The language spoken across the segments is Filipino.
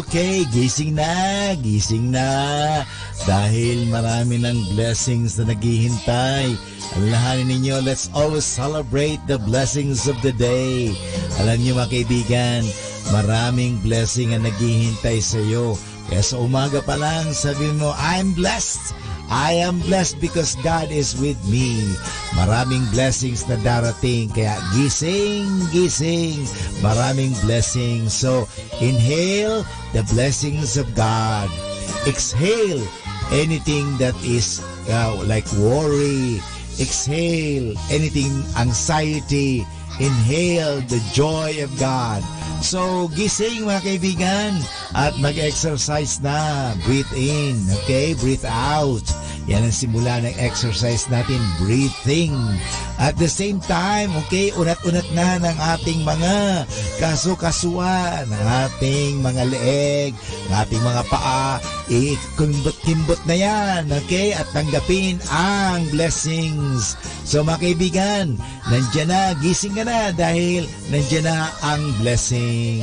Okay, gising na. Dahil marami ng blessings na naghihintay. Alalahanin ninyo, let's always celebrate the blessings of the day. Alam niyo mga kaibigan, maraming blessing ang naghihintay sa iyo. Kaya sa umaga pa lang, sabihin mo, I'm blessed. I am blessed because God is with me. Maraming blessings na darating. Kaya gising. Maraming blessings. So, inhale the blessings of God. Exhale anything that is like worry. Exhale anything anxiety. Inhale the joy of God. So, gising mga kaibigan at mag-exercise na. Breathe in, okay? Breathe out. Yan ang simula ng exercise natin, breathing. At the same time, okay, unat-unat na ng ating mga kaso-kasuan, ng ating mga leeg, ng ating mga paa, kimbot-kimbot na yan, okay? At tanggapin ang blessings. So mga kaibigan, nandiyan na, gising ka na dahil nandiyan na ang blessing.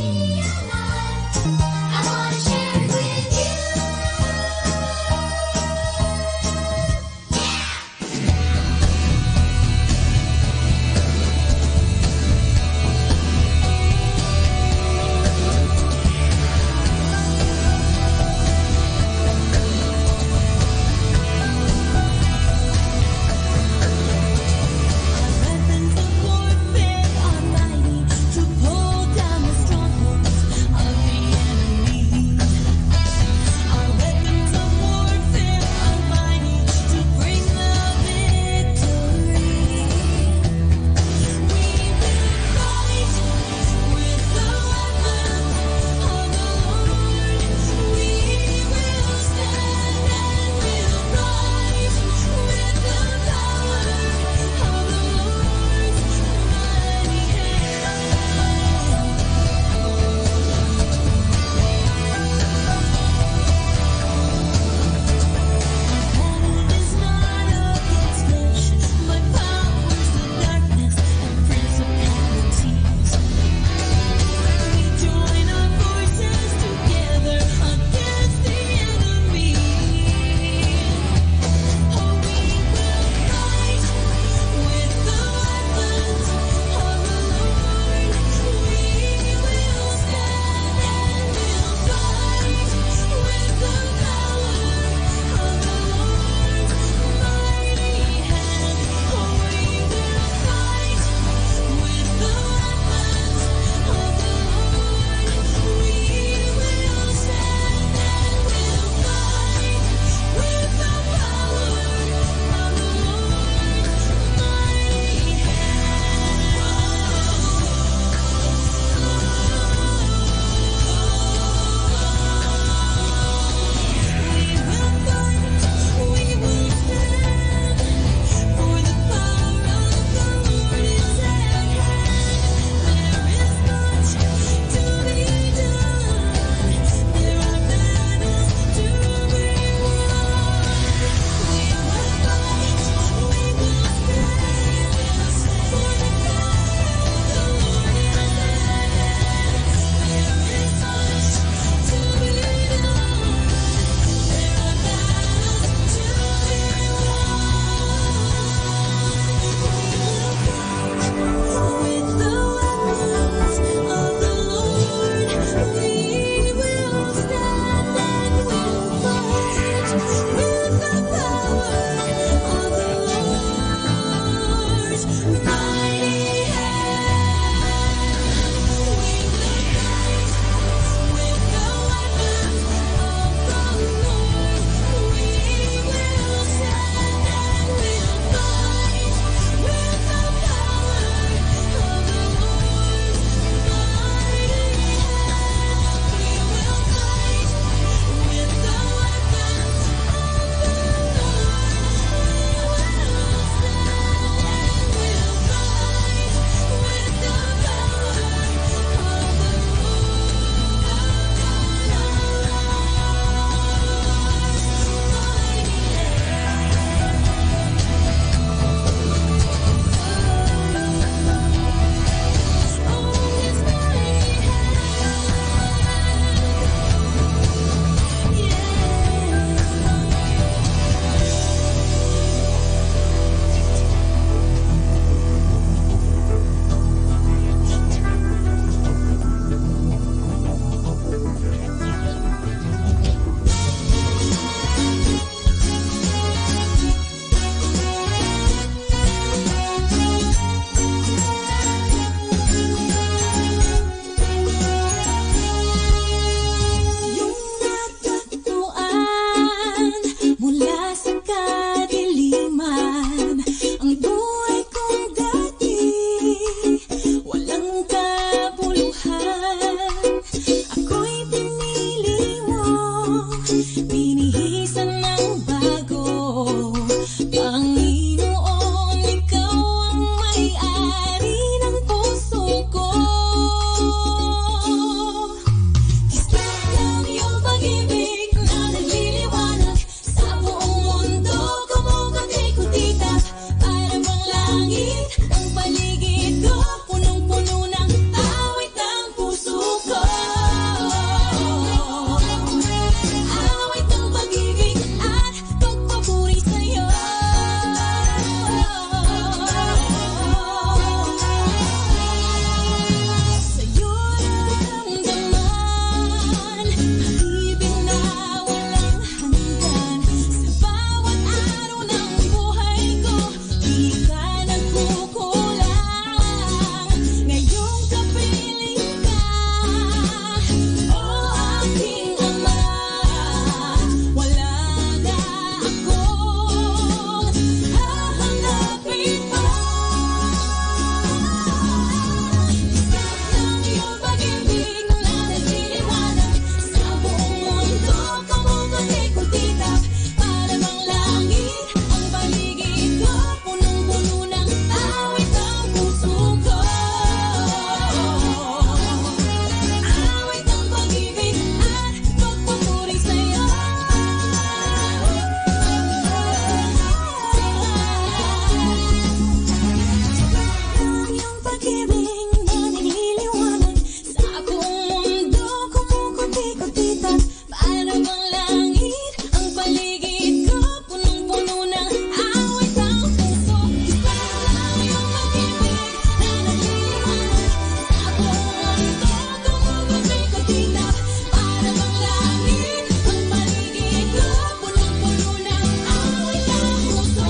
langit ang paligid ko, punong-puno ng awit ang puso. Parang iyong pag-ibig na nagliliwanag sa buong mundo, gumugutik-gutikap. Para bang langit ang paligid ko, punong-puno ng awit ang puso.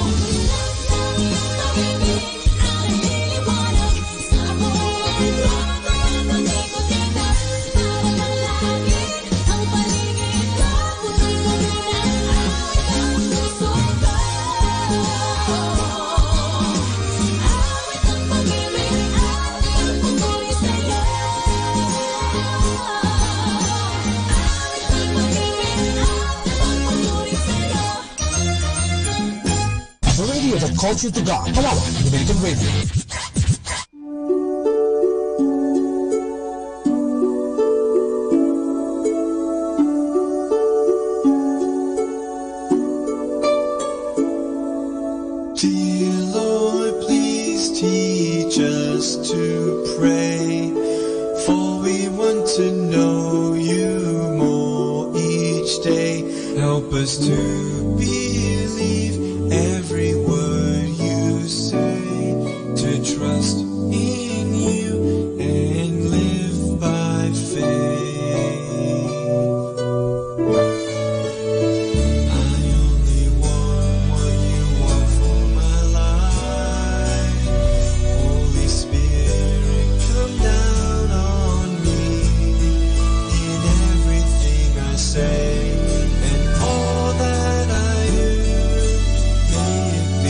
Parang iyong pag-ibig na nagliliwanag sa buong mundo, gumugutik-gutikap. Para bang langit ang paligid ko, punong-puno ng awit ang puso ko. Awit ang pag-ibig, awit ang pagmuli sa'yo. Awit ang pag-ibig, awit ang pagmuli sa'yo. The radio that calls you to God. Palawan, Dominican Radio. Dear Lord, please teach us to pray, for we want to know you more each day. Help us to believe every word you say, to trust in you and live by faith. I only want what you want for my life. Holy Spirit, come down on me in everything I say and all that I do. May it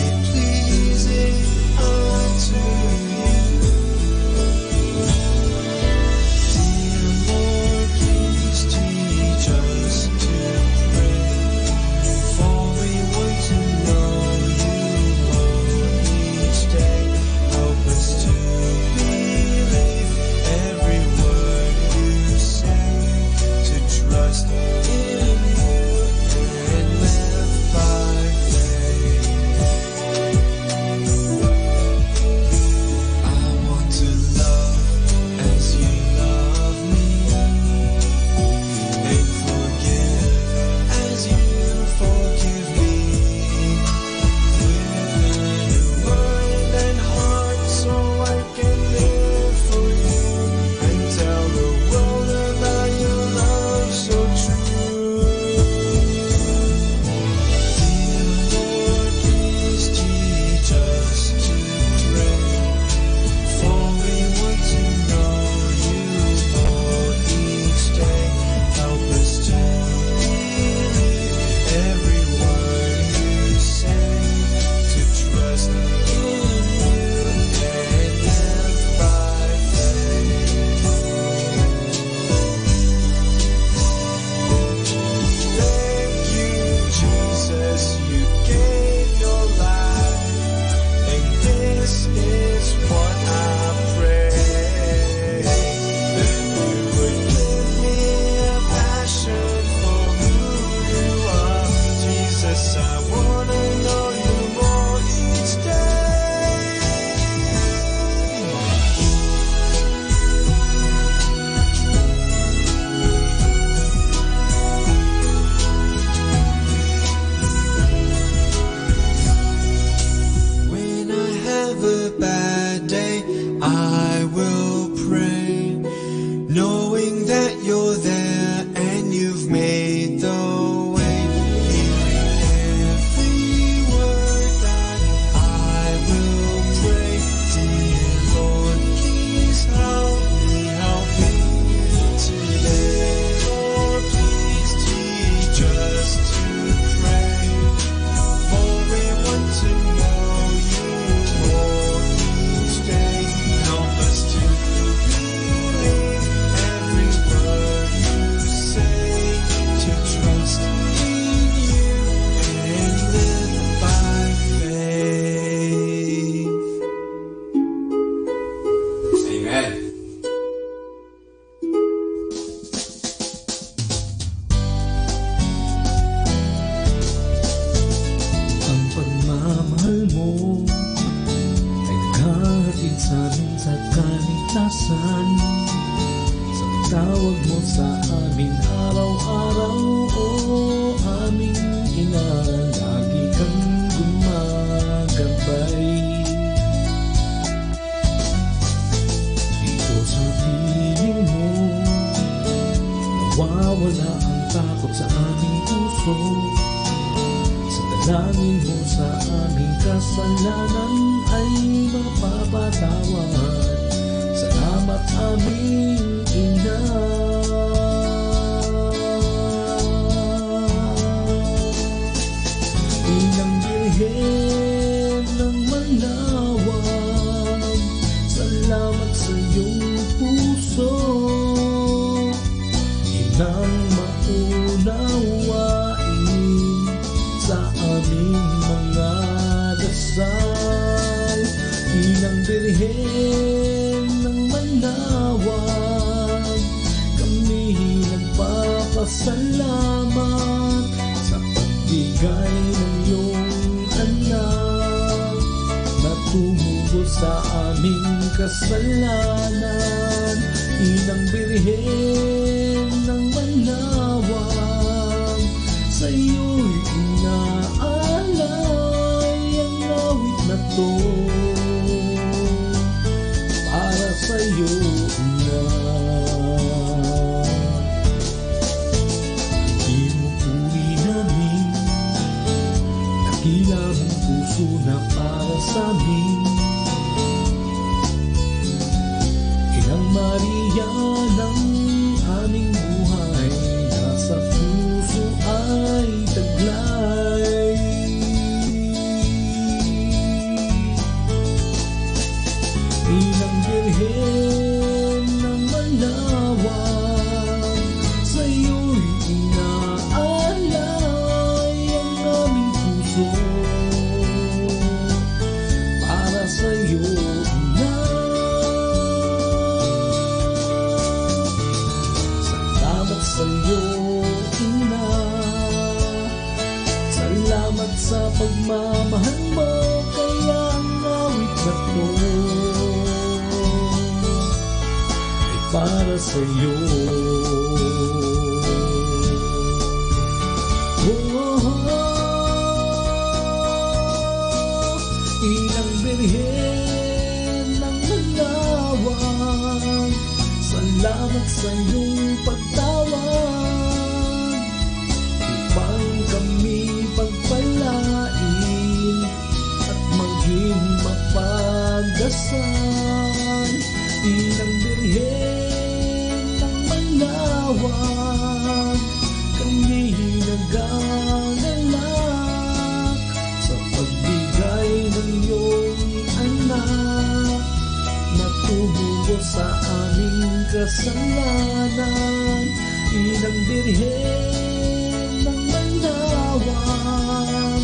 puso. Sa dalangin mo sa aming kasalanan ay mapapatawad. Salamat aming Ina. Inang Birhen ng Manawag, salamat sa iyong puso. Inang maunawain sa aming mga dasal. Inang Birhen ng Manawag, kami nagpapasalamat sa pagbigay ng iyong anak na tumubo sa aming kasalanan. Inang Birhen ng Manawag, sa iyo'y inaalay ang awit na to. Para sa iyo na pinupuri namin, dakila mong puso na para sa amin. Inang Maria ng aming buhay, nasa puso ay taglay. Inang Birhen ng Manawag, sa iyo'y inaalay ang aming puso. Para sa iyo na salamat sa iyo, Ina. Salamat sa pagmamahal mo, kaya ang awit na to ay para sa iyo. Inang Birhen ng Manawag, salamat sa iyong pagtawag upang kami pagpalain at maging mapagdasal. Inang Birhen ng Manawag, kami nagangalak sa pagbigay ng iyong anak na tumubo sa aming kasalanan. Inang Birhen ng Manawag,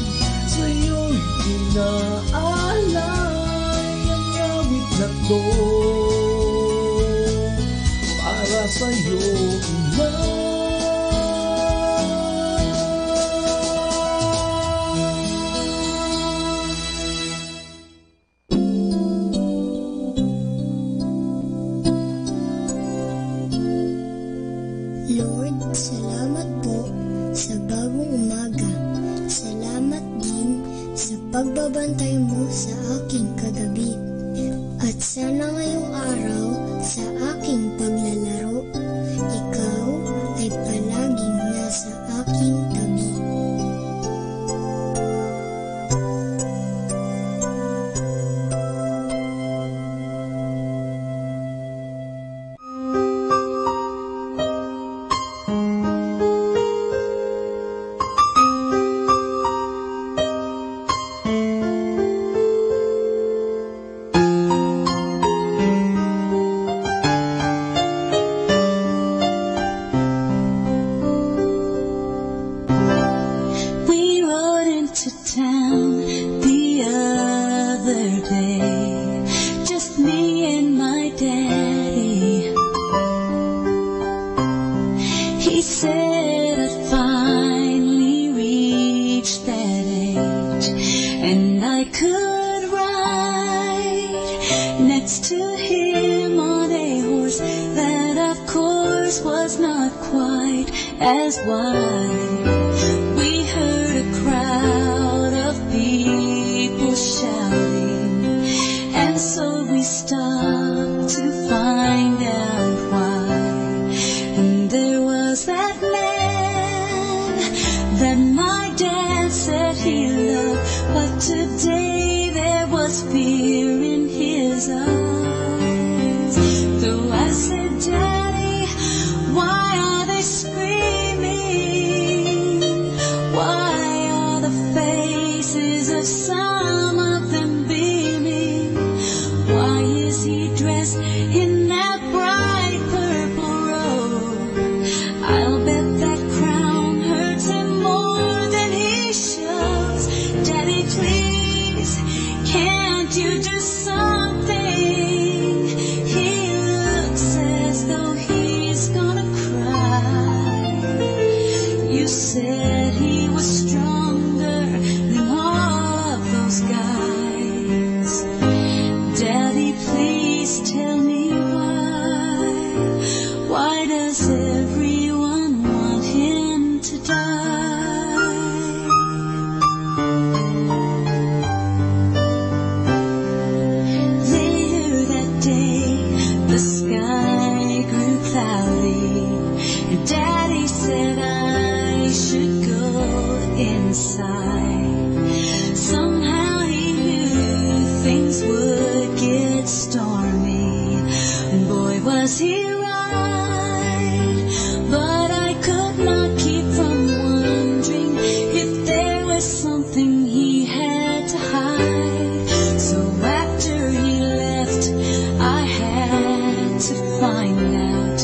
sa iyo'y inaalay ang awit na to. Para sa iyo, Ina. Lord, salamat po sa bagong umaga. Salamat din sa pagbabantay mo sa aking kagabi. At sana ngayong araw sa aking paglalaro, ikaw ay palaging nasa aking tabi. We rode into town the other day, just me and my daddy. He said I'd finally reached that age, and I could ride next to him on a horse that of course was not quite as wide. We heard a crowd of people shouting, and so we stopped to find out why. And there was that man that and my dad said he loved, but today there was fear in his eyes. Though I said, Daddy, why are they screaming? Why are the faces of some of them beaming? Why is he dressed in that bright purple robe? I'll bet that crown hurts him more than he shows. Daddy, please, can't you do something? He looks as though he's gonna cry. You said he was stronger than all of those guys. Daddy, please tell me why. Why does everyone want him to die? Later that day, the sky grew cloudy, and Daddy said I should go inside. Somehow he knew things would get stormy, and boy was he right. But I could not keep from wondering if there was something he had to hide. So after he left, I had to find out.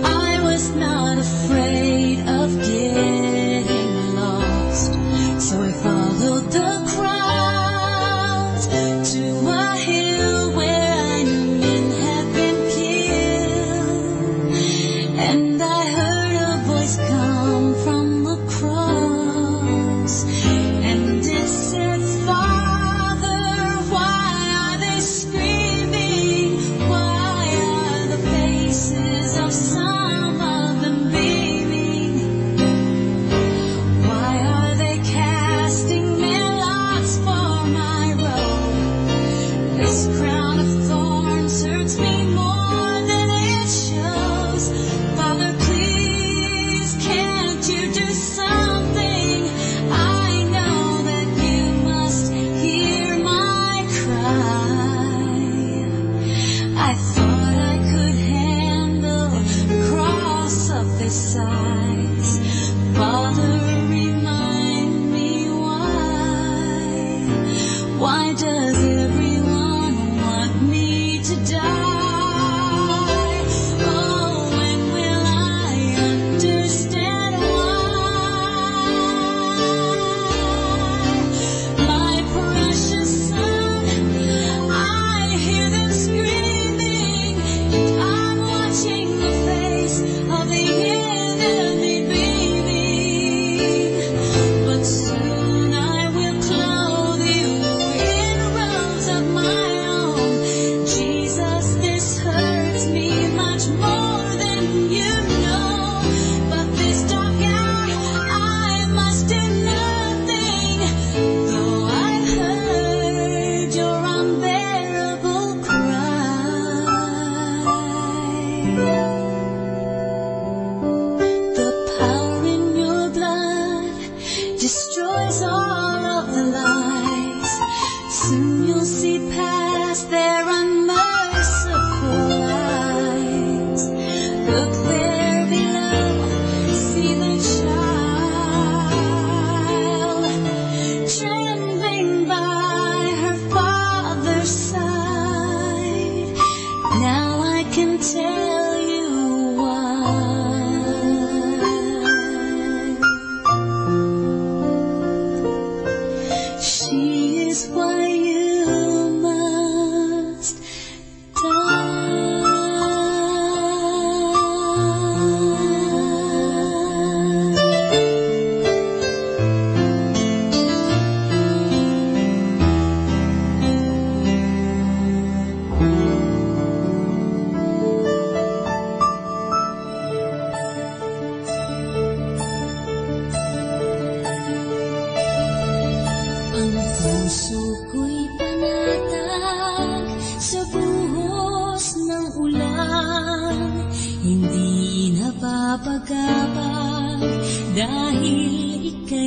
I was not afraid of getting lost, so I followed the crowds to a hill where I knew men had been killed. And I heard a voice come from the cross, and it said, Father, why are they screaming? Why are the faces of some of them beaming? Why are they casting their lots for my robe? This crown of thorns hurts me more than it shows. Father, please, can't you do something? I know that you must hear my cry. I thought I could handle a cross of this size. Father, remind me why. Why does everyone want me to die? Oh, when will I understand why? My precious son, I hear them screaming, and I'm watching the face of the enemy beaming. But soon I will clothe you in robes of my own. Jesus, this hurts me much more than you know. But this dark hour, I must do nothing, though I've heard your unbearable cry. The power in your blood destroys all of the lies. Soon you'll see past their unmerciful eyes. Look there below, see the child trembling by her father's side. Now I can tell you why. She is why you must Ang puso ko'y panatag sa buhos ng ulan, hindi napapagabag dahil ika'y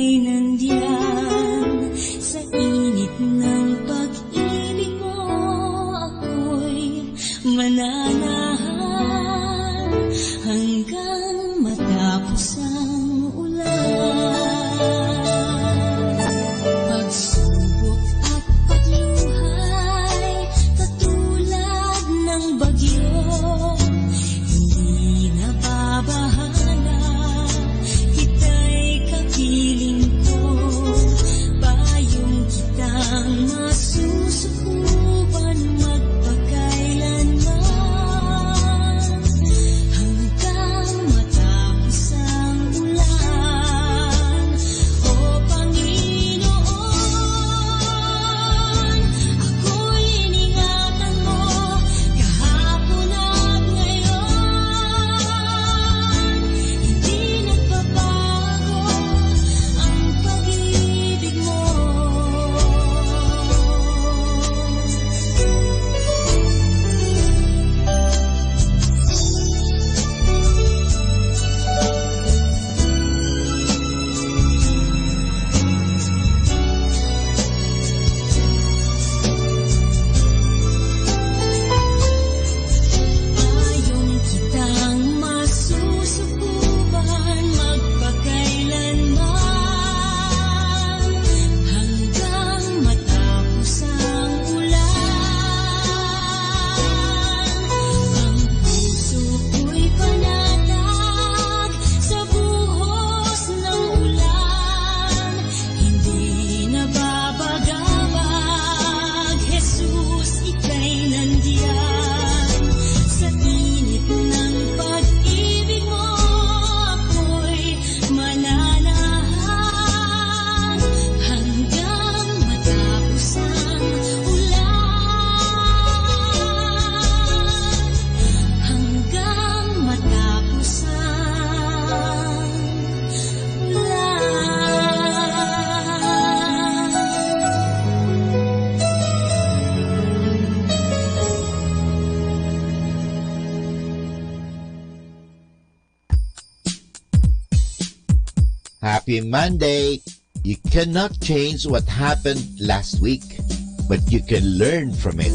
Happy Monday! You cannot change what happened last week, but you can learn from it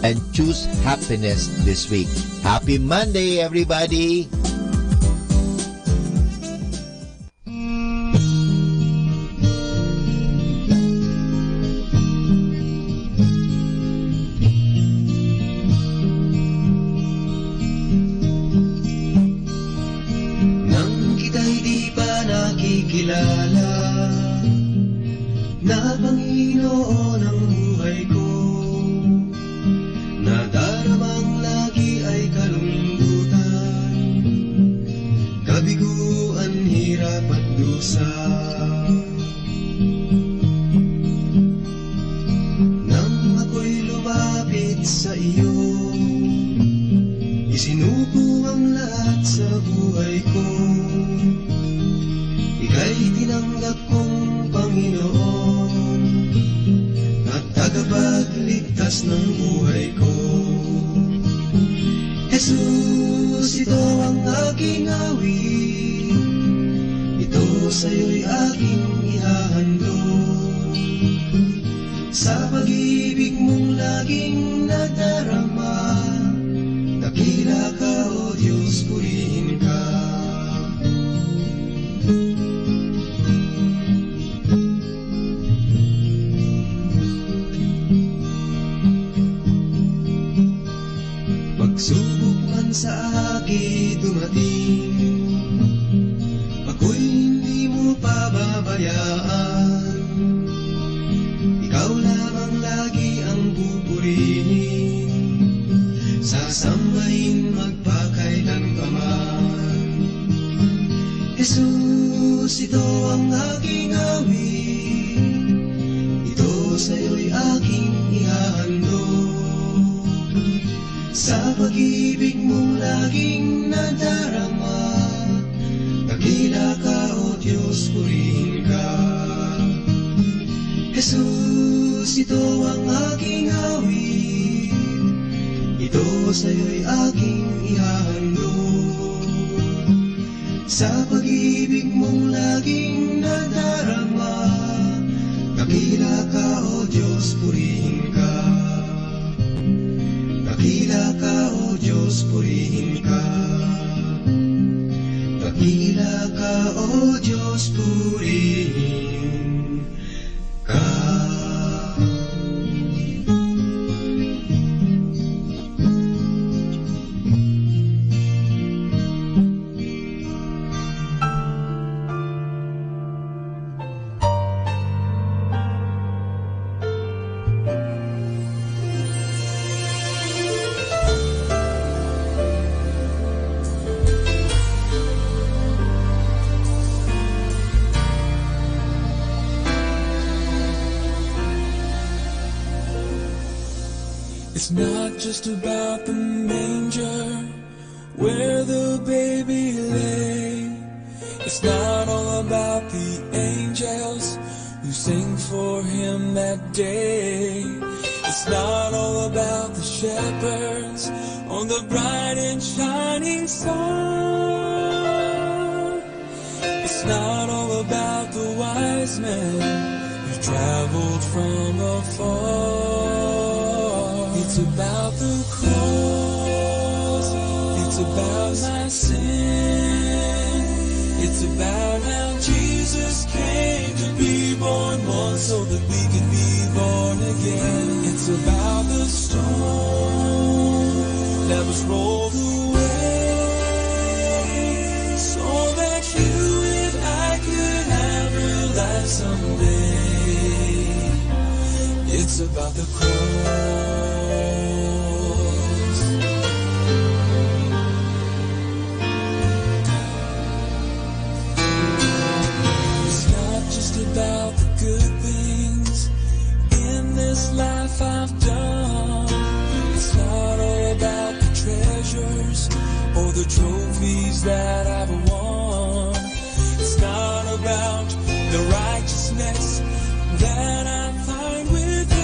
and choose happiness this week. Happy Monday, everybody! Nang kita'y di pa nakikilala, na Panginoon ang buhay ko, nadaramang lagi ay kalungkutan, kabiguan, hirap at dusa. Nang ako'y lumapit sa iyo, isinuko ang lahat sa buhay ko. Ika'y tinanggap kong Panginoon at tagapagligtas ng buhay ko. Jesus, ito ang aking awit, ito sa'yo'y aking ihahandog. Sa pag-ibig mong laging nadarama, dakila ka, O Diyos, purihin ka. Pagsubok man sa akin dumating, ako'y hindi mo pababayaan. Ikaw lamang lagi ang pupurihin, sasambahin magpakailanpaman. Jesus, ito ang aking awit, ito sa'yo'y aking ihahandog. Sa pag-ibig mong laging nadarama, dakila ka, O Diyos, purihin ka. Jesus, ito ang aking awit, ito sa'yo'y aking ihahandog. Sa pag-ibig mong laging nadarama, dakila ka, O Diyos, purihin ka. Dakila ka, O Diyos, purihin ka. Dakila ka, O Diyos, purihin ka. It's not just about the manger where the baby lay. It's not all about the angels who sing for him that day. It's not all about the shepherds on the bright and shining star. It's not all about the wise men who traveled from afar. It's about the cross, it's about my sin, it's about how Jesus came to be born once so that we can be born again. It's about the stone that was rolled away so that you and I could have real life someday. It's about the cross. About the good things in this life I've done. It's not all about the treasures or the trophies that I've won. It's not about the righteousness that I find within.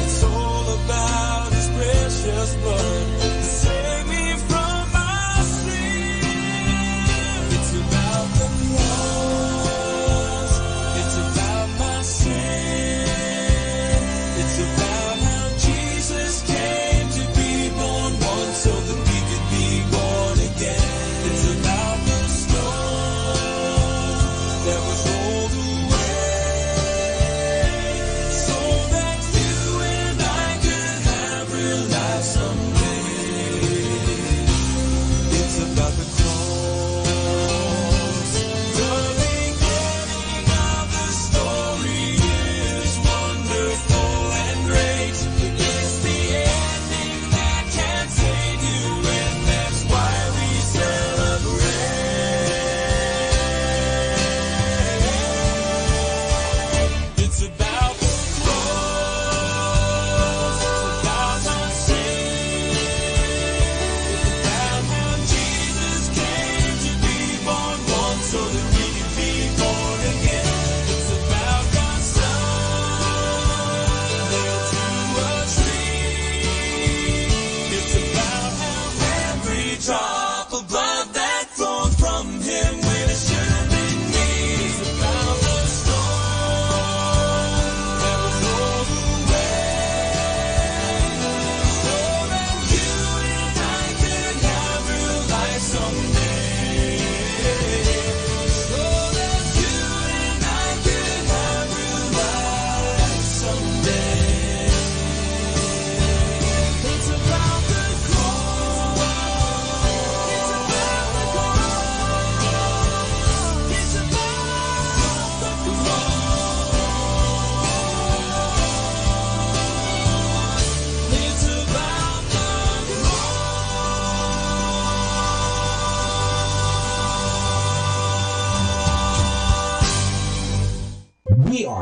It's all about His precious blood to save me from my sin. It's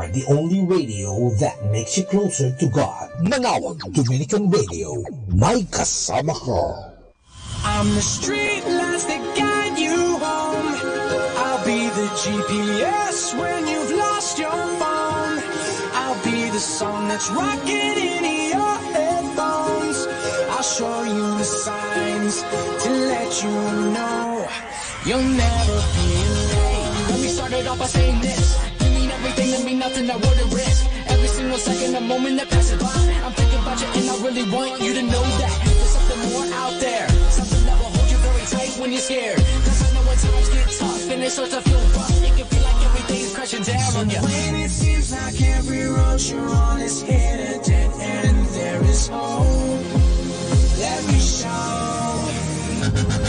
are the only radio that makes you closer to God. Manawag Dominican Radio, may kasama ka. I'm the street lights that guide you home. I'll be the GPS when you've lost your phone. I'll be the song that's rocking in your headphones. I'll show you the signs to let you know you'll never be late. Let me start it off by saying this: you mean everything to me, nothing I wouldn't risk. Every single second, a moment that passes by, I'm thinking about you and I really want you to know that there's something more out there, something that will hold you very tight when you're scared. Cause I know when times get tough and it starts to feel rough, it can feel like everything's crashing down on you. When it seems like every road you're on is hit a dead end, there is hope. Let me show.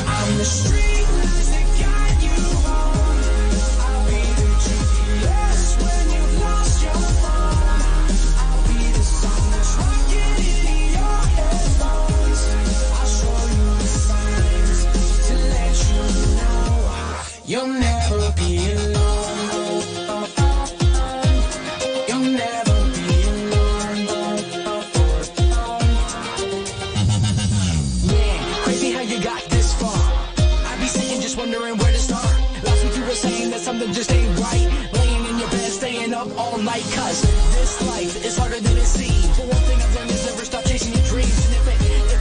I'm the street lights that guide you home. I'll be the GPS when you've lost your phone. I'll be the song that's rocking in your headphones. I'll show you the signs to let you know you'll never be alone. You'll never be alone. Man, crazy how you got this far. I be sitting just wondering where to start. Last week you were saying that something just ain't right, laying in your bed, staying up all night. Cause this life is harder than it seems. But one thing I've learned is never stop chasing your dreams. And if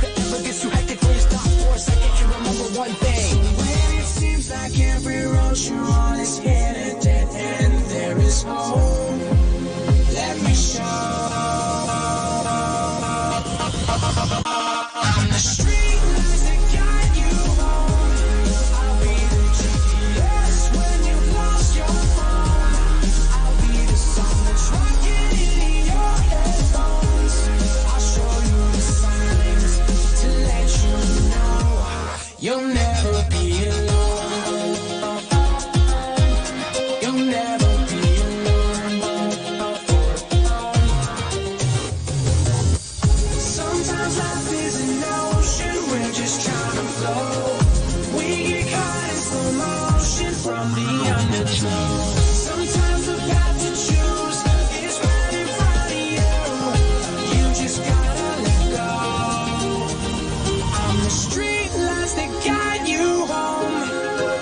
it ever gets too hectic for you, stop for a second and remember one thing. When it seems like every road you're on is hit a dead end, there is hope. Let me show. I'm the street lights that guide you home. I'll be the GPS when you've lost your phone. I'll be the song that's rocking in your headphones. I'll show you the signs to let you know you'll never be alone. You'll never be alone. Sometimes life is an ocean, we're just trying to flow. We get caught in slow motion from the undertow. Sometimes the path to choose is right in front of you. You just gotta let go. I'm the street lights that guide you home.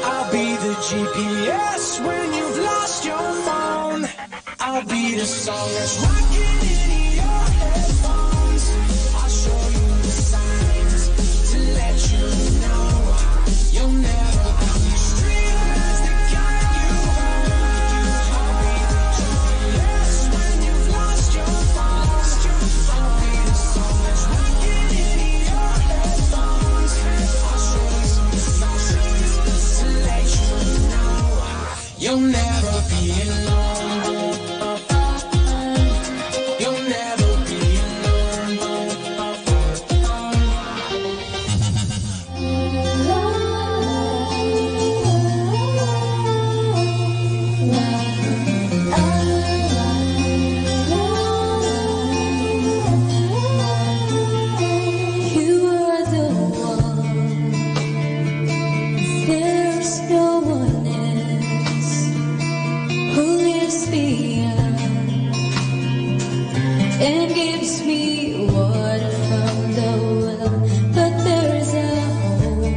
I'll be the GPS when you've lost your phone. I'll be the song that's rocking in your headphones. I'll show you the signs to let you know you'll never. I'm the street lights that guide you home. I'll be the GPS when you've lost your phone. I'll be the song that's rocking in your headphones. I'll show you the signs to let you know you'll never be alone. You'll never be alone. You are the one, there's no one else who lifts me up and gives me water from the well. But there's a hole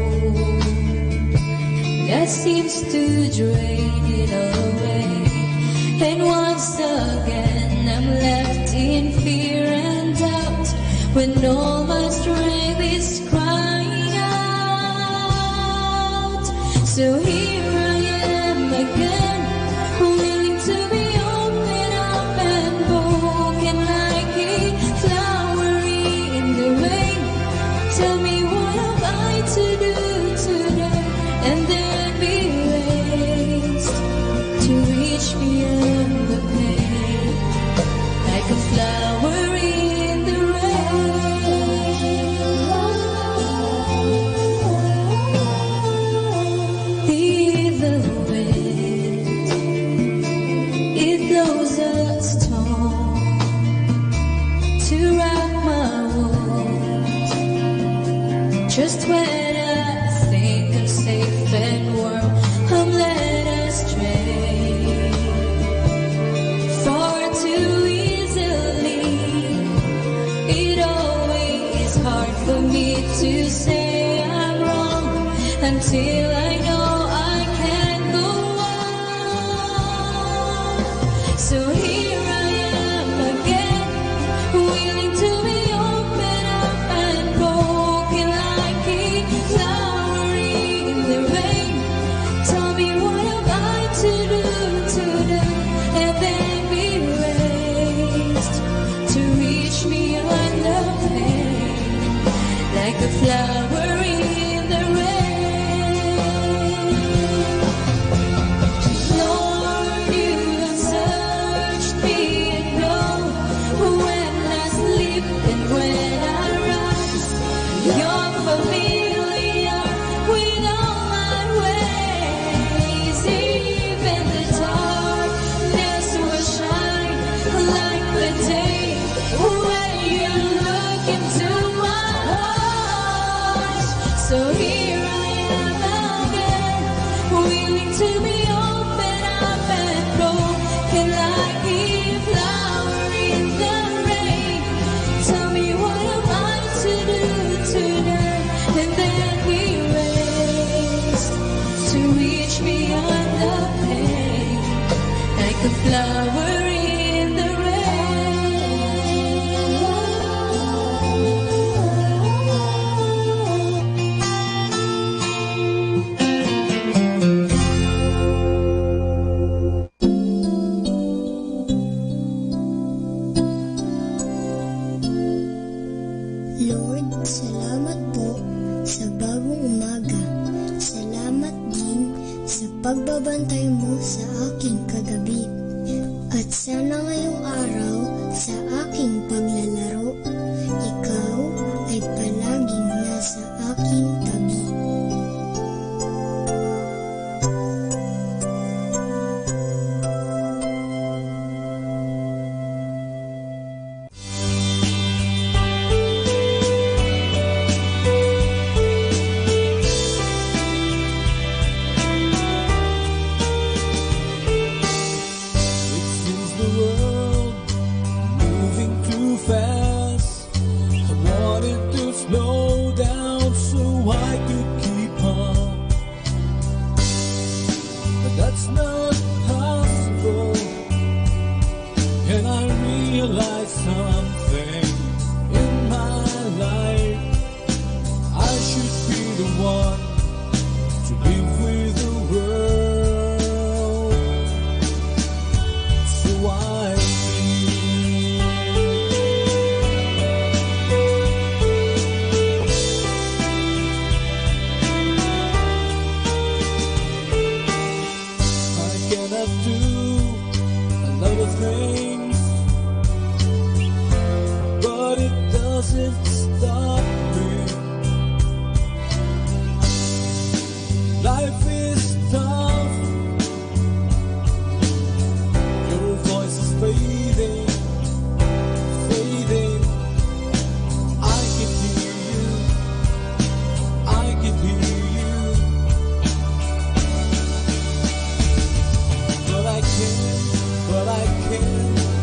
that seems to drain it away, and once again I'm left in fear and doubt when all my strength is crying out. So here I am again, willing to be opened up and broken like a flower in the rain. Tell me what am I to do today, and then be raised to reach beyond the pain, like a flower in the rain. Even wind, it blows a storm to rock my world. Just when I think I'm safe and warm, I'm led astray. the flower in the Lord, salamat po sa bagong umaga. Salamat din sa pagbabantay mo sa aking kagabi. At sana ngayong araw sa aking paglalaro, ikaw ay palaging nasa aking tabi. It seems the world moving too fast. I wanted to slow down so I could keep up, but that's not possible. And I realized something in my life. I should be the one to live with the world. So I cannot do a lot of things, but it doesn't stop me. Life is tough. Your voice is fading, fading. I can hear you, I can hear you, but I can't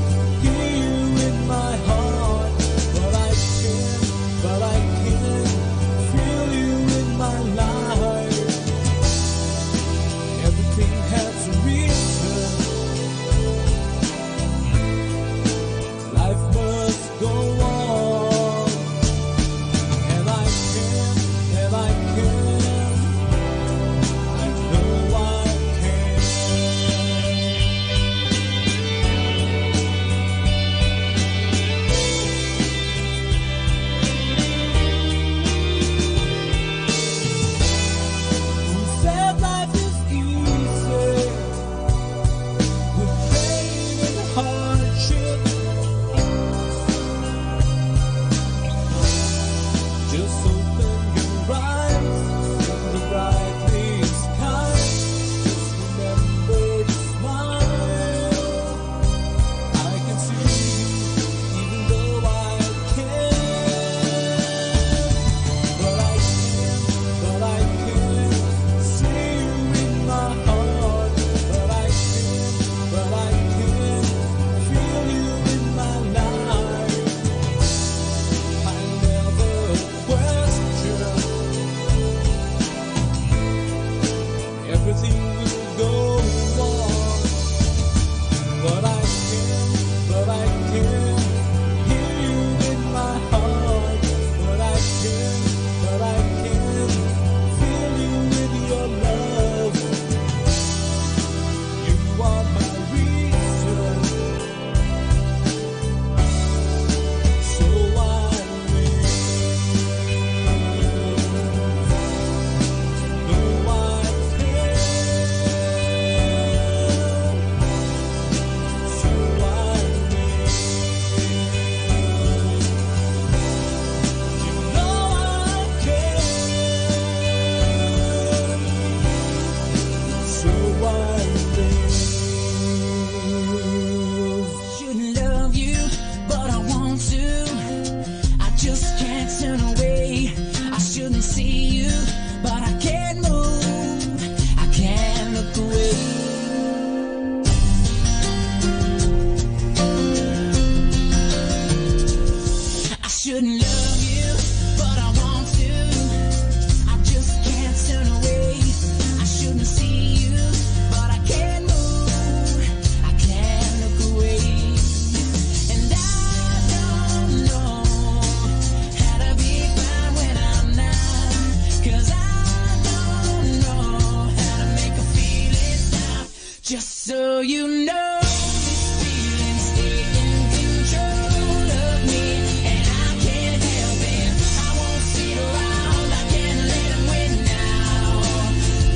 so you know, this feeling's taking control of me, and I can't help it. I won't sit around, I can't let him win now.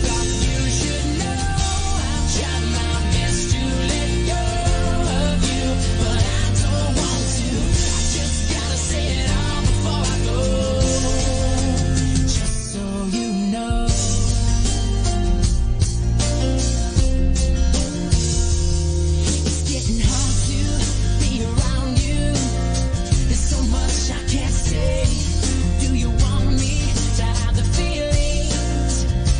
Thought you should know, I've tried my best to let go of you, but I don't want to. I just gotta say it all before I go. Just so you know. It's getting hard to be around you. There's so much I can't say. Do you want me to hide the feelings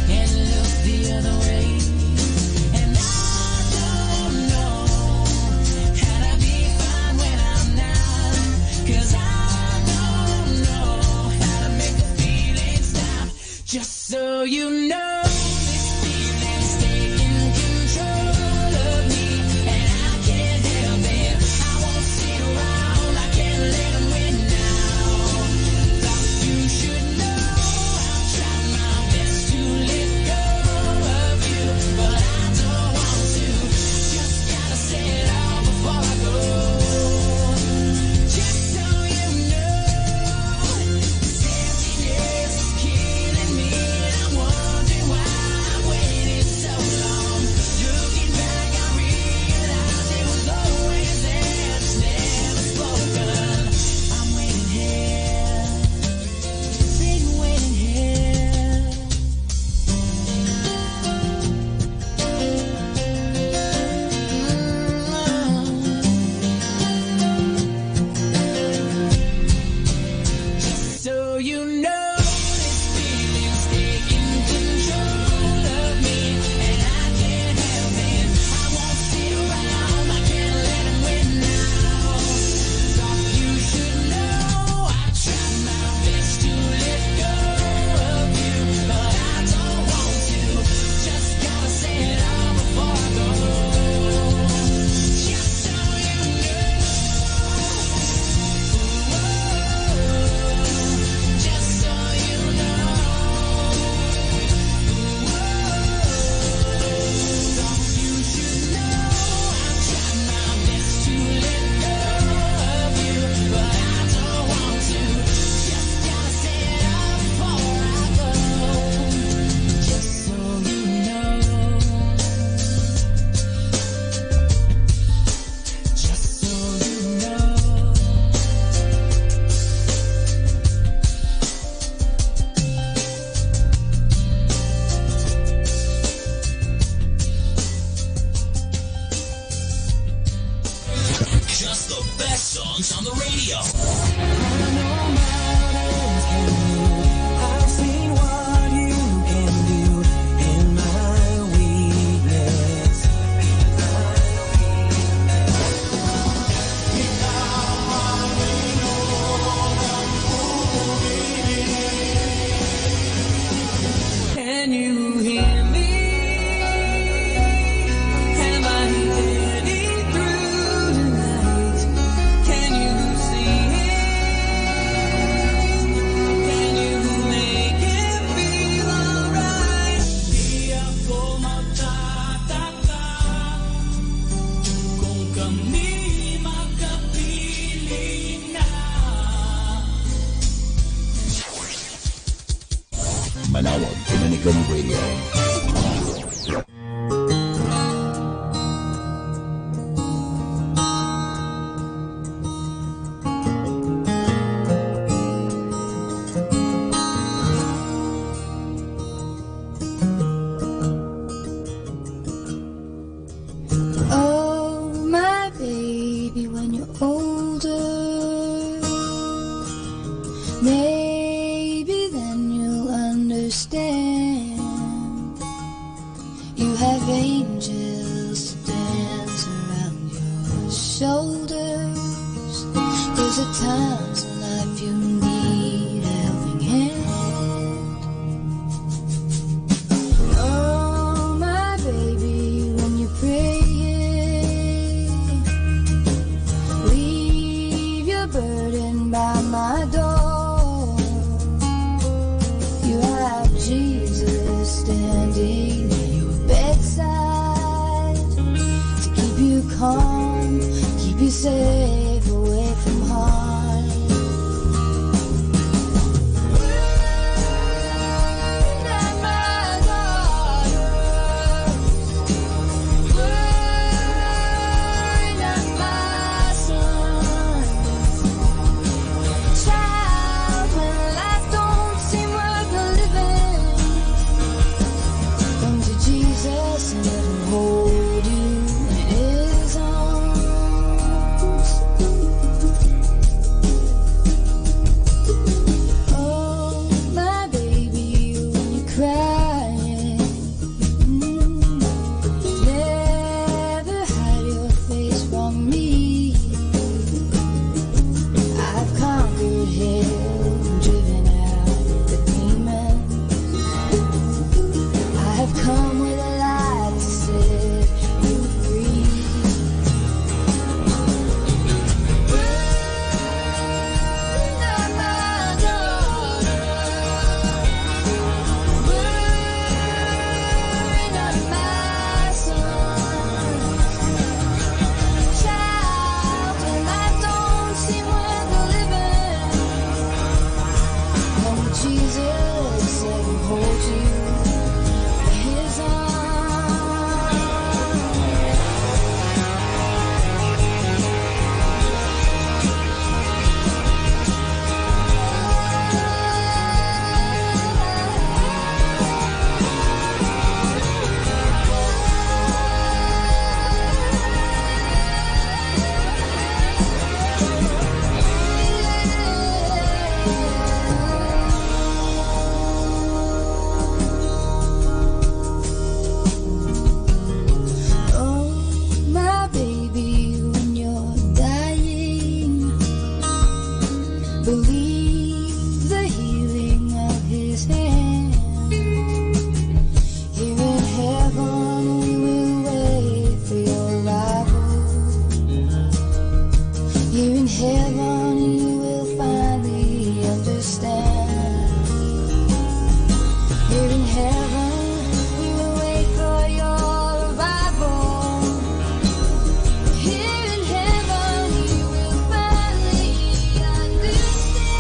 and look the other way? And I don't know how to be fine when I'm not, 'cause I don't know how to make the feeling stop. Just so you know, this feeling's taking control of me, and I can't help it. I won't sit around, I can't let him win now. Thought you should know, I've tried my best to let go of you, but I don't want to. Just gotta say it all before I go. Just so you know, this emptiness is killing me, and I'm wondering why I waited so long. Looking back, I realize it was always there, just never spoken. I'm waiting here, been waiting here. Just so you know, this feeling's taking control of me, and I can't help it. I won't sit around, I can't let him win now. Thought you should know, I tried my best to let go of you, but I don't want to. Just gotta say it all before I go. Just so you know, just so you know, thought you should know, I've tried my best to let go of you, but I don't want to. Just gotta say it all before I go. Just so you know, just so you know. Just the best songs on the radio. I've seen what you can do in my weakness. Can you hear me? Am I heading through tonight? Can you see it? Can you make it feel alright? Di ako magtataka kung kami magkapiling na. Manawag Dominican Radio. Oh, my baby, when you're older, maybe then you'll understand. You have angels to dance around your shoulders. There's a times in life you need a helping hand. Oh, my baby, when you pray, leave your burden by my door. You have Jesus standing at your bedside. home, keep you safe away from harm. Worried at my daughters, worried at my son. Child, when life don't seem worth the living, come to Jesus and let him hold you in his arms. Oh, my baby, when you're crying, never hide your face from me. I've conquered hell, driven out the demons. I have come with a light to set you free. Worried at my daughters, worried at my son. Child, when life don't seem worth the living, come to Jesus, let him hold you in his arms. Oh, my baby, when you're dying, believe the healing of his hand. Here in heaven, we will wait for your arrival. Here in heaven, you will finally understand. Here in heaven, we will wait for your arrival. Here in heaven, you will finally understand.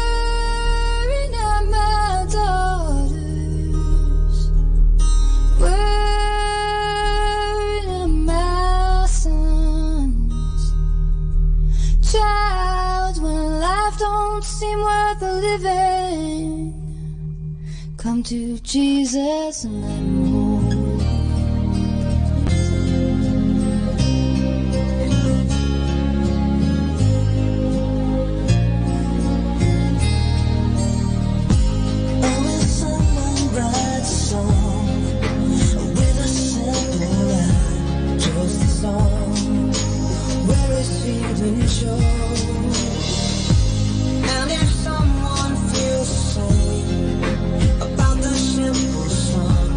Worried at my daughters, worried at my sons. Child, when life don't seem worth the living, come to Jesus and let him hold you. Oh, if someone writes a song with a simple line, just a song where his feeling shows. And if someone feels sorry about the simple song,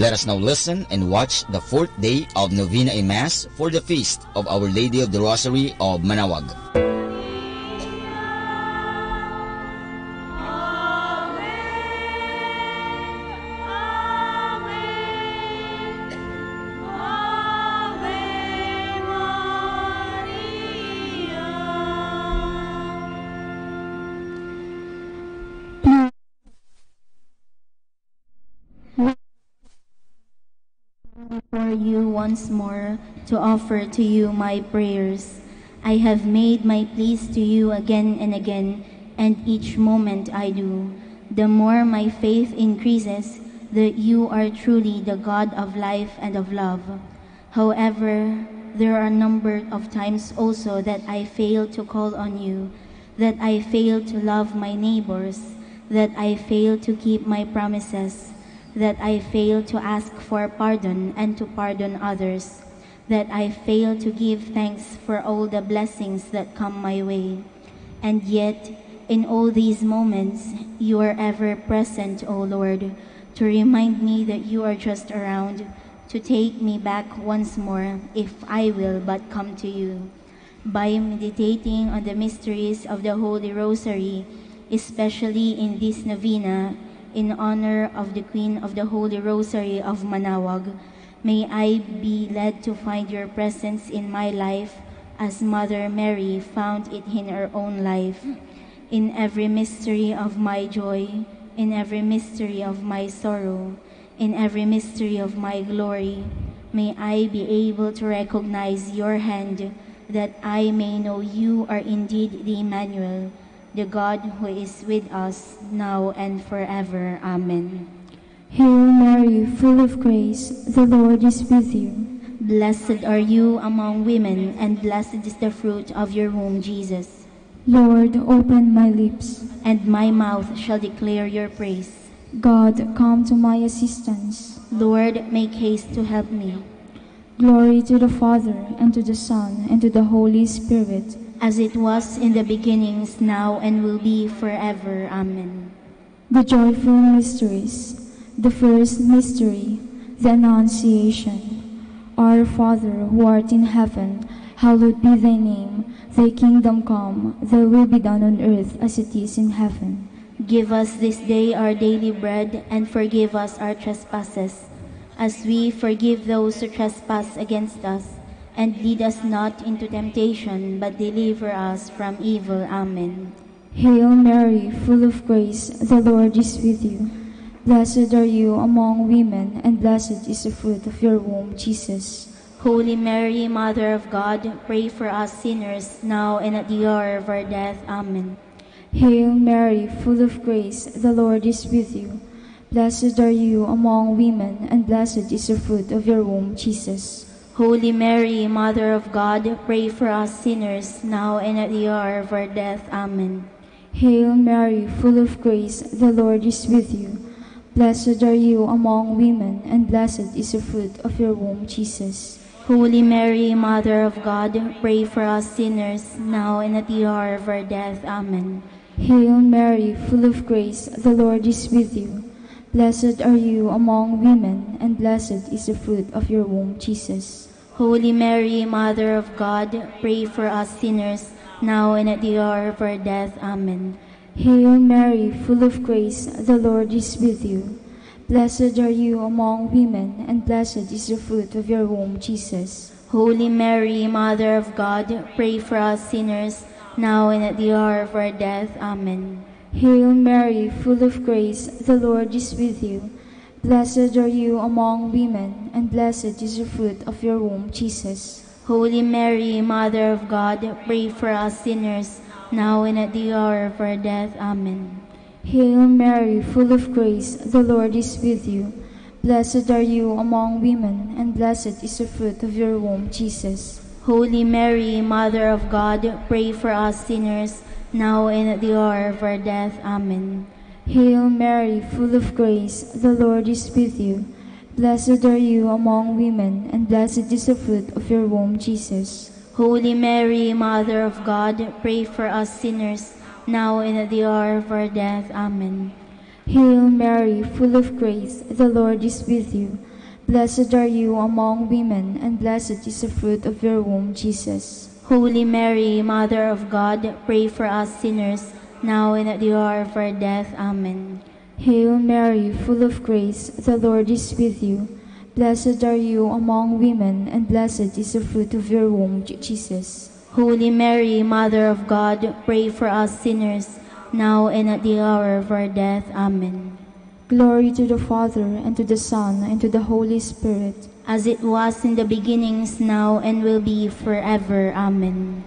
Let us now listen and watch the fourth day of Novena in Mass for the feast of Our Lady of the Rosary of Manaoag. Before you once more to offer to you my prayers. I have made my pleas to you again and again, and each moment I do. The more my faith increases, that you are truly the God of life and of love. However, there are a number of times also that I fail to call on you, that I fail to love my neighbors, that I fail to keep my promises, that I fail to ask for pardon and to pardon others, that I fail to give thanks for all the blessings that come my way. And yet, in all these moments, you are ever present, O Lord, to remind me that you are just around, to take me back once more, if I will but come to you. By meditating on the mysteries of the Holy Rosary, especially in this novena, in honor of the Queen of the Holy Rosary of Manaoag, may I be led to find your presence in my life as Mother Mary found it in her own life. In every mystery of my joy, in every mystery of my sorrow, in every mystery of my glory, may I be able to recognize your hand, that I may know you are indeed the Emmanuel, the God who is with us now and forever. Amen. Hail Mary, full of grace, the Lord is with you. Blessed are you among women, and blessed is the fruit of your womb, Jesus. Lord, open my lips, and my mouth shall declare your praise. God, come to my assistance. Lord, make haste to help me. Glory to the Father, and to the Son, and to the Holy Spirit, as it was in the beginnings, now, and will be forever. Amen. The joyful mysteries. The first mystery, the Annunciation. Our Father, who art in heaven, hallowed be thy name. Thy kingdom come, thy will be done on earth as it is in heaven. Give us this day our daily bread, and forgive us our trespasses, as we forgive those who trespass against us. And lead us not into temptation, but deliver us from evil. Amen. Hail Mary, full of grace, the Lord is with you. Blessed are you among women, and blessed is the fruit of your womb, Jesus. Holy Mary, Mother of God, pray for us sinners, now and at the hour of our death. Amen. Hail Mary, full of grace, the Lord is with you. Blessed are you among women, and blessed is the fruit of your womb, Jesus. Holy Mary, Mother of God, pray for us sinners, now and at the hour of our death. Amen. Hail Mary, full of grace, the Lord is with you. Blessed are you among women, and blessed is the fruit of your womb, Jesus. Holy Mary, Mother of God, pray for us sinners, now and at the hour of our death. Amen. Hail Mary, full of grace, the Lord is with you. Blessed are you among women, and blessed is the fruit of your womb, Jesus. Holy Mary, Mother of God, pray for us sinners, now and at the hour of our death. Amen. Hail Mary, full of grace, the Lord is with you. Blessed are you among women, and blessed is the fruit of your womb, Jesus. Holy Mary, Mother of God, pray for us sinners, now and at the hour of our death. Amen. Hail Mary, full of grace, the Lord is with you. Blessed are you among women, and blessed is the fruit of your womb, Jesus. Holy Mary, Mother of God, pray for us sinners, now and at the hour of our death. Amen. Hail Mary, full of grace, the Lord is with you. Blessed are you among women, and blessed is the fruit of your womb, Jesus. Holy Mary, Mother of God, pray for us sinners, now and at the hour of our death. Amen. Hail Mary, full of grace, the Lord is with you. Blessed are you among women, and blessed is the fruit of your womb, Jesus. Holy Mary, Mother of God, pray for us sinners, now and at the hour of our death. Amen. Hail Mary, full of grace, the Lord is with you. Blessed are you among women, and blessed is the fruit of your womb, Jesus. Holy Mary, Mother of God, pray for us sinners, now and at the hour of our death. Amen. Hail Mary, full of grace, the Lord is with you. Blessed are you among women, and blessed is the fruit of your womb, Jesus. Holy Mary, Mother of God, pray for us sinners, now and at the hour of our death. Amen. Glory to the Father, and to the Son, and to the Holy Spirit. As it was in the beginnings, now and will be forever. Amen.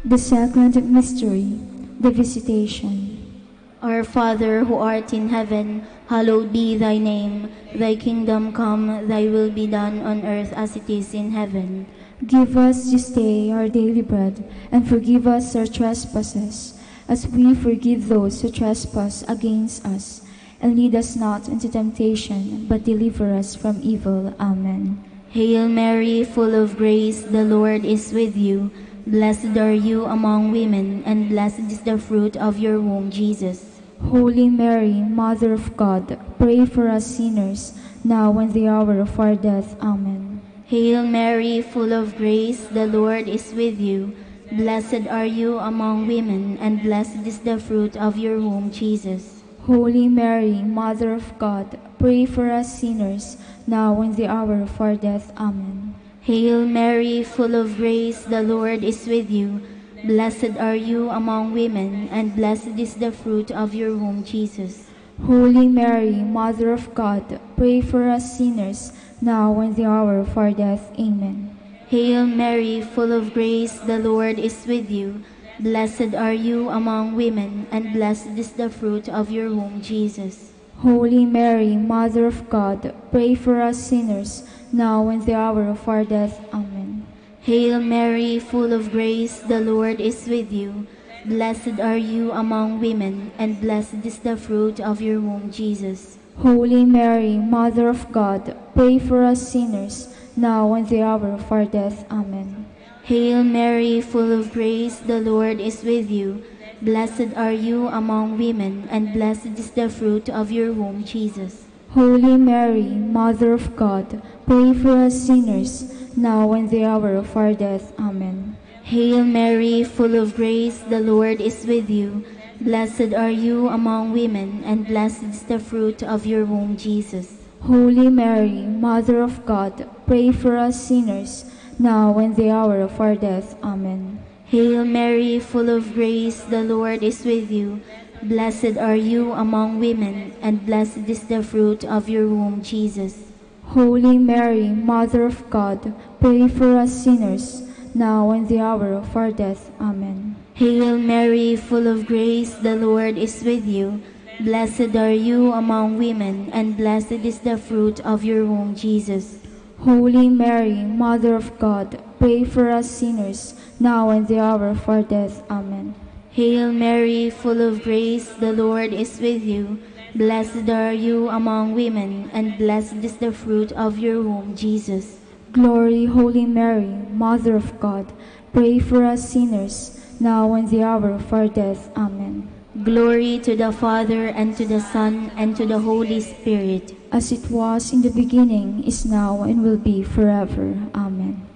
The second mystery, the Visitation. Our Father who art in heaven, hallowed be thy name. Thy kingdom come, thy will be done on earth as it is in heaven. Give us this day our daily bread, and forgive us our trespasses, as we forgive those who trespass against us. And lead us not into temptation, but deliver us from evil. Amen. Hail Mary, full of grace, the Lord is with you. Blessed are you among women, and blessed is the fruit of your womb, Jesus. Holy Mary, Mother of God, pray for us sinners, now and the hour of our death. Amen. Hail Mary, full of grace, the Lord is with you. Blessed are you among women, and blessed is the fruit of your womb, Jesus. Holy Mary, Mother of God, pray for us sinners, now and the hour of our death. Amen. Hail Mary, full of grace, the Lord is with you. Blessed are you among women, and blessed is the fruit of your womb, Jesus. Holy Mary, Mother of God, pray for us sinners, now and the hour of our death. Amen. Hail Mary, full of grace, the Lord is with you. Blessed are you among women, and blessed is the fruit of your womb, Jesus. Holy Mary, Mother of God, pray for us sinners, now and the hour of our death. Amen. Hail Mary, full of grace, the Lord is with you. Blessed are you among women, and blessed is the fruit of your womb, Jesus. Holy Mary, Mother of God, pray for us sinners, now and the hour of our death. Amen. Hail Mary, full of grace, the Lord is with you. Blessed are you among women, and blessed is the fruit of your womb, Jesus. Holy Mary, Mother of God, pray for us sinners, now and the hour of our death. Amen. Hail Mary, full of grace, the Lord is with you. Blessed are you among women, and blessed is the fruit of your womb, Jesus. Holy Mary, Mother of God, pray for us sinners, now and the hour of our death. Amen. Hail Mary, full of grace, the Lord is with you. Blessed are you among women, and blessed is the fruit of your womb, Jesus. Holy Mary, Mother of God, pray for us sinners, now and the hour of our death. Amen. Hail Mary, full of grace, the Lord is with you. Blessed are you among women, and blessed is the fruit of your womb, Jesus. Holy Mary, Mother of God, pray for us sinners, now and the hour of our death. Amen. Hail Mary, full of grace, the Lord is with you. Blessed are you among women, and blessed is the fruit of your womb, Jesus. Glory, Holy Mary, Mother of God, pray for us sinners, now and the hour of our death. Amen. Glory to the Father, and to the Son, and to the Holy Spirit. As it was in the beginning, is now, and will be forever. Amen.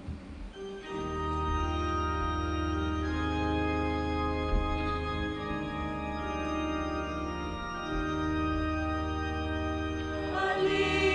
Maria,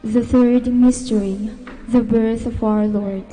The third mystery, the birth of our Lord.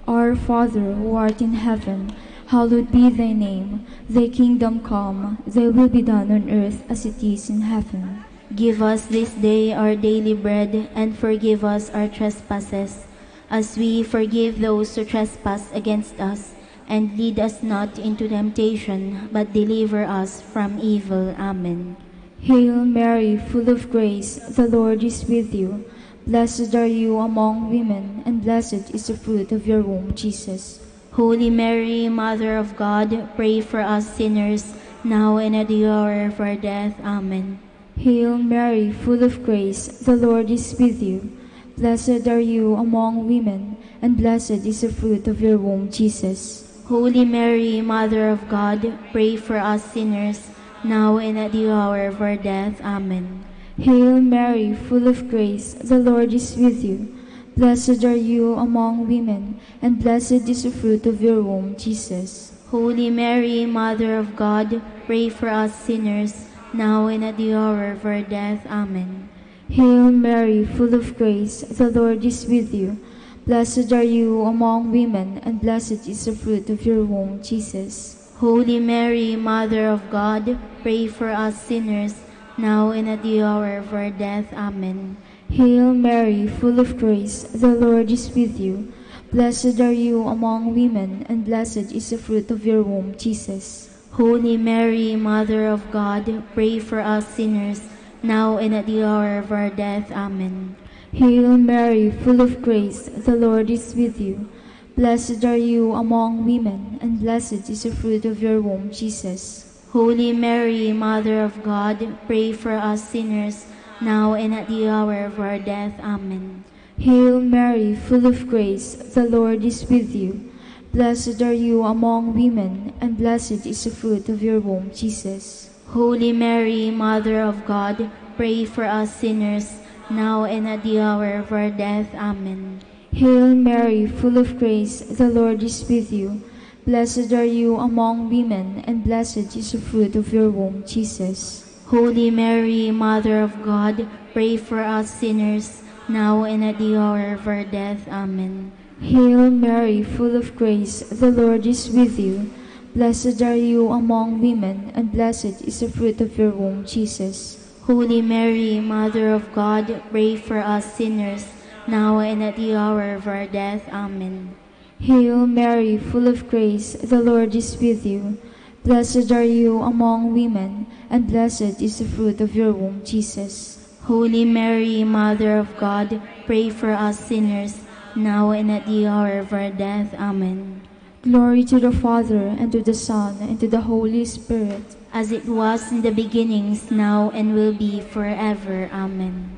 Our Father who art in heaven, hallowed be thy name. Thy kingdom come, thy will be done on earth as it is in heaven. Give us this day our daily bread, and forgive us our trespasses, as we forgive those who trespass against us. And lead us not into temptation, but deliver us from evil. Amen. Hail Mary, full of grace, the Lord is with you. Blessed are you among women, and blessed is the fruit of your womb, Jesus. Holy Mary, Mother of God, pray for us sinners, now and at the hour of our death. Amen. Hail Mary, full of grace, the Lord is with you. Blessed are you among women, and blessed is the fruit of your womb, Jesus. Holy Mary, Mother of God, pray for us sinners, now and at the hour of our death. Amen. Hail Mary, full of grace, the Lord is with you. Blessed are you among women, and blessed is the fruit of your womb, Jesus. Holy Mary, Mother of God, pray for us sinners, now and at the hour of our death. Amen. Hail Mary, full of grace, the Lord is with you. Blessed are you among women, and blessed is the fruit of your womb, Jesus. Holy Mary, Mother of God, pray for us sinners, now and at the hour of our death. Amen. Hail Mary, full of grace, the Lord is with you. Blessed are you among women, and blessed is the fruit of your womb, Jesus. Holy Mary, Mother of God, pray for us sinners, now and at the hour of our death. Amen. Hail Mary, full of grace, the Lord is with you. Blessed are you among women, and blessed is the fruit of your womb, Jesus. Holy Mary, Mother of God, pray for us sinners, now and at the hour of our death. Amen. Hail Mary, full of grace, the Lord is with you. Blessed are you among women, and blessed is the fruit of your womb, Jesus. Holy Mary, Mother of God, pray for us sinners, now and at the hour of our death. Amen. Hail Mary, full of grace, the Lord is with you. Blessed are you among women, and blessed is the fruit of your womb, Jesus. Holy Mary, Mother of God, pray for us sinners, now and at the hour of our death. Amen. Hail Mary, full of grace, the Lord is with you. Blessed are you among women, and blessed is the fruit of your womb, Jesus. Holy Mary, Mother of God, pray for us sinners, now and at the hour of our death. Amen. Hail Mary, full of grace, the Lord is with you. Blessed are you among women, and blessed is the fruit of your womb, Jesus. Holy Mary, Mother of God, pray for us sinners, now and at the hour of our death. Amen. Glory to the Father, and to the Son, and to the Holy Spirit, as it was in the beginnings, now and will be forever. Amen.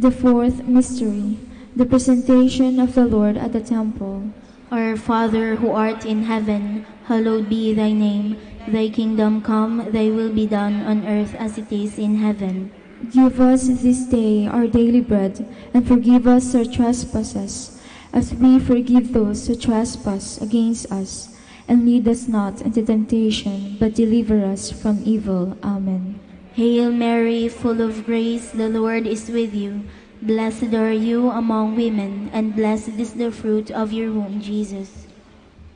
The fourth mystery, the presentation of the Lord at the temple. Our Father who art in heaven, hallowed be thy name. Thy kingdom come, thy will be done on earth as it is in heaven. Give us this day our daily bread, and forgive us our trespasses, as we forgive those who trespass against us. And lead us not into temptation, but deliver us from evil. Amen. Hail Mary, full of grace, the Lord is with you. Blessed are you among women, and blessed is the fruit of your womb, Jesus.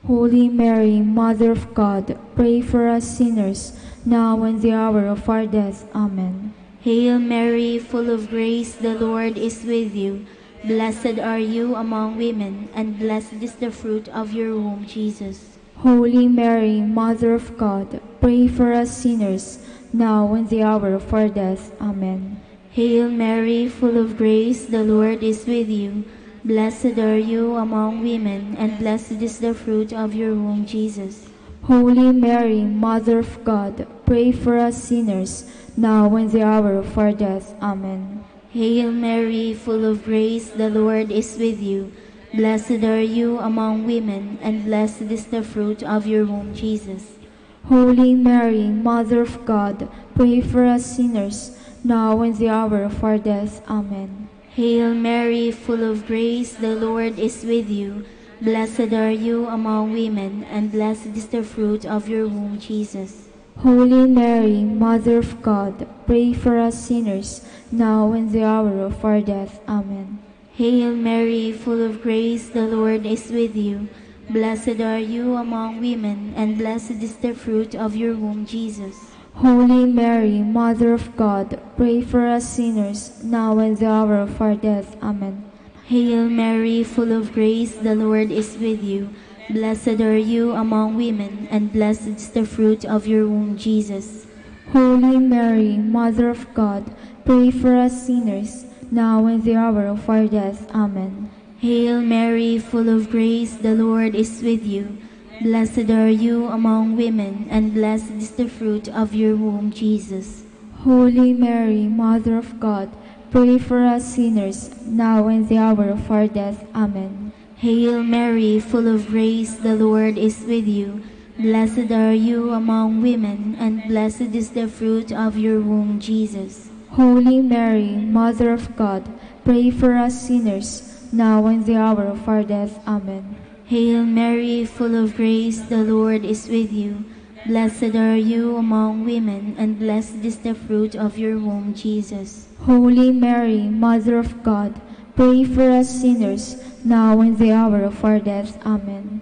Holy Mary, Mother of God, pray for us sinners, now and the hour of our death. Amen. Hail Mary, full of grace, the Lord is with you. Blessed are you among women, and blessed is the fruit of your womb, Jesus. Holy Mary, Mother of God, pray for us sinners, now and the hour of our death. Amen. Hail Mary, full of grace, the Lord is with you. Blessed are you among women, and blessed is the fruit of your womb, Jesus. Holy Mary, Mother of God, pray for us sinners, now and the hour of our death. Amen. Hail Mary, full of grace, the Lord is with you. Blessed are you among women, and blessed is the fruit of your womb, Jesus. Holy Mary, Mother of God, pray for us sinners, now and the hour of our death. Amen. Hail Mary, full of grace, the Lord is with you. Blessed are you among women, and blessed is the fruit of your womb, Jesus. Holy Mary, Mother of God, pray for us sinners, now and the hour of our death. Amen. Hail Mary, full of grace, the Lord is with you. Blessed are you among women, and blessed is the fruit of your womb, Jesus. Holy Mary, Mother of God, pray for us sinners, now and the hour of our death. Amen. Hail Mary, full of grace, the Lord is with you. Blessed are you among women, and blessed is the fruit of your womb, Jesus. Holy Mary, Mother of God, pray for us sinners, now and the hour of our death. Amen. Hail Mary, full of grace, the Lord is with you. Blessed are you among women, and blessed is the fruit of your womb, Jesus. Holy Mary, Mother of God, pray for us sinners, now and the hour of our death. Amen. Hail Mary, full of grace, the Lord is with you. Blessed are you among women, and blessed is the fruit of your womb, Jesus. Holy Mary, Mother of God, pray for us sinners, now and the hour of our death. Amen. Hail Mary, full of grace, the Lord is with you. Blessed are you among women, and blessed is the fruit of your womb, Jesus. Holy Mary, Mother of God, pray for us sinners, now and the hour of our death. Amen.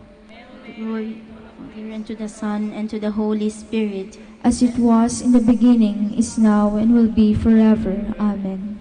Glory and to the Son, and to the Holy Spirit. As it was in the beginning, is now, and will be forever. Amen.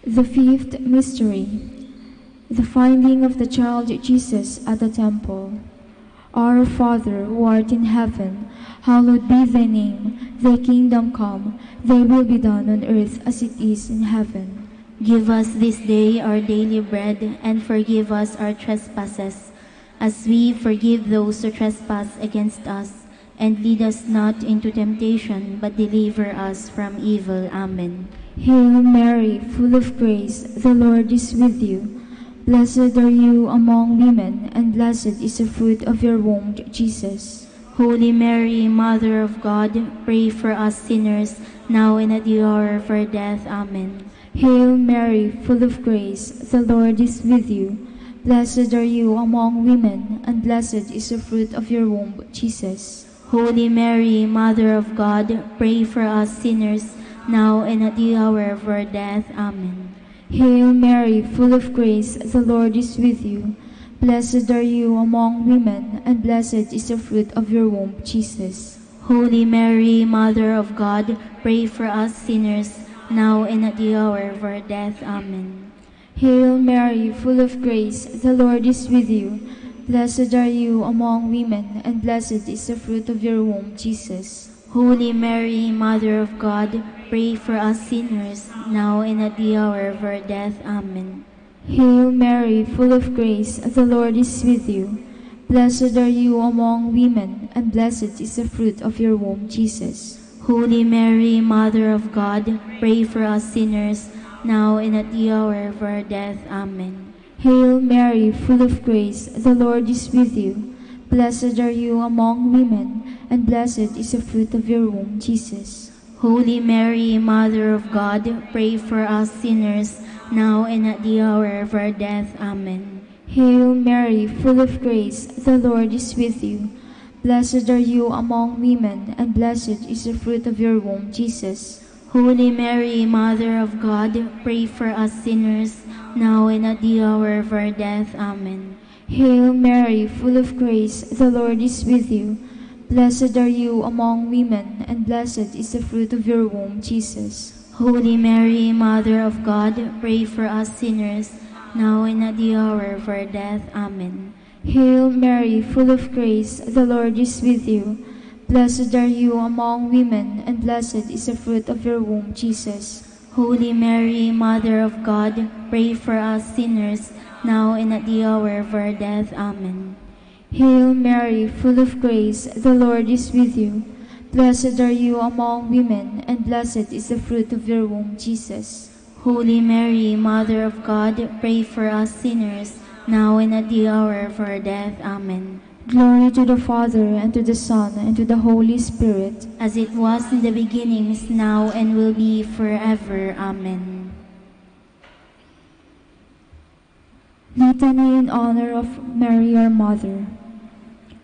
The fifth mystery, the finding of the child Jesus at the temple. Our Father, who art in heaven, hallowed be thy name. Thy kingdom come, thy will be done on earth as it is in heaven. Give us this day our daily bread, and forgive us our trespasses, as we forgive those who trespass against us. And lead us not into temptation, but deliver us from evil. Amen. Hail Mary, full of grace, the Lord is with you. Blessed are you among women, and blessed is the fruit of your womb, Jesus. Holy Mary, Mother of God, pray for us sinners, now and at the hour of our death. Amen. Hail Mary, full of grace, the Lord is with you. Blessed are you among women, and blessed is the fruit of your womb, Jesus. Holy Mary, Mother of God, pray for us sinners, now and at the hour of our death. Amen. Hail Mary, full of grace, the Lord is with you. Blessed are you among women, and blessed is the fruit of your womb, Jesus. Holy Mary, Mother of God, pray for us sinners, now and at the hour of our death. Amen. Hail Mary, full of grace, the Lord is with you. Blessed are you among women, and blessed is the fruit of your womb, Jesus. Holy Mary, Mother of God, pray for us sinners, now and at the hour of our death. Amen. Hail Mary, full of grace, the Lord is with you. Blessed are you among women, and blessed is the fruit of your womb, Jesus. Holy Mary, Mother of God, pray for us sinners, now and at the hour of our death. Amen. Hail Mary, full of grace, the Lord is with you. Blessed are you among women, and blessed is the fruit of your womb, Jesus. Holy Mary, Mother of God, pray for us sinners, now and at the hour of our death. Amen. Hail Mary, full of grace, the Lord is with you. Blessed are you among women, and blessed is the fruit of your womb, Jesus. Holy Mary, Mother of God, pray for us sinners, now and at the hour of our death. Amen. Hail Mary, full of grace, the Lord is with you. Blessed are you among women, and blessed is the fruit of your womb, Jesus. Holy Mary, Mother of God, pray for us sinners, now and at the hour of our death. Amen. Hail Mary, full of grace, the Lord is with you. Blessed are you among women, and blessed is the fruit of your womb, Jesus. Holy Mary, Mother of God, pray for us sinners, now and at the hour of our death. Amen. Hail Mary, full of grace, the Lord is with you. Blessed are you among women, and blessed is the fruit of your womb, Jesus. Holy Mary, Mother of God, pray for us sinners, now and at the hour of our death. Amen. Glory to the Father, and to the Son, and to the Holy Spirit, as it was in the beginning, is now, and will be forever. Amen. Litany in honor of Mary, our Mother.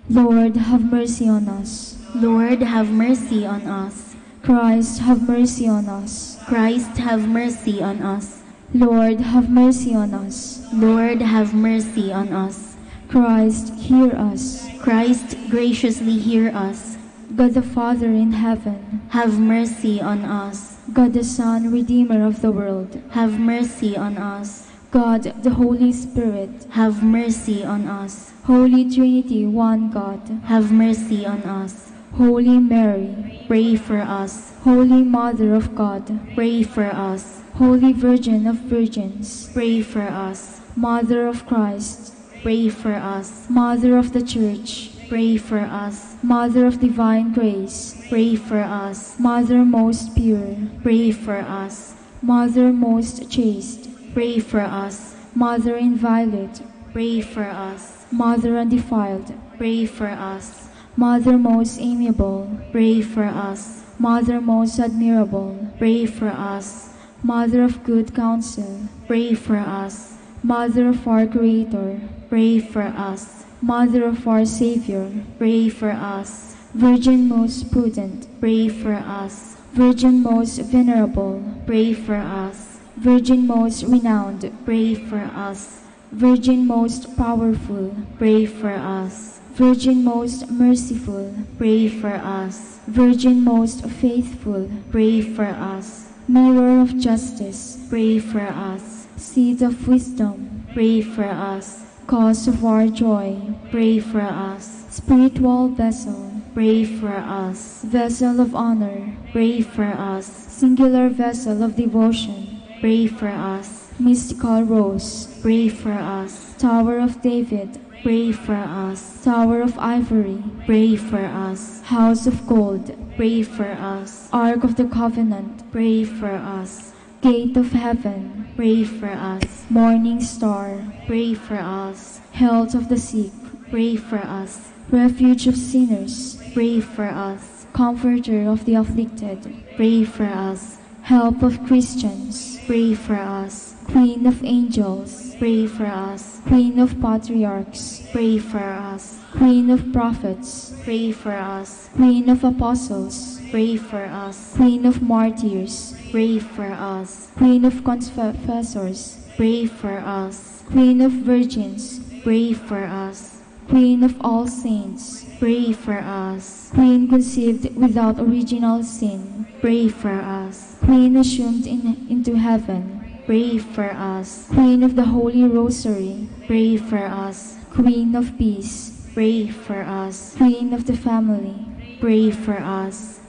Lord, have mercy on us. Lord, have mercy on us. Christ, have mercy on us. Christ, have mercy on us. Lord, have mercy on us. Lord, have mercy on us. Christ, hear us. Christ, graciously hear us. God the Father in heaven, have mercy on us. God the Son, Redeemer of the world, have mercy on us. God the Holy Spirit, have mercy on us. Holy Trinity, one God, have mercy on us. Holy Mary, pray for us. Holy Mother of God, pray for us. Holy Virgin of Virgins, pray for us. Mother of Christ, pray for us. Mother of the Church, pray for us. Mother of divine grace, pray for us. Mother most pure, pray for us. Mother most chaste, pray for us. Mother inviolate, pray for us. Mother undefiled, pray for us. Mother most amiable, pray for us. Mother most admirable, pray for us. Mother of good counsel, pray for us. Mother of our Creator, pray for us. Mother of our Savior, pray for us. Virgin most prudent, pray for us. Virgin most venerable, pray for us. Virgin most renowned, pray for us. Virgin most powerful, pray for us. Virgin most merciful, pray for us. Virgin most faithful, pray for us. Mirror of justice, pray for us. Seat of wisdom, pray for us. Cause of our joy, pray for us. Spiritual vessel, pray for us. Vessel of honor, pray for us. Singular vessel of devotion, pray for us. Mystical rose, pray for us. Tower of David, pray for us. Tower of ivory, pray for us. House of gold, pray for us. Ark of the covenant, pray for us. Gate of heaven, pray for us. Morning star, pray for us. Health of the sick, pray for us. Refuge of sinners, pray for us. Comforter of the afflicted, pray for us. Help of Christians, pray for us. Queen of angels, pray for us. Queen of patriarchs, pray for us. Queen of prophets, pray for us. Queen of apostles, pray for us. Queen of martyrs, pray for us. Queen of confessors, pray for us. Queen of virgins, pray for us. Queen of all saints, pray for us. Queen conceived without original sin, pray for us. Queen assumed into heaven, pray for us. Queen of the Holy Rosary, pray for us. Queen of peace, pray for us. Queen of the family, pray for us.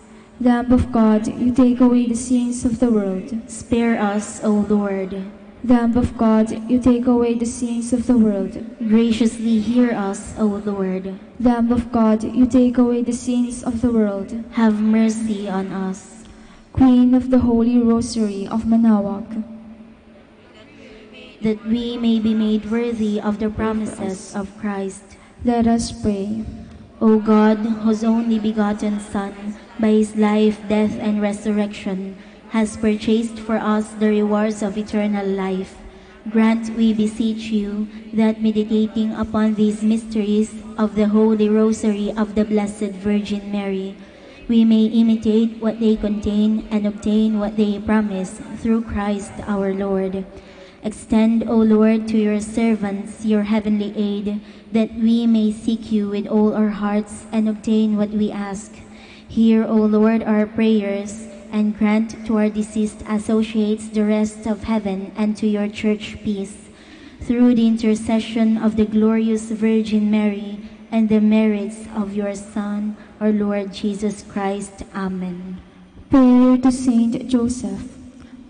Lamb of God, you take away the sins of the world, spare us, O Lord. Lamb of God, you take away the sins of the world, graciously hear us, O Lord. Lamb of God, you take away the sins of the world, have mercy on us. Queen of the Holy Rosary of Manaoag, that we may be made worthy of the promises of Christ. Let us pray. O God, whose only begotten Son, by his life, death, and resurrection, has purchased for us the rewards of eternal life, grant, we beseech you, that meditating upon these mysteries of the Holy Rosary of the Blessed Virgin Mary, we may imitate what they contain and obtain what they promise through Christ our Lord. Extend, O Lord, to your servants your heavenly aid, that we may seek you with all our hearts and obtain what we ask. Hear, O Lord, our prayers, and grant to our deceased associates the rest of heaven, and to your church peace. Through the intercession of the glorious Virgin Mary and the merits of your Son, our Lord Jesus Christ. Amen. Prayer to Saint Joseph.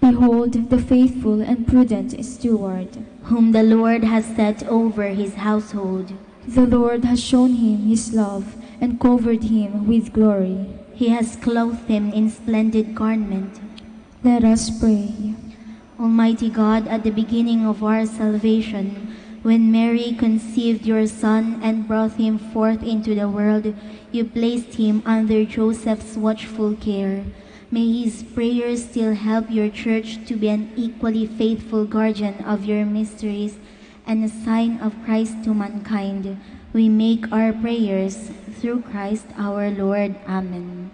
Behold the faithful and prudent steward, whom the Lord has set over his household. The Lord has shown him his love and covered him with glory. He has clothed him in splendid garment. Let us pray. Almighty God, at the beginning of our salvation, when Mary conceived your Son and brought him forth into the world, you placed him under Joseph's watchful care. May his prayers still help your church to be an equally faithful guardian of your mysteries and a sign of Christ to mankind. We make our prayers through Christ our Lord. Amen.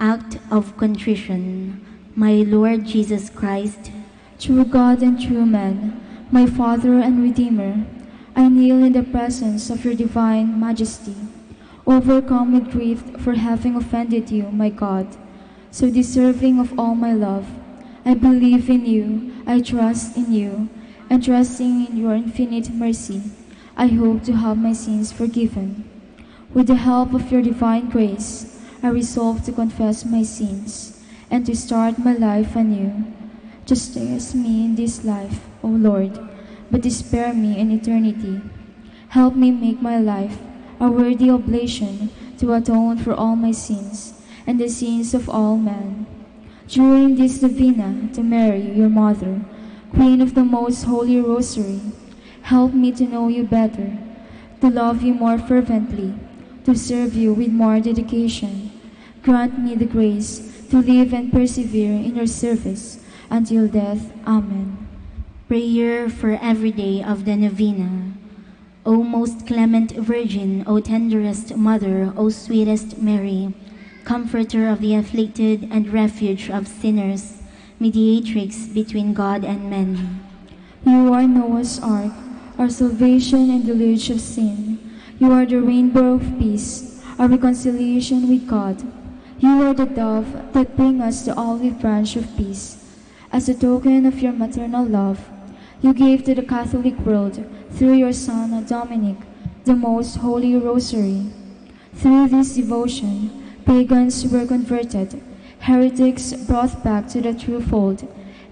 Act of Contrition. My Lord Jesus Christ, true God and true man, my Father and Redeemer, I kneel in the presence of your divine majesty, overcome with grief for having offended you, my God, so deserving of all my love. I believe in you, I trust in you, and trusting in your infinite mercy, I hope to have my sins forgiven. With the help of your divine grace, I resolve to confess my sins and to start my life anew. Chastise me in this life, O Lord, but spare me in eternity. Help me make my life a worthy oblation to atone for all my sins and the sins of all men. During this novena to Mary, your Mother, Queen of the Most Holy Rosary, help me to know you better, to love you more fervently, to serve you with more dedication. Grant me the grace to live and persevere in your service until death. Amen. Prayer for every day of the novena. O most clement Virgin, O tenderest Mother, O sweetest Mary, Comforter of the afflicted and refuge of sinners, mediatrix between God and men. You are Noah's ark, our salvation and deluge of sin. You are the rainbow of peace, our reconciliation with God. You are the dove that brings us the olive branch of peace. As a token of your maternal love, you gave to the Catholic world, through your Son, Dominic, the most holy rosary. Through this devotion, pagans were converted, heretics brought back to the true fold,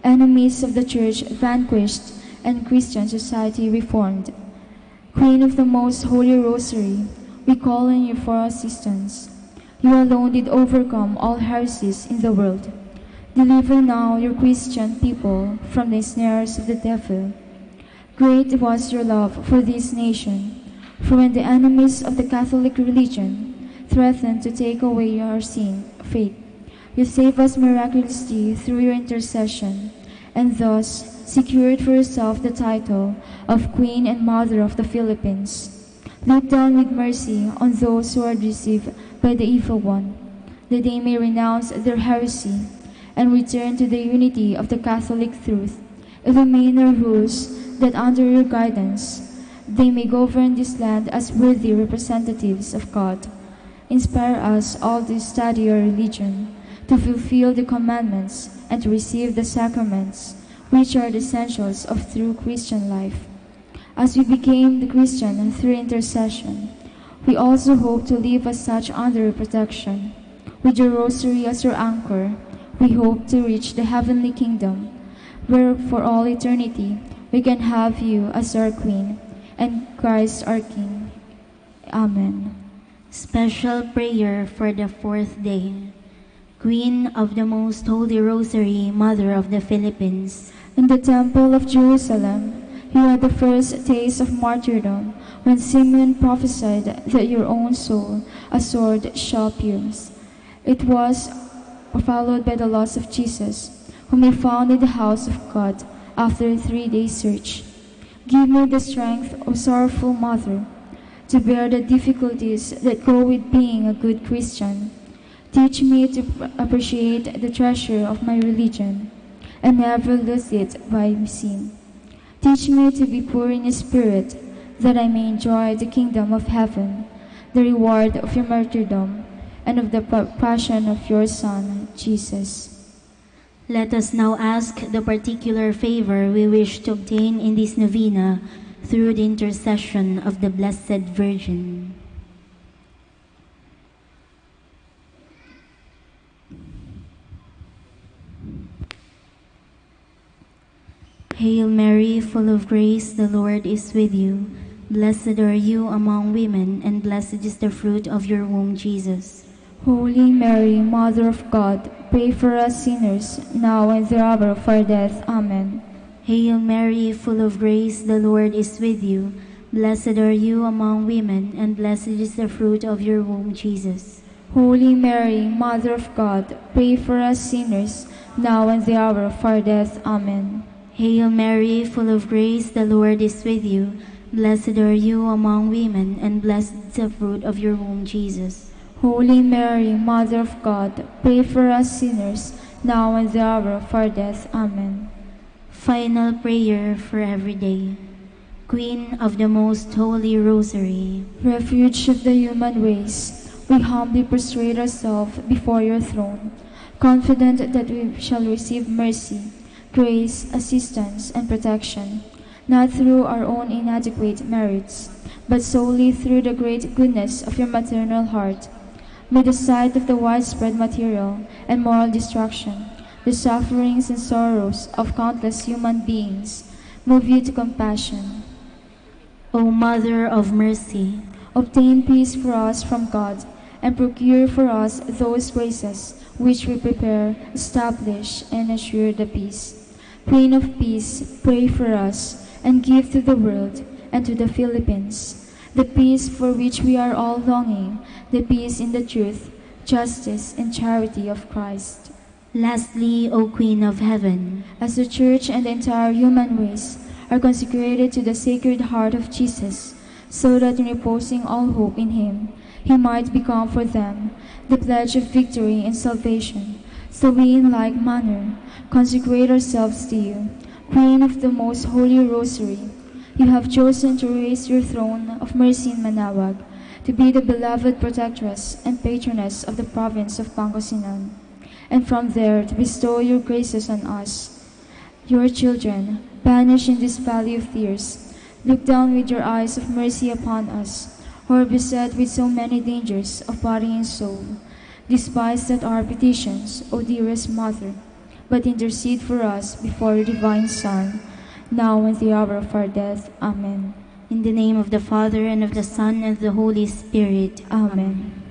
enemies of the Church vanquished, and Christian society reformed. Queen of the most holy rosary, we call on you for assistance. You alone did overcome all heresies in the world. Deliver now your Christian people from the snares of the devil. Great was your love for this nation, for when the enemies of the Catholic religion threatened to take away our faith, you saved us miraculously through your intercession, and thus secured for yourself the title of Queen and Mother of the Philippines. Look down with mercy on those who are deceived by the evil one, that they may renounce their heresy and return to the unity of the Catholic truth. Illumine our rules, that under your guidance they may govern this land as worthy representatives of God. Inspire us all to study your religion, to fulfill the commandments, and to receive the sacraments, which are the essentials of true Christian life. As we became the Christian through intercession, we also hope to live as such under your protection. With your rosary as your anchor, we hope to reach the heavenly kingdom, where for all eternity we can have you as our Queen and Christ our King. Amen. Special prayer for the fourth day. Queen of the Most Holy Rosary, Mother of the Philippines. In the Temple of Jerusalem, you had the first taste of martyrdom when Simeon prophesied that your own soul a sword shall pierce. It was followed by the loss of Jesus, whom he found in the house of God after a 3-day search. Give me the strength, O sorrowful mother, to bear the difficulties that go with being a good Christian. Teach me to appreciate the treasure of my religion and never lose it by sin. Teach me to be poor in spirit, that I may enjoy the kingdom of heaven, the reward of your martyrdom, and of the passion of your Son, Jesus. Let us now ask the particular favor we wish to obtain in this novena through the intercession of the Blessed Virgin. Hail Mary, full of grace, the Lord is with you. Blessed are you among women, and blessed is the fruit of your womb, Jesus. Holy Mary, Mother of God, pray for us sinners, now and at the hour of our death. Amen. Hail Mary, full of grace, the Lord is with you. Blessed are you among women, and blessed is the fruit of your womb, Jesus. Holy Mary, Mother of God, pray for us sinners, now and at the hour of our death. Amen. Hail Mary, full of grace, the Lord is with you. Blessed are you among women, and blessed is the fruit of your womb, Jesus. Holy Mary, Mother of God, pray for us sinners, now and at the hour of our death. Amen. Final prayer for every day. Queen of the Most Holy Rosary, refuge of the human race, we humbly prostrate ourselves before your throne, confident that we shall receive mercy, grace, assistance, and protection, not through our own inadequate merits, but solely through the great goodness of your maternal heart. May the sight of the widespread material and moral destruction, the sufferings and sorrows of countless human beings, move you to compassion. O Mother of Mercy, obtain peace for us from God, and procure for us those graces which we prepare, establish, and assure the peace. Queen of Peace, pray for us, and give to the world and to the Philippines the peace for which we are all longing, the peace in the truth, justice, and charity of Christ. Lastly, O Queen of Heaven, as the Church and the entire human race are consecrated to the Sacred Heart of Jesus, so that in reposing all hope in Him, He might become for them the pledge of victory and salvation, so we in like manner consecrate ourselves to you, Queen of the Most Holy Rosary. You have chosen to raise your throne of mercy in Manaoag, to be the beloved protectress and patroness of the province of Pangasinan, and from there to bestow your graces on us, your children, banished in this valley of tears. Look down with your eyes of mercy upon us, who are beset with so many dangers of body and soul. Despise not our petitions, O dearest Mother, but intercede for us before your divine Son, now and at the hour of our death. Amen. In the name of the Father, and of the Son, and of the Holy Spirit. Amen.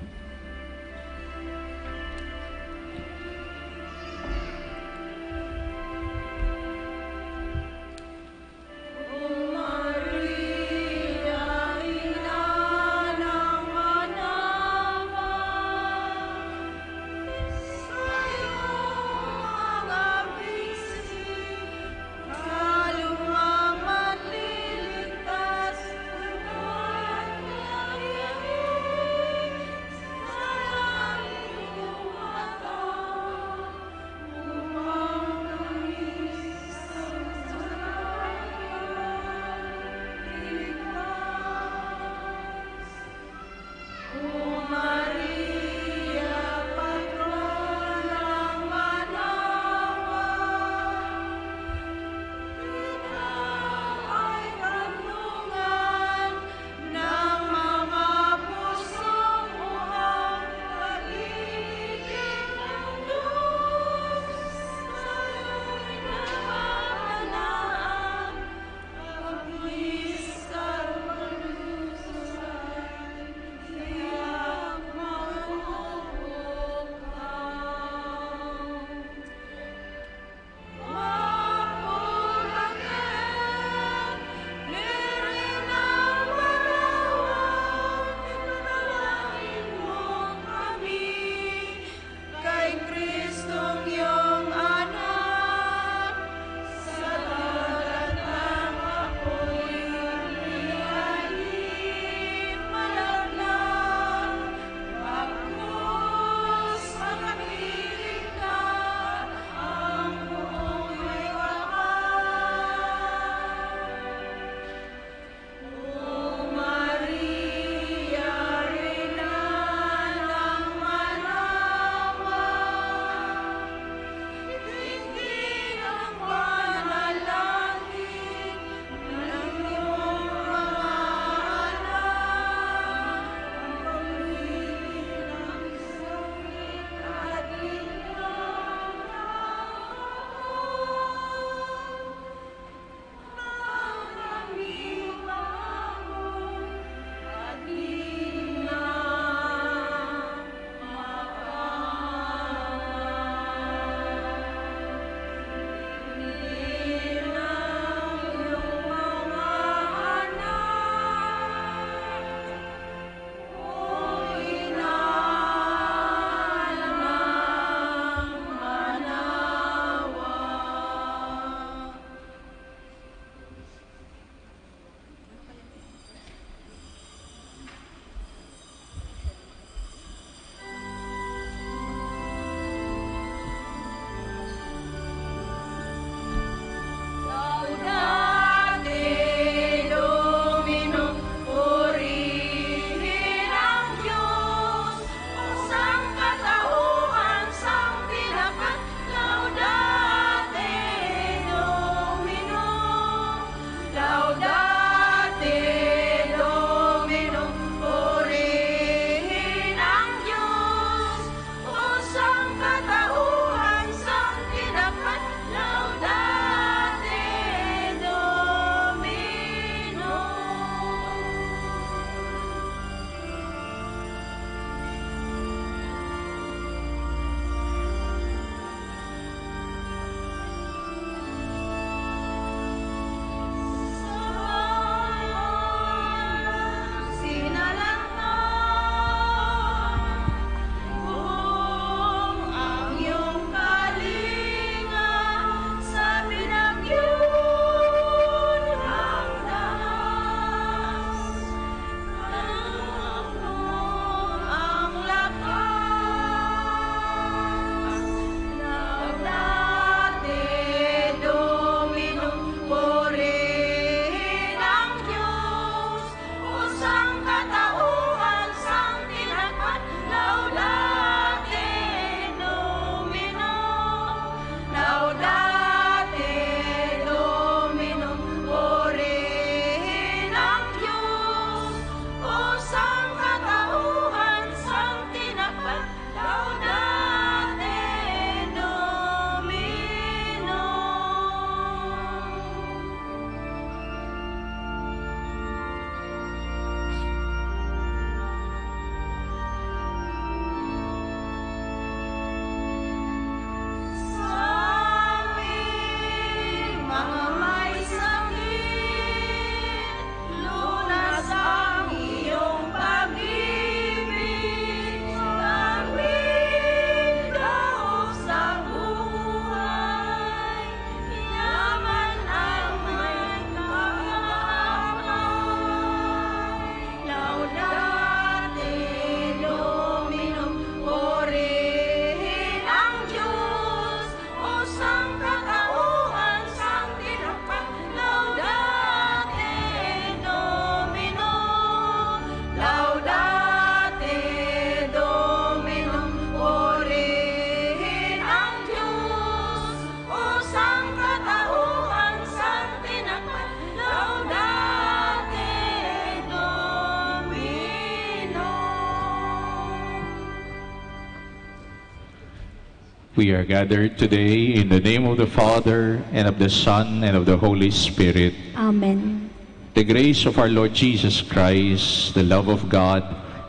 We are gathered today in the name of the Father, and of the Son, and of the Holy Spirit. Amen. The grace of our Lord Jesus Christ, the love of God,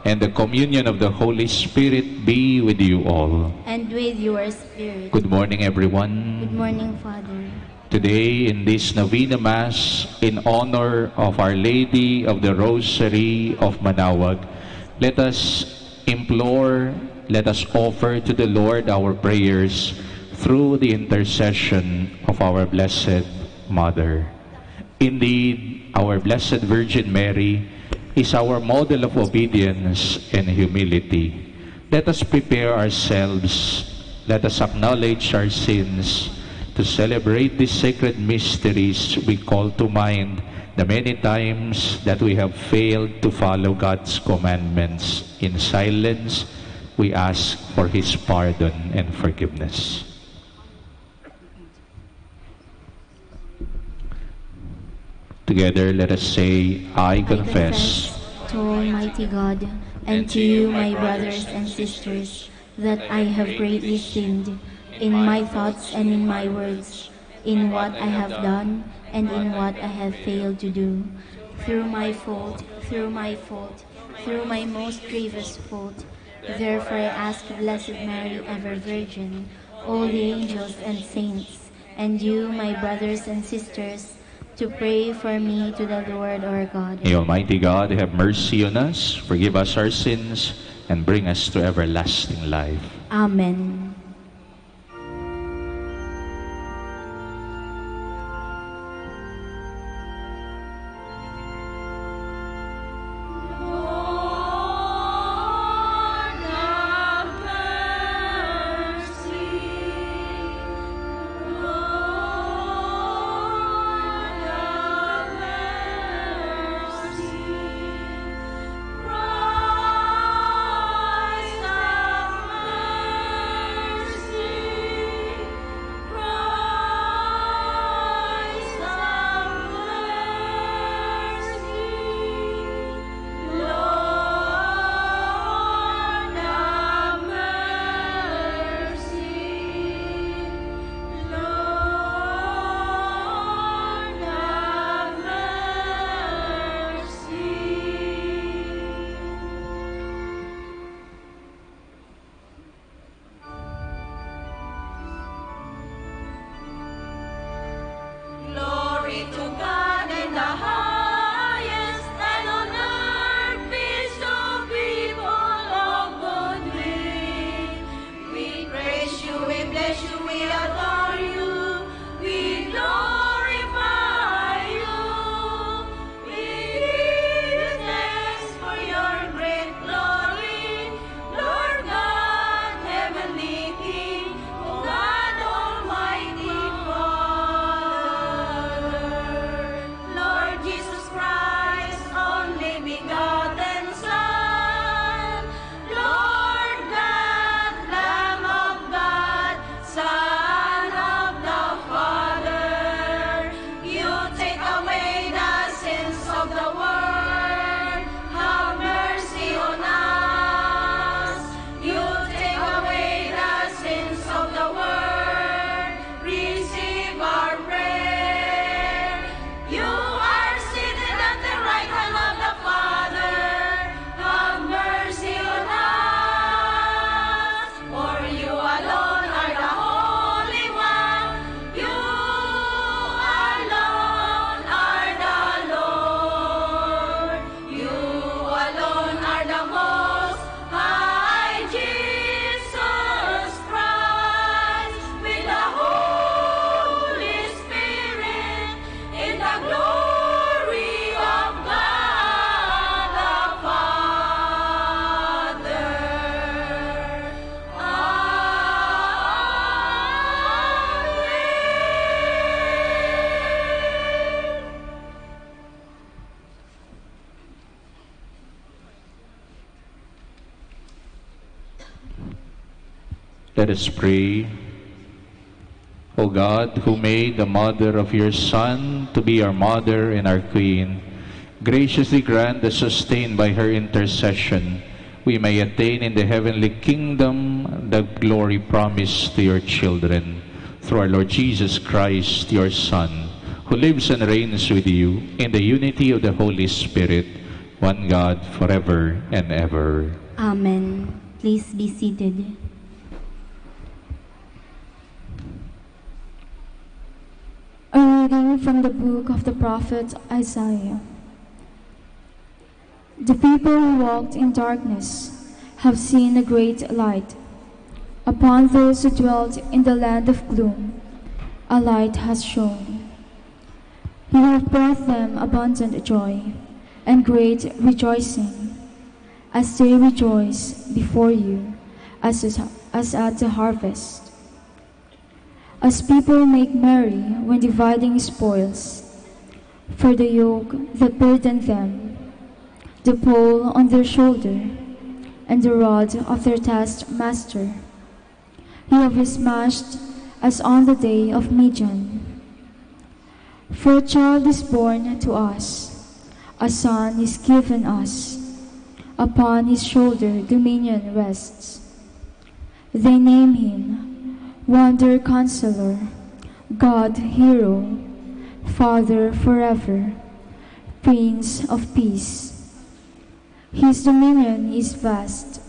and the communion of the Holy Spirit be with you all. And with your spirit. Good morning, everyone. Good morning, Father. Today, in this Novena Mass, in honor of Our Lady of the Rosary of Manaoag, let us implore, let us offer to the Lord our prayers through the intercession of our Blessed Mother. Indeed, our Blessed Virgin Mary is our model of obedience and humility. Let us prepare ourselves, let us acknowledge our sins, to celebrate these sacred mysteries. We call to mind the many times that we have failed to follow God's commandments. In silence, we ask for His pardon and forgiveness. Together, let us say, I confess to Almighty God and to you, my brothers and sisters, that I have greatly sinned in my thoughts and in my words, in what I have done and in what I have failed to do. Through my fault, through my most grievous fault. Therefore I ask Blessed Mary, ever Virgin, all the angels and saints, and you, my brothers and sisters, to pray for me to the Lord our God. May Almighty God have mercy on us, forgive us our sins, and bring us to everlasting life. Amen. Let us pray. O God, who made the mother of your Son to be our mother and our Queen, graciously grant that, sustained by her intercession, we may attain in the heavenly kingdom the glory promised to your children. Through our Lord Jesus Christ, your Son, who lives and reigns with you in the unity of the Holy Spirit, one God, forever and ever. Amen. Please be seated. A reading from the book of the prophet Isaiah. The people who walked in darkness have seen a great light. Upon those who dwelt in the land of gloom, a light has shone. You have brought them abundant joy and great rejoicing, as they rejoice before you as at the harvest. As people make merry when dividing spoils, for the yoke that burdened them, the pole on their shoulder, and the rod of their taskmaster. You have smashed as on the day of Midian. For a child is born to us, a son is given us. Upon his shoulder dominion rests. They name him Wonder Counselor, God Hero, Father forever, Prince of Peace. His dominion is vast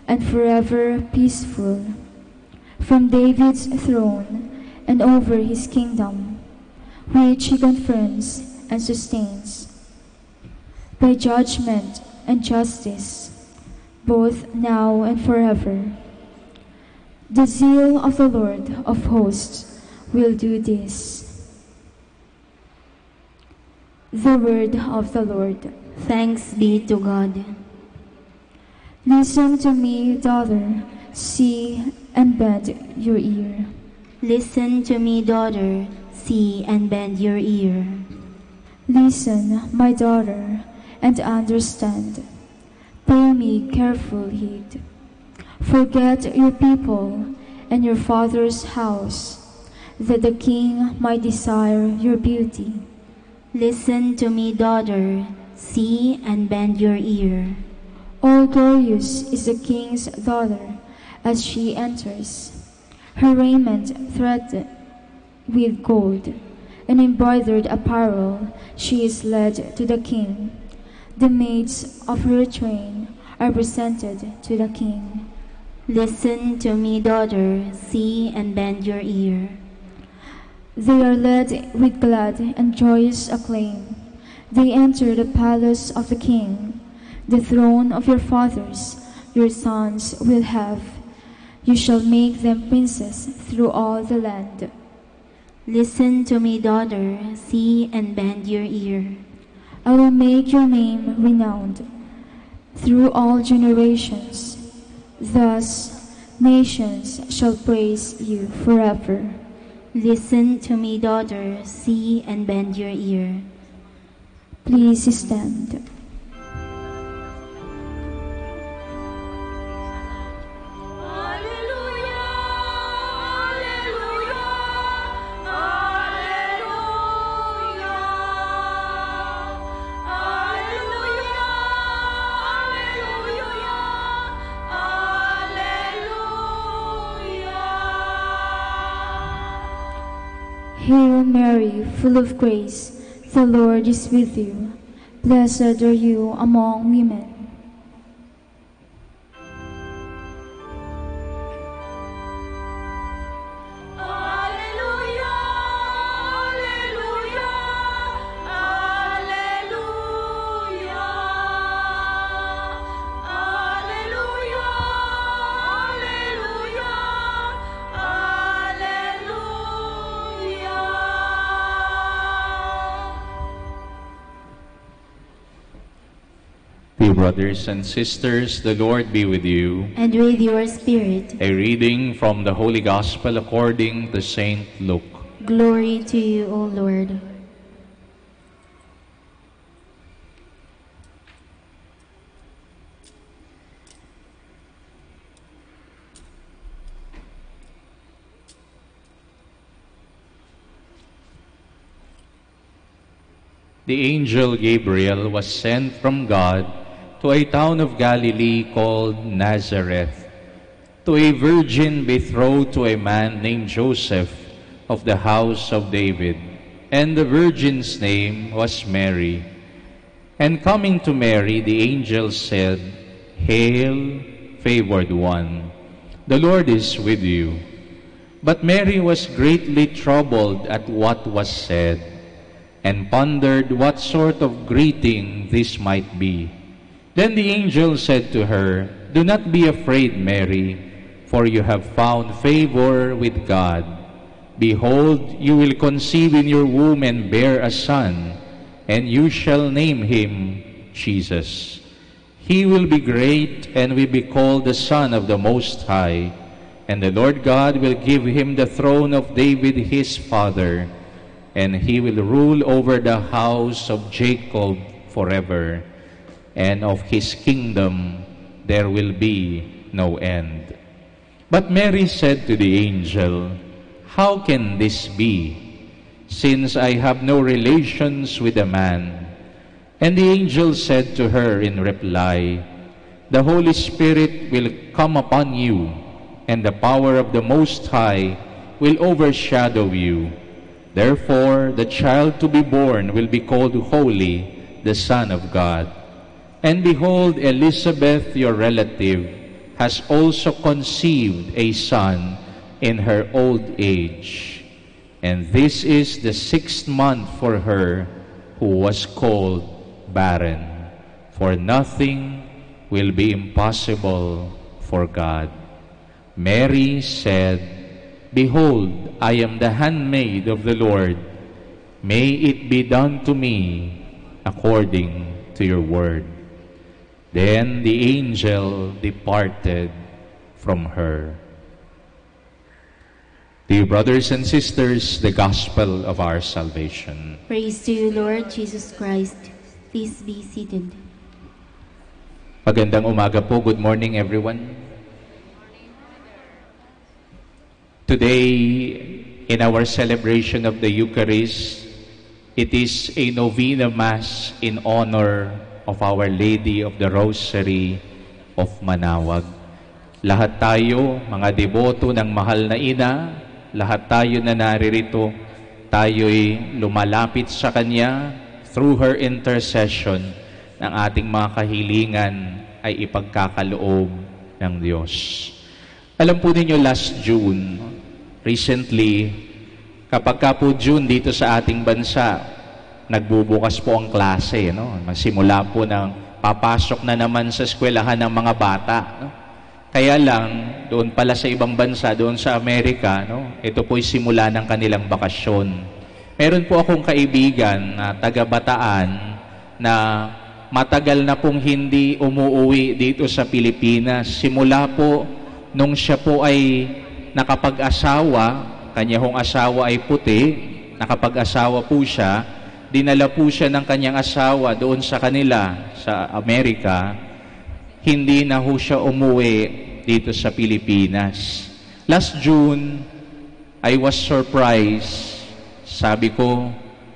and forever peaceful, from David's throne and over his kingdom, which he confirms and sustains. By judgment and justice, both now and forever. The zeal of the Lord of hosts will do this. The word of the Lord. Thanks be to God. Listen to me, daughter, see and bend your ear. Listen to me, daughter, see and bend your ear. Listen, my daughter, and understand. Pay me careful heed. Forget your people and your father's house, that the king might desire your beauty. Listen to me, daughter, see and bend your ear. All glorious is the king's daughter as she enters, her raiment threaded with gold, and embroidered apparel she is led to the king. The maids of her train are presented to the king. Listen to me, daughter, see and bend your ear. They are led with glad and joyous acclaim. They enter the palace of the king. The throne of your fathers, your sons will have. You shall make them princes through all the land. Listen to me, daughter, see and bend your ear. I will make your name renowned through all generations. Thus, nations shall praise you forever. Listen to me, daughter, see and bend your ear. Please stand. Hail Mary, full of grace, the Lord is with you. Blessed are you among women. Dear brothers and sisters, the Lord be with you. And with your spirit. A reading from the Holy Gospel according to Saint Luke. Glory to you, O Lord. The angel Gabriel was sent from God to a town of Galilee called Nazareth, to a virgin betrothed to a man named Joseph of the house of David, and the virgin's name was Mary. And coming to Mary, the angel said, Hail, favored one, the Lord is with you. But Mary was greatly troubled at what was said, and pondered what sort of greeting this might be. Then the angel said to her, Do not be afraid, Mary, for you have found favor with God. Behold, you will conceive in your womb and bear a son, and you shall name him Jesus. He will be great and will be called the Son of the Most High, and the Lord God will give him the throne of David his father, and he will rule over the house of Jacob forever, and of his kingdom there will be no end. But Mary said to the angel, How can this be, since I have no relations with a man? And the angel said to her in reply, The Holy Spirit will come upon you, and the power of the Most High will overshadow you. Therefore, the child to be born will be called Holy, the Son of God. And behold, Elizabeth, your relative, has also conceived a son in her old age. And this is the 6th month for her who was called barren. For nothing will be impossible for God. Mary said, Behold, I am the handmaid of the Lord. May it be done to me according to your word. Then the angel departed from her. Dear brothers and sisters, the gospel of our salvation. Praise to you, Lord Jesus Christ. Please be seated. Magandang umaga po. Good morning, everyone. Today, in our celebration of the Eucharist, it is a novena Mass in honor of Our Lady of the Rosary of Manaoag. Lahat tayo, mga deboto ng mahal na ina, lahat tayo na naririto, tayo'y lumalapit sa Kanya through her intercession ng ating mga kahilingan ay ipagkakaloob ng Diyos. Alam po ninyo, last June, recently, kapag ka po June dito sa ating bansa, nagbubukas po ang klase, no? Magsimula po ng papasok na naman sa eskwelahan ng mga bata, no? Kaya lang, doon pala sa ibang bansa, doon sa Amerika, no? Ito po'y simula ng kanilang bakasyon. Meron po akong kaibigan na taga-Bataan na matagal na pong hindi umuuwi dito sa Pilipinas. Simula po nung siya po ay nakapag-asawa, kanya hong asawa ay puti, nakapag-asawa po siya, dinala po siya ng kanyang asawa doon sa kanila, sa Amerika, hindi na ho siya umuwi dito sa Pilipinas. Last June, I was surprised. Sabi ko,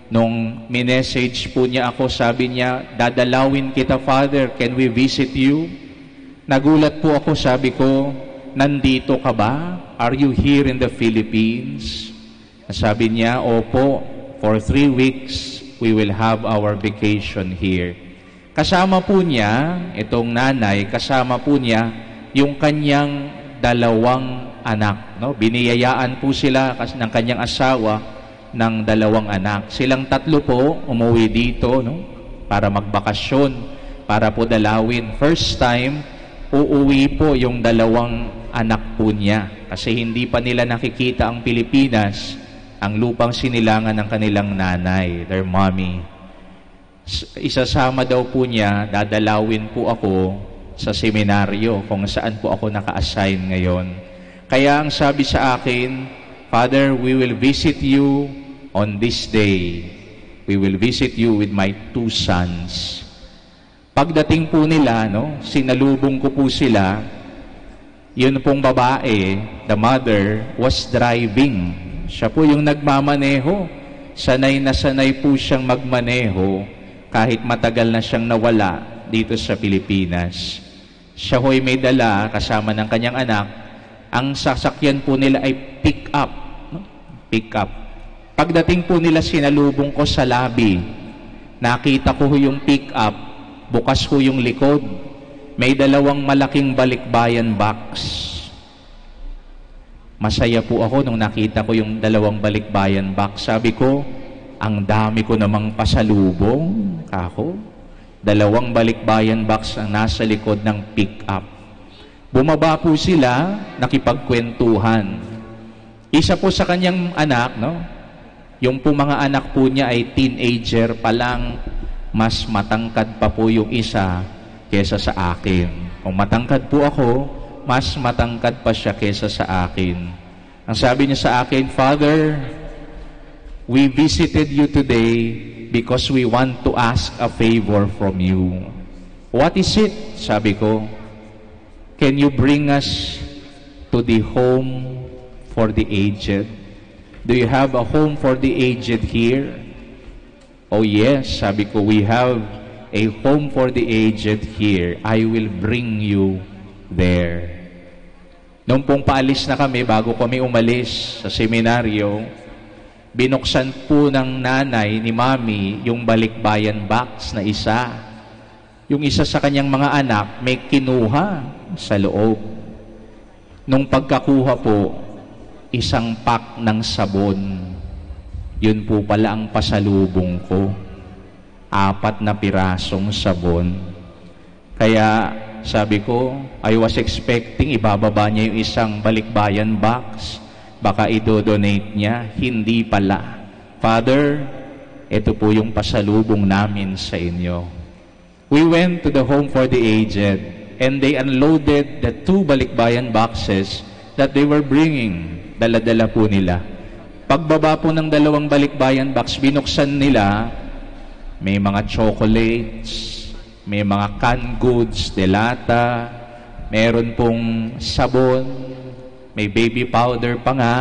nung minessage po niya ako, sabi niya, dadalawin kita, Father, can we visit you? Nagulat po ako, sabi ko, nandito ka ba? Are you here in the Philippines? Sabi niya, opo, for 3 weeks, we will have our vacation here. Kasama po niya, itong nanay, kasama po niya yung kanyang 2 anak. No? Biniyayaan po sila ng kanyang asawa ng 2 anak. Silang 3 po umuwi dito, no? Para magbakasyon, para po dalawin. First time, uuwi po yung 2 anak po niya. Kasi hindi pa nila nakikita ang Pilipinas, ang lupang sinilangan ng kanilang nanay, their mommy. Isasama daw po niya, dadalawin po ako sa seminaryo kung saan po ako naka-assign ngayon. Kaya ang sabi sa akin, Father, we will visit you on this day. We will visit you with my 2 sons. Pagdating po nila, no, sinalubong ko po sila. Yun pong babae, the mother, was driving. Siya po yung nagmamaneho. Sanay na sanay po siyang magmaneho kahit matagal na siyang nawala dito sa Pilipinas. Siya ho'y may dala kasama ng kanyang anak. Ang sasakyan po nila ay pick-up. No? Pick-up. Pagdating po nila, sinalubong ko sa lobby. Nakita ko yung pick-up, bukas ko yung likod. May dalawang malaking balikbayan box. Masaya po ako nung nakita ko yung dalawang balikbayan box. Sabi ko, ang dami ko namang pasalubong, kako. Dalawang balikbayan box ang nasa likod ng pick-up. Bumaba po sila, nakipagkwentuhan. Isa po sa kanyang anak, no? Yung po mga anak po niya ay teenager pa lang, mas matangkad pa po yung isa kesa sa akin. Kung matangkad po ako, mas matangkad pa siya kesa sa akin. Ang sabi niya sa akin, Father, we visited you today because we want to ask a favor from you. What is it? Sabi ko, can you bring us to the home for the aged? Do you have a home for the aged here? Oh yes, sabi ko, we have a home for the aged here. I will bring you there. Nung pong paalis na kami, bago kami umalis sa seminaryo, binuksan po ng nanay ni Mami yung balikbayan box na isa. Yung isa sa kanyang mga anak may kinuha sa loob. Nung pagkakuha po, isang pack ng sabon. Yun po pala ang pasalubong ko. 4 na pirasong sabon. Kaya sabi ko, I was expecting ibababa niya yung isang balikbayan box. Baka i-donate niya. Hindi pala. Father, ito po yung pasalubong namin sa inyo. We went to the home for the aged and they unloaded the 2 balikbayan boxes that they were bringing. Dala-dala po nila. Pagbaba po ng 2 balikbayan box, binuksan nila, may mga chocolates, may mga canned goods, delata, meron pong sabon, may baby powder pa nga,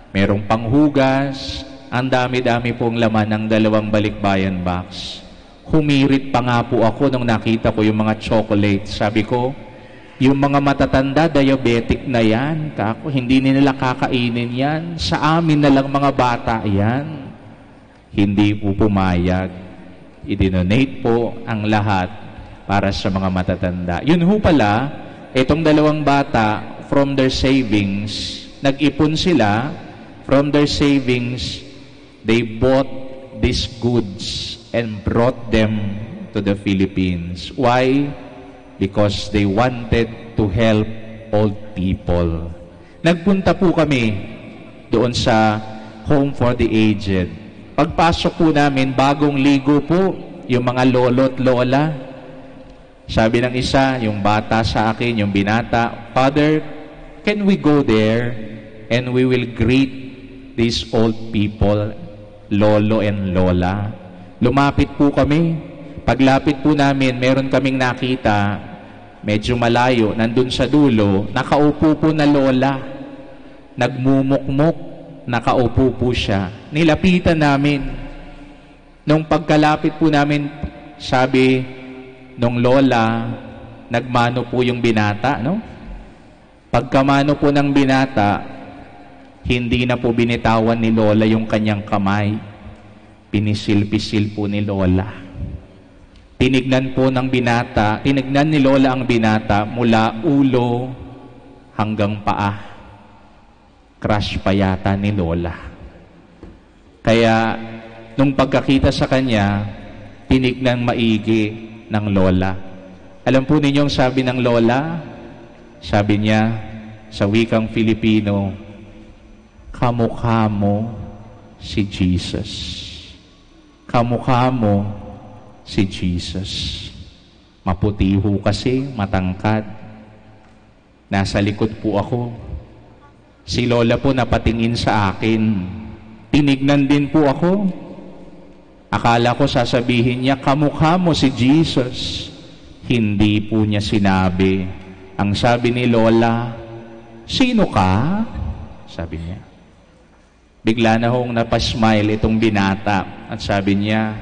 merong panghugas, ang dami-dami pong laman ng 2 balikbayan box. Humirit pa nga po ako nung nakita ko yung mga chocolates. Sabi ko, yung mga matatanda, diabetic na yan, kako, hindi nila kakainin yan. Sa amin na lang mga bata yan. Hindi po pumayag. I-donate po ang lahat para sa mga matatanda. Yun ho pala, itong 2 bata, from their savings, nag-ipon sila, from their savings, they bought these goods and brought them to the Philippines. Why? Because they wanted to help old people. Nagpunta po kami doon sa Home for the Aged. Pagpasok po namin, bagong ligo po, yung mga lolo't lola. Sabi ng isa, yung bata sa akin, yung binata, Father, can we go there and we will greet these old people, lolo and lola? Lumapit po kami. Paglapit po namin, meron kaming nakita, medyo malayo, nandun sa dulo, nakaupo po na lola. Nagmumukmuk, nakaupo po siya. Nilapitan namin. Nung pagkalapit po namin, sabi nung lola, nagmano po yung binata, no? Pagkamano po ng binata, hindi na po binitawan ni lola yung kanyang kamay. Pinisil-pisil po ni lola. Tinignan ni lola ang binata mula ulo hanggang paa. Crush pa yata ni lola. Kaya, nung pagkakita sa kanya, tinignan maigi ng lola. Alam po ninyong sabi ng lola? Sabi niya, sa wikang Filipino, kamukha mo si Jesus. Kamukha mo si Jesus. Maputi ho kasi, matangkad. Nasa likod po ako. Si lola po napatingin sa akin. Tinignan din po ako. Akala ko sasabihin niya, kamukha mo si Jesus. Hindi po niya sinabi. Ang sabi ni lola, sino ka? Sabi niya. Bigla na hong napasmile itong binata. At sabi niya,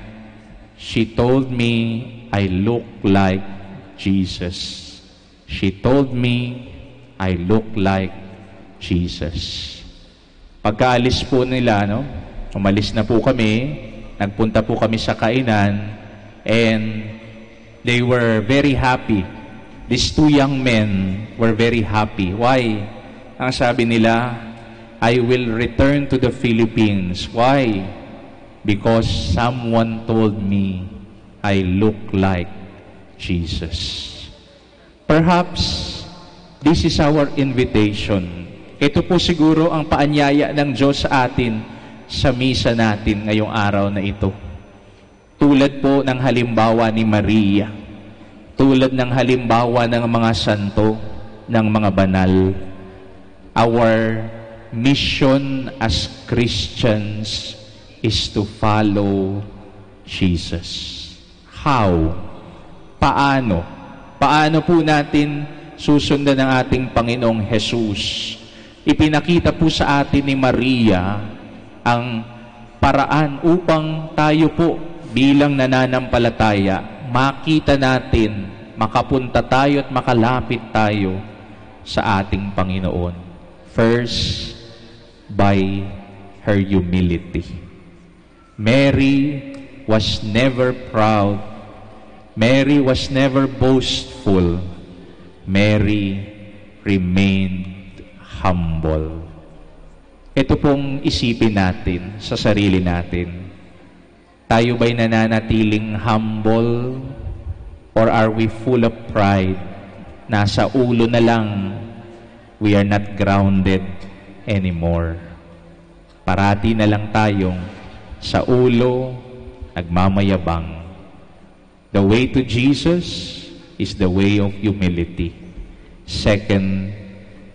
she told me I look like Jesus. She told me I look like Jesus. Pagkaalis po nila, no? Umalis na po kami, nagpunta po kami sa kainan, and they were very happy. These two young men were very happy. Why? Ang sabi nila, I will return to the Philippines. Why? Because someone told me I look like Jesus. Perhaps this is our invitation. Ito po siguro ang paanyaya ng Diyos sa atin sa misa natin ngayong araw na ito. Tulad po ng halimbawa ni Maria, tulad ng halimbawa ng mga santo, ng mga banal, our mission as Christians is to follow Jesus. How? Paano? Paano po natin susundan ang ating Panginoong Jesus? Ipinakita po sa atin ni Maria ang paraan upang tayo po bilang nananampalataya, makita natin, makapunta tayo at makalapit tayo sa ating Panginoon. First, by her humility. Mary was never proud. Mary was never boastful. Mary remained humble. Ito pong isipin natin sa sarili natin. Tayo ba'y nananatiling humble or are we full of pride? Nasa ulo na lang, we are not grounded anymore. Parati na lang tayong sa ulo, nagmamayabang. The way to Jesus is the way of humility. Second,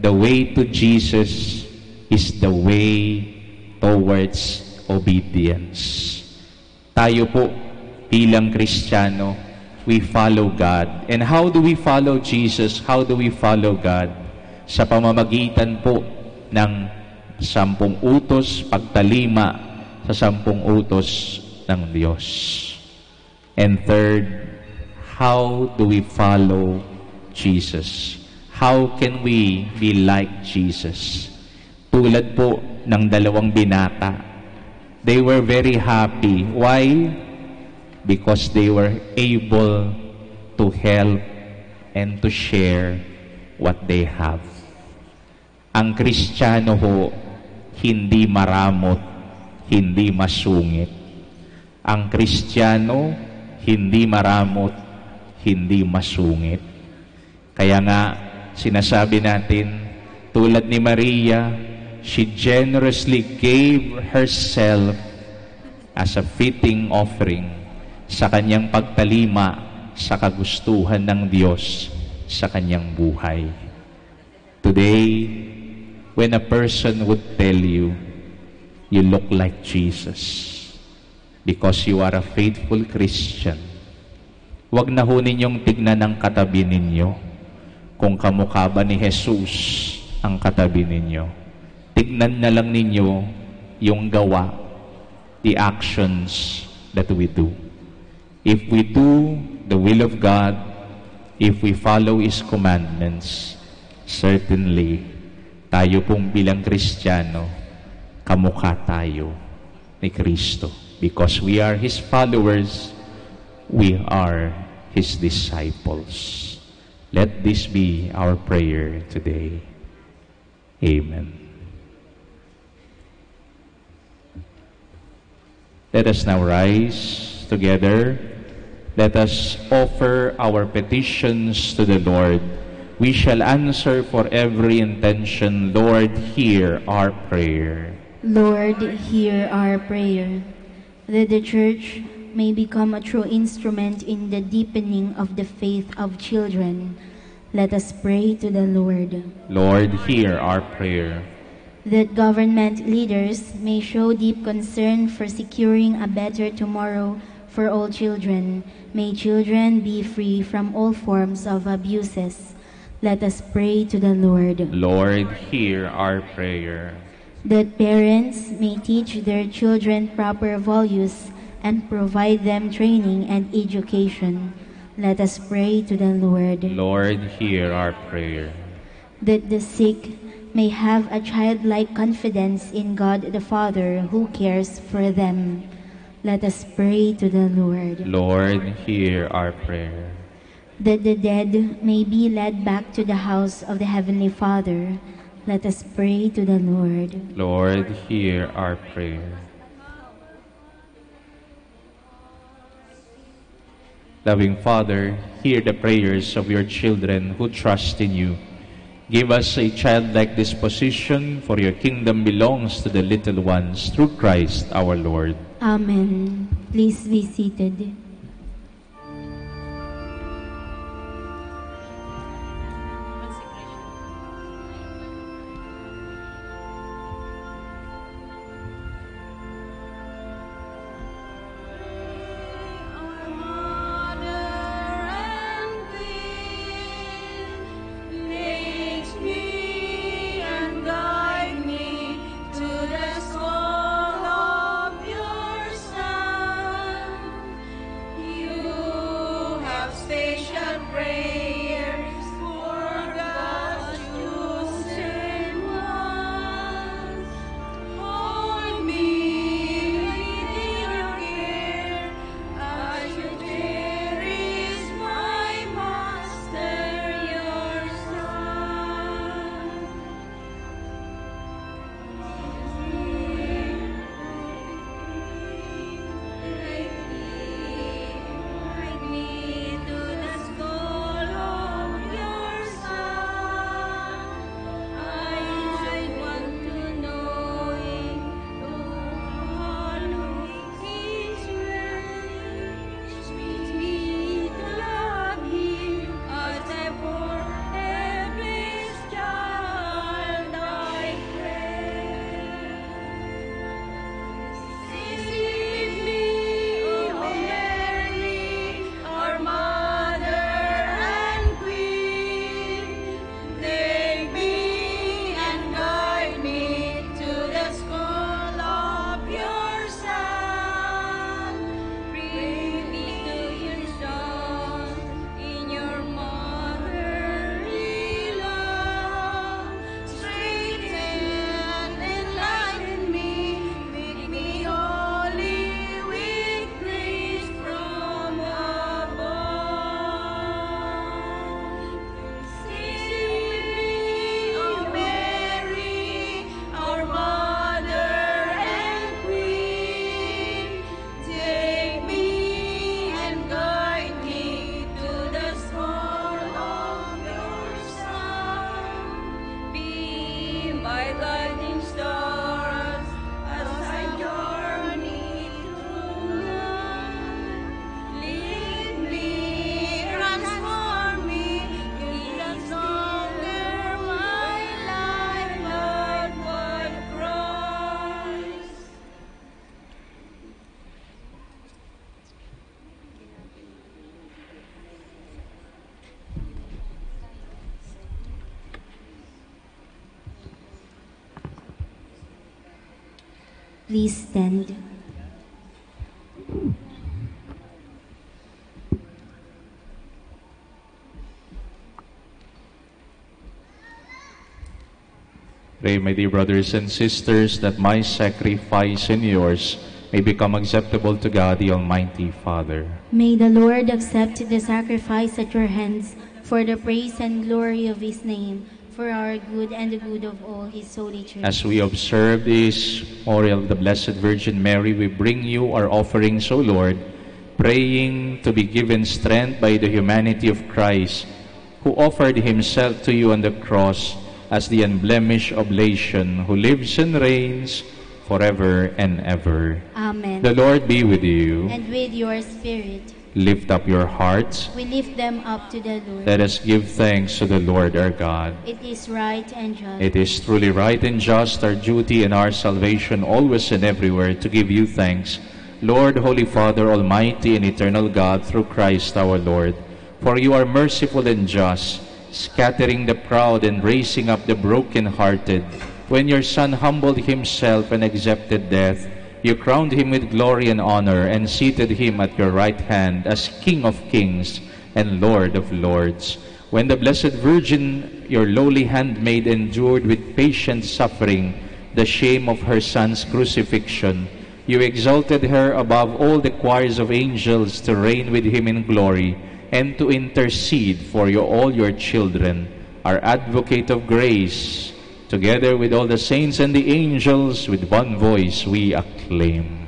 the way to Jesus is the way towards obedience. Tayo po bilang Kristiyano, we follow God. And how do we follow Jesus? How do we follow God? Sa pamamagitan po ng 10 utos, pagtalima sa 10 utos ng Diyos. And third, how do we follow Jesus? How can we be like Jesus? Tulad po ng 2 binata, they were very happy. Why? Because they were able to help and to share what they have. Ang Kristiyano ho, hindi maramot, hindi masungit. Ang Kristiyano, hindi maramot, hindi masungit. Kaya nga, sinasabi natin, tulad ni Maria, she generously gave herself as a fitting offering sa kanyang pagtalima sa kagustuhan ng Diyos sa kanyang buhay. Today, when a person would tell you, you look like Jesus because you are a faithful Christian, huwag na ho ninyong tignan ang katabi ninyo kung kamukha ba ni Jesus ang katabi ninyo. Tignan na lang ninyo yung gawa, the actions that we do. If we do the will of God, if we follow His commandments, certainly, tayo pong bilang Kristiyano, kamukha tayo ni Kristo. Because we are His followers, we are His disciples. Let this be our prayer today. Amen. Let us now rise together. Let us offer our petitions to the Lord. We shall answer for every intention. Lord, hear our prayer. Lord, hear our prayer, that the Church may become a true instrument in the deepening of the faith of children. Let us pray to the Lord. Lord, hear our prayer. That government leaders may show deep concern for securing a better tomorrow for all children. May children be free from all forms of abuses. Let us pray to the Lord. Lord, hear our prayer. That parents may teach their children proper values and provide them training and education. Let us pray to the Lord. Lord, hear our prayer. That the sick may have a childlike confidence in God the Father who cares for them. Let us pray to the Lord. Lord, hear our prayer. That the dead may be led back to the house of the Heavenly Father. Let us pray to the Lord. Lord, hear our prayer. Loving Father, hear the prayers of your children who trust in you. Give us a childlike disposition, for your kingdom belongs to the little ones, through Christ our Lord. Amen. Please be seated. Please stand. Pray, my dear brothers and sisters, that my sacrifice and yours may become acceptable to God, the Almighty Father. May the Lord accept the sacrifice at your hands for the praise and glory of His name, for our good and the good of all His holy church. As we observe this memorial of the Blessed Virgin Mary, we bring you our offerings, O Lord, praying to be given strength by the humanity of Christ, who offered Himself to you on the cross as the unblemished oblation, who lives and reigns forever and ever. Amen. The Lord be with you. And with your spirit. Lift up your hearts. We lift them up to the Lord. Let us give thanks to the Lord our God. It is right and just. It is truly right and just, our duty and our salvation, always and everywhere, to give you thanks, Lord, Holy Father, Almighty and eternal God, through Christ our Lord. For you are merciful and just, scattering the proud and raising up the broken-hearted. When your Son humbled himself and accepted death, you crowned him with glory and honor and seated him at your right hand as King of kings, and Lord of lords. When the Blessed Virgin, your lowly handmaid, endured with patient suffering the shame of her Son's crucifixion, you exalted her above all the choirs of angels to reign with him in glory and to intercede for all your children. Our advocate of grace, together with all the saints and the angels, with one voice we acclaim.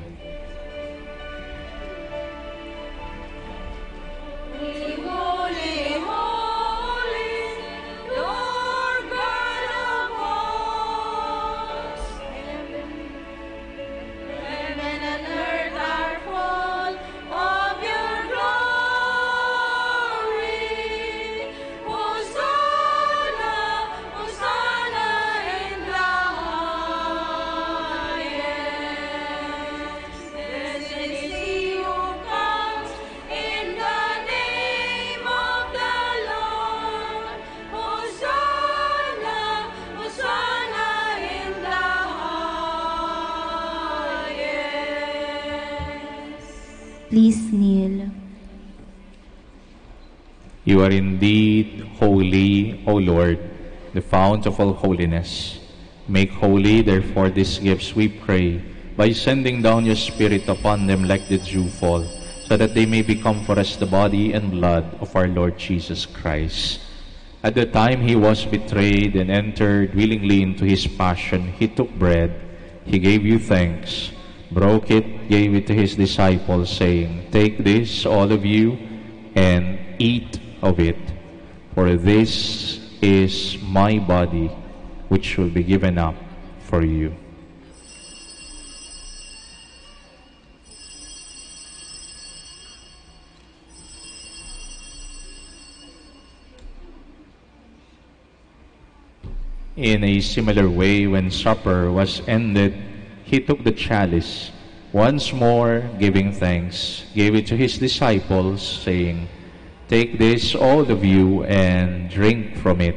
Please kneel. You are indeed holy, O Lord, the fount of all holiness. Make holy, therefore, these gifts, we pray, by sending down your Spirit upon them like the dewfall, so that they may become for us the body and blood of our Lord Jesus Christ. At the time he was betrayed and entered willingly into his passion, he took bread, he gave you thanks, broke it, gave it to his disciples, saying, "Take this, all of you, and eat of it, for this is my body, which will be given up for you." In a similar way, when supper was ended, he took the chalice, once more giving thanks, gave it to his disciples, saying, "Take this, all of you, and drink from it,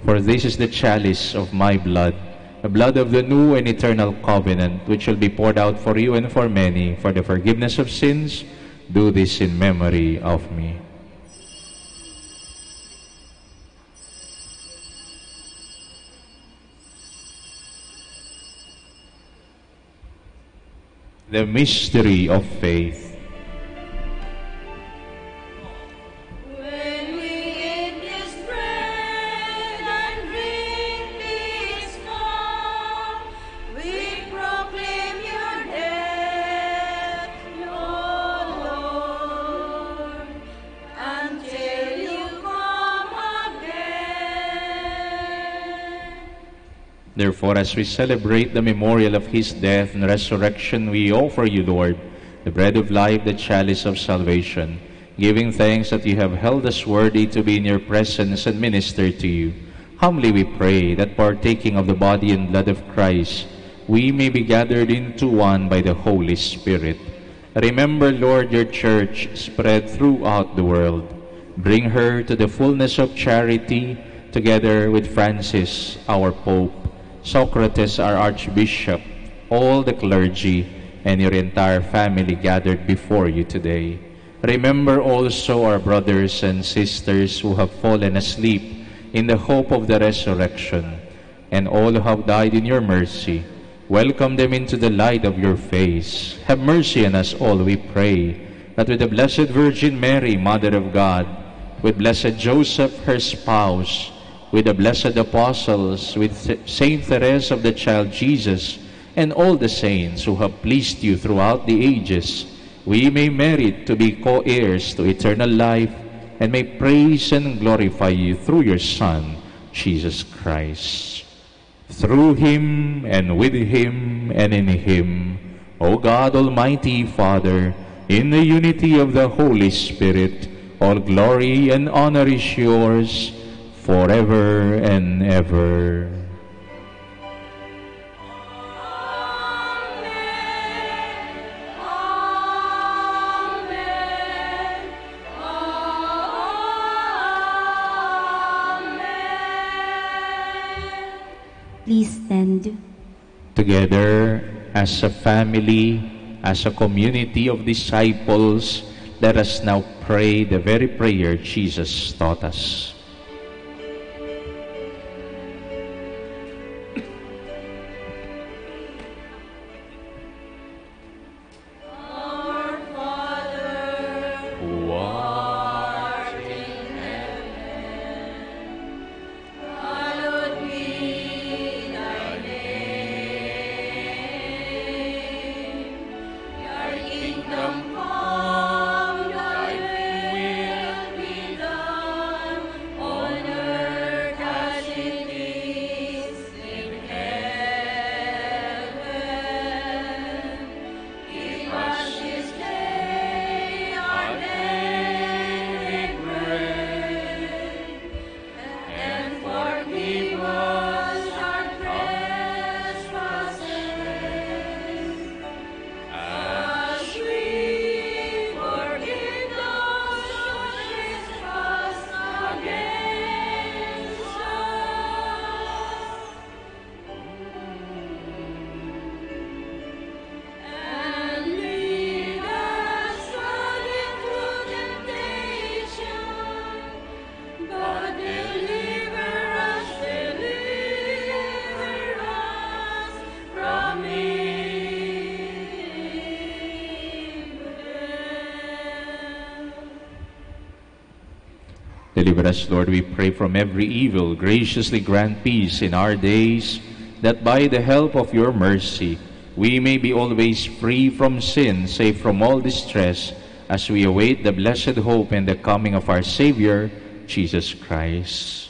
for this is the chalice of my blood, the blood of the new and eternal covenant, which will be poured out for you and for many, for the forgiveness of sins. Do this in memory of me." The mystery of faith. When we eat this bread and drink this cup, we proclaim your death, Lord, until you come again. Therefore, as we celebrate the memorial of his death and resurrection, we offer you, Lord, the bread of life, the chalice of salvation, giving thanks that you have held us worthy to be in your presence and minister to you. Humbly we pray that, partaking of the body and blood of Christ, we may be gathered into one by the Holy Spirit. Remember, Lord, your church spread throughout the world. Bring her to the fullness of charity, together with Francis, our Pope, Socrates, our Archbishop, all the clergy, and your entire family gathered before you today. Remember also our brothers and sisters who have fallen asleep in the hope of the resurrection, and all who have died in your mercy. Welcome them into the light of your face. Have mercy on us all, we pray, that with the Blessed Virgin Mary, Mother of God, with Blessed Joseph, her spouse, with the blessed apostles, with Saint Therese of the Child Jesus, and all the saints who have pleased you throughout the ages, we may merit to be co-heirs to eternal life, and may praise and glorify you through your Son, Jesus Christ. Through him, and with him, and in him, O God, Almighty Father, in the unity of the Holy Spirit, all glory and honor is yours, forever and ever. Please stand. Together, as a family, as a community of disciples, Let us now pray the very prayer Jesus taught us. Deliver us, Lord, we pray, from every evil. Graciously grant peace in our days, that by the help of your mercy we may be always free from sin, safe from all distress, as we await the blessed hope and the coming of our Savior, Jesus Christ.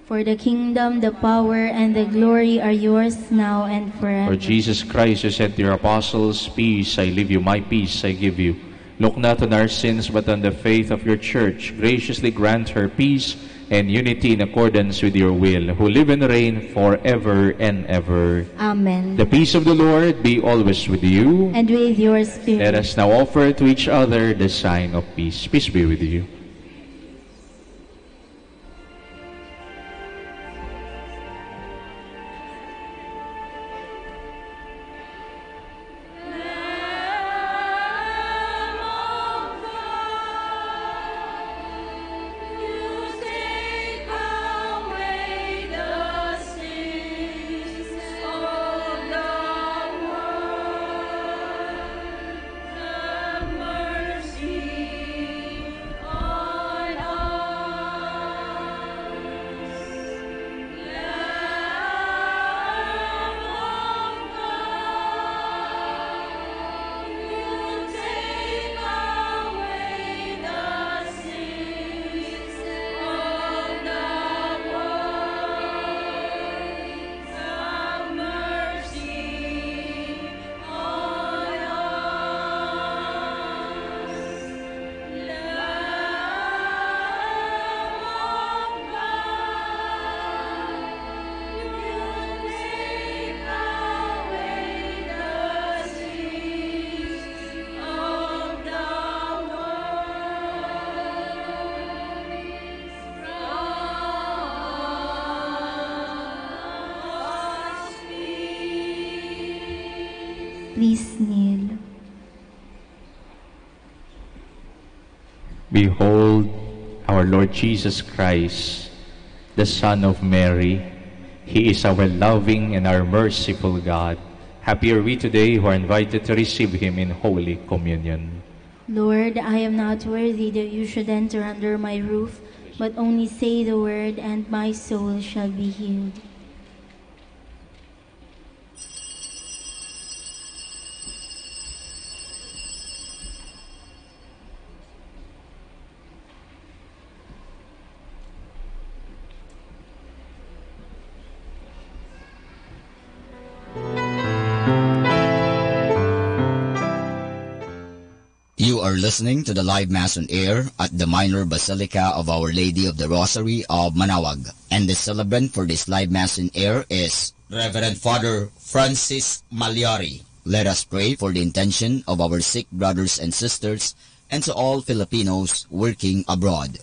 For the kingdom, the power, and the glory are yours now and forever. For Jesus Christ, you said to your apostles, "Peace I leave you, my peace I give you." Look not on our sins, but on the faith of your church. Graciously grant her peace and unity in accordance with your will, who live and reign forever and ever. Amen. The peace of the Lord be always with you. And with your spirit. Let us now offer to each other the sign of peace. Peace be with you. Please kneel. Behold our Lord Jesus Christ, the Son of Mary. He is our loving and our merciful God. Happy are we today who are invited to receive Him in Holy Communion. Lord, I am not worthy that you should enter under my roof, but only say the word, and my soul shall be healed. You are listening to the live Mass on air at the Minor Basilica of Our Lady of the Rosary of Manaoag. And the celebrant for this live Mass on air is Reverend Father Francis Malyari. Let us pray for the intention of our sick brothers and sisters and to all Filipinos working abroad.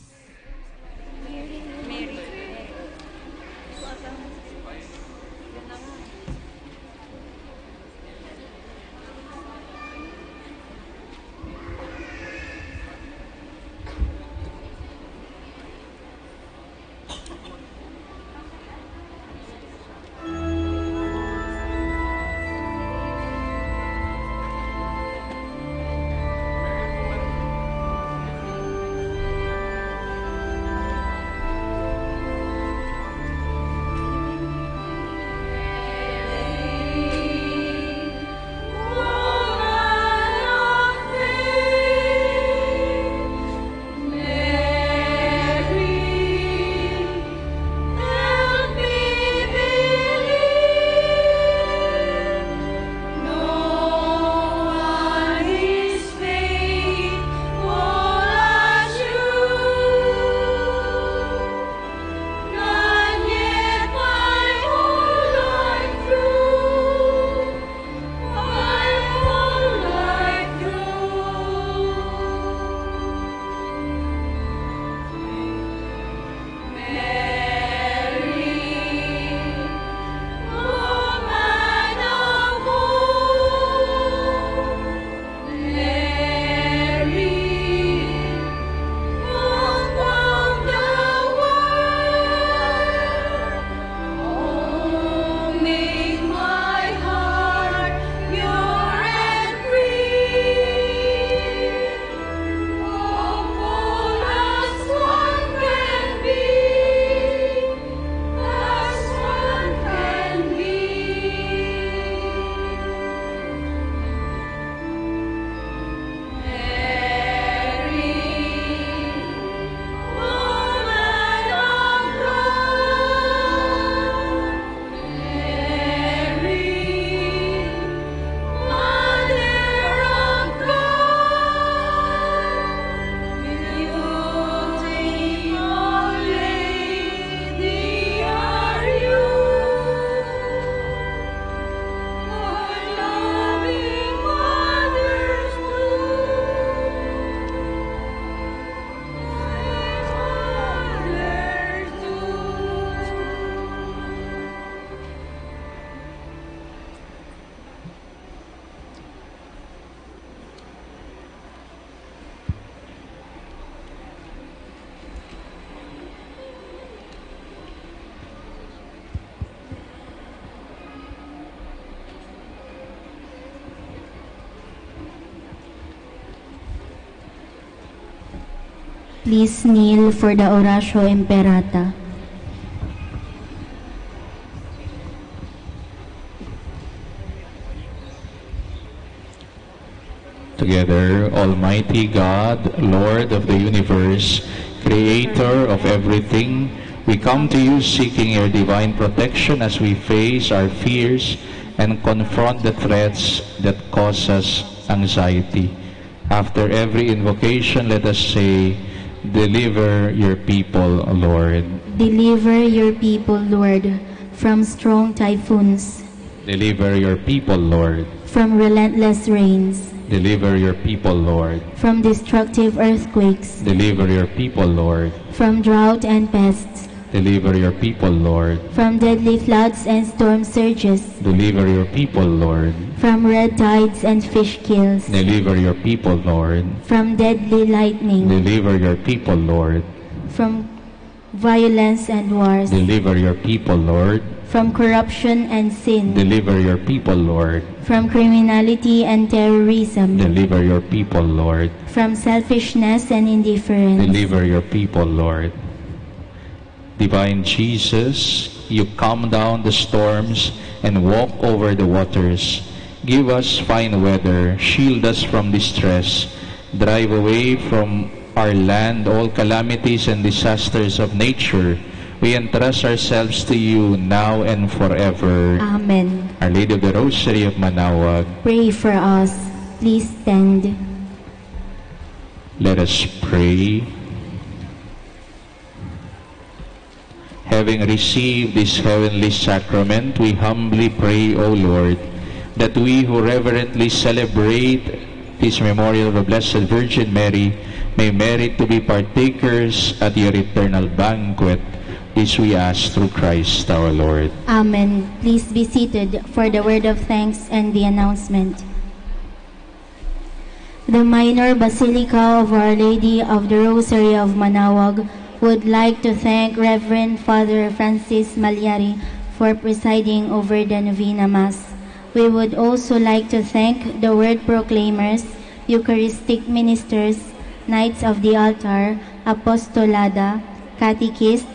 Please kneel for the Oratio Imperata. Together, Almighty God, Lord of the universe, Creator of everything, we come to you seeking your divine protection as we face our fears and confront the threats that cause us anxiety. After every invocation, let us say, "Deliver your people, Lord." Deliver your people, Lord, from strong typhoons, Deliver your people, Lord. from relentless rains, Deliver your people, Lord. from destructive earthquakes, Deliver your people, Lord. from drought and pests, Deliver your people, Lord. from deadly floods and storm surges, Deliver your people, Lord. from red tides and fish kills, Deliver your people, Lord. from deadly lightning, Deliver your people, Lord. from violence and wars, Deliver your people, Lord. from corruption and sin, Deliver your people, Lord. from criminality and terrorism, Deliver your people, Lord. from selfishness and indifference. Deliver your people, Lord. Divine Jesus, you calm down the storms and walk over the waters. Give us fine weather, shield us from distress, drive away from our land all calamities and disasters of nature. We entrust ourselves to you now and forever. Amen. Our Lady of the Rosary of Manaoag, Pray for us. Please stand. let us pray. Having received this heavenly sacrament, we humbly pray, O Lord, that we who reverently celebrate this memorial of the Blessed Virgin Mary may merit to be partakers at your eternal banquet. This we ask through Christ our Lord. Amen. Please be seated for the word of thanks and the announcement. The Minor Basilica of Our Lady of the Rosary of Manaoag would like to thank Reverend Father Francis Malyari for presiding over the Novena Mass. We would also like to thank the Word Proclaimers, Eucharistic Ministers, Knights of the Altar, Apostolada, Catechists,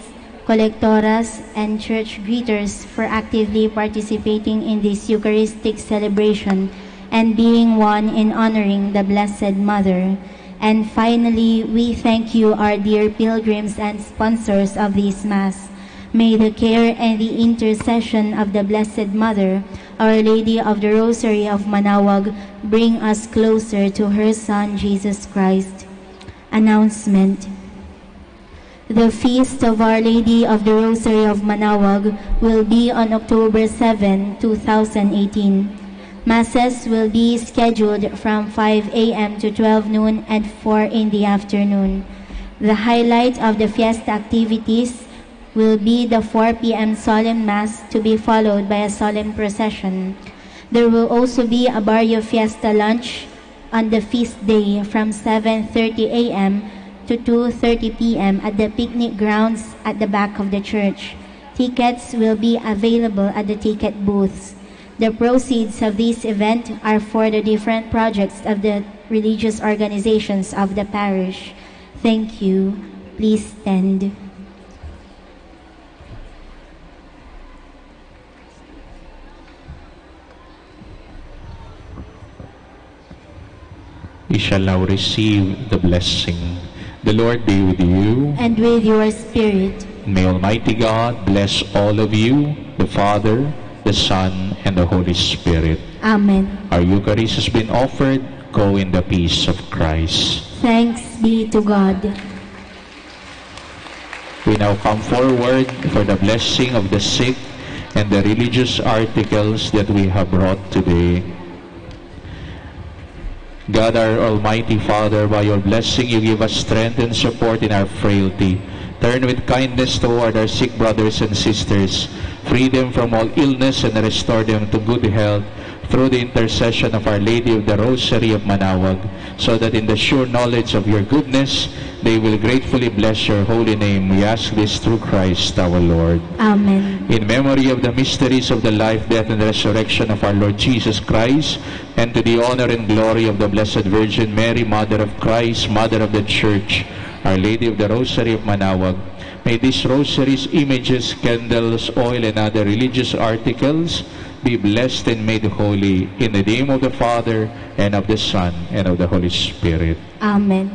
Collectoras, and Church Greeters for actively participating in this Eucharistic celebration and being one in honoring the Blessed Mother. And finally, we thank you, our dear pilgrims and sponsors of this Mass. May the care and the intercession of the Blessed Mother, Our Lady of the Rosary of Manaoag, bring us closer to her Son, Jesus Christ. Announcement. The Feast of Our Lady of the Rosary of Manaoag will be on October 7, 2018. Masses will be scheduled from 5 a.m. to 12 noon and 4 in the afternoon. The highlight of the fiesta activities will be the 4 p.m. solemn Mass to be followed by a solemn procession. There will also be a Barrio Fiesta lunch on the feast day from 7:30 a.m. to 2:30 p.m. at the picnic grounds at the back of the church. Tickets will be available at the ticket booths. The proceeds of this event are for the different projects of the religious organizations of the parish. Thank you. Please stand. We shall now receive the blessing. The Lord be with you. And with your spirit. May Almighty God bless all of you, the Father, the Son, and the Holy Spirit. Amen. Our Eucharist has been offered. Go in the peace of Christ. Thanks be to God. We now come forward for the blessing of the sick and the religious articles that we have brought today. God, our Almighty Father, by your blessing you give us strength and support in our frailty. Turn with kindness toward our sick brothers and sisters. Free them from all illness and restore them to good health through the intercession of Our Lady of the Rosary of Manaoag, so that in the sure knowledge of your goodness, they will gratefully bless your holy name. We ask this through Christ our Lord. Amen. In memory of the mysteries of the life, death, and resurrection of our Lord Jesus Christ, and to the honor and glory of the Blessed Virgin Mary, Mother of Christ, Mother of the Church, Our Lady of the Rosary of Manaoag. May these rosaries, images, candles, oil, and other religious articles be blessed and made holy in the name of the Father, and of the Son, and of the Holy Spirit. Amen.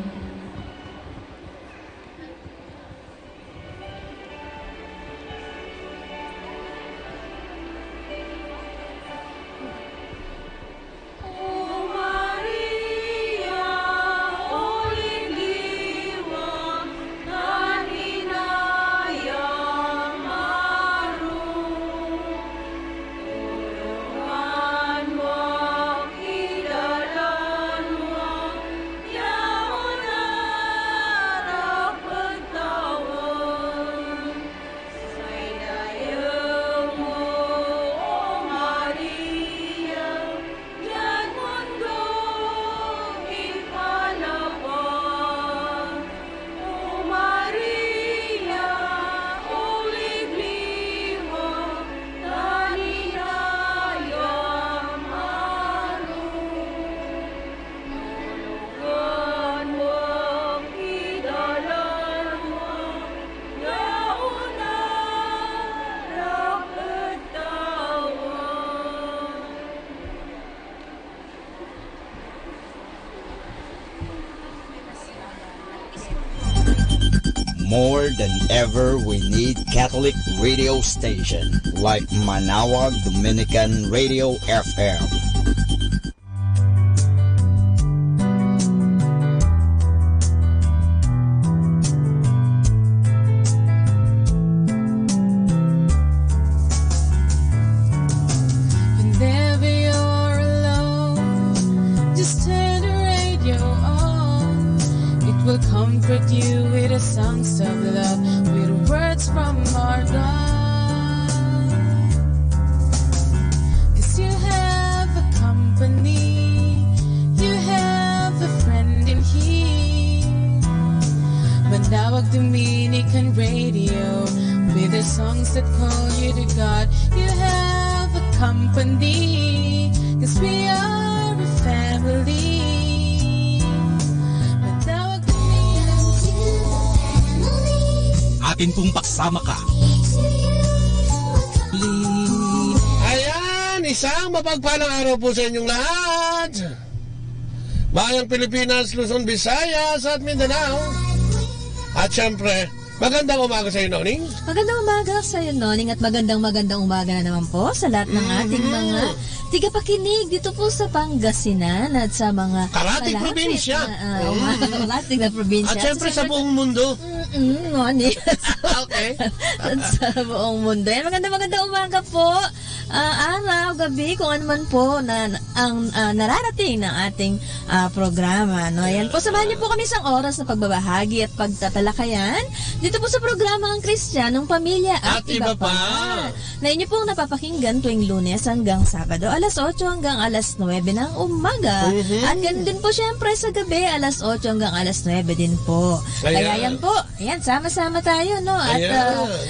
More than ever, we need Catholic radio station like Manaoag Dominican Radio FM. Whenever you're alone, just turn the radio on. It will comfort you with the songs of love, with words from our God. 'Cause you have a company, you have a friend in here. Manaoag Dominican Radio, with the songs that call you to God. You have a company, 'cause we are a family. Atin pong paksama ka. Ayan, isang mapagpalang araw po sa inyong lahat. Bayang Pilipinas, Luzon, Visayas at Mindanao. At syempre, magandang umaga sa iyo, Noning. Magandang umaga sa iyo, Noning, at magandang umaga na naman po sa lahat ng ating mga tigapakinig dito po sa Pangasinan at sa mga karating probinsya. Karating na probinsya. At syempre sa buong mundo. Noning. Okay. At sa buong mundo. Yan, magandang umaga po. Araw, gabi, kung ano man po na ang nararating ng ating programa. No? Ayan po, samahan niyo po kami isang oras na pagbabahagi at pagtatalakayan dito po sa programa ang Kristiyanong Pamilya at Iba Pa. Na inyo pong napapakinggan tuwing Lunes hanggang Sabado, alas 8 hanggang alas 9 ng umaga. At ganun din po syempre sa gabi, alas 8 hanggang alas 9 din po. Kaya yan po, ayan, sama-sama tayo, no? At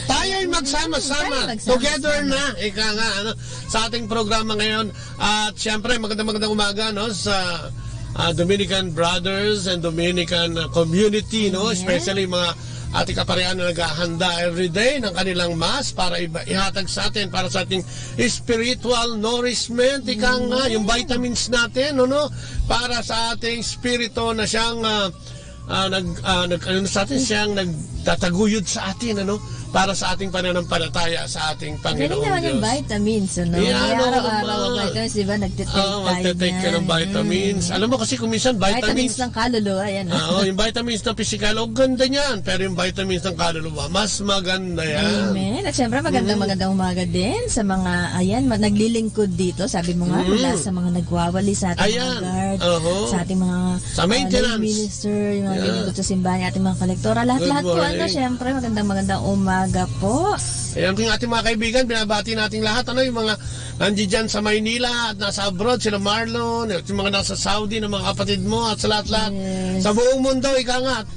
tayo'y magsama-sama. Together na, ika nga, ano, sa ating programa ngayon. At syempre, magandang umaga, no, sa Dominican Brothers and Dominican community, no, especially mga ating kaparehan na naghahanda everyday ng kanilang mass para ihatag sa atin, para sa ating spiritual nourishment, ika nga, yung vitamins natin, no, para sa ating spirito na siyang siyang nagtataguyod sa atin, ano, para sa ating pananampalataya sa ating Panginoon Diyos. Galing naman yung vitamins, ano? Araw-araw vitamins, di ba? Nagtitake tayo magtitake ka ng vitamins. Alam mo kasi kung minsan vitamins ng kaluluwa, yan. Yung vitamins ng physical, ganda niyan. Pero yung vitamins ng kaluluwa, mas maganda yan. Amen. At syempre, magandang umaga din sa mga, ayan, naglilingkod dito. Sabi mo nga, mula sa mga nagwawali sa ating mga guard, sa ating mga sa maintenance minister, yung mga lingkod sa simbahan, ating mga kolektora. Lahat-lahat po, ano, syempre, magandang umaga po. Ayan, ating mga kaibigan, binabati natin lahat, ano, yung mga nandiyan sa Maynila at nasa abroad, sila Marlon, yung mga nasa Saudi na mga kapatid mo, at sa lahat-lahat sa buong mundo, ika nga,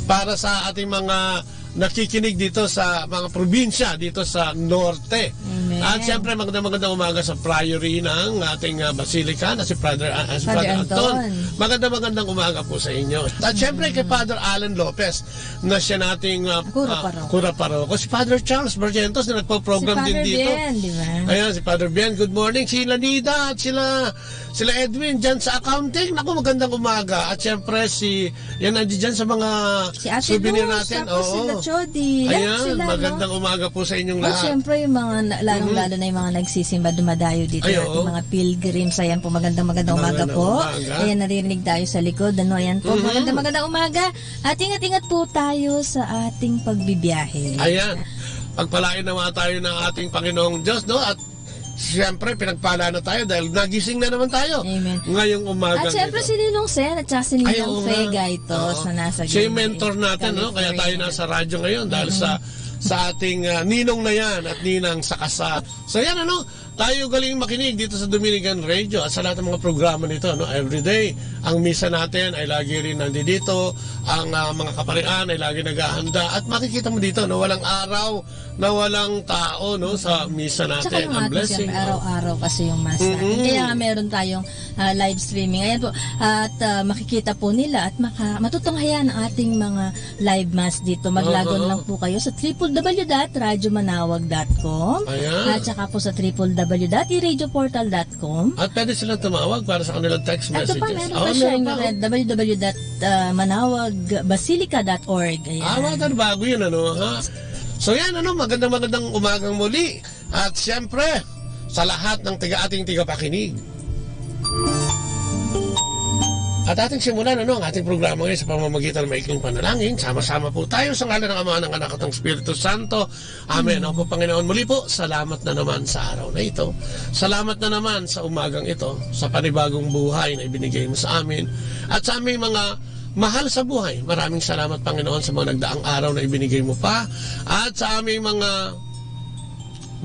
para sa ating mga nakikinig dito sa mga probinsya dito sa norte. Amen. At siyempre, magandang umaga sa priory ng ating Basilica na si Father Anton. Anton. Magandang umaga po sa inyo. At siyempre kay Father Alan Lopez na siya nating Cura Paroko. Si Father Charles Barrientos na nagpo-program din dito. Di ba? Ayan, si Father Ben, good morning. Sila Nida at sila Edwin dyan sa accounting. Naku, magandang umaga. At siyempre, yan nandiyan dyan sa mga souvenir natin. Tapos sila Chody. Ayan, magandang umaga po sa inyong lahat. Siyempre, yung mga, lalong-lalo na yung mga nagsisimba, dumadayo dito. Yung mga pilgrims. Ayan po, magandang umaga po. Ayan, naririnig tayo sa likod. Ayan po, magandang umaga. At ingat-ingat po tayo sa ating pagbibiyahe. Ayan, pagpalain naman tayo ng ating Panginoong Diyos, no? At siyempre, pinagpala na tayo dahil nagising na naman tayo. Amen. Ngayong umaga. At siyempre, si Ninong Sen at saka si Ninong Fega ito na nasa siya yung mentor natin, no? Kaya tayo nasa radyo ngayon dahil sa ating ninong na yan at ninang sa kasal. So yan, tayo galing makinig dito sa Dominican Radio at sa lahat ng mga programa nito, everyday. Ang misa natin ay lagi rin nandito, ang mga kaparian ay lagi naghahanda at makikita mo dito, walang araw na walang tao, sa misa natin. Ang blessing. Araw-araw kasi yung mass natin. Kaya nga meron tayong live streaming. Ayan po, at makikita po nila at matutunghayan ang ating mga live mass dito. Maglagon lang po kayo sa www.radyomanawag.com at saka po sa www.radioportal.com. At pwede silang tumawag para sa kanilang text messages. Ito pa, meron pa siya yung www.manawagbasilica.org. Ayan. Bago yun, ha? So yan, magandang umagang muli. At siyempre, sa lahat ng ating tigapakinig. At ating simulan ang ating programa ngayon sa pamamagitan ng maikling panalangin. Sama-sama po tayo sa ngalan ng Ama, ng Anak at ng Espiritu Santo. Amen. Ako po, Panginoon, muli po, salamat na naman sa araw na ito. Salamat na naman sa umagang ito, sa panibagong buhay na ibinigay mo sa amin. At sa aming mga mahal sa buhay, maraming salamat, Panginoon, sa mga nagdaang araw na ibinigay mo pa. At sa aming mga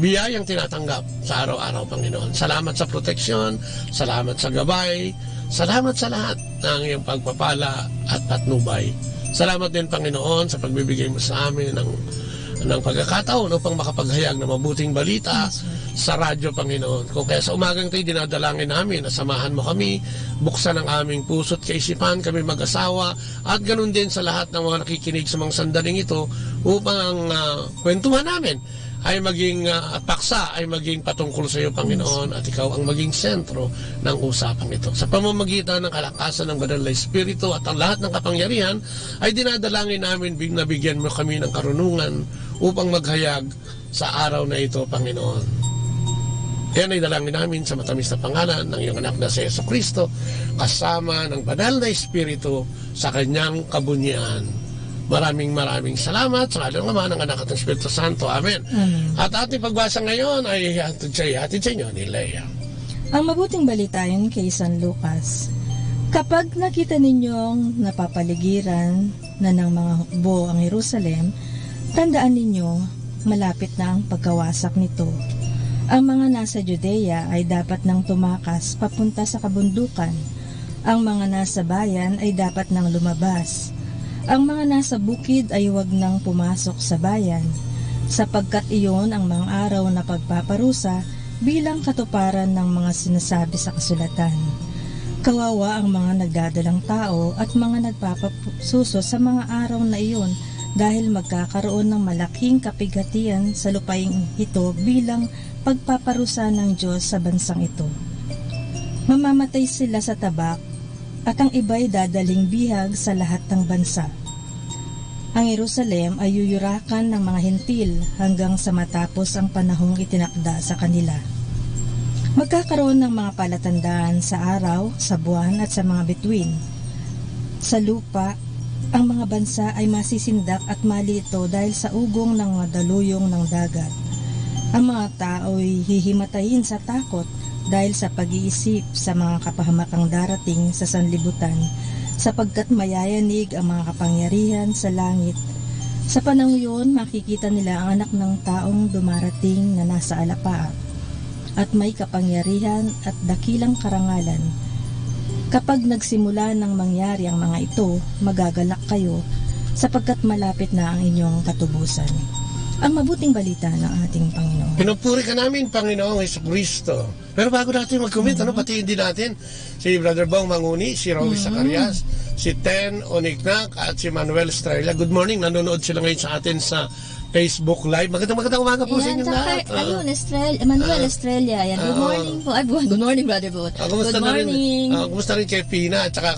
biyayang tinatanggap sa araw-araw, Panginoon. Salamat sa proteksyon, salamat sa gabay, salamat sa lahat ng iyong pagpapala at patnubay. Salamat din, Panginoon, sa pagbibigay mo sa amin ng pagkakataon upang makapaghayag ng mabuting balita sa radyo, Panginoon. Kung kaya sa umagang ito'y dinadalangin namin na samahan mo kami, buksan ang aming puso't kaisipan, kami mag-asawa, at ganun din sa lahat ng mga nakikinig sa mga sandaling ito upang ang kwentuhan namin ay maging paksa, ay maging patungkol sa iyo, Panginoon, at ikaw ang maging sentro ng usapang ito. Sa pamamagitan ng kalakasan ng Banal na Espiritu at ang lahat ng kapangyarihan, ay dinadalangin namin na bigyan mo kami ng karunungan upang maghayag sa araw na ito, Panginoon. Yan ay dalangin namin sa matamis na pangalan ng iyong anak na si Jesucristo, kasama ng Banal na Espiritu sa kanyang kabunyian. Maraming salamat sa ngalan ng Ama, ng Anak at ng Espiritu Santo. Amen. At ating pagbasa ngayon ay hatid sa inyo ni Leia. Ang mabuting balita yun kay San Lucas. Kapag nakita ninyong napapaligiran na ng mga hukbo ang Jerusalem, tandaan ninyo, malapit na ang pagkawasak nito. Ang mga nasa Judea ay dapat nang tumakas papunta sa kabundukan. Ang mga nasa bayan ay dapat nang lumabas. Ang mga nasa bukid ay huwag nang pumasok sa bayan, sapagkat iyon ang mga araw na pagpaparusa bilang katuparan ng mga sinasabi sa kasulatan. Kawawa ang mga nagdadalang tao at mga nagpapasuso sa mga araw na iyon dahil magkakaroon ng malaking kapighatian sa lupaing ito bilang pagpaparusa ng Diyos sa bansang ito. Mamamatay sila sa tabak at ang iba'y dadaling bihag sa lahat ng bansa. Ang Jerusalem ay yuyurakan ng mga hentil hanggang sa matapos ang panahong itinakda sa kanila. Magkakaroon ng mga palatandaan sa araw, sa buwan at sa mga bituin. Sa lupa, ang mga bansa ay masisindak at malito dahil sa ugong ng mga daluyong ng dagat. Ang mga tao ay hihimatayin sa takot dahil sa pag-iisip sa mga kapahamakang darating sa sanlibutan, sapagkat mayayanig ang mga kapangyarihan sa langit. Sa panahon yun, makikita nila ang anak ng taong dumarating na nasa alapaap, at may kapangyarihan at dakilang karangalan. Kapag nagsimula ng mangyari ang mga ito, magagalak kayo, sapagkat malapit na ang inyong katubusan. ang mabuting balita ng ating Panginoon. Pinupuri ka namin, Panginoong Jesucristo. Pero bago natin mag-commit, patiin din natin si Brother Bong Manguni, si Rowie Zacarias, si Ten Oniknak, at si Manuel Estrella. Good morning, nanonood sila ngayon sa atin sa Facebook Live. Magandang umaga po sa inyong lahat. Ayun, Manuel Estrella. Yan. Good morning po. Ay, good morning, Brother Bo. Good morning. Kumusta rin kay Pina at saka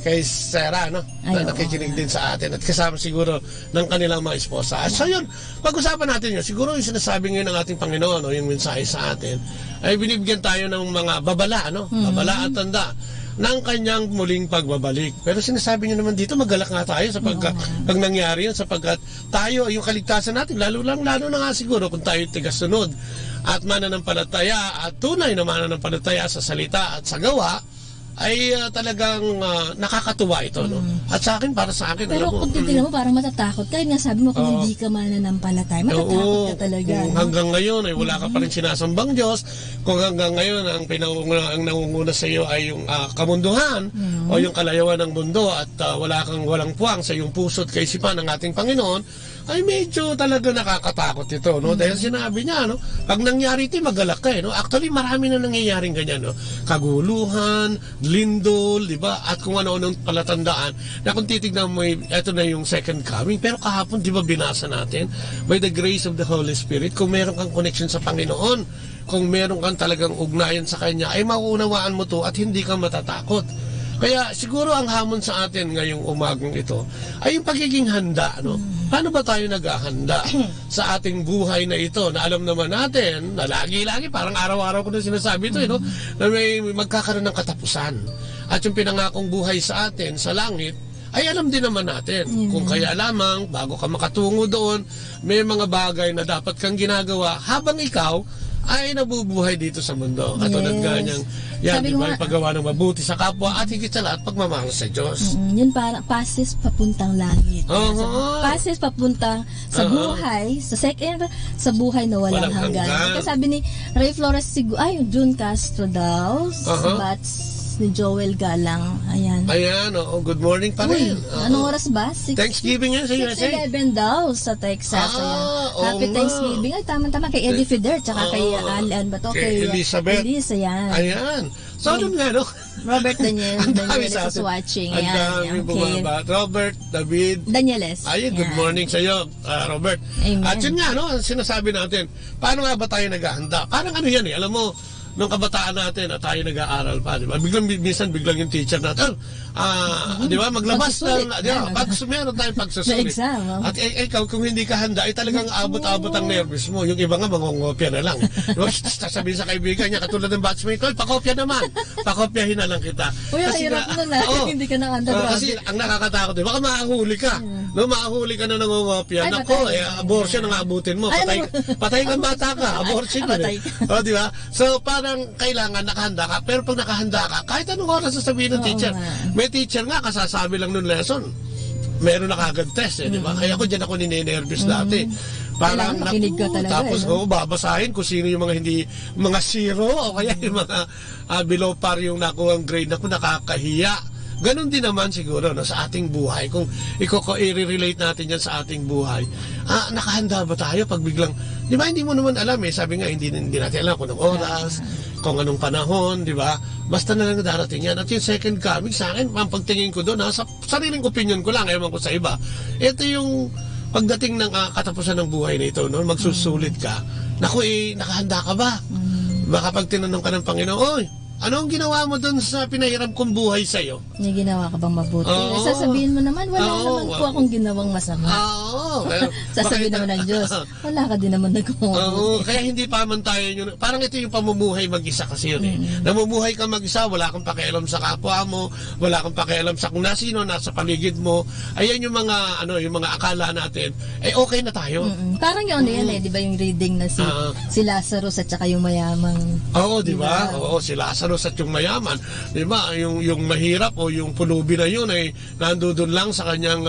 kay Sarah, no? Na nakikinig din sa atin at kasama siguro ng kanilang mga esposa. So yun, pag-usapan natin yun. Siguro yung sinasabi ngayon ng ating Panginoon, no, yung mensahe sa atin, ay binibigyan tayo ng mga babala, no? Babala at tanda ng kanyang muling pagbabalik. Pero sinasabi niyo naman dito, magalak nga tayo sapagkat pag nangyari yun, sapagkat tayo, yung kaligtasan natin, lalo na nga siguro kung tayo tigasunod at mananampalataya at tunay na mananampalataya sa salita at sa gawa, ay talagang nakakatuwa ito, no? At sa akin, para sa akin, pero kung titignan mo, parang matatakot ka. Nasabi mo kung hindi ka mananampalataya, matatakot ka talaga. Hanggang ngayon ay wala ka pa rin sinasambang Diyos. Kung hanggang ngayon ang nangunguna sa iyo ay yung kamunduhan o yung kalayawan ng mundo at walang puwang sa iyong puso at kaisipan ng ating Panginoon, ay medyo talaga nakakatakot ito, no? Dahil sinabi niya, no, pag nangyari ito, magalak ka, no? Actually, marami na nangyayaring ganyan, no? Kaguluhan, lindol, di ba? At kung ano-anong palatandaan na kung titignan mo, ito na yung second coming. Pero kahapon, di ba, binasa natin, by the grace of the Holy Spirit, kung meron kang connection sa Panginoon, kung meron kang talagang ugnayan sa Kanya, ay mauunawaan mo to at hindi ka matatakot. Kaya siguro ang hamon sa atin ngayong umagang ito ay yung pagiging handa, no? Paano ba tayo naghahanda sa ating buhay na ito na alam naman natin na lagi-lagi, parang araw-araw ko na sinasabi ito, no? Na may magkakaroon ng katapusan. At yung pinangakong buhay sa atin sa langit, ay alam din naman natin. Kung kaya lamang, bago ka makatungo doon, may mga bagay na dapat kang ginagawa habang ikaw ay nabubuhay dito sa mundo. Katulad nga niyang, yan, di ba, yung paggawa ng mabuti sa kapwa at higit sa lahat, pagmamahal sa Diyos. Yun parang passes papuntang langit. Passes papuntang sa buhay, sa buhay na walang hanggan. Kasi sabi ni Ray Flores, June Castro daw, Bats ni Joel Galang. Ayan. Good morning pa rin. Anong oras ba? Thanksgiving yan sa USA. 6:11 daw sa Texas. Happy Thanksgiving. Ay, tama-tama kay Eddie Feder, tsaka kay Alan ba to? Kay Elizabeth. Elisa, yan. Ayan. So, ano nga, no? Robert Danieles is watching. Ang dami bumaba. Robert, David. Danieles. Ayun, good morning sa iyo, Robert. Amen. At yun nga, no, sinasabi natin, paano nga ba tayo naghahanda? Parang ano yan, alam mo, nung kabataan natin at tayo nag-aaral pa, di ba? Minsan biglang yung teacher natin, di ba, maglabas na, di ba, meron tayong pagsusulit. At ikaw, kung hindi ka handa, ay talagang abot-abot ang nervous mo. Yung iba nga, mangongopya na lang. Diba, sasabihin sa kaibigan niya, katulad ng batchmate ko, pakopya naman. Pakopyahin na lang kita. Uy, hirap mo na, hindi ka nakahanda. Kasi ang nakakatakot, di ba, baka makahuli ka. No, makahuli ka na nangongopya. Nako, abortion ang abutin mo. Patay kang bata ka. Abortion yun. O, di ba? So, parang kailangan nakahanda ka. Pero pag nakahanda ka, kahit anong oras sasabihin ng teacher. May teacher nga, kasasabi lang nung lesson. Meron na kagad test, di ba? Kaya ako dyan ako ninenervous dati. Parang makinig ka talaga. Tapos babasahin kung sino yung mga zero o kaya yung mga below par yung nakuha ang grade. Naku, nakakahiya. Ganon din naman siguro, no, sa ating buhay. Kung i-relate natin yan sa ating buhay, nakahanda ba tayo pag biglang, di ba, hindi mo naman alam sabi nga, hindi natin alam kung anong oras, kung anong panahon, di ba? Basta na lang darating yan. At yung second coming sa akin, ang pagtingin ko doon, sa sariling opinion ko lang, ewan ko sa iba, ito yung pagdating ng katapusan ng buhay na ito, no, magsusulit ka, naku, nakahanda ka ba? Baka pag tinanong ka ng Panginoon, anong ginawa mo dun sa pinahiram kong buhay sa'yo? May ginawa ka bang mabuti? Sasabihin mo naman, wala naman po akong ginawang masama. Sasabihin naman ng Diyos, wala ka din naman nagawang mabuti. Kaya hindi pa man tayo yun. Parang ito yung pamumuhay mag-isa kasi yun. Namumuhay ka mag-isa, wala kang pakialam sa kapwa mo, wala kang pakialam sa kung nasino nasa paligid mo. Ayan yung mga akala natin, okay na tayo. Parang yun yan di ba yung reading na si Lazarus at saka yung mayamang. Di ba? Si Lazarus at yung mayaman, di ba? Yung mahirap o yung pulubi na yun ay nandoon lang sa kanyang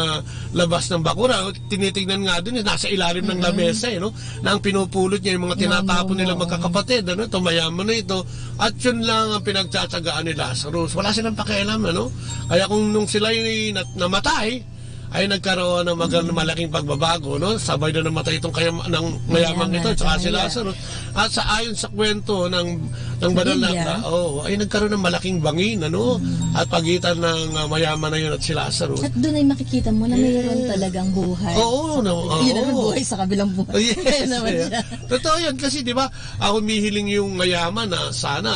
labas ng bakura. Tinitingnan nga dun, nasa ilalim ng lamesa, no? Na ang pinupulot niya yung mga tinatapon nila magkakapatid, ano? Ito mayaman na ito. At yun lang ang pinagtsatsagaan ni Lazarus. Wala silang pakialam, ano? Kaya kung nung sila namatay, ay nagkaroon ng malaking pagbabago, no? Sabay na namatay itong ng mayamang ito, tsaka si Lazarus. At ayon sa kwento ng banal na, ay nagkaroon ng malaking bangin, ano? At pagitan ng mayaman na yun at si Lazarus. At doon ay makikita mo na mayroon talagang buhay. Oo, Yun naman buhay sa kabilang buhay. Yes, totoo yan kasi, di ba, humihiling yung mayaman na sana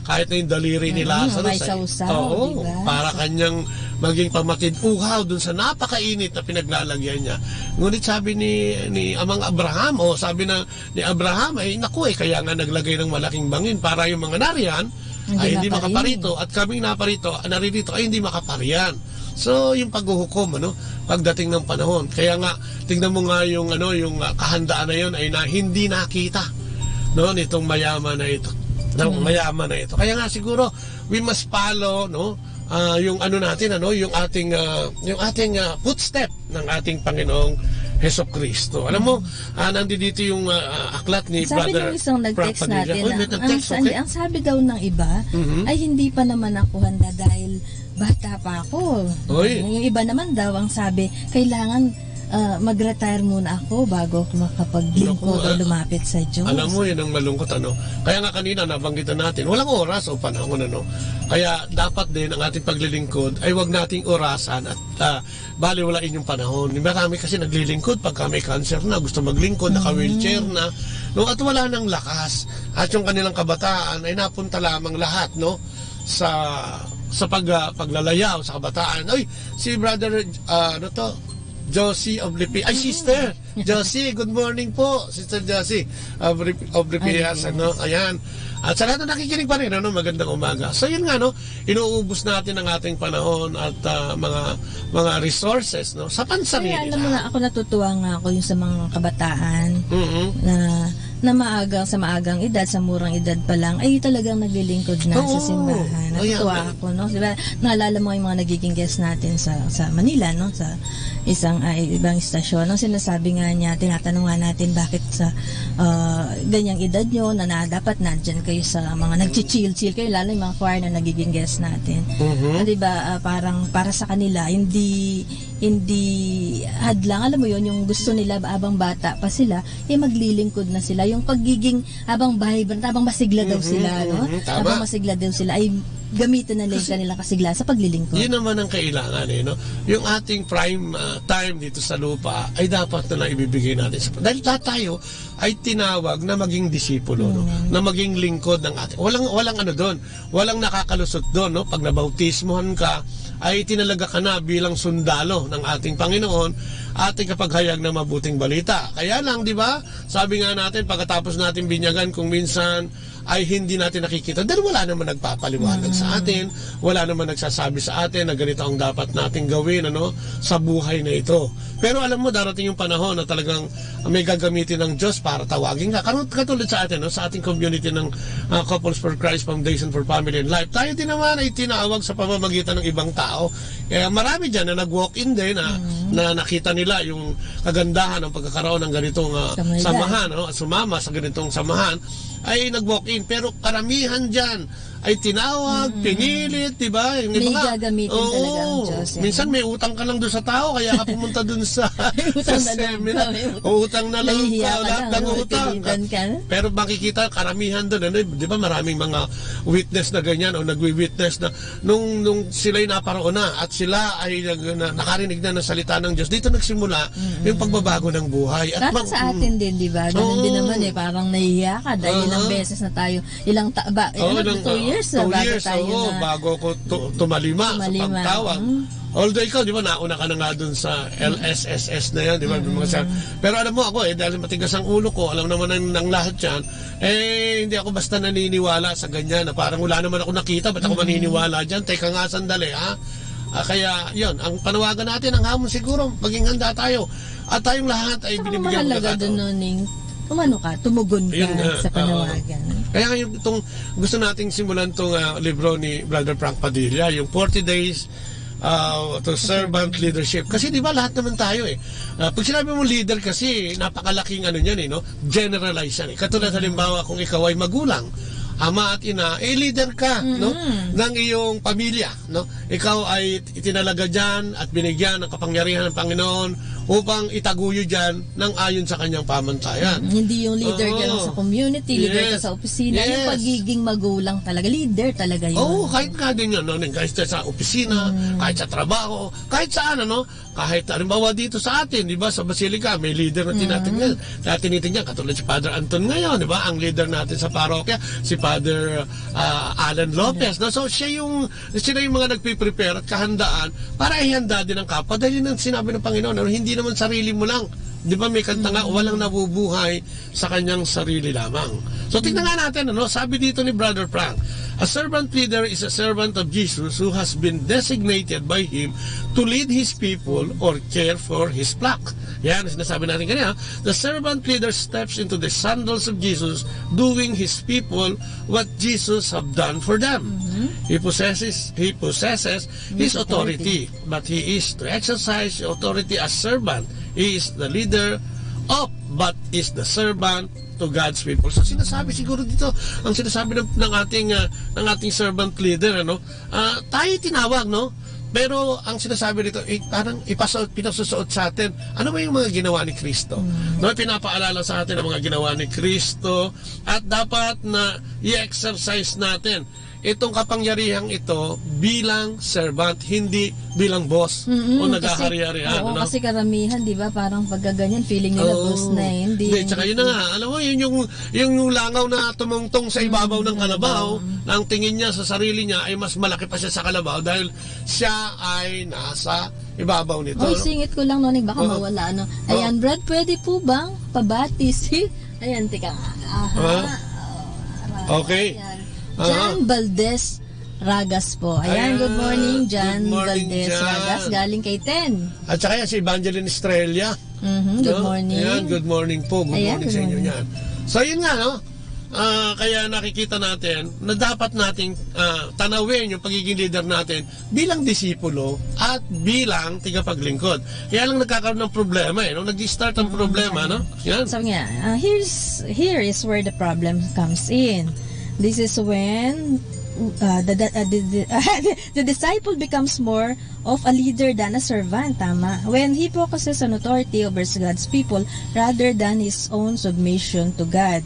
kahit na yung daliri ni Lazarus may sausaw, diba? Para kanyang maging pamatid-uhaw dun sa napakainit na pinaglalagyan niya. Ngunit sabi ni Amang Abraham, sabi ni Abraham, naku kaya nga naglagay ng malaking bangin para yung mga nariyan ay hindi makaparito at kaming naririto ay hindi makapariyan. So yung paghuhukom, pagdating ng panahon. Kaya nga tingnan mo nga yung yung kahandaan na yun ay hindi nakita nitong mayaman na ito. Mayaman na ito. Kaya nga siguro we must follow yung natin yung ating footstep ng ating Panginoong Hesukristo. Alam mo, nandito yung aklat ni sabi Brother ng isang nag-text natin na, ang sabi daw ng iba ay hindi pa naman ako handa dahil bata pa ako. Yung iba naman daw ang sabi kailangan mag-retire muna ako bago ako makapaglingkod o lumapit sa Diyos. Alam mo, yun ang malungkot, Kaya nga kanina, nabanggitan natin, walang oras o panahon, Kaya dapat din ang ating paglilingkod ay wag nating orasan at baliwalain yung panahon. Marami kasi naglilingkod pagka may cancer na, gusto maglingkod, naka-wheelchair na, at wala nang lakas. At yung kanilang kabataan ay napunta lamang lahat, sa paglalayaw sa kabataan. Si Brother, Josie of Lipi. Ay, Sister Josie, good morning po. Sister Josie of Lipias, ayan. At sa lahat na nakikinig pa rin, magandang umaga. So yun nga, inuubos natin ang ating panahon at mga resources, sa pansarili. Kaya alam mo na, ako natutuwa nga ako yung sa mga kabataan na sa maagang edad, sa murang edad pa lang, ay talagang naglilingkod na sa simbahan. Natutuwa ako, Diba? Naalala mo yung mga nagiging guest natin sa Manila, sa ibang istasyon. Sinasabi nga niya, tinatanong nga natin bakit sa ganyang edad nyo na dapat nandyan kayo sa mga nag-chill kayo, lalo yung mga choir na nagiging guest natin. Diba, parang para sa kanila, hindi hadlang, alam mo yun, yung gusto nila habang bata pa sila, maglilingkod na sila. Yung pagiging habang vibrant, habang masigla daw sila, habang masigla daw sila, ay gamitin na lang kanilang kasigla sa paglilingkod. Yun naman ang kailangan, Yung ating prime time dito sa lupa ay dapat na ibibigay natin. Dahil tayo ay tinawag na maging disipulo, na maging lingkod ng ating. Walang doon, walang nakakalusot doon, Pag nabautismohan ka, ay tinalaga ka na bilang sundalo ng ating Panginoon ating kapaghayag ng mabuting balita. Kaya lang, di ba? Sabi nga natin, pagkatapos natin binyagan, kung minsan ay hindi natin nakikita dahil wala naman nagpapaliwanag sa atin, wala naman nagsasabi sa atin na ganito ang dapat nating gawin sa buhay na ito. Pero alam mo, darating yung panahon na talagang may gagamitin ng Diyos para tawagin ka. Katulad sa atin, sa ating community ng Couples for Christ Foundation for Family and Life, tayo din naman ay tinawag sa pamamagitan ng ibang tao. Kaya marami dyan na nag-walk-in din na nakita nila yung kagandahan ng pagkakaroon ng ganitong samahan, sumama sa ganitong samahan, ay nag-walk-in. Pero karamihan dyan ay tinawag, pinilit, di ba? May gagamitin talaga ang Diyos. Minsan may utang ka lang doon sa tao, kaya ka pumunta doon sa seminar. Utang na lang ka, lahat ng utang. Pero makikita, karamihan doon, di ba maraming mga witness na ganyan o nagwi-witness na nung sila'y naparoon na at sila ay nakarinig na ng salita ng Diyos, dito nagsimula yung pagbabago ng buhay. At sa atin din, di ba? Ganun din naman parang nahihiya ka dahil ilang beses na tayo, 2 years bago ako tumalima sa pagtawag. Although ikaw, di ba, nauna ka na nga dun sa LSSS na yan, di ba? Pero alam mo ako, dahil matigas ang ulo ko, alam naman ng lahat yan, hindi ako basta naniniwala sa ganyan, na parang wala naman ako nakita, ba't ako maniniwala dyan? Teka nga, sandali, kaya, yun, ang panawagan natin, ang hamon siguro, maging handa tayo. At tayong lahat ay binibigyan ng mahalaga doon, tumugon ka sa panawagan. Kaya itong gusto nating simulan itong libro ni Brother Frank Padilla, yung 40 Days to Servant Leadership. Kasi di ba lahat naman tayo pag sinabi mo leader kasi napakalaking niyan generalize yan. Katulad halimbawa kung ikaw ay magulang ama at ina, leader ka, no? Ng iyong pamilya, no? Ikaw ay itinalaga diyan at binigyan ng kapangyarihan ng Panginoon upang itaguyo diyan ng ayon sa kanyang pamantayan. Hindi yung leader ka lang sa community, leader ka sa opisina, yung pagiging magulang talaga, leader talaga yun. Kahit nga din yun, no? Kahit sa opisina, kahit sa trabaho, kahit saan, ano? Kahit halimbawa dito sa atin, di ba, sa Basilica, may leader na tinitingnan, katulad si Father Anton ngayon, di ba? Ang leader natin sa parokya, si Father Alan Lopez. No? So sila yung mga nagpiprepare at kahandaan para ihanda din ang kapwa. Dahil yun ang sinabi ng Panginoon, no? Hindi naman sarili mo lang. Di ba may kanta nga, walang nabubuhay sa kanyang sarili lamang. So tingnan nga natin, ano? Sabi dito ni Brother Frank, a servant leader is a servant of Jesus who has been designated by Him to lead His people or care for His flock. Yan, sinasabi natin kanina. The servant leader steps into the sandals of Jesus, doing His people what Jesus have done for them. He possesses His authority, but He is to exercise authority as servant. He is the leader of, but is the servant to God's people. So sinasabi siguro dito, ang sinasabi ng ating servant leader, ano, tayo tinawag, no? Pero ang sinasabi dito, parang pinasusuot sa atin, ano ba yung mga ginawa ni Kristo? No, pinapaalala sa atin ang mga ginawa ni Kristo at dapat na i-exercise natin itong kapangyarihang ito bilang servant, hindi bilang boss o nag-ahari-harihan. Oo, kasi karamihan, di ba, parang pagkaganyan, feeling nila boss na eh. Hindi, tsaka yun na nga, alam mo, yung langaw na tumungtong sa ibabaw ng kalabaw, na ang tingin niya sa sarili niya ay mas malaki pa siya sa kalabaw dahil siya ay nasa ibabaw nito. Singit ko lang, Noning, baka mawala, ano. Ayan, Brad, pwede po bang pabatis? Ayan, tika. Okay. Jan Valdez Ragas po. Ayan, good morning, Jan Valdez Ragas. Galing kay Ten. At saka yan si Evangeline Estrella. Good morning. Ayan, good morning po. Good morning sa inyo yan. So, yun nga, no? Kaya nakikita natin na dapat nating tanawin yung pagiging leader natin bilang disipulo at bilang tigapaglingkod. Kaya lang nagkakaroon ng problema no? Nag-start ang problema, no? Yan. So nga, here is where the problem comes in. This is when the disciple becomes more of a leader than a servant, tama? When he focuses on authority over God's people rather than his own submission to God.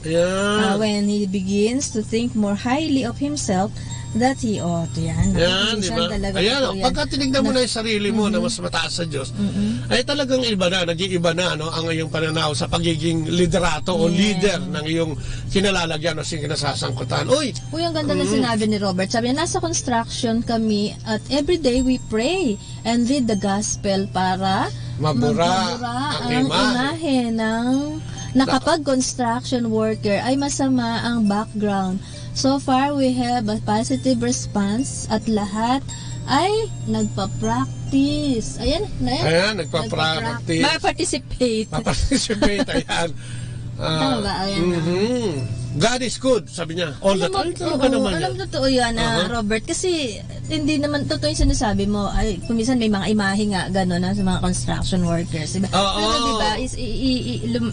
When he begins to think more highly of himself that he ought. Yan, di ba? Ayan, pagka tinignan mo na yung sarili mo na mas mataas sa Diyos, ay talagang iba na, nag-iiba na ang iyong pananaw sa pagiging liderato o leader ng iyong kinalalagyan o kinasasangkutan. Uy, ang ganda na sinabi ni Robert. Sabi niya, nasa construction kami at every day we pray and read the gospel para mabura ang imahe ng nakapag-construction worker ay masama ang background. So far, we have a positive response at lahat ay nagpa-practice. Ayan, nagpa-practice. Ma-participate, ayan. Tama ba? Ayan. God is good, sabi niya. All the time. Alam totoo yan, Robert. Kasi hindi naman, totoo yung sinasabi mo. Ay, kumisan may mga imahe nga gano'n sa mga construction workers. Diba? Pero diba,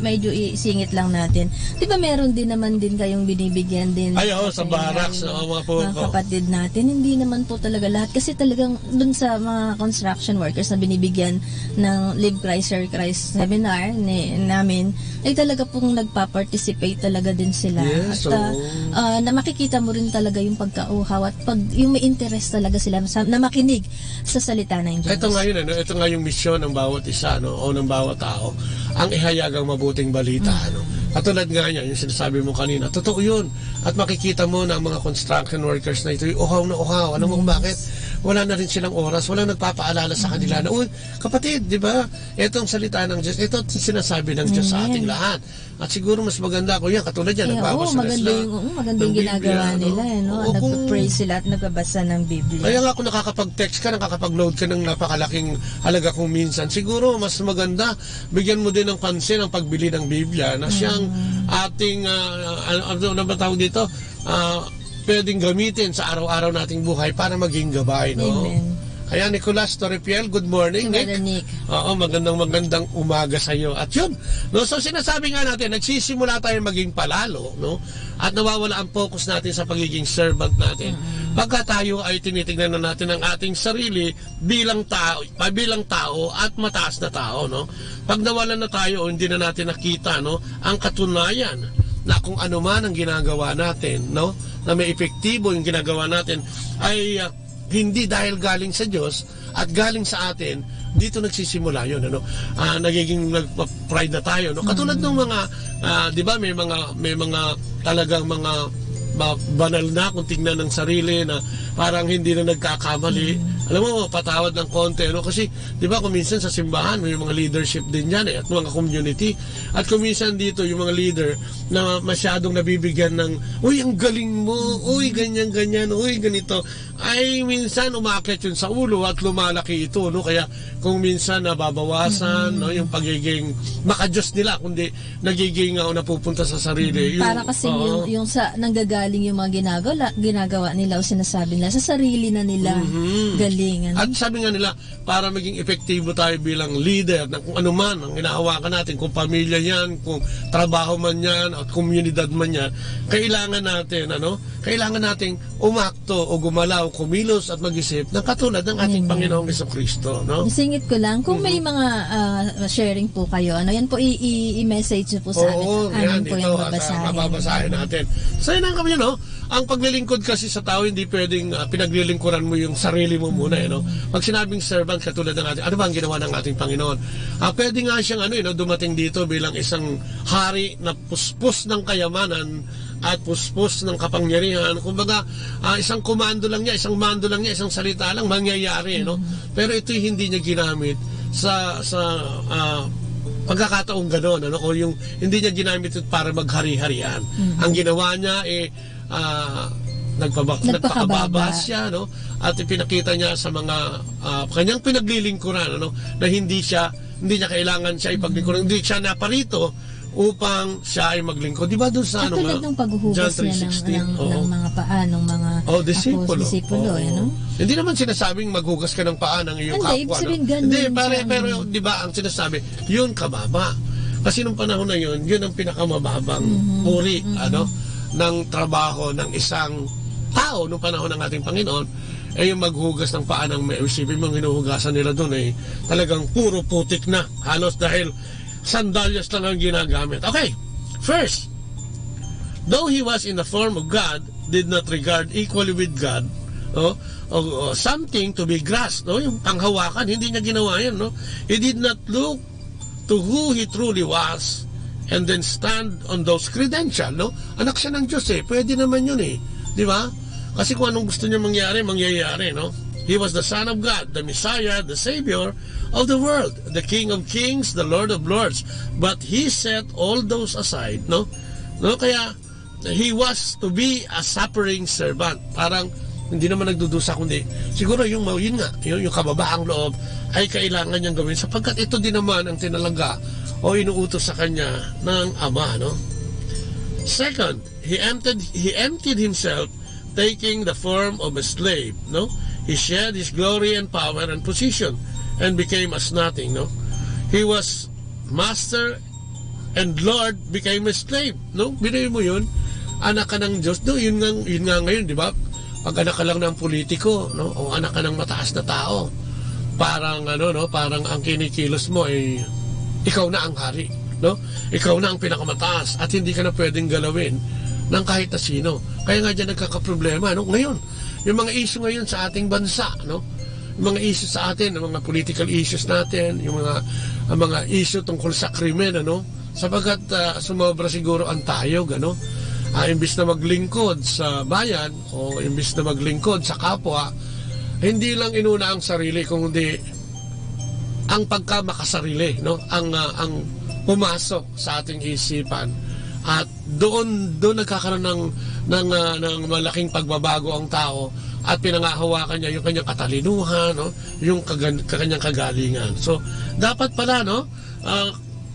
medyo isingit lang natin. Diba meron din naman din kayong binibigyan din. Sa barracks, mga kapatid natin. Hindi naman po talaga lahat. Kasi talagang dun sa mga construction workers na binibigyan ng Live Christ, Share Christ seminar namin, ay talaga pong nagpa-participate talaga din sila. Yes, at na makikita mo rin talaga yung pagkauhaw at yung may interest talaga sila na makinig sa salita ng Diyos. Ito nga yun, ito nga yung misyon ng bawat isa o ng bawat tao, ang ihayag ang mabuting balita. Katulad nga niya, yung sinasabi mo kanina, totoo yun. At makikita mo na ang mga construction workers na ito, uhaw na uhaw. Alam mo kung bakit? Wala na rin silang oras, walang nagpapaalala sa kanila na, kapatid, di ba? Itong salita ng Diyos, ito sinasabi ng Diyos sa ating lahat. At siguro mas maganda ko yan, katulad yan, nagbabasa na sila. Maganda yung ginagawa nila, nagpa-pray sila at nagbabasa ng Biblia. Kaya nga kung nakakapag-text ka, nakakapag-load ka ng napakalaking halaga kung minsan, siguro mas maganda, bigyan mo din ng pansin ang pagbili ng Biblia na siyang ating, ano ba tawag dito, pwedeng gamitin sa araw-araw nating buhay para maging gabay, no? Amen. Ayan, Nicolas Torrepiel, good morning, Nick. Oo, magandang umaga sa iyo. At yun, no, so sinasabi nga natin, nagsisimula tayo maging palalo, no? At nawawala ang focus natin sa pagiging servant natin. Pagka tayo ay tinitingnan na natin ang ating sarili bilang tao at mataas na tao, no? Pag nawalan na tayo o hindi na natin nakita, no, ang katunayan na kung ano man ang ginagawa natin, no, na may epektibo yung ginagawa natin ay hindi dahil galing sa Diyos at galing sa atin, dito nagsisimula yun, ano? Nagiging pride na tayo, no? Katulad ng mga, di ba, may mga talagang mga banal na kung tingnan ng sarili na parang hindi na nagkakamali. Alam mo, patawad ng konti, no? Kasi, di ba, kung minsan sa simbahan, may mga leadership din yan, at mga community. At kung minsan dito, yung mga leader na masyadong nabibigyan ng, uy, ang galing mo, uy, ganyan, uy, ganito, ay minsan umaakit yun sa ulo at lumalaki ito, no? Kaya kung minsan nababawasan, no, yung pagiging makadiyos nila, kundi nagiging napupunta sa sarili. Para kasi yung sa nanggagaling yung mga ginagawa nila o sinasabi nila, sa sarili na nila galing. At sabi nga nila, para maging epektibo tayo bilang leader ng kung ano man ang hinahawakan natin, kung pamilya yan, kung trabaho man yan, at komunidad man yan, kailangan nating umakto o gumalaw, kumilos at mag-isip ng katulad ng ating Panginoong Jesucristo, no? Singit ko lang, kung may mga sharing po kayo, yan po i-message po sa amin. Yan, po ito, yung babasahin. Mababasahin natin. So yun ang kami, no? Ang paglilingkod kasi sa tao, hindi pwedeng pinaglilingkuran mo yung sarili mo muna, no? Pag sinabing servant, katulad ng ating, ano ba ang ginawa ng ating Panginoon? Pwede nga siyang dumating dito bilang isang hari na puspos ng kayamanan at puspos ng kapangyarihan. Kumbaga, isang komando lang niya, isang mando lang niya, isang salita lang, mangyayari, no? Pero ito'y hindi niya ginamit sa pagkakataong gano'n, ano? O yung hindi niya ginamit ito para maghari-harian. Ang ginawa niya nagpakababa siya, no? At ipinakita niya sa mga kanyang pinaglilingkuran, ano, na hindi niya kailangan siya ipaglingkuran, hindi siya naparito upang siya ay maglingkod. Di ba doon sa tulad ng paghuhugas niya ng mga paa ng mga disipulo, no? Hindi naman sinasabing maghugas ka ng paa ng iyong kapwa, no? Hindi, pero di ba ang sinasabi, yun kababa. Kasi nung panahon na yun ang pinakamababang uri, ng trabaho ng isang tao nung panahon ng ating Panginoon, ay yung maghugas ng paa ng may isipin mong hinuhugasan nila doon ay talagang puro putik na, halos dahil sandalyas lang ang ginagamit. Okay, first, though he was in the form of God, did not regard equally with God, something to be grasped, no? Yung panghawakan, hindi niya ginawa yan, no? He did not look to who he truly was and then stand on those credentials, no? Anak siya ng Diyos, pwede naman yun, di ba? Kasi kung anong gusto niya mangyayari, no? He was the Son of God, the Messiah, the Savior of the world, the King of Kings, the Lord of Lords. But he set all those aside, no? Kaya he was to be a suffering servant. Parang hindi naman nagdudusa, kundi siguro yung kababaang loob ay kailangan niyang gawin sapagkat ito din naman ang tinalangga o inuutos sa kanya ng Ama, no? Second, he emptied himself, taking the form of a slave, no? He shared his glory and power and position and became as nothing, no? He was master and Lord, became a slave, no? Binoy mo yun, anak ka ng Diyos, no? Yun nga ngayon, di ba? Pag anak ka lang ng politiko, no? O anak ka ng mataas na tao, parang parang ang kinikilos mo ay ikaw na ang hari, no? Ikaw na ang pinakamataas at hindi ka na pwedeng galawin ng kahit na sino. Kaya nga dyan nagkakaproblema, no? Ngayon, yung mga issue ngayon sa ating bansa, no? Yung mga issue sa atin, yung mga political issues natin, yung mga issue tungkol sa krimen, ano? Sapagkat sumobra siguro ang tayog, ano? Imbis na maglingkod sa bayan o imbis na maglingkod sa kapwa, hindi lang inuna ang sarili, kundi ang pagkamakasarili, no? Ang pumasok sa ating isipan. At doon nagkakaroon ng malaking pagbabago ang tao at pinangahawakan niya yung kanyang katalinuhan, no? Yung kanyang kagalingan. So, dapat pala, no?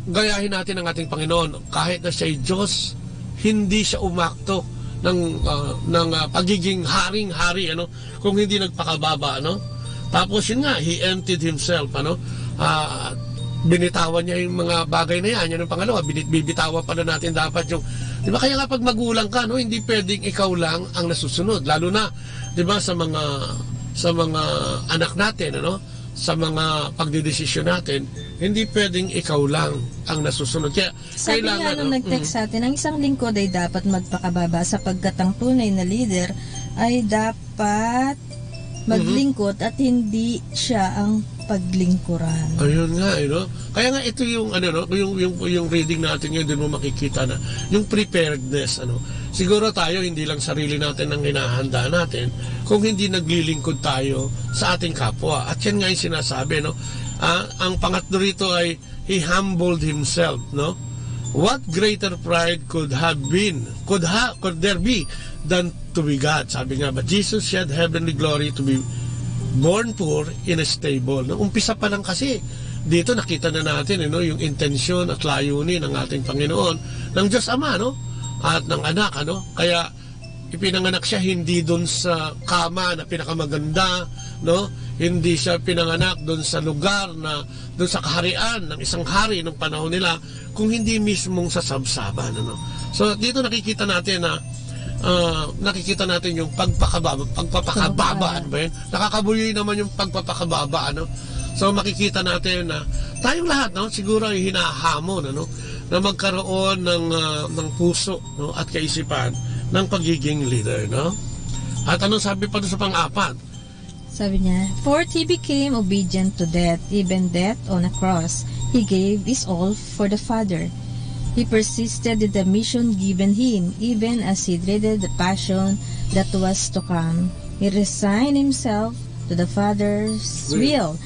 Gayahin natin ang ating Panginoon. Kahit na siya'y Diyos, hindi siya umakto ng pagiging haring-hari, ano? Kung hindi nagpakababa, no? Tapos yun nga, he emptied himself, binitawan niya yung mga bagay na yan. Yan ang pangalawa, bibitawan pala natin dapat yung, di ba, kaya nga pag magulang ka, no, hindi pwedeng ikaw lang ang nasusunod, lalo na, di ba, sa mga anak natin, sa mga pagdidesisyon natin, hindi pwedeng ikaw lang ang nasusunod. Kaya sabi nga nung nag-text sa atin, ang isang lingkod ay dapat magpakababa sapagkat ang tunay na leader ay dapat maglingkod at hindi siya ang paglingkuran. Ayun nga, Kaya nga ito yung yung reading natin ngayon, din mo makikita na yung preparedness, Siguro tayo hindi lang sarili natin ang hinahanda natin kung hindi naglilingkod tayo sa ating kapwa. At yan nga yung sinasabi, ang pangatlo rito ay he humbled himself, What greater pride could there be than to be God? Sabi nga, but Jesus shed heavenly glory to be born poor in a stable. Umpisa pa lang kasi, dito nakita na natin yung intensyon at layunin ng ating Panginoon, ng Diyos Ama, at ng anak, kaya ipinanganak siya hindi doon sa kama na pinakamaganda, hindi siya pinanganak doon sa lugar na doon sa kaharian ng isang hari ng panahon nila, kung hindi mismong sa sabsaban, So dito nakikita natin na yung pagpapakababa, ba yun? Nakakabuyoy naman yung pagpapakababa, So makikita natin na tayong lahat, siguro ay hinahamon, na magkaroon ng puso, at kaisipan ng pagiging leader, At anong sabi pa doon sa pang-apat? Sabi niya, for he became obedient to death, even death on a cross. He gave his all for the Father. He persisted in the mission given him, even as he dreaded the passion that was to come. He resigned himself to the Father's will.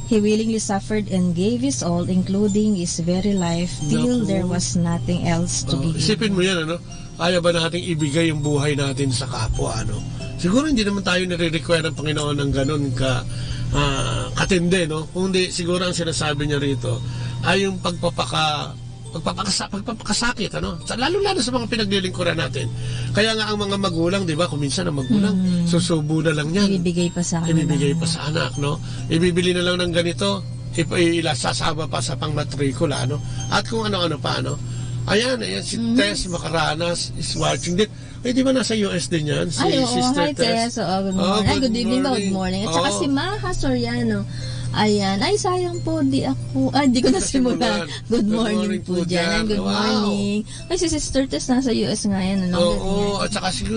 He willingly suffered and gave his all, including his very life, till there was nothing else to give. Isipin mo yan, Kaya ba nating ibigay yung buhay natin sa kapwa, Siguro hindi naman tayo nire-require ng Panginoon ng ganun katindi, Kundi siguro ang sinasabi niya rito ay yung pagpapakasakit, lalo-lalo sa mga pinaglilingkuran natin. Kaya nga ang mga magulang, di ba, kung minsan ang magulang, susubo na lang yan. Ibibigay pa sa anak, Ibibili na lang ng ganito, sasama pa sa pangmatrikula, At kung ano-ano pa, Ayan, si Tess Macaranas is watching din. Di ba nasa US din yan? Si Sister Hi, Tess. Good morning. Good evening, good morning. At saka si Maha Soriano. Ayan. Ay, sayang po, di ko nasimulan. Good morning po dyan. Good morning. Ay, si Sister Tess nasa US nga yan. At saka si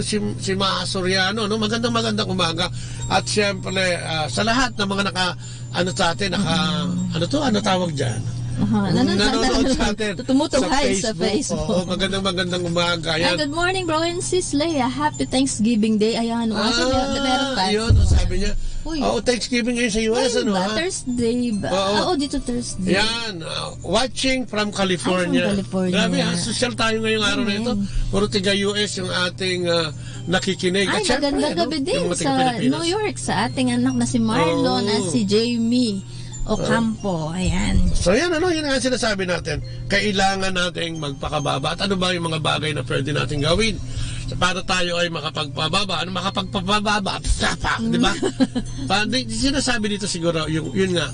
Maha Soriano, magandang umaga. At siyempre, sa lahat ng mga ano tawag dyan? Nanonood sa atin Tumutunghay sa Facebook. Magandang umaga. Ay, good morning, bro and sis Leia. Happy Thanksgiving Day. Ayan, meron pa. Yun, sabi niya. Thanksgiving ngayon sa US, Thursday ba? Dito Thursday. Yan, watching from California. Grabe, social tayo ngayong araw na ito. Puro tiga US yung ating nakikinig. Ay, magandang gabi din sa New York sa ating anak na si Marlon at si Jamie Ocampo. Ayan. So yan, yun nga sinasabi natin. Kailangan nating magpakababa. At ano ba yung mga bagay na pwede natin gawin? Para tayo ay makapagpababa. Makapagpababa? Di ba? Sinasabi dito siguro, yun nga,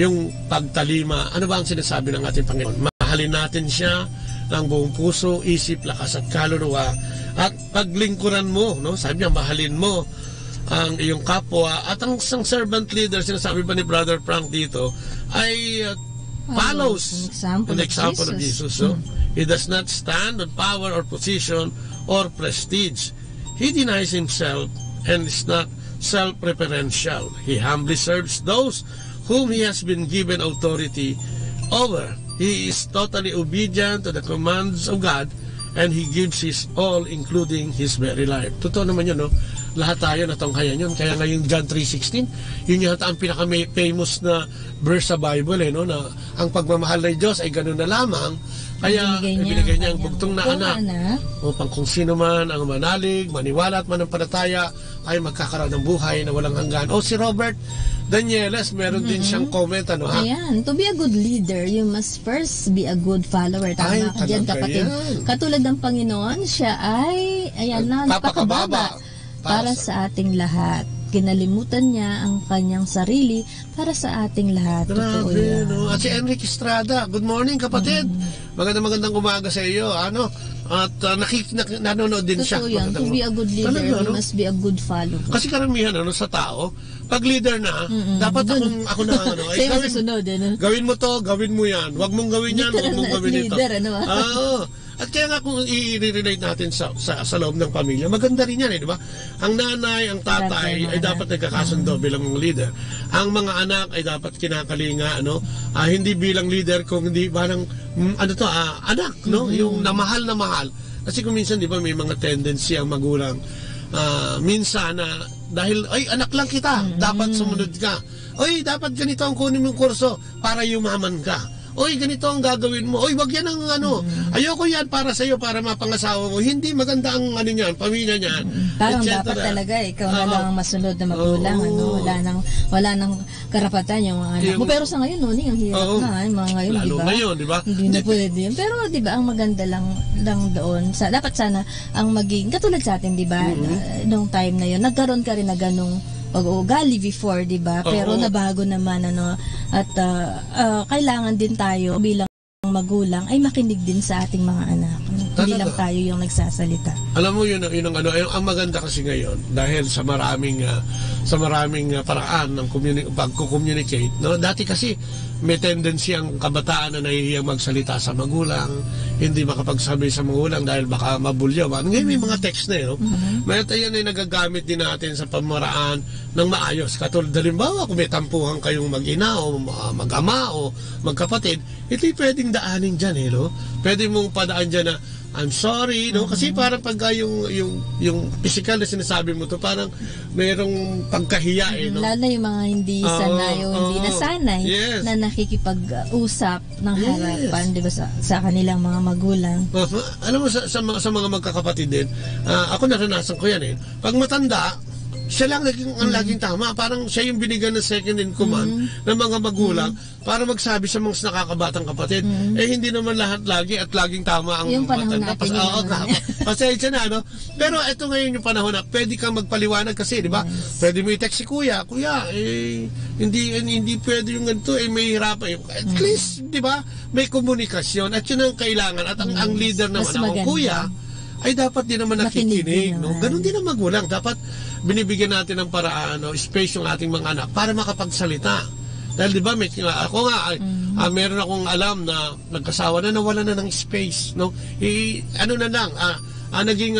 yung pagtalima. Ano ba ang sinasabi ng ating Panginoon? Mahalin natin siya ng buong puso, isip, lakas at kaluluwa. At paglingkuran mo, sabi niya, mahalin mo ang iyong kapwa. At ang isang servant leader, sinasabi ba ni Brother Frank dito, ay follows an example of Jesus. He does not stand on power or position or prestige. He denies himself and is not self-referential. He humbly serves those whom he has been given authority over. He is totally obedient to the commands of God, and he gives his all, including his very life. Totoo naman yun, lahat tayo natunghayan yun. Kaya ngayon John 3:16, yun yata ang pinaka-famous na verse sa Bible, na ang pagmamahal ng Diyos ay ganun na lamang. Kaya ibinigay niya ang bugtong na anak upang kung sino man ang manalig, maniwala at manampalataya ay magkakaroon ng buhay na walang hanggan. Si Robert Danieles, meron din siyang comment, Ayan, to be a good leader, you must first be a good follower. Tama ka dyan, kapatid. Katulad ng Panginoon, siya ay, napakababa para sa ating lahat. kinalimutan niya ang kanyang sarili para sa ating lahat. Totoo Grabe, yan. no? At si Enrique Estrada, good morning kapatid. Magandang umaga sa iyo. At nanonood din siya. Totoo yan. To be a good leader, Talaga, you must be a good follower. Kasi karamihan sa tao, pag leader na, dapat ako na ay Sa'yo masusunod, gawin mo to, gawin mo yan. Huwag mong gawin yan, huwag mong gawin ito. Leader, At kaya nga kung i-relate natin sa loob ng pamilya, maganda rin yan, di ba? Ang nanay, ang tatay ay dapat nagkakasundo bilang mga leader. Ang mga anak ay dapat kinakalinga, hindi bilang leader kung hindi parang anak, yung namahal na mahal. Kasi kung minsan, di ba, may mga tendency ang magulang minsan na dahil anak lang kita, dapat sumunod ka. Dapat ganito ang kunin mong kurso para yumaman ka. Ganito ang gagawin mo. Wag yan ang ayoko yan para sa iyo, para mapangasawa mo. Hindi maganda ang niyan, pamilya niyan. Parang dapat talaga ikaw na lang ang masunod na magulang. Wala nang karapatan yung mga anak mo. Pero sa ngayon, ang hirap na. Mga ngayon, lalo diba? ngayon, diba? Hindi na pwede yun. Pero diba, ang maganda lang doon. Dapat sana ang maging, katulad sa atin, diba? Nung time na yun, nagkaroon ka rin na ganong ugali before, di ba? Pero nabago naman, at kailangan din tayo bilang magulang ay makinig din sa ating mga anak. Hindi lang tayo yung nagsasalita. Alam mo yun ang maganda kasi ngayon dahil sa maraming paraan ng pagko-communicate, Dati kasi may tendency ang kabataan na nahihiyang magsalita sa magulang, hindi makapagsabi sa magulang dahil baka mabulyaw. Ngayon may mga text na Mayroon yan ay nagagamit din natin sa pamaraan ng maayos. Katulad halimbawa kung may tampuhan kayong mag-ina o mag-ama o magkapatid, ito'y pwedeng daanin dyan, Pwede mong padaan dyan na I'm sorry, kasi parang pagka yung physical na sinasabi mo to, parang mayroong pagkahiya, Lalo na yung mga hindi sanay o hindi nasanay na nakikipag-usap ng harapan, di ba, sa kanilang mga magulang. Alam mo, sa mga magkakapatid din, ako naranasan ko yan Pag matanda, siya lang ang laging tama. Parang siya yung binigyan ng second in command ng mga magulang para magsabi sa mga nakakabatang kapatid. Hindi naman lahat lagi at laging tama ang yung panahon matanda. Pasensya na, Pero ito ngayon yung panahon na pwede kang magpaliwanag kasi, di ba? Pwede mo i-text si Kuya, hindi pwede yung ganito, may hirapan. At least, di ba, may komunikasyon at yun ang kailangan. At ang leader naman, ang Kuya, ay dapat din naman nakikinig. Ganun din ang magulang. Dapat binibigyan natin ng paraan, space yung ating mga anak para makapagsalita. Dahil di ba, meron akong alam na nagkasawa na nawala na ng space. Naging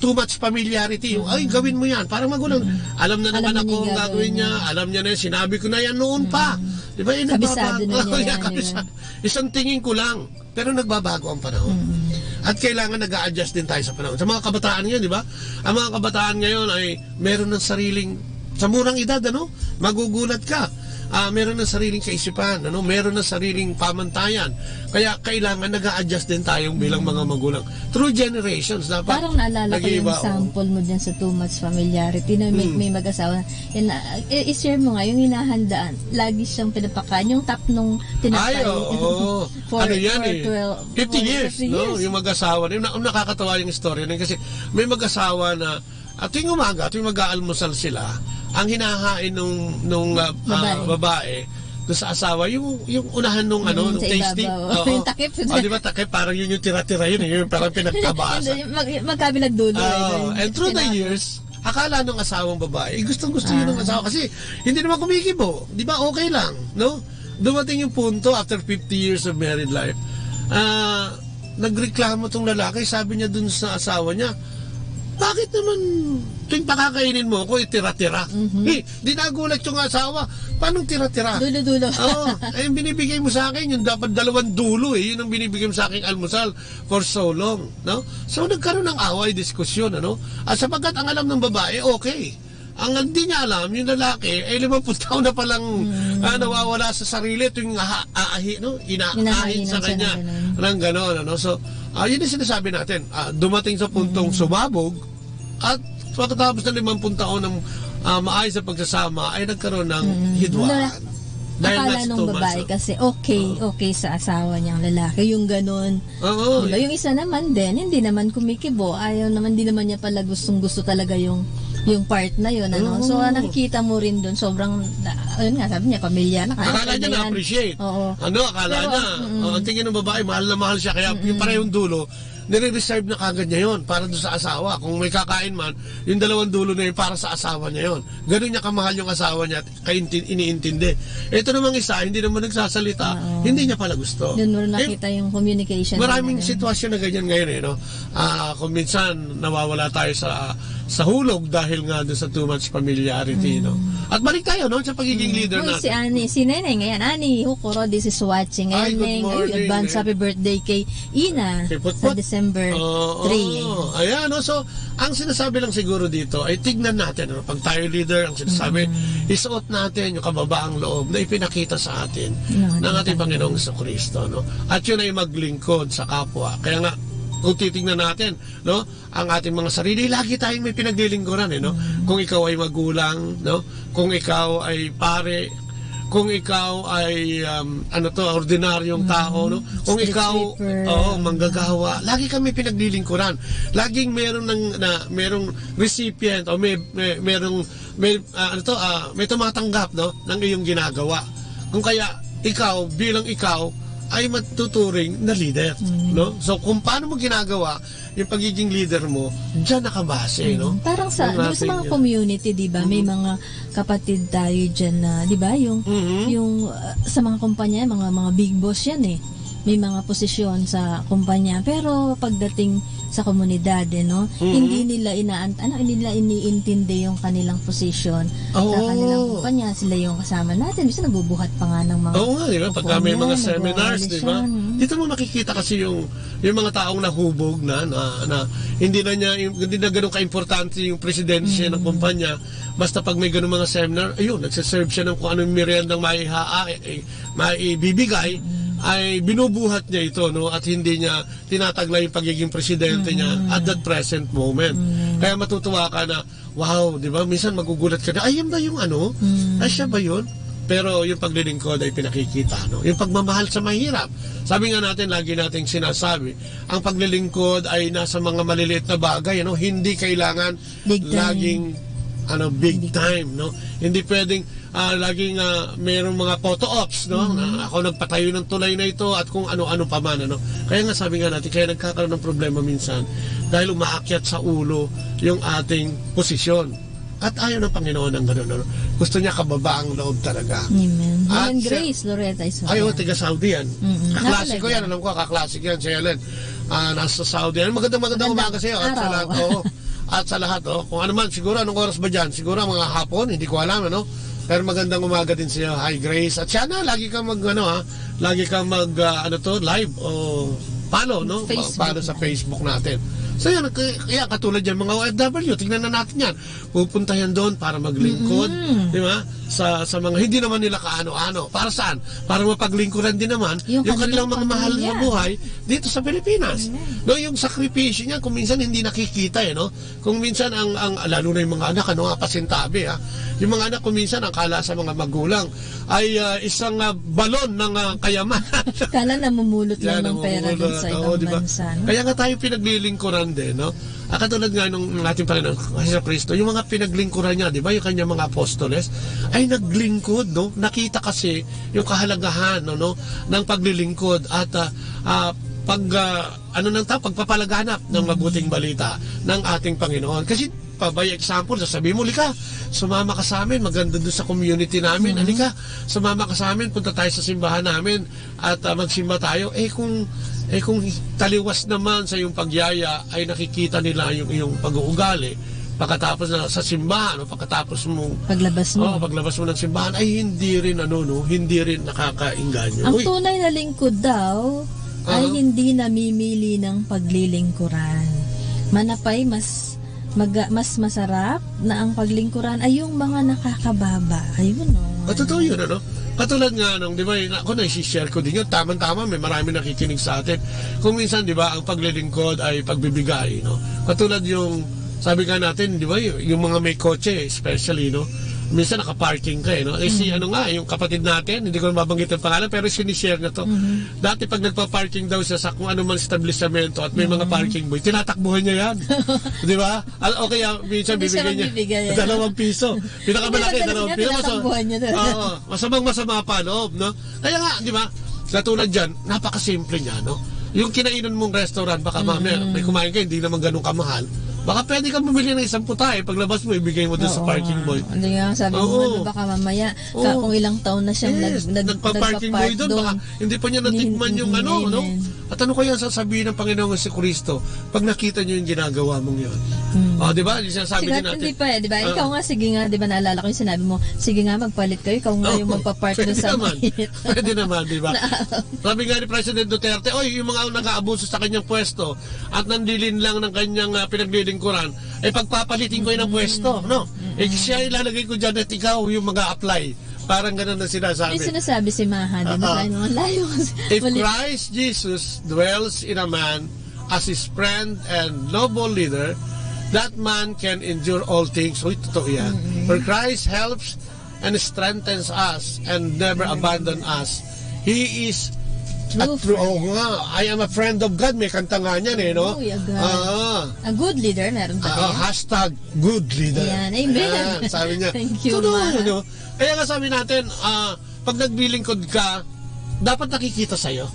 too much familiarity. Gawin mo yan. Parang magulang. Alam na naman ako ang gagawin niya. Alam niya na yan. Sinabi ko na yan noon pa. Di ba? Kabisado na niya yan. Isang tingin ko lang. Pero nagbabago ang panahon. At kailangan nag-a-adjust din tayo sa panahon. Sa mga kabataan ngayon, di ba? Ang mga kabataan ngayon ay meron ng sariling, sa murang edad, magugulat ka. Meron ng sariling kaisipan, meron ng sariling pamantayan. Kaya kailangan nag-a-adjust din tayong bilang mga magulang. Through generations, dapat. Parang naalala ko yung sample mo dyan sa too much familiarity na may mag-asawa. I-share mo nga, yung hinahandaan, lagi siyang pinapakain, yung tap nung tinapay. For 50 years, yung mag-asawa. Yung nakakatawa yung story na kasi may mag-asawa na tuwing umaga, tuwing mag-aalmusal sila, ang hinahain nung babae doon sa asawa, yung unahan nung tasting. Yung takip. Di ba takip? Parang yun yung tira-tira yun. Yung parang pinagkabasa. Magkabilang dulo. And through the years, akala nung asawang babae, gustong-gusto yun ng asawa. Kasi hindi naman kumikibo. Di ba? Okay lang. Dumating yung punto, after 50 years of married life, nagreklamo tong lalaki. Sabi niya dun sa asawa niya, bakit naman tuwing pakakainin mo ako, tira-tira? Di nagulat yung asawa. Paano tira-tira? Dulo-dulo. Yung binibigay mo sa akin, yung dapat 2 dulo yun ang binibigay mo sa aking almusal for so long. So nagkaroon ng away, diskusyon. At sapagkat ang alam ng babae, okay. Ang hindi niya alam, yung lalaki, 50 taon na palang nawawala sa sarili tuwing inaahin sa kanya. Nang gano'n. So, yun yung sinasabi natin. Dumating sa puntong sumabog at pagkatapos ng 50 taon ng maayos na pagsasama ay nagkaroon ng hidwaan. Akala nung babae kasi okay sa asawa niyang lalaki, yung ganun. Diba? Yung isa naman din, hindi naman kumikibo, ayaw naman, hindi naman niya pala gustong-gusto talaga yung yung part na yun, ano. So nakikita mo rin doon, sobrang ayun nga, sabi niya, pamilya na kaya. Akala niya na-appreciate. Akala niya, ang tingin ng babae, mahal na mahal siya, kaya yung parehong dulo, nire-reserve na kagad niya yun para doon sa asawa. Kung may kakain man, yung dalawang dulo na yun para sa asawa niya yun. Ganun niya kamahal yung asawa niya at iniintindi. Ito namang isa, hindi naman nagsasalita, hindi niya pala gusto. Doon mo nakita yung communication. Maraming sitwasyon na ganyan ngayon no? Kung minsan nawawala tayo sa hulog dahil nga doon sa too much familiarity, no? At balik tayo, no? Sa pagiging leader natin. Si Neneng, ngayon, Ani Hukuro, this is watching. Ay, good morning. Advance happy birthday kay Ina sa December 3. Ayan, no? So, ang sinasabi lang siguro dito ay tignan natin, no? Pag tayo leader, ang sinasabi, isuot natin yung kababaang loob na ipinakita sa atin ng ating Panginoong Jesucristo, no? At yun ay maglingkod sa kapwa. Kaya nga, kung titingnan natin, no, ang ating mga sarili, lagi tayong may pinaglilingkuran, no? Kung ikaw ay magulang, no? Kung ikaw ay pare, kung ikaw ay ordinaryong tao, no? Kung ikaw manggagawa, lagi kami pinaglilingkuran. Laging merong recipient o may tumatanggap, no, ng iyong ginagawa. Kung kaya ikaw bilang ikaw ay matuturing na leader, no? So kung paano mo ginagawa yung pagiging leader mo, diyan nakabase, no? Parang sa mga community, 'di ba? May mga kapatid tayo diyan na, 'di ba, yung sa mga kumpanya, mga big boss 'yan eh. May mga posisyon sa kumpanya, pero pagdating sa komunidad, no? Hindi nila iniintindi yung kanilang posisyon sa kanilang kumpanya. Sila yung kasama natin. Bisa nagbubuhat pa nga ng mga di ba? Pagka may mga seminars, di ba? Dito mo makikita kasi yung mga taong nahubog na hindi na ganun ka-importante yung presidency ng kumpanya. Basta pag may ganun mga seminar, ayun, nagsiserve siya ng kung anong meriendang maibibigay, ay binubuhat niya ito, no, at hindi niya tinataglay yung pagiging presidente niya at that present moment. Kaya matutuwa ka na, wow, di ba? Minsan magugulat ka na, ay, yan ba yung ano? Ay, siya ba yun? Pero yung paglilingkod ay pinakikita, no? Yung pagmamahal sa mahirap. Sabi nga natin, lagi nating sinasabi, ang paglilingkod ay nasa mga maliliit na bagay, no? Hindi kailangan laging big time, no? Hindi pwedeng laging mayroong mga photo ops, no? Ako nagpatayo ng tulay na ito at kung ano-ano pa man, no? Kaya nga sabi nga natin, kaya nagkakaroon ng problema minsan dahil umaakyat sa ulo yung ating posisyon. At ayaw ng Panginoon ng gano'n, no? Gusto niya kababaang loob talaga. Amen. Helen Grace Loretta Isola. Ayaw, tiga Saudi yan. Kaklasiko yan, alam ko, kaklasik yan si Helen. Nasa Saudi yan. Magandang umaga sa iyo. At sa lahat, kung ano man, siguro anong oras ba dyan? Siguro mga hapon, hindi ko alam, ano? Pero magandang umaga din sa iyo. Hi, Grace. At sana, lagi kang lagi kang live o follow, no? Follow sa Facebook natin. So yan, kaya katulad yan, mga OFW, tingnan na natin yan. Pupunta yan doon para maglingkod, di ba? Sa mga hindi naman nila kaano-ano. Para saan? Para mapaglingkuran din naman yung kanilang mga mahal na buhay dito sa Pilipinas. No, yung sakripisyo niya, kung minsan hindi nakikita, no? Kung minsan lalo na yung mga anak, pasintabi, yung mga anak, kung minsan ang kala sa mga magulang ay isang balon ng kayamanan. Kala namumulot lang ng pera dun sa ibang bansa. No? Kaya nga tayo pinaglilingkuran din, no? Katulad nga nung ating Panginoon Jesucristo, yung mga pinaglingkuran niya, di ba, yung kanyang mga apostoles, ay naglingkod, no? Nakita kasi yung kahalagahan, no, ng paglilingkod at pagpapalaganap ng mabuting balita ng ating Panginoon. Kasi by example, sasabihin mo, lika, sumama ka sa amin, maganda doon sa community namin, halika, sumama ka sa amin, punta tayo sa simbahan namin at magsimba tayo. Kung taliwas naman sa iyong pagyaya ay nakikita nila yung iyong pag-uugali pagkatapos na sa simbahan o pagkatapos mo paglabas mo ng simbahan ay hindi rin nakakainganyo. Ang tunay na lingkod daw ay hindi namimili ng paglilingkuran. Manapay mas masarap na ang paglingkuran ay yung mga nakakababa. Ayun, no. Totoo yun, ano? Katulad nga nung, di ba, ako na-share ko din yun, tama-tama, may marami nakikinig sa atin. Kung minsan, di ba, ang paglilingkod ay pagbibigay, no? Katulad yung, sabi nga natin, di ba, yung mga may kotse, especially, no? minsan nakaparking ka no? Si ano nga, yung kapatid natin, hindi ko mabanggit ang pangalan, pero sinishare na to. Dati pag nagpa-parking daw siya sa kung ano man establishmento at may mga parking boy, tinatakbuhan niya yan. Di ba? O kaya minsan bibigyan niya 2 piso. Pinakamalaki, 2 piso. Masamang-masama pa loob, no? Kaya nga, di ba? Katulad dyan, napakasimple niya, no? Yung kinainan mong restaurant, baka mamaya may kumain ka, hindi naman ganun kamahal. Baka pwede kang bumili ng 1 putahe, paglabas mo, ibigay mo doon sa parking boy. Hindi nga, sabi mo, baka mamaya, kung ilang taon na siyang nagpa-parking boy doon, baka hindi pa niya natikman yung ano, no? At ano kaya sasabihin ng Panginoong si Kristo pag nakita niyo yung ginagawa mong yun? Di ba? Sabi din natin. Hindi pa, di ba? Ikaw nga, sige nga, di ba, naalala ko yung sinabi mo, sige nga, magpalit kayo, ikaw nga yung magpa-park doon sa market. Pwede naman, di ba? Sabi nga ni President Duterte, yung mga nag-aabuso sa kanyang pwesto at nandilin lang ng kanyang pinaglilingkuran, pagpapalitin ko yun ang pwesto, no? Siya ilalagay ko dyan at ikaw yung mag-a-apply. Parang ganun na sinasabi. May sinasabi si Maha, di ba? Layo. If Christ Jesus dwells in a man as his friend and noble leader, that man can endure all things. Totoo yan. For Christ helps and strengthens us and never abandon us. He is true. I am a friend of God. May kanta nga niyan, no? A good leader, meron pa #, good leader. Ayan, amen. Sabi niya. Thank you, Ma. Kaya nga sabi natin, pag naglilingkod ka, dapat nakikita sa'yo.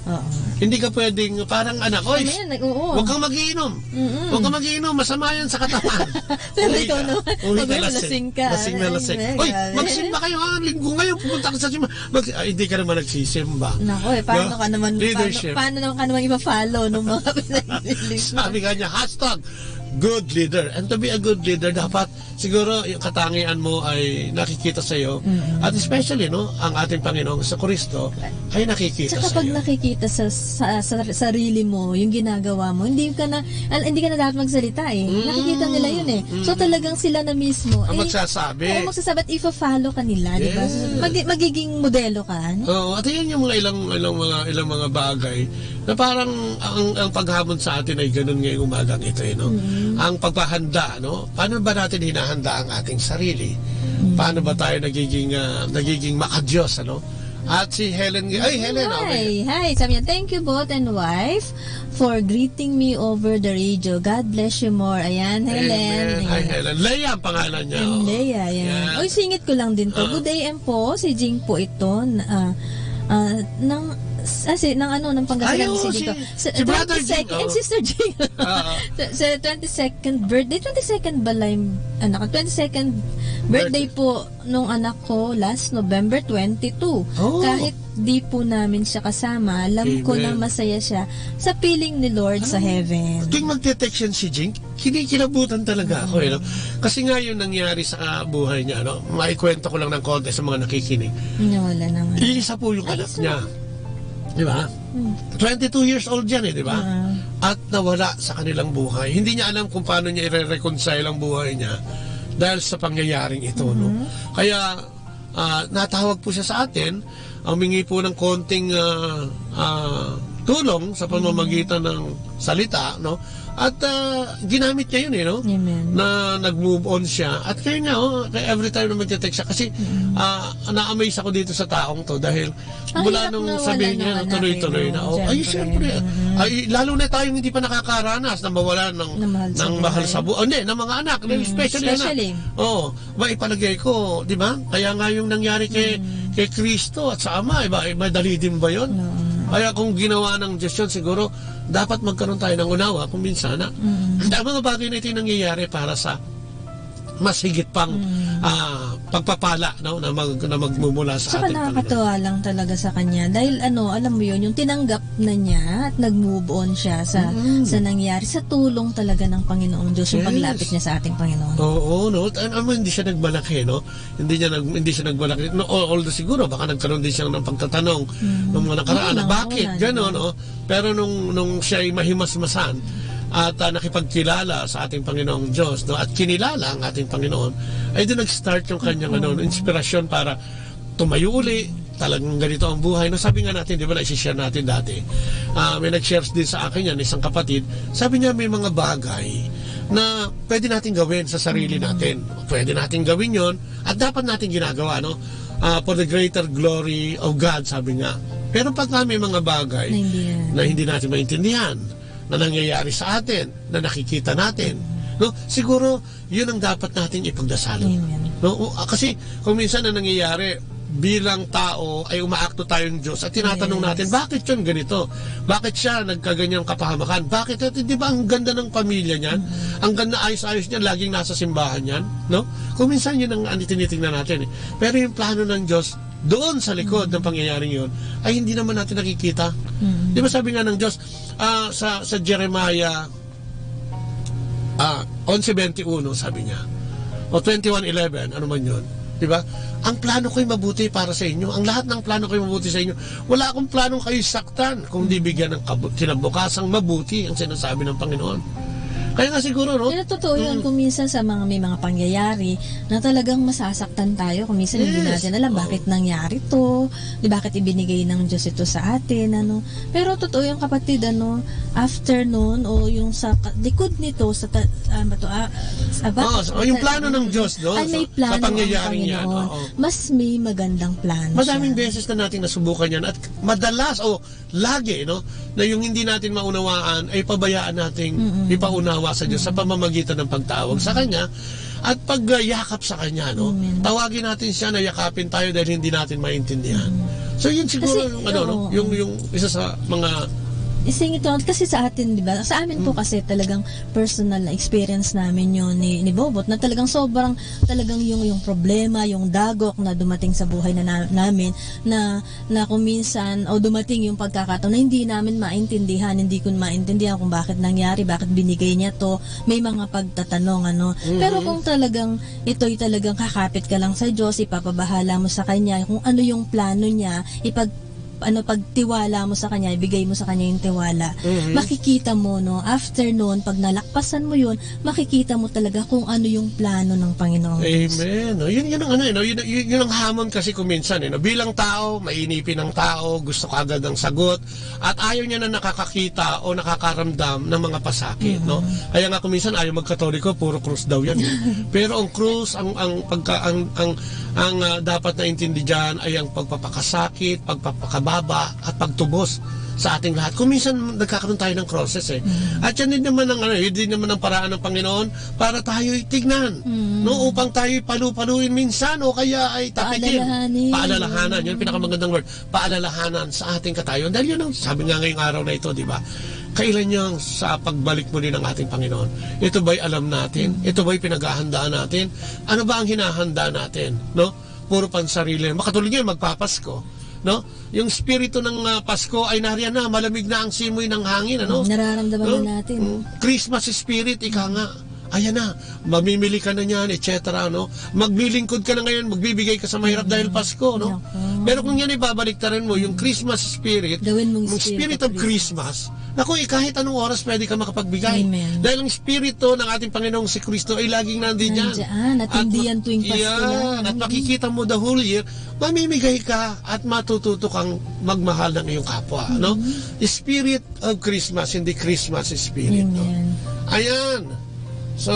Hindi ka pwedeng parang anak, huwag kang magiinom. Huwag kang magiinom, masama yan sa katawan. Pero ikaw naman, huwag lasing ka. Lasing na lasing. Magsimba kayo ha, linggo ngayon, pumunta ka sa simba. Hindi ka naman nagsisimba. Nako paano ka naman, paano ka naman ipa-follow ng mga pinaglilingkod? Sabi nga niya, good leader. And to be a good leader, dapat siguro yung katangian mo ay nakikita sa iyo. At especially, no, ang ating Panginoong sa Kristo ay nakikita sa iyo. Tsaka pag nakikita sa sarili mo, yung ginagawa mo, hindi ka na dapat magsalita Nakikita nila yun So talagang sila na mismo ang magsasabi. Magsasabi at ifa-follow ka nila, di ba? Magiging modelo ka. At yun yung mga ilang mga bagay na parang ang paghamon sa atin ay ganun ngayong umagang ito, no? Ang pagpahanda, no? Paano ba natin hinahanda ang ating sarili? Paano ba tayo nagiging makadiyos, ano? At si Helen, Helen, Hi, sabi niya, thank you both and wife for greeting me over the radio. God bless you more. Ayan, Helen. Hi, Helen. Leia ang pangalan niya. Leia, ayan. Singit ko lang din to. Good day, po. Si Jing po ito. ng Pangasinan dito. Si Brother Jing. And Sister Jing. Sa 22nd birthday, 22nd ba lang, 22nd birthday po nung anak ko last November 22. Kahit di po namin siya kasama, alam ko na masaya siya sa piling ni Lord sa heaven. Tuwing magte-text yan si Jing, kinikilabutan talaga ako. Kasi nga yung nangyari sa buhay niya, maikwento ko lang ng konti sa mga nakikinig. Wala naman. Iisa po yung anak niya. Di ba? 22 years old yan di ba? At nawala sa kanilang buhay. Hindi niya alam kung paano niya i-reconcile ang buhay niya dahil sa pangyayaring ito, no? Kaya natawag po siya sa atin, humingi po ng konting tulong sa pamamagitan ng salita, no? At ginamit niya yun, no? Na nag-move on siya. At kaya nga, every time na magte-text siya, kasi na-amaze ako dito sa taong to dahil mula nung sabihin niya, tuloy-tuloy na. Siyempre. Lalo na tayong hindi pa nakakaranas na mawala ng mahal sa buhay. Hindi, ng mga anak. Especially anak. Maipalagay ko, di ba? Kaya nga yung nangyari kay Kristo at sa Ama, madali din ba yun? Kaya kung ginawa ng Diyos yun, siguro dapat magkaroon tayo ng unawa kung minsan ang mga bagay na ito yung nangyayari para sa mas higit pang pagpapala, no, na magmumula sa ating Panginoon. Saka nakakatuwa lang talaga sa kanya dahil alam mo yun, yung tinanggap na niya at nag-move on siya sa nangyari, sa tulong talaga ng Panginoong Diyos, yung paglapit niya sa ating Panginoon. Oo, no? Hindi siya nagmalaki, no? Hindi siya nagmalaki. No, although siguro baka nagkaroon din siya ng pagtatanong ng mga nakaraan, bakit gano'n, no? Pero nung siya ay mahimasmasan at nakipagkilala sa ating Panginoong Diyos, no, at kinilala ang ating Panginoon, ay doon nag-start yung kanyang inspirasyon para tumayo uli. Talagang ganito ang buhay. No, sabi nga natin, di ba, na-share natin dati. May nag-share din sa akin yan, isang kapatid. Sabi niya may mga bagay na pwede natin gawin sa sarili natin. Pwede natin gawin yon at dapat natin ginagawa, no? For the greater glory of God, sabi nga. Pero pag may mga bagay na hindi natin maintindihan, na nangyayari sa atin, na nakikita natin, no? Siguro, yun ang dapat natin ipagdasalan. No? Kasi kung minsan na nangyayari, bilang tao ay umaakto tayong Diyos at tinatanong natin, bakit yun ganito? Bakit siya nagkaganyang kapahamakan? Bakit? Di ba ang ganda ng pamilya niyan? Ang ganda, ayos-ayos niyan, laging nasa simbahan niyan, no? Kung minsan yun ang tinitingnan natin. Pero yung plano ng Diyos doon sa likod ng pangyayaring yun ay hindi naman natin nakikita. Di ba sabi nga ng Diyos sa Jeremiah 11:21, sabi niya, o 21:11, ano man yun, di ba? Ang plano ko'y mabuti para sa inyo. Ang lahat ng plano ko'y mabuti sa inyo. Wala akong planong kayo saktan kung di bigyan ng kinabukasang mabuti ang sinasabi ng Panginoon. Kaya nga siguro, no? Pero totoo yun kung minsan sa may mga pangyayari na talagang masasaktan tayo. Kung minsan hindi natin alam bakit nangyari to, bakit ibinigay ng Diyos ito sa atin, ano. Pero totoo yung kapatid, ano, after noon o yung sa likod nito sa yung plano ng Diyos, no? Ay, may plano sa pangyayaring yan. Mas may magandang plano. Madaming beses na natin nasubukan yan at madalas o lagi, no, na yung hindi natin maunawaan ay pabayaan nating ipaunawa sa Diyos sa pamamagitan ng pagtawag sa Kanya at pagyakap sa Kanya, no? Tawagin natin siya na yakapin tayo dahil hindi natin maintindihan. So yun siguro yung isa sa mga ising ito kasi sa atin, di ba? Sa amin po kasi talagang personal na experience namin yun ni Bobot na talagang sobrang talagang yung problema, yung dagok na dumating sa buhay namin na kung minsan o dumating yung pagkakataon na hindi namin maintindihan, hindi ko maintindihan kung bakit nangyari, bakit binigay niya to, may mga pagtatanong, ano. Pero kung talagang ito'y talagang kakapit ka lang sa Diyos, ipapabahala mo sa Kanya kung ano yung plano niya, pagtiwala mo sa Kanya, ibigay mo sa Kanya yung tiwala, makikita mo, no, after noon, pag nalakpasan mo yun, makikita mo talaga kung ano yung plano ng Panginoon. Amen. No, yun ang yun ang hamon kasi kuminsan, no, bilang tao, mainipin ng tao, gusto kagad ng sagot, at ayaw niya na nakakakita o nakakaramdam ng mga pasakit, no. Kaya nga kuminsan ayaw magkatoliko, puro krus daw yan. Pero ang krus, ang dapat na intindi diyan ay ang pagpapakasakit, pagpapakababa at pagtubos sa ating lahat. Kung minsan nagkakaroon tayo ng crosses At yan din naman ang paraan ng Panginoon para tayo tignan, no, upang tayo palu-paluin minsan o kaya ay tapikin. Paalalahanan. Yan pinakamagandang word. Paalalahanan sa ating katayon. Dahil yun ang sabi nga ngayong araw na ito, di ba? Kailan yung sa pagbalik muli ng ating Panginoon? Ito ba'y alam natin? Ito ba'y pinaghahandaan natin? Ano ba ang hinahanda natin? No? Puro pansarili. Makatulad yun, magpapasko. No? Yung spirito ng Pasko ay nariyan na, malamig na ang simoy ng hangin, ano? Nararamdaman na natin. Christmas spirit, ika nga. Ayan na, mamimili ka na niyan, etc. No? Maglilingkod ka na ngayon, magbibigay ka sa mahirap dahil Pasko, no? Pero kung yan ibabaliktarin mo, yung Christmas spirit, yung spirit of Christmas, naku, kahit anong oras pwede ka makapagbigay. Amen. Dahil ang spirito ng ating Panginoong si Kristo ay laging nandiyan. At hindi yan tuwing Pasko lang. At makikita mo the whole year, mamimigay ka at matututo kang magmahal ng iyong kapwa. No? Spirit of Christmas, hindi Christmas spirit. No? Ayan. So,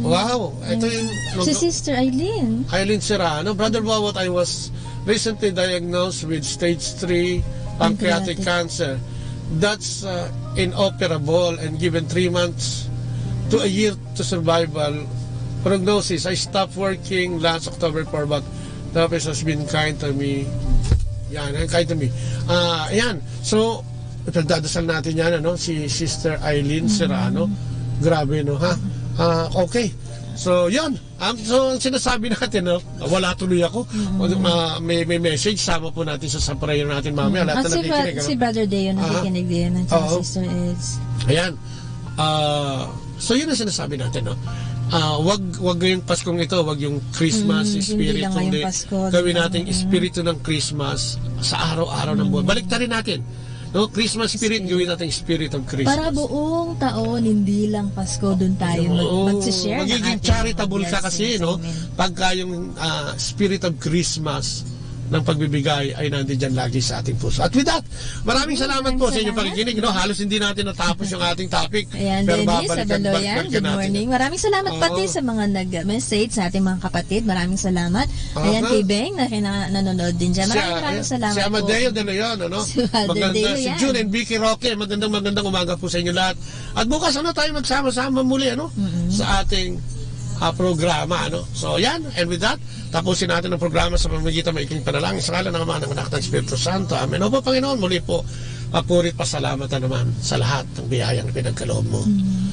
wow. Ito yung si Sister Eileen Serrano. Brother Bobot, I was recently diagnosed with stage 3 pancreatic cancer. That's inoperable and given 3 months to a year to survival. Prognosis, I stopped working last October 4, but the office has been kind to me. Yan, kind to me. Ayan. So, pagdadasal natin yan, ano? Si Sister Eileen Serrano. Grabe, no, ha? Okay. So, yun. So, ang sinasabi natin, no, wala tuloy ako. May message. Sama po natin sa prayer natin mamaya. Lahat na nakikinig. Si Brother Deo nakikinig din. At Sister Eds. Ayan. So, yun ang sinasabi natin, no? Wag yung Paskong ito, wag yung Christmas spirit. Hindi gawin natin espiritu ng Christmas sa araw-araw ng buwan. Baliktarin natin. No, Christmas spirit, gawin natin spirit of Christmas. Para buong taon, hindi lang Pasko, doon tayo mag-share. Magiging charitable ka kasi, no? Pagka yung spirit of Christmas ng pagbibigay ay nandiyan lagi sa ating puso. At with that, maraming salamat po sa inyong pakikinig. No? Halos hindi natin natapos yung ating topic. Ayan, Dennis, sa Baloyan, good morning. Maraming salamat pati sa mga nag-message sa ating mga kapatid. Maraming salamat. Ayan, kay Beng, na nanonood din dyan. Maraming salamat si Amadeo de Leon, ano? Si Amadeo, si June and Vicky Roque, magandang umaga po sa inyo lahat. At bukas tayo magsama-sama muli, sa ating programa, So, yan. And with that, tapusin natin ang programa sa pamamagitan ng maikling panalangin sa ngalan ng Ama, ng Anak, ng Espiritu Santo. Amen. Opo, Panginoon, muli po, papurit pasalamatan naman sa lahat ng biyayang pinagkaloob mo.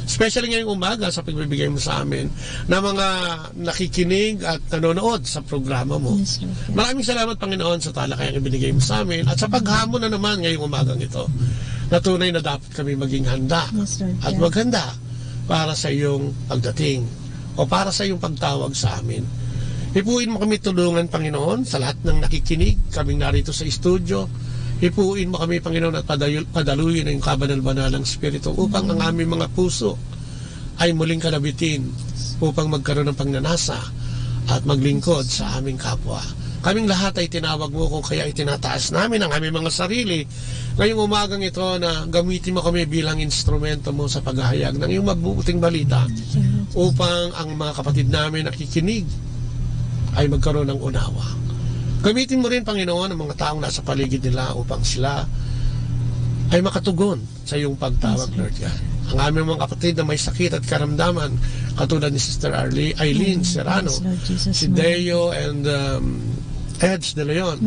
Especially ngayong umaga sa pagbibigay mo sa amin na mga nakikinig at nanonood sa programa mo. Maraming salamat, Panginoon, sa talakayang ibinigay mo sa amin at sa paghamon na naman ngayong umagang ito. Na tunay na dapat kami maging handa at maghanda para sa iyong pagdating o para sa iyong pagtawag sa amin. Hipuin mo kami tulungan, Panginoon, sa lahat ng nakikinig, kaming narito sa studio. Hipuin mo kami, Panginoon, at padaluyin ang kabanal-banalang Espiritu upang ang aming mga puso ay muling kalabitin upang magkaroon ng pagnanasa at maglingkod sa aming kapwa. Kaming lahat ay tinawag mo kung kaya itinataas namin ang aming mga sarili ngayong umagang ito na gamitin mo kami bilang instrumento mo sa paghahayag ng iyong mabuting balita upang ang mga kapatid namin nakikinig ay magkaroon ng unawa. Gamitin mo rin, Panginoon, ang mga taong nasa paligid nila upang sila ay makatugon sa iyong pagtawag, Lord God. Ang aming mga kapatid na may sakit at karamdaman, katulad ni Sister Eileen Serrano, si Deo and Edge de Leon,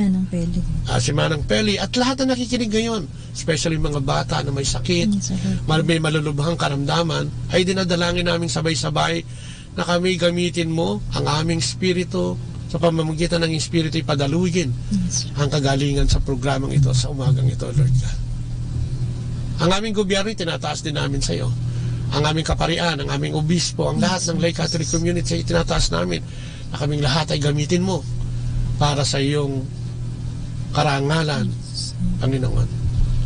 si Manang Peli, at lahat na nakikinig ngayon, especially mga bata na may sakit, may malulubhang karamdaman, ay dinadalangin namin sabay-sabay na kami gamitin mo ang aming spirito sa pamamagitan ng espiritu ipadaluyin ang kagalingan sa programang ito sa umagang ito, Lord God. Ang aming gobyerno tinataas din namin sa iyo. Ang aming kaparian, ang aming obispo, ang lahat ng lay Catholic community ay tinataas namin na kaming lahat ay gamitin mo para sa iyong karangalan, Panginoon.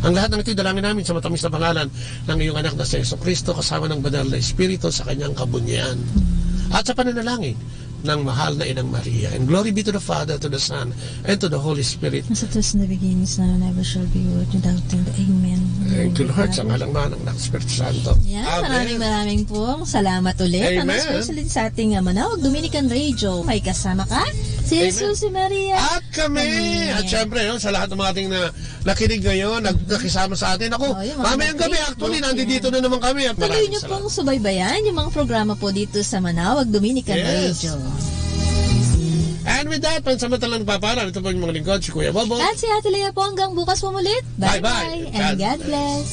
Ang lahat ng ito dalangin namin sa matamis na pangalan ng iyong anak na si Jesucristo kasama ng banal na Espiritu sa kanyang kabunyian at sa pananalangin ng mahal na Inang Maria. And glory be to the Father, to the Son, and to the Holy Spirit. As it was in the beginning, is now, and ever shall be, world without end. Amen. Thank you, Lord, sa ngalang manang ng Espiritu Santo. Amen. Maraming pong salamat ulit. Amen. Especially sa ating Manawag Dominican Radio. May kasama ka, si Jesus, si Maria. At kami. At syempre, sa lahat ng mga ating nakinig ngayon, nakisama sa atin. Ako, mamayang gabi, actually, nandito na naman kami. Tuloy niyo pong subaybayan yung mga programa po dito sa Manawag Dominican Radio. And with that, pansamantalang paparan, ito po yung mga lingkod, si Kuya Bobo. At si Ate Lea po hanggang bukas po ulit. Bye-bye. And God bless.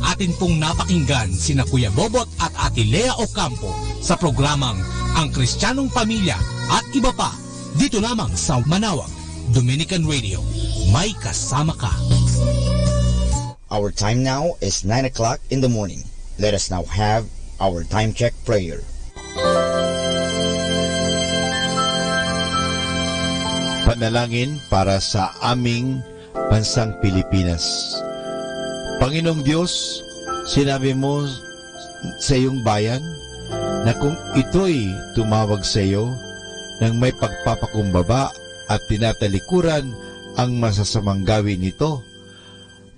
Atin pong napakinggan sina Kuya Bobot at Ate Lea Ocampo sa programang Ang Kristiyanong Pamilya at iba pa dito lamang sa Manawag Dominican Radio. May kasama ka. Our time now is 9 o'clock in the morning. Let us now have our time check prayer. Panalangin para sa aming bansang Pilipinas. Panginoong Diyos, sinabi mo sa iyong bayan na kung ito'y tumawag sa iyo ng may pagpapakumbaba at tinatalikuran ang masasamang gawin nito,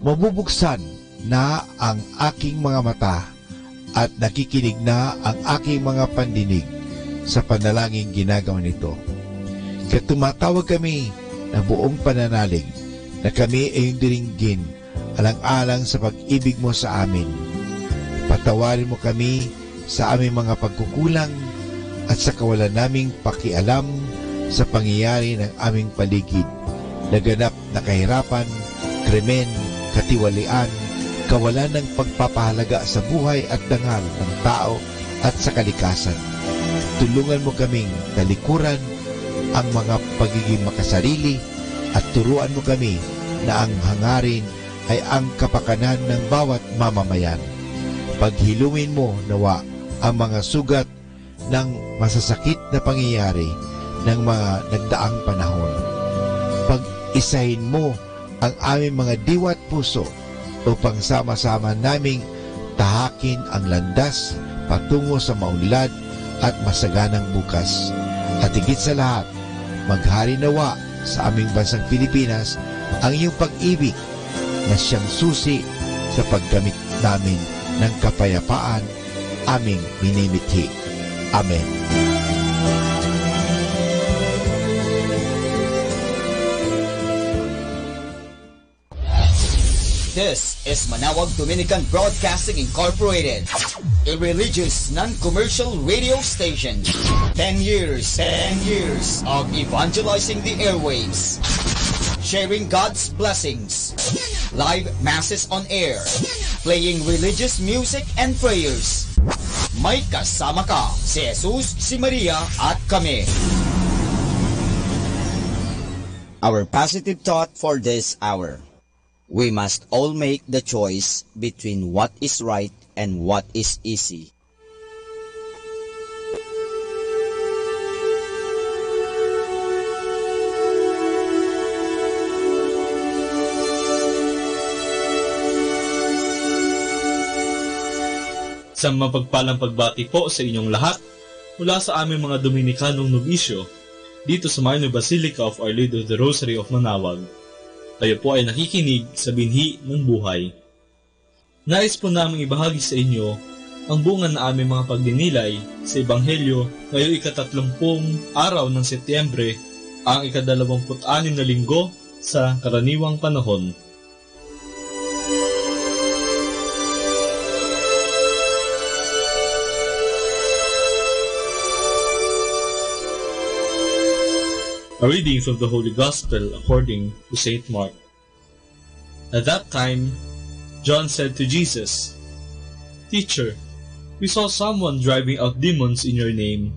mabubuksan na ang aking mga mata at nakikinig na ang aking mga pandinig sa panalangin ginagawa nito. Kaya tumatawag kami na buong pananalig na kami ay diringgin alang-alang sa pag-ibig mo sa amin. Patawarin mo kami sa aming mga pagkukulang at sa kawalan naming pakialam sa pangyayari ng aming paligid. Naganap na kahirapan, krimen, katiwalian, kawalan ng pagpapahalaga sa buhay at dangal ng tao at sa kalikasan. Tulungan mo kaming talikuran ang mga pagiging makasarili at turuan mo kami na ang hangarin ay ang kapakanan ng bawat mamamayan. Paghilungin mo nawa ang mga sugat ng masasakit na pangyayari ng mga nagdaang panahon. Pag-isahin mo ang aming mga diwa at puso upang sama-sama naming tahakin ang landas patungo sa maunlad at masaganang bukas. At higit sa lahat, maghari nawa sa aming bansang Pilipinas ang iyong pag-ibig na siyang susi sa paggamit namin ng kapayapaan aming minimithi. Amen. This is Manawag Dominican Broadcasting Incorporated, a religious, non-commercial radio station. 10 years of evangelizing the airwaves, sharing God's blessings, live masses on air, playing religious music and prayers. May kasama ka, si Jesus, si Maria, at kami. Our positive thought for this hour. We must all make the choice between what is right and what is easy. Isang mapagpalang pagbati po sa inyong lahat mula sa aming mga Dominikanong nobisyo dito sa Minor Basilica of Our Lady of the Rosary of Manawag. Tayo po ay nakikinig sa binhi ng buhay. Nais po namin ibahagi sa inyo ang bunga na aming mga pagdinilay sa Ebanghelyo ngayong ika-30 araw ng Setyembre, ang ika-26 na linggo sa karaniwang panahon. A reading from the Holy Gospel according to St. Mark. At that time, John said to Jesus, "Teacher, we saw someone driving out demons in your name,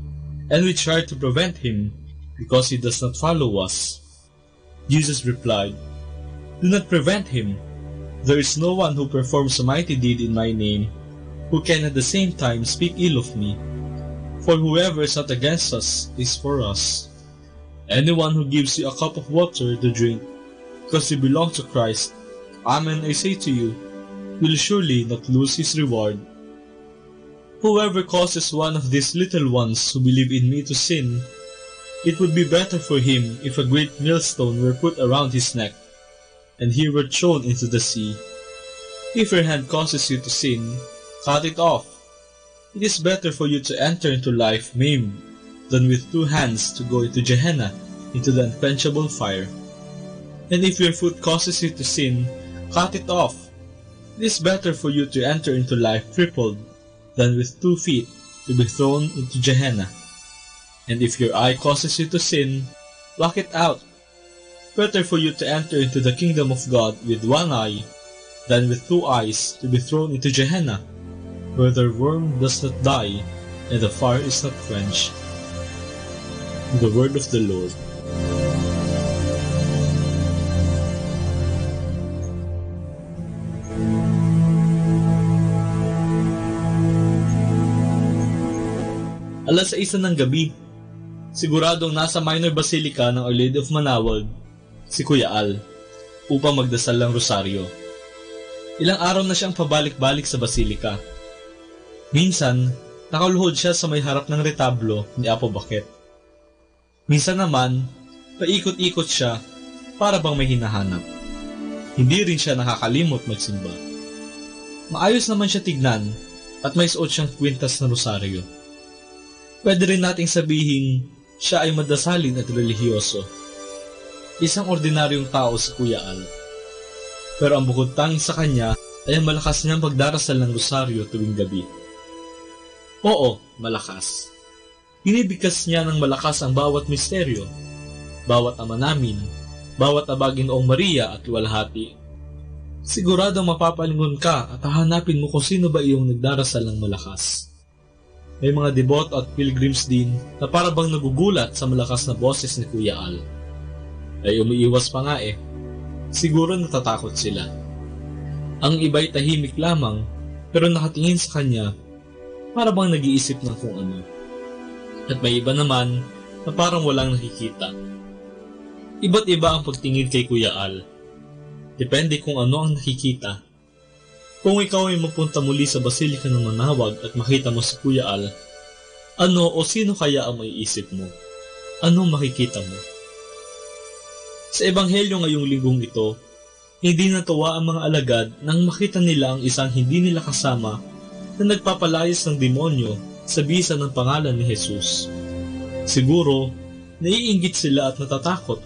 and we tried to prevent him because he does not follow us." Jesus replied, "Do not prevent him. There is no one who performs a mighty deed in my name who can at the same time speak ill of me. For whoever is not against us is for us. Anyone who gives you a cup of water to drink because you belong to Christ, amen I say to you, will surely not lose his reward. Whoever causes one of these little ones who believe in me to sin, it would be better for him if a great millstone were put around his neck, and he were thrown into the sea. If your hand causes you to sin, cut it off. It is better for you to enter into life maimed than with 2 hands to go into Gehenna, into the unquenchable fire. And if your foot causes you to sin, cut it off. It is better for you to enter into life crippled than with 2 feet to be thrown into Gehenna. And if your eye causes you to sin, pluck it out. Better for you to enter into the kingdom of God with 1 eye than with 2 eyes to be thrown into Gehenna, where the worm does not die and the fire is not quenched." The word of the Lord. Alas 6 ng gabi, siguradong nasa Minor Basilica ng Our Lady of Manawag si Kuya Al upang magdasal ng rosaryo. Ilang araw na siyang pabalik-balik sa Basilica. Minsan, nakaluhod siya sa may harap ng retablo ni Apo Bakit. Minsan naman, paikot-ikot siya para bang may hinahanap. Hindi rin siya nakakalimot magsimba. Maayos naman siya tignan at may suot siyang kwintas na rosaryo. Pwede rin nating sabihin siya ay madasalin at relihiyoso. Isang ordinaryong tao si Kuya Al. Pero ang bukod tanging sa kanya ay ang malakas niyang pagdarasal ng rosaryo tuwing gabi. Oo, malakas. Binibigkas niya ng malakas ang bawat misteryo, bawat ama namin, bawat abagin noong Maria at luwalhati. Siguradong mapapalingon ka at hahanapin mo kung sino ba iyong nagdarasal ng malakas. May mga deboto at pilgrims din na para bang nagugulat sa malakas na boses ni Kuya Al. Ay umiiwas pa nga eh. Siguro natatakot sila. Ang iba'y tahimik lamang pero nakatingin sa kanya para bang nag-iisip ng kung ano. At may iba naman na parang walang nakikita. Iba't iba ang pagtingin kay Kuya Al. Depende kung ano ang nakikita. Kung ikaw ay mapunta muli sa Basilika ng Manawag at makita mo si Kuya Al, ano o sino kaya ang maiisip mo? Anong makikita mo? Sa Ebanghelyo ngayong linggong ito, hindi natuwa ang mga alagad nang makita nila ang isang hindi nila kasama na nagpapalayas ng demonyo sa bisa ng pangalan ni Jesus. Siguro, naiinggit sila at natatakot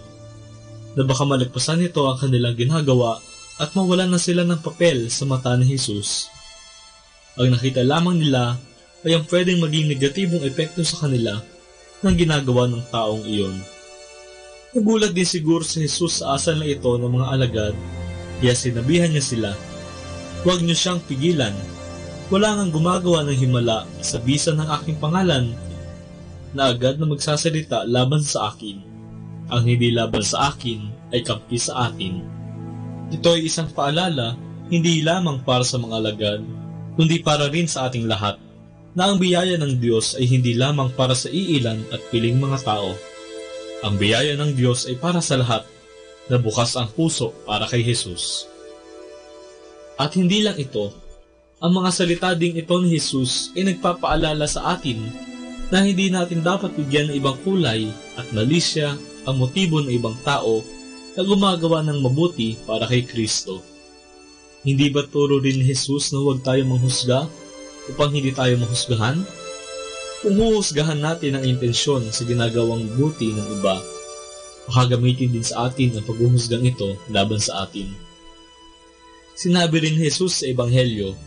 na baka malagpasan nito ang kanilang ginagawa at mawalan na sila ng papel sa mata ni Jesus. Ang nakita lamang nila ay ang pwedeng maging negatibong epekto sa kanila ng ginagawa ng taong iyon. Nagulat din siguro si Jesus sa asal na ito ng mga alagad, kaya sinabihan niya sila, "Huwag niyo siyang pigilan. Wala ngang gumagawa ng himala sa bisa ng aking pangalan na agad na magsasalita laban sa akin. Ang hindi laban sa akin ay kampi sa atin." Ito ay isang paalala, hindi lamang para sa mga alagad, kundi para rin sa ating lahat, na ang biyaya ng Diyos ay hindi lamang para sa iilan at piling mga tao. Ang biyaya ng Diyos ay para sa lahat, na bukas ang puso para kay Jesus. At hindi lang ito, ang mga salita ding ito ni Jesus ay nagpapaalala sa atin na hindi natin dapat bigyan ng ibang kulay at malisya ang motibo ng ibang tao na gumagawa ng mabuti para kay Kristo. Hindi ba turo rin ni Jesus na huwag tayo manghusga upang hindi tayo mahusgahan? Kung huhusgahan natin ang intensyon sa ginagawang mabuti ng iba, makagamitin din sa atin ang paghuhusgang ito laban sa atin. Sinabi rin ni Jesus sa Ebanghelyo,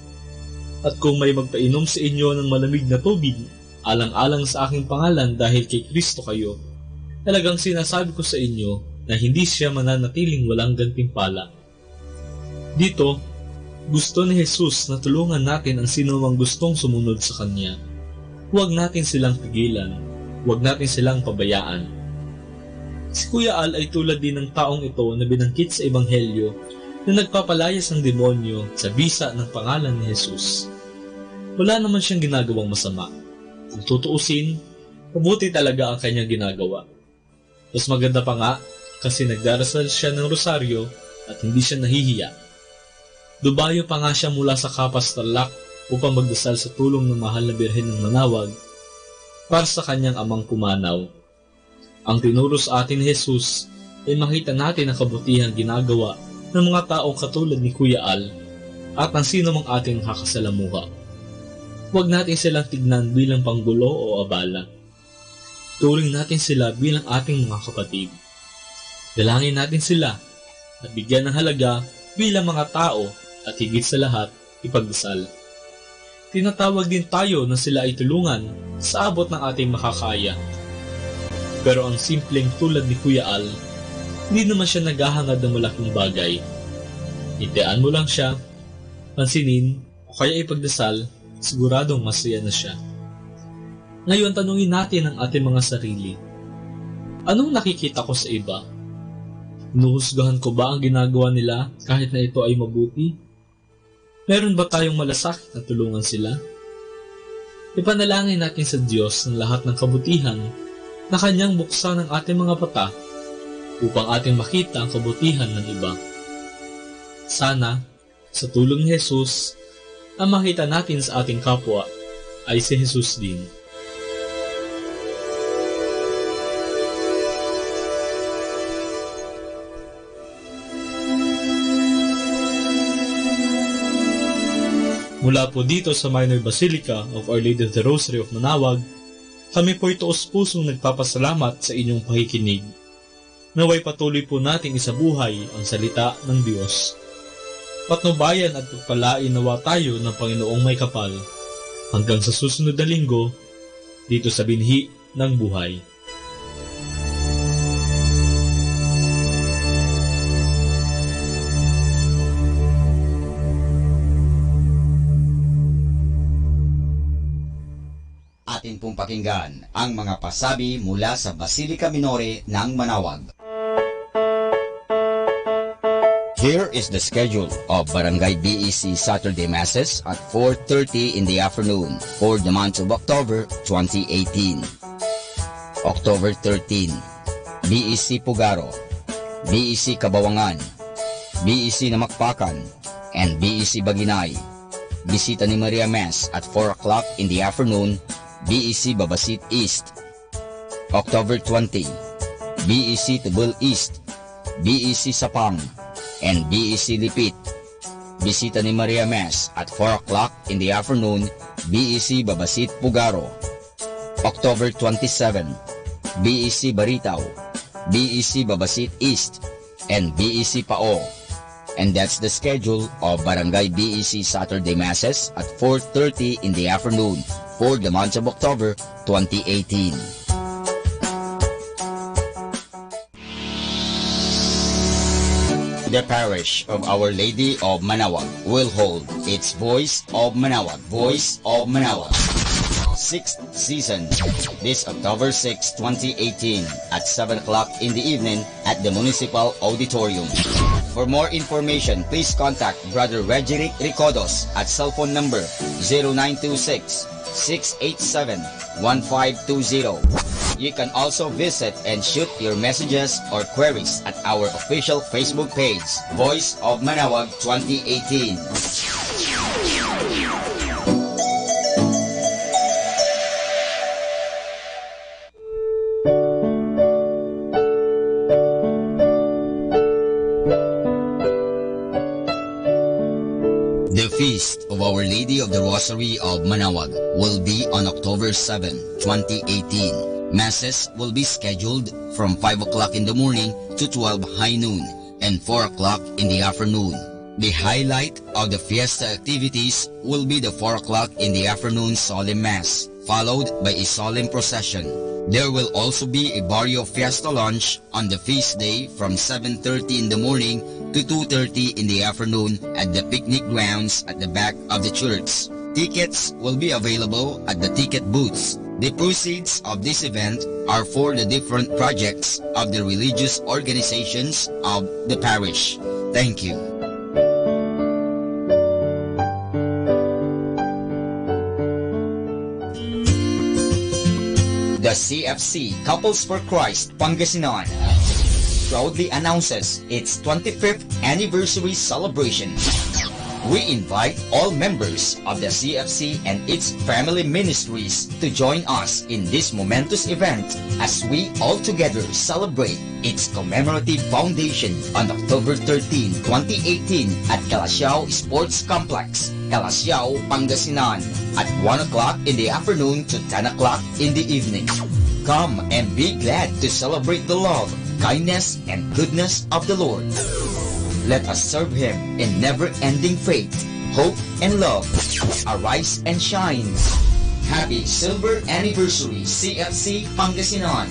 "At kung may magpainom sa inyo ng malamig na tubig, alang-alang sa aking pangalan dahil kay Kristo kayo, talagang sinasabi ko sa inyo na hindi siya mananatiling walang gantimpala." Dito, gusto ni Jesus na tulungan natin ang sinumang gustong sumunod sa Kanya. Huwag natin silang pigilan, huwag natin silang pabayaan. Si Kuya Al ay tulad din ng taong ito na binangkit sa Ebanghelyo na nagpapalayas ng demonyo sa bisa ng pangalan ni Jesus. Wala naman siyang ginagawang masama. Kung tutuusin, mabuti talaga ang kanyang ginagawa. Mas maganda pa nga, kasi nagdarasal siya ng rosaryo at hindi siya nahihiya. Dubayo pa nga siya mula sa Kapas Tarlac upang magdasal sa tulong ng mahal na Birhen ng Manawag para sa kanyang amang pumanaw. Ang tinuro sa atin ni Jesus ay makita natin ang kabutihang ginagawa ng mga taong katulad ni Kuya Al at ng sino mang ating nakakasalamuha. Huwag natin silang tignan bilang panggulo o abala. Turing natin sila bilang ating mga kapatid. Dalangin natin sila at bigyan ng halaga bilang mga tao at higit sa lahat, ipagdasal. Tinatawag din tayo na sila ay tulungan sa abot ng ating makakaya. Pero ang simpleng tulad ni Kuya Al, hindi naman siya naghahangad ng malaking bagay. Itiaan mo lang siya, pansinin o kaya ipagdasal, siguradong masaya na siya. Ngayon tanungin natin ang ating mga sarili. Anong nakikita ko sa iba? Hinuhusgahan ko ba ang ginagawa nila kahit na ito ay mabuti? Meron ba tayong malasakit na tulungan sila? Ipanalangin natin sa Diyos ng lahat ng kabutihan na Kanyang buksan ang ating mga mata upang ating makita ang kabutihan ng iba. Sana, sa tulong ni Jesus, ang makita natin sa ating kapwa ay si Jesus din. Mula po dito sa Minor Basilica of Our Lady of the Rosary of Manawag, kami po taos-pusong nagpapasalamat sa inyong pakikinig. Naway patuloy po nating isabuhay ang salita ng Diyos. Patnubayan at pagpalain nawa tayo ng Panginoong may kapal hanggang sa susunod na linggo dito sa binhi ng buhay. Atin pong pakinggan ang mga pasabi mula sa Basilica Minore ng Manawag. Here is the schedule of Barangay BEC Saturday Masses at 4:30 in the afternoon for the month of October 2018. October 13, BEC Pugaro, BEC Kabawangan, BEC Namakpakan, and BEC Baginay. Bisita ni Maria Mass at 4 o'clock in the afternoon, BEC Babasit East. October 20, BEC Tubul East, BEC Sapang, and BEC Lipit. Bisita ni Maria Mass at 4 o'clock in the afternoon, BEC Babasit Pugaro. October 27, BEC Baritaw, BEC Babasit East, and BEC Pao. And that's the schedule of Barangay BEC Saturday Masses at 4:30 in the afternoon for the month of October 2018. The parish of Our Lady of Manaoag will hold its Voice of Manaoag, Voice of Manaoag 6th season this October 6, 2018 at 7 o'clock in the evening at the Municipal Auditorium. For more information, please contact Brother Regeric Ricodos at cell phone number 0926-687-1520. You can also visit and shoot your messages or queries at our official Facebook page, Voice of Manaoag 2018. The Feast of Our Lady of the Rosary of Manaoag will be on October 7, 2018. Masses will be scheduled from 5 o'clock in the morning to 12 high noon and 4 o'clock in the afternoon. The highlight of the fiesta activities will be the 4 o'clock in the afternoon solemn mass, followed by a solemn procession. There will also be a Barrio Fiesta lunch on the feast day from 7:30 in the morning to 2:30 in the afternoon at the picnic grounds at the back of the church. Tickets will be available at the ticket booths. The proceeds of this event are for the different projects of the religious organizations of the parish. Thank you. The CFC Couples for Christ Pangasinan proudly announces its 25th anniversary celebration. We invite all members of the CFC and its family ministries to join us in this momentous event as we all together celebrate its commemorative foundation on October 13, 2018 at Calasiao Sports Complex, Calasiao, Pangasinan at 1 o'clock in the afternoon to 10 o'clock in the evening. Come and be glad to celebrate the love, kindness, and goodness of the Lord. Let us serve Him in never-ending faith, hope, and love. Arise and shine. Happy Silver Anniversary, CFC Pangasinan.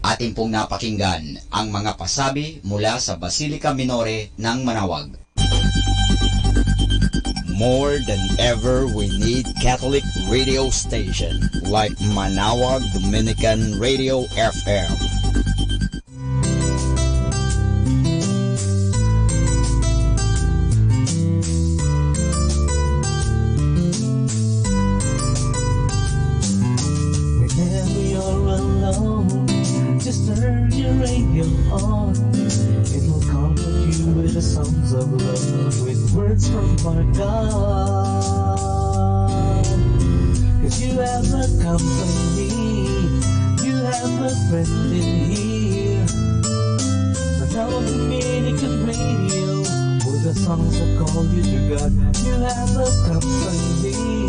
Atin pong napakinggan ang mga pasabi mula sa Basilica Minore ng Manaoag. More than ever, we need Catholic radio station like Manaoag Dominican Radio FM. Whenever you're alone, just turn your radio on. It will comfort you with the songs of love, with words from our God. 'Cause you have a company, you have a friend in here. Manaoag Dominican Radio, with the songs that call you to God. You have a company,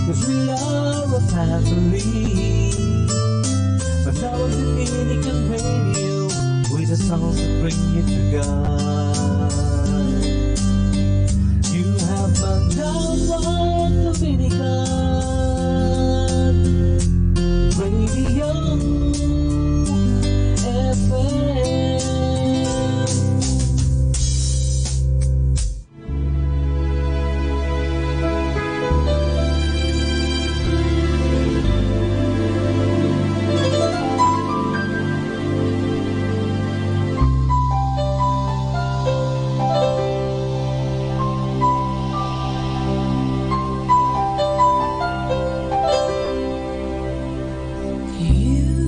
'cause we are a family. Manaoag Dominican Radio, with the songs that bring you to God. You have Manaoag Dominican Radio FM. You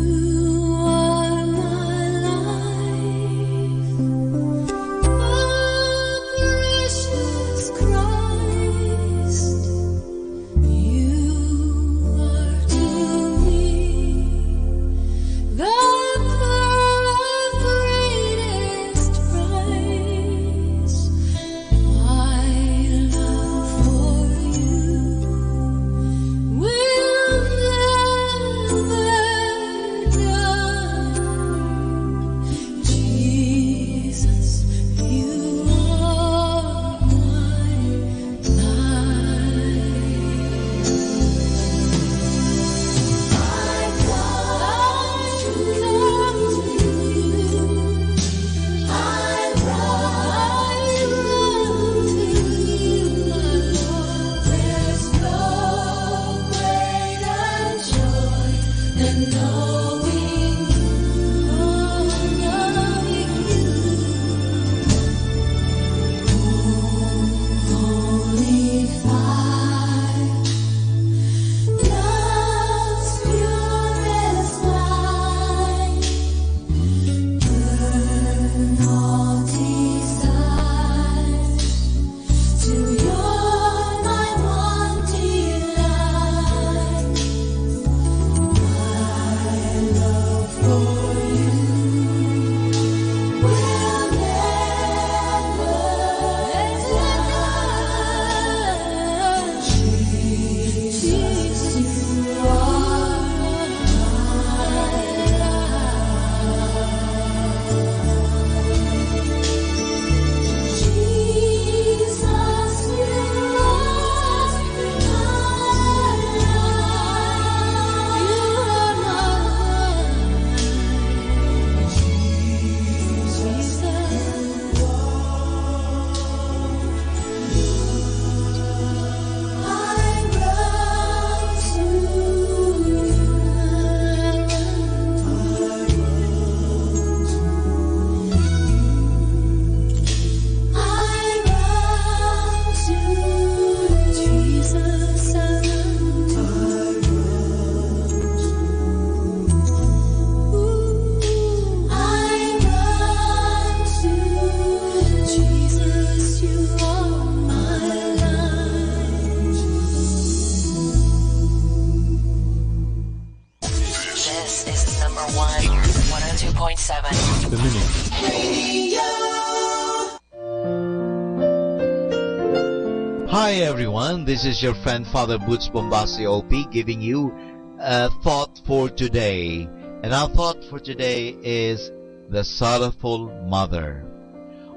This is number one, 102.7. Hi everyone, this is your friend Father Boots Bombasi OP giving you a thought for today. And our thought for today is the sorrowful mother.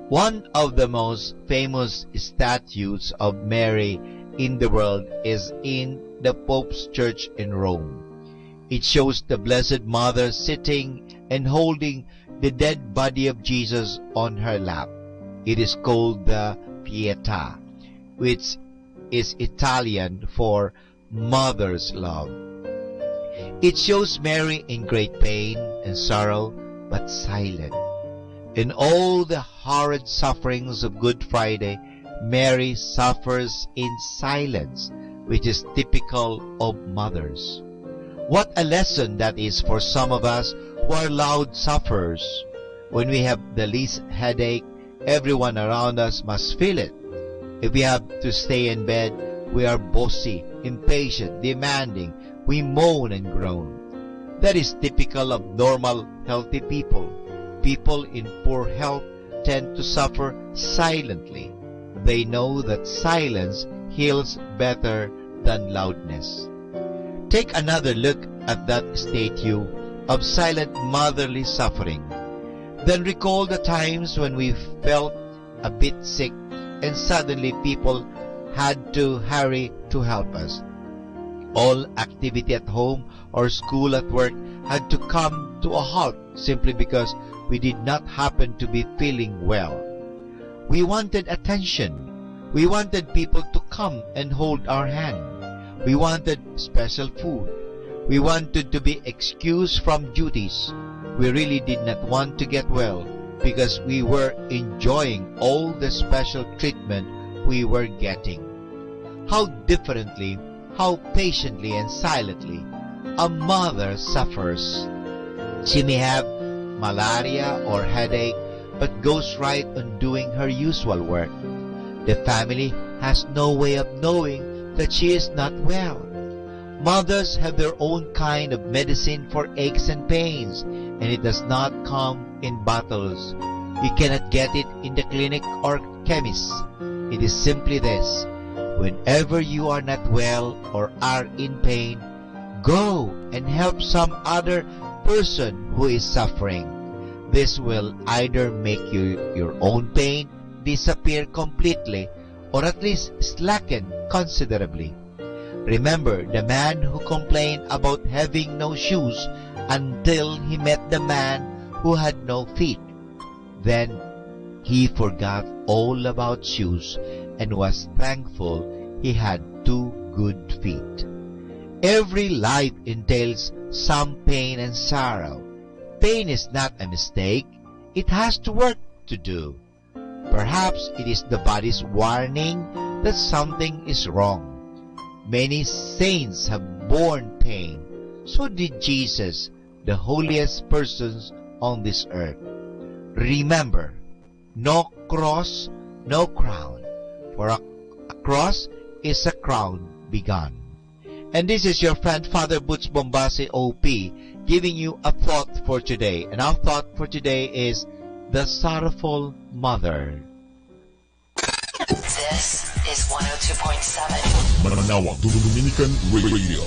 One of the most famous statues of Mary in the world is in the Pope's Church in Rome. It shows the Blessed Mother sitting and holding the dead body of Jesus on her lap. It is called the Pietà, which is Italian for mother's love. It shows Mary in great pain and sorrow, but silent. In all the horrid sufferings of Good Friday, Mary suffers in silence, which is typical of mothers. What a lesson that is for some of us who are loud sufferers. When we have the least headache, everyone around us must feel it. If we have to stay in bed, we are bossy, impatient, demanding. We moan and groan. That is typical of normal, healthy people. People in poor health tend to suffer silently. They know that silence heals better than loudness. Take another look at that statue of silent motherly suffering. Then recall the times when we felt a bit sick and suddenly people had to hurry to help us. All activity at home or school at work had to come to a halt simply because we did not happen to be feeling well. We wanted attention. We wanted people to come and hold our hand. We wanted special food. We wanted to be excused from duties. We really did not want to get well because we were enjoying all the special treatment we were getting. How differently, how patiently and silently a mother suffers. She may have malaria or headache, but goes right on doing her usual work. The family has no way of knowing that she is not well. Mothers have their own kind of medicine for aches and pains, and it does not come in bottles. You cannot get it in the clinic or chemist. It is simply this: whenever you are not well or are in pain, go and help some other person who is suffering. This will either make your own pain disappear completely or at least slacken considerably. Remember the man who complained about having no shoes until he met the man who had no feet. Then he forgot all about shoes and was thankful he had 2 good feet. Every life entails some pain and sorrow. Pain is not a mistake. It has to work to do. Perhaps it is the body's warning that something is wrong. Many saints have borne pain. So did Jesus, the holiest persons on this earth. Remember, no cross, no crown. For a cross is a crown begun. And this is your friend Father Boots Bombasi OP giving you a thought for today. And our thought for today is the sorrowful mother. This is 102.7. Manawag Dominican Radio.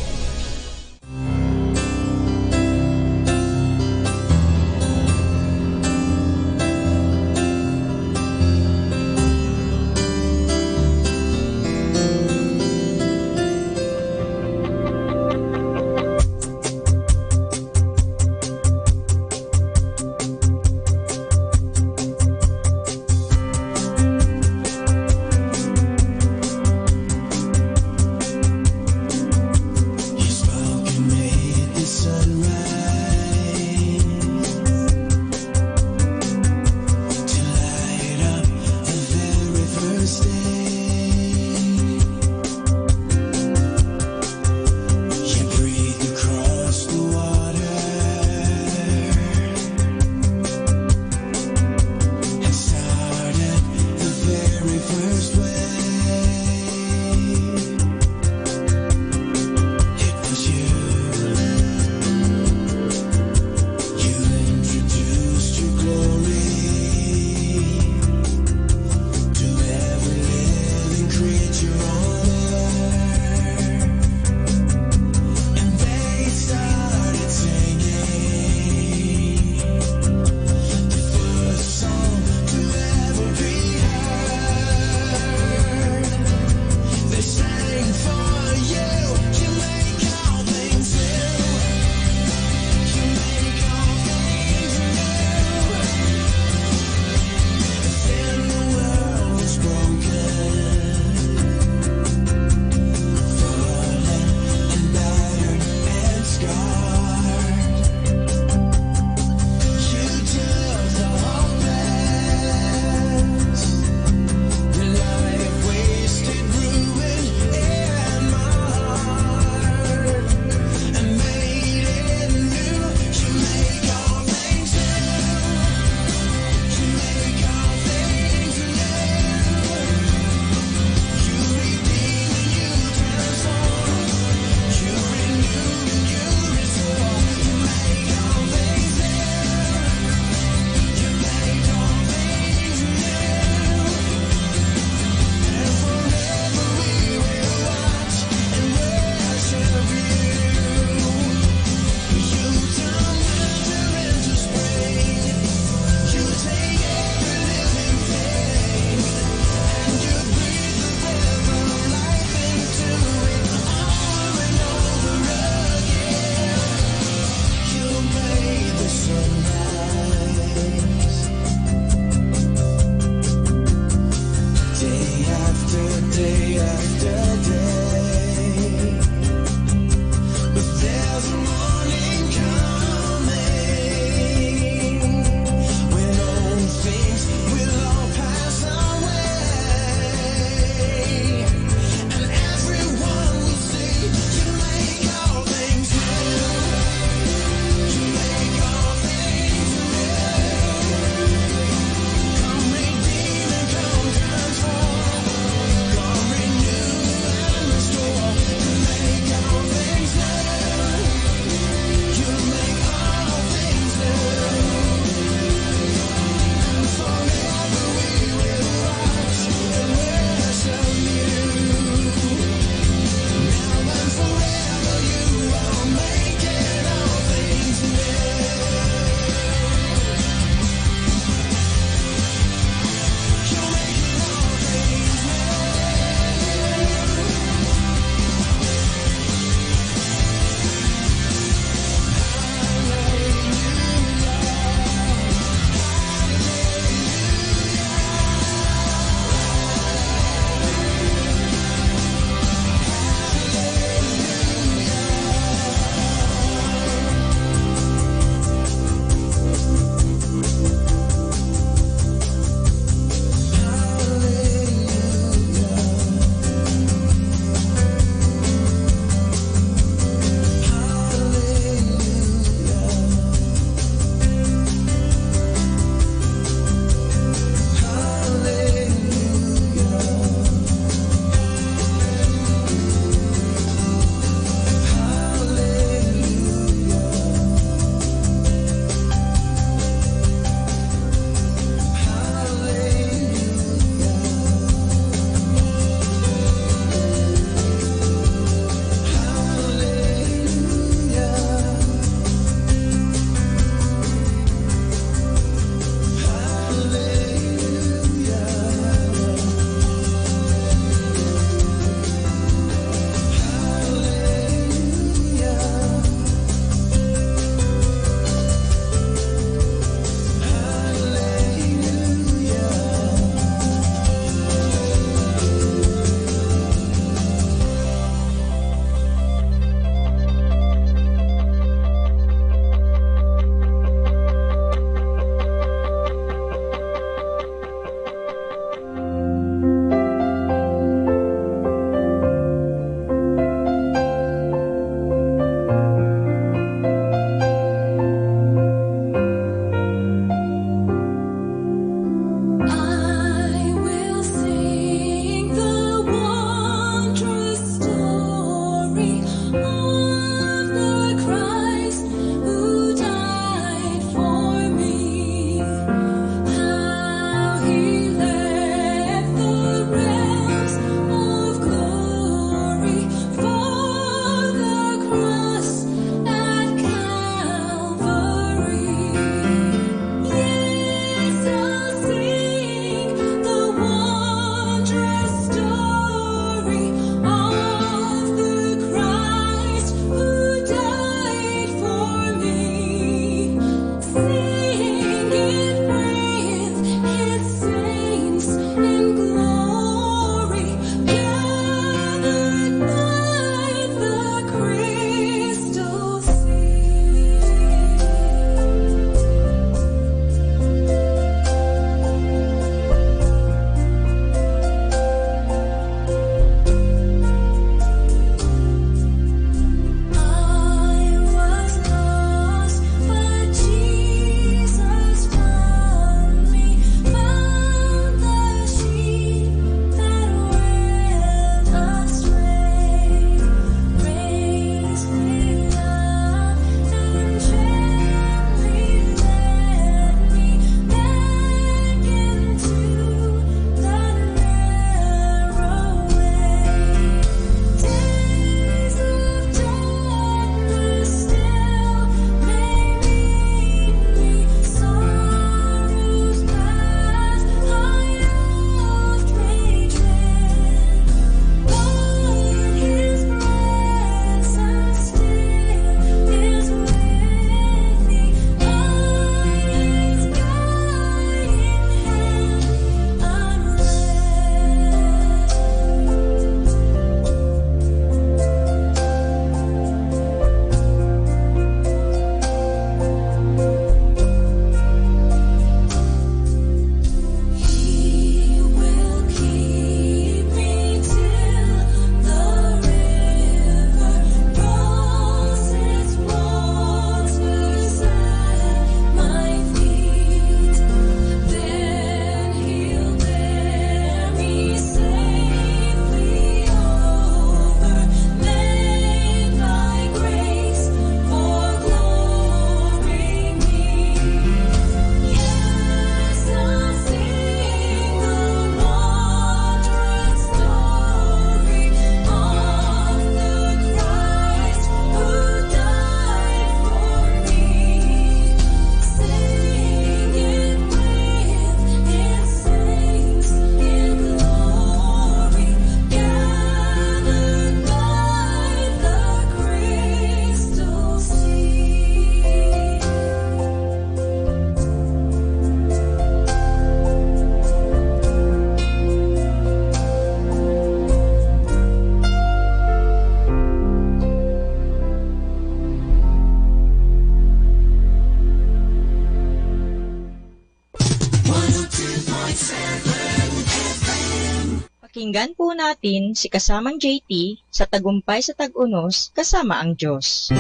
Pakinggan po natin si kasamang JT sa Tagumpay sa Tag-Unos kasama ang Diyos.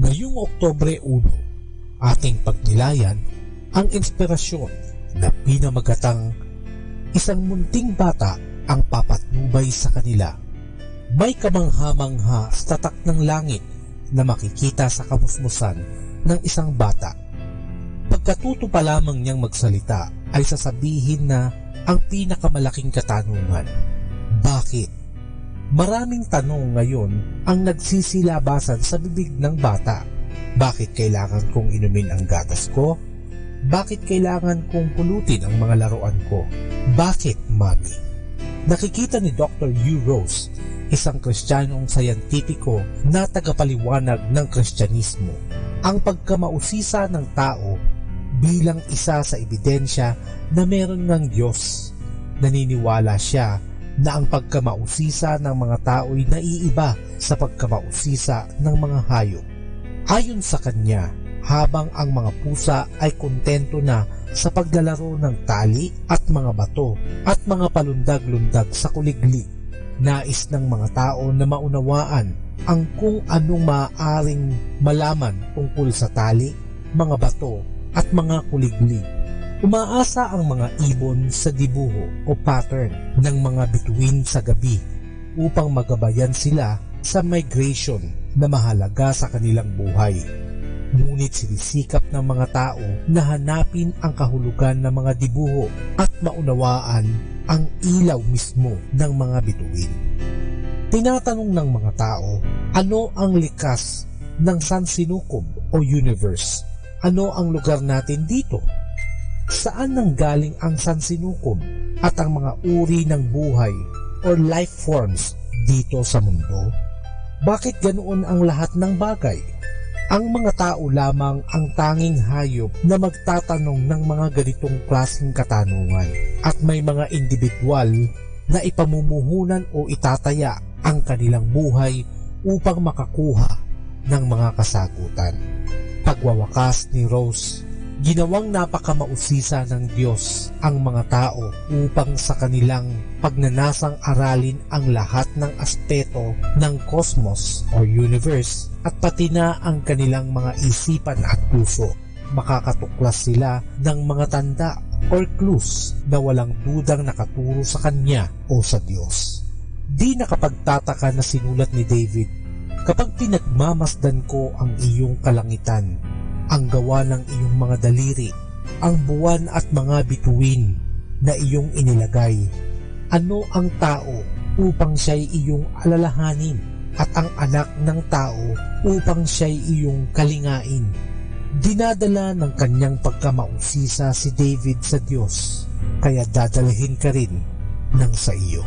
Ngayong Oktubre 1, ating pagnilayan ang inspirasyon na pinamagatang isang munting bata ang papatnubay sa kanila. May kamangha-mangha sa tatak ng langit na makikita sa kamusmusan ng isang bata. Pagkatuto pa lamang niyang magsalita ay sasabihin na ang pinakamalaking katanungan. Bakit? Maraming tanong ngayon ang nagsisilabasan sa bibig ng bata. Bakit kailangan kong inumin ang gatas ko? Bakit kailangan kong pulutin ang mga laruan ko? Bakit, Mami? Nakikita ni Dr. Hugh Rose, isang Kristiyanong sayantipiko na tagapaliwanag ng Kristyanismo, ang pagkamausisa ng tao bilang isa sa ebidensya na meron ng Diyos. Naniniwala siya na ang pagkamausisa ng mga tao ay naiiba sa pagkamausisa ng mga hayop. Ayon sa kanya, habang ang mga pusa ay kontento na sa paglalaro ng tali at mga bato at mga palundag-lundag sa kuliglig, nais ng mga tao na maunawaan ang kung anong maaaring malaman tungkol sa tali, mga bato at mga kuliglig. Umaasa ang mga ibon sa dibuho o pattern ng mga bituin sa gabi upang magabayan sila sa migration na mahalaga sa kanilang buhay. Ngunit sinisikap ng mga tao na hanapin ang kahulugan ng mga dibuho at maunawaan ang ilaw mismo ng mga bituin. Tinatanong ng mga tao, ano ang likas ng sansinukob o universe? Ano ang lugar natin dito? Saan nanggaling ang sansinukob at ang mga uri ng buhay or life forms dito sa mundo? Bakit ganoon ang lahat ng bagay? Ang mga tao lamang ang tanging hayop na magtatanong ng mga ganitong klaseng katanungan, at may mga individual na ipamumuhunan o itataya ang kanilang buhay upang makakuha ng mga kasagutan. Pagwawakas ni Rose, ginawang napakamausisa ng Diyos ang mga tao upang sa kanilang pagnanasang aralin ang lahat ng aspeto ng cosmos or universe at pati na ang kanilang mga isipan at puso. Makakatuklas sila ng mga tanda or clues na walang dudang nakaturo sa Kanya o sa Diyos. Di nakapagtataka na sinulat ni David, kapag pinagmamasdan ko ang iyong kalangitan, ang gawa ng iyong mga daliri, ang buwan at mga bituin na iyong inilagay. Ano ang tao upang siya'y iyong alalahanin at ang anak ng tao upang siya'y iyong kalingain? Dinadala ng kanyang pagkamausisa si David sa Diyos, kaya dadalhin ka rin ng sa iyo.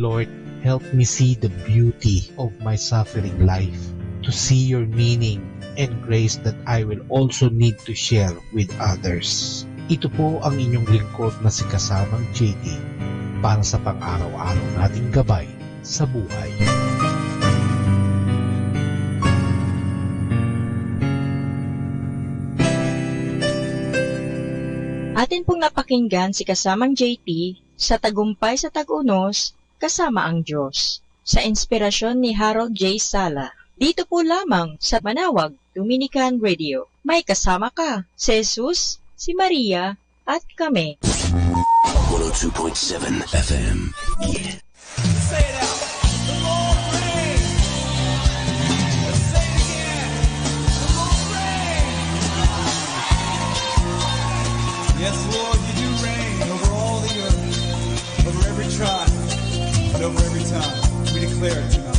Lord, help me see the beauty of my suffering life, to see your meaning and grace that I will also need to share with others. Ito po ang inyong lingkod na si Kasamang JT para sa pang-araw-araw nating gabay sa buhay. Atin pong napakinggan si Kasamang JT sa Tagumpay sa Tag-Unos kasama ang Diyos, sa inspirasyon ni Harold J. Sala. Dito po lamang sa Manawag Dominican Radio. May kasama ka, si Jesus, si Maria, at kami. 102.7 FM. Yeah. Say it out. The Lord reigns. Let's say it again. The Lord reigns. Yes, Lord, you do reign over all the earth, over every tribe, and over every tongue. We declare it tonight.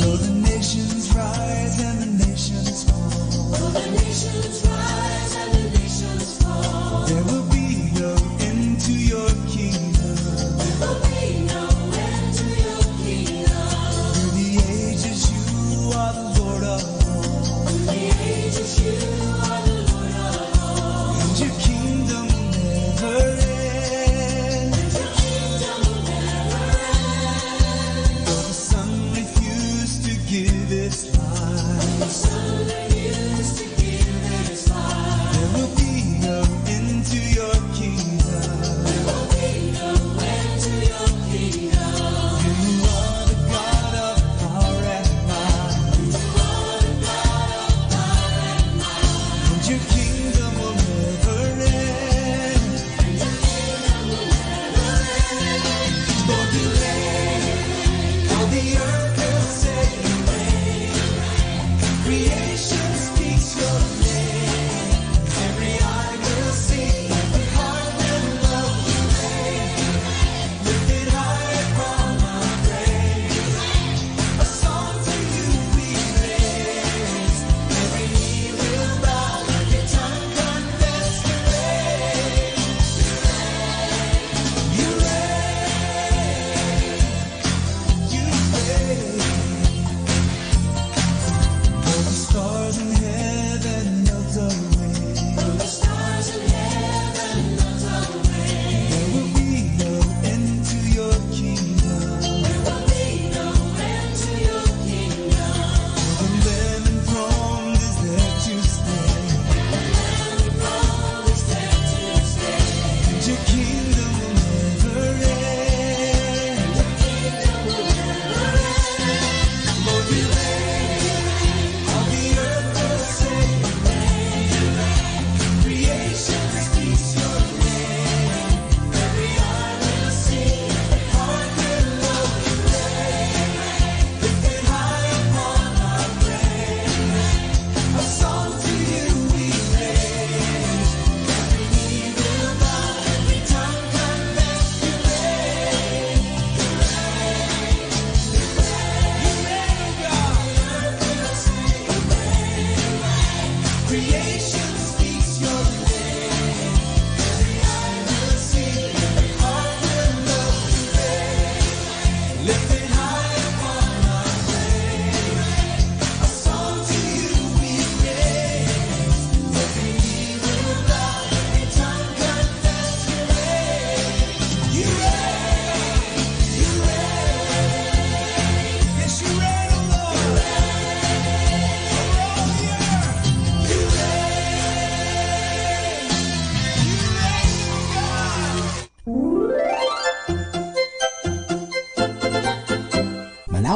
Though the nations rise and the nations fall, though the nations rise and the nations fall, there will be no end to your kingdom. There will be no end to your kingdom. Through the ages you are the Lord of all. Through the ages you are the Lord of all. And your kingdom never ends.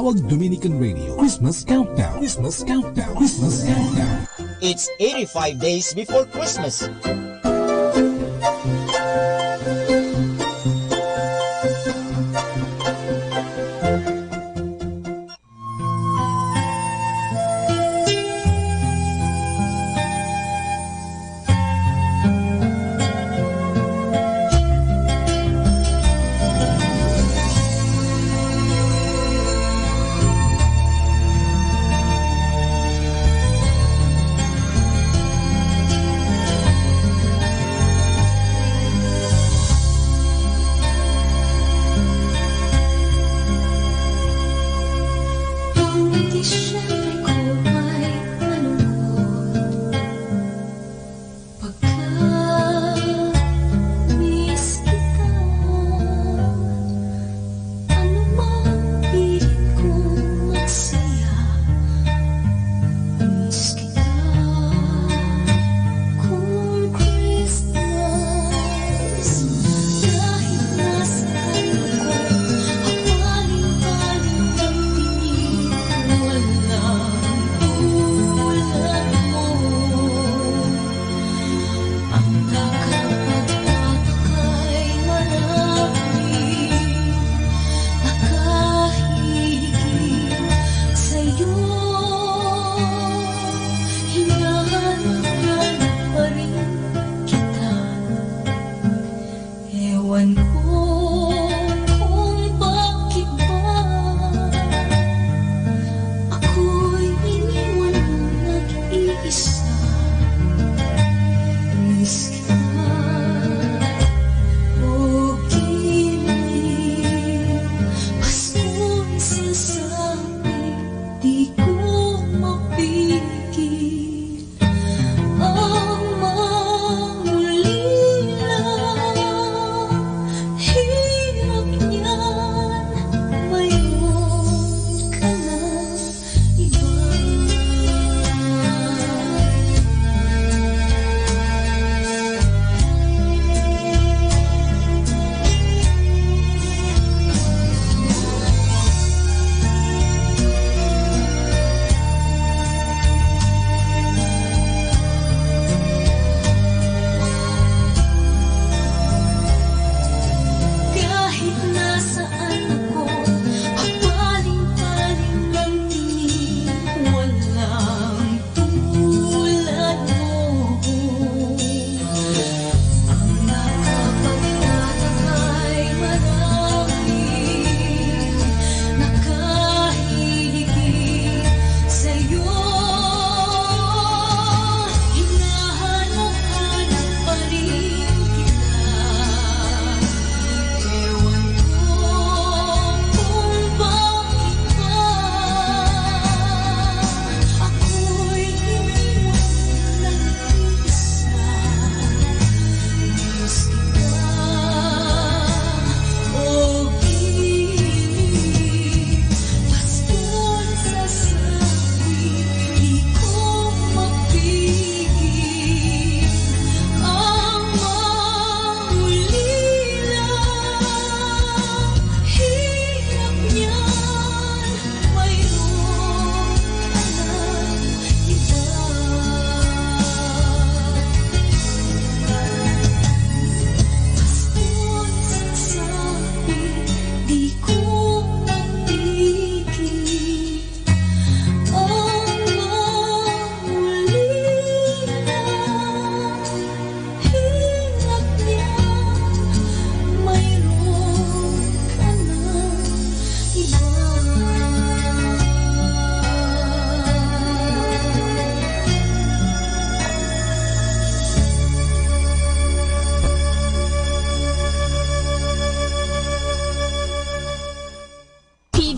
Manawag Dominican Radio Christmas Countdown. Christmas Countdown. Christmas Countdown. It's 85 days before Christmas.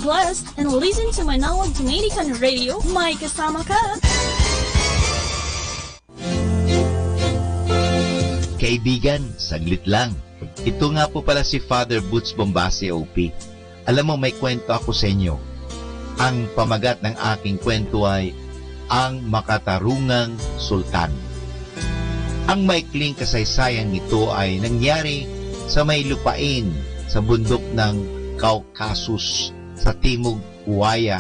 blessed and listen to Manawag Dominican Radio. May kasama ka. Kaibigan, saglit lang. Ito nga po pala si Father Boots Bombase OP. Alam mo, may kwento ako sa inyo. Ang pamagat ng aking kwento ay Ang Makatarungang Sultan. Ang maikling kasaysayang ito ay nangyari sa may lupain sa bundok ng Caucasus sa timog Uwaya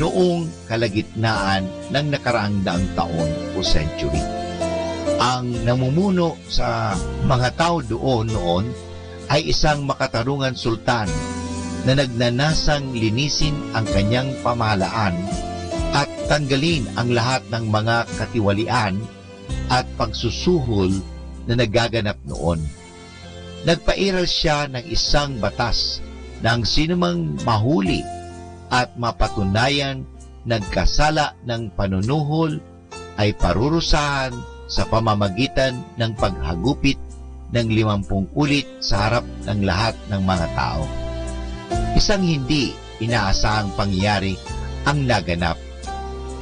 noong kalagitnaan ng nakaraang daang taon o century. Ang namumuno sa mga tao doon noon ay isang makatarungan sultan na nagnanasang linisin ang kanyang pamahalaan at tanggalin ang lahat ng mga katiwalian at pagsusuhol na nagaganap noon. Nagpairal siya ng isang batas na ang sinumang mahuli at mapatunayan nagkasala ng panunuhol ay parurusahan sa pamamagitan ng paghagupit ng 50 ulit sa harap ng lahat ng mga tao. Isang hindi inaasahang pangyayari ang naganap.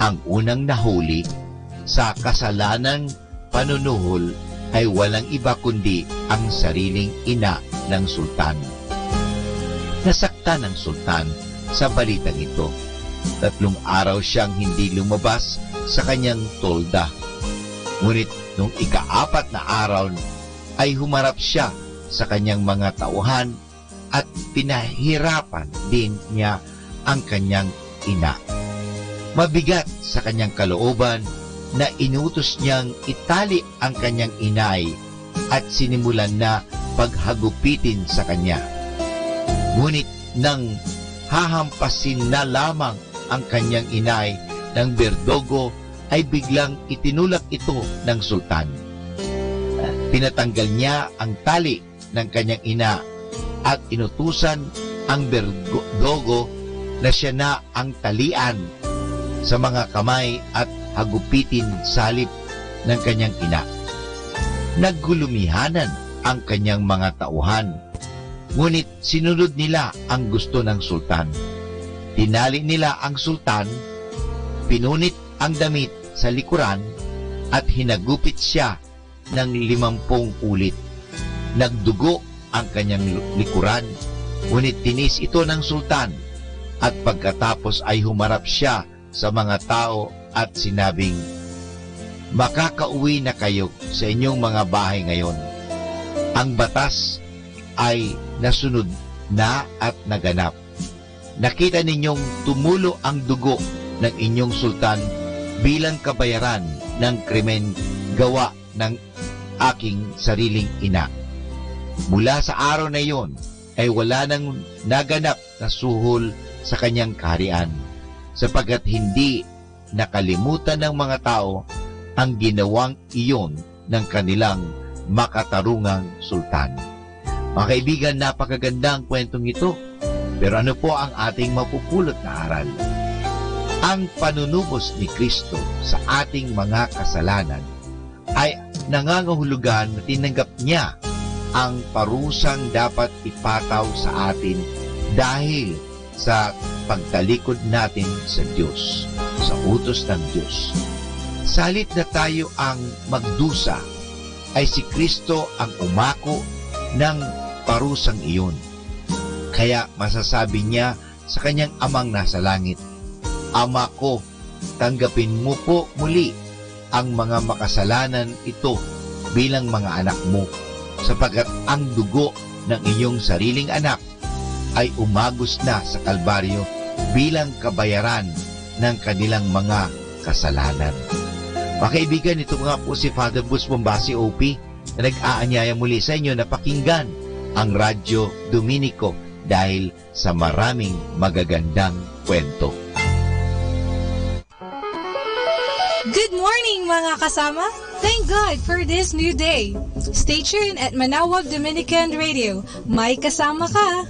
Ang unang nahuli sa kasalanang panunuhol ay walang iba kundi ang sariling ina ng sultan. Nasaktan ng sultan sa balitang ito. 3 araw siyang hindi lumabas sa kanyang tolda. Ngunit nung ika-4 na araw ay humarap siya sa kanyang mga tauhan at pinahirapan din niya ang kanyang ina. Mabigat sa kanyang kalooban na inutos niyang itali ang kanyang inay at sinimulan na paghagupitin sa kanya. Ngunit nang hahampasin na lamang ang kanyang inay ng berdogo ay biglang itinulak ito ng sultan. Pinatanggal niya ang tali ng kanyang ina at inutusan ang berdogo na siya na ang talian sa mga kamay at hagupitin sa halip ng kanyang ina. Naggulumihanan ang kanyang mga tauhan, ngunit sinunod nila ang gusto ng sultan. Tinali nila ang sultan, pinunit ang damit sa likuran at hinagupit siya ng 50 ulit. Nagdugo ang kanyang likuran, ngunit tinis ito ng sultan at pagkatapos ay humarap siya sa mga tao at sinabing, "Makakauwi na kayo sa inyong mga bahay ngayon. Ang batas ay nasunod na at naganap. Nakita ninyong tumulo ang dugo ng inyong sultan bilang kabayaran ng krimen gawa ng aking sariling ina." Mula sa araw na iyon ay wala nang naganap na suhol sa kanyang kaharian, sapagkat hindi nakalimutan ng mga tao ang ginawang iyon ng kanilang makatarungang sultan. Mga kaibigan, napakagandang kwentong ito. Pero ano po ang ating mapupulot na aral? Ang panunubos ni Kristo sa ating mga kasalanan ay nangangahulugan na tinanggap niya ang parusang dapat ipataw sa atin dahil sa pagtalikod natin sa Diyos, sa utos ng Diyos. Salit na tayo ang magdusa, ay si Kristo ang umako ng parusang iyon. Kaya masasabi niya sa kanyang amang nasa langit, "Ama ko, tanggapin mo po muli ang mga makasalanan ito bilang mga anak mo, sapagkat ang dugo ng inyong sariling anak ay umagos na sa Kalbaryo bilang kabayaran ng kanilang mga kasalanan." Mga kaibigan, ito nga po si Father Butch Bombasi OP na nag-aanyaya muli sa inyo na pakinggan ang Radyo Dominico dahil sa maraming magagandang kwento. Good morning mga kasama! Thank God for this new day. Stay tuned at Manawag Dominican Radio. May kasama ka!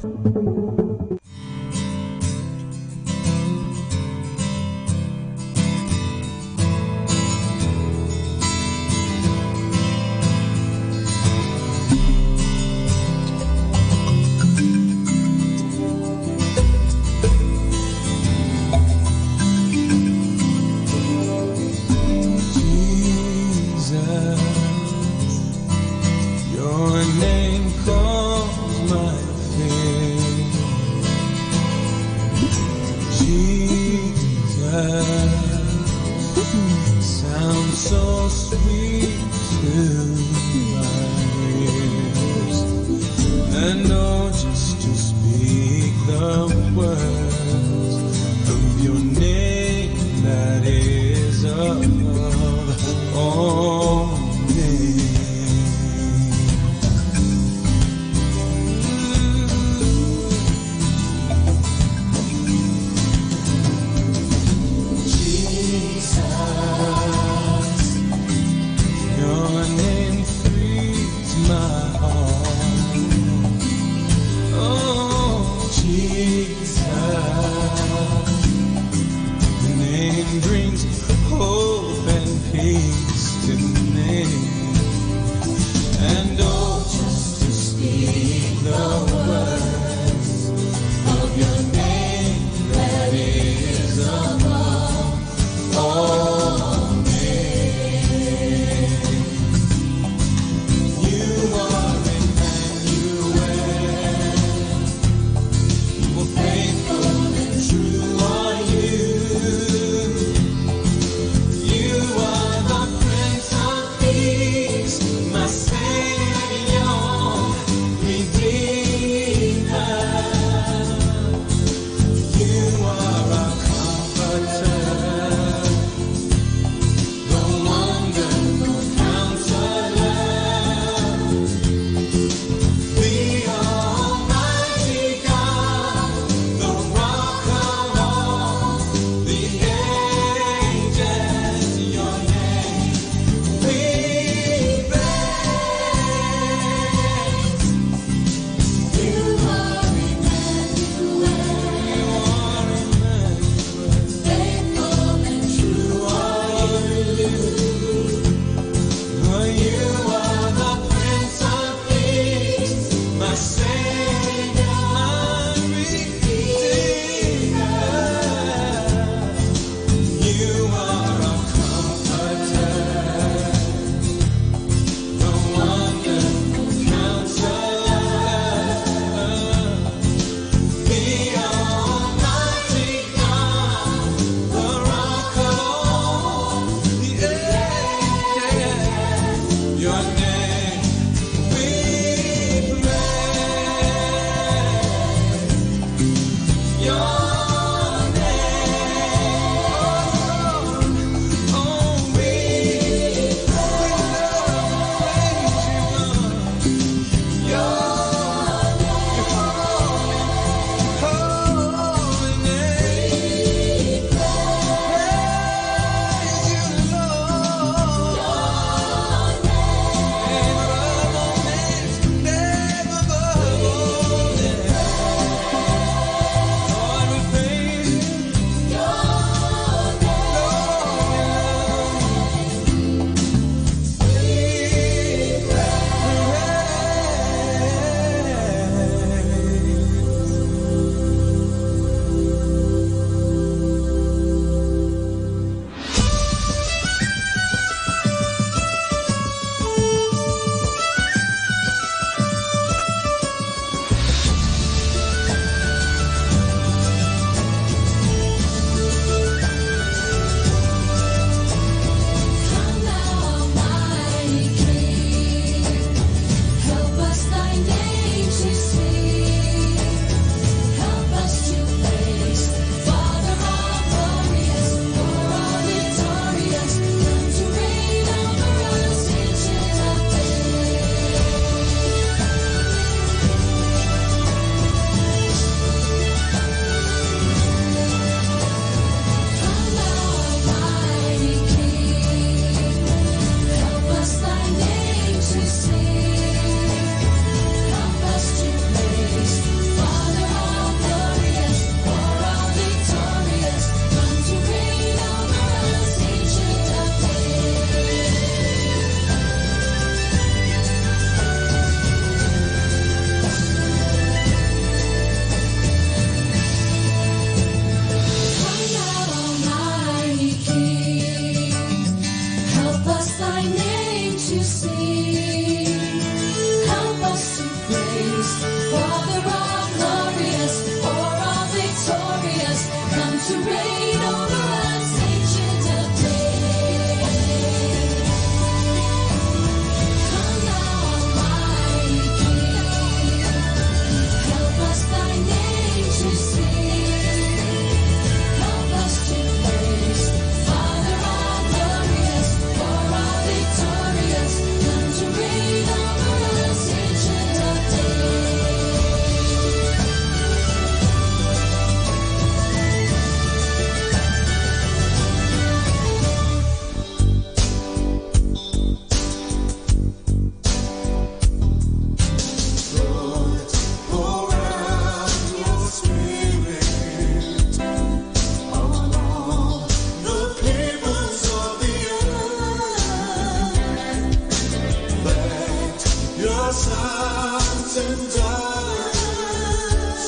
sons and daughters,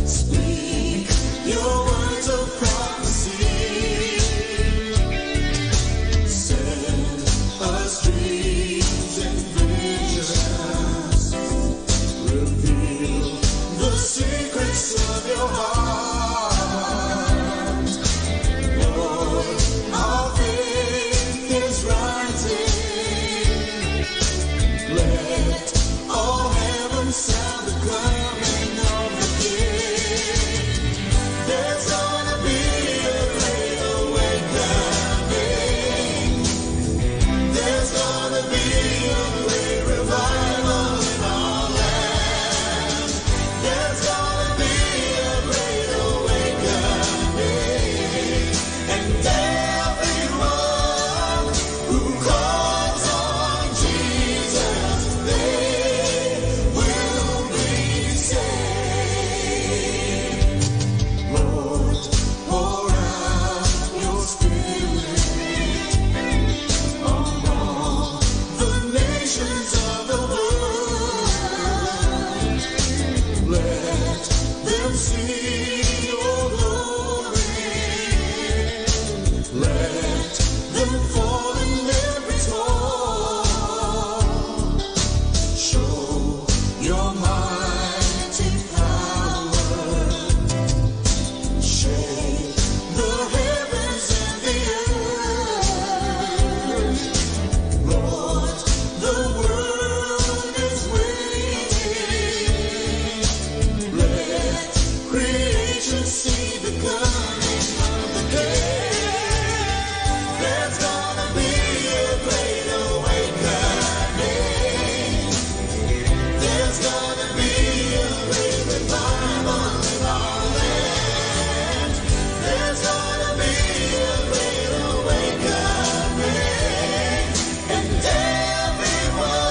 speak your words of prophecy. Send us dreams and visions. Reveal the secrets of your heart. Lord, our faith is rising. Let all heaven sound the coming of the King. There's gonna be a great awakening. There's gonna be a great revival in our land. There's gonna be a great awakening. And everyone who calls on Jesus, they will be saved. Lord, pour out your Spirit among the nations of the world. Let them see your glory. Let them fall in every storm. Show your mighty power. Shake the heavens and the earth. Lord, the world is waiting. Let creation see the coming of the day. There's gonna be a great awakening. There's gonna be a great revival in our land. There's gonna be a great awakening. And everyone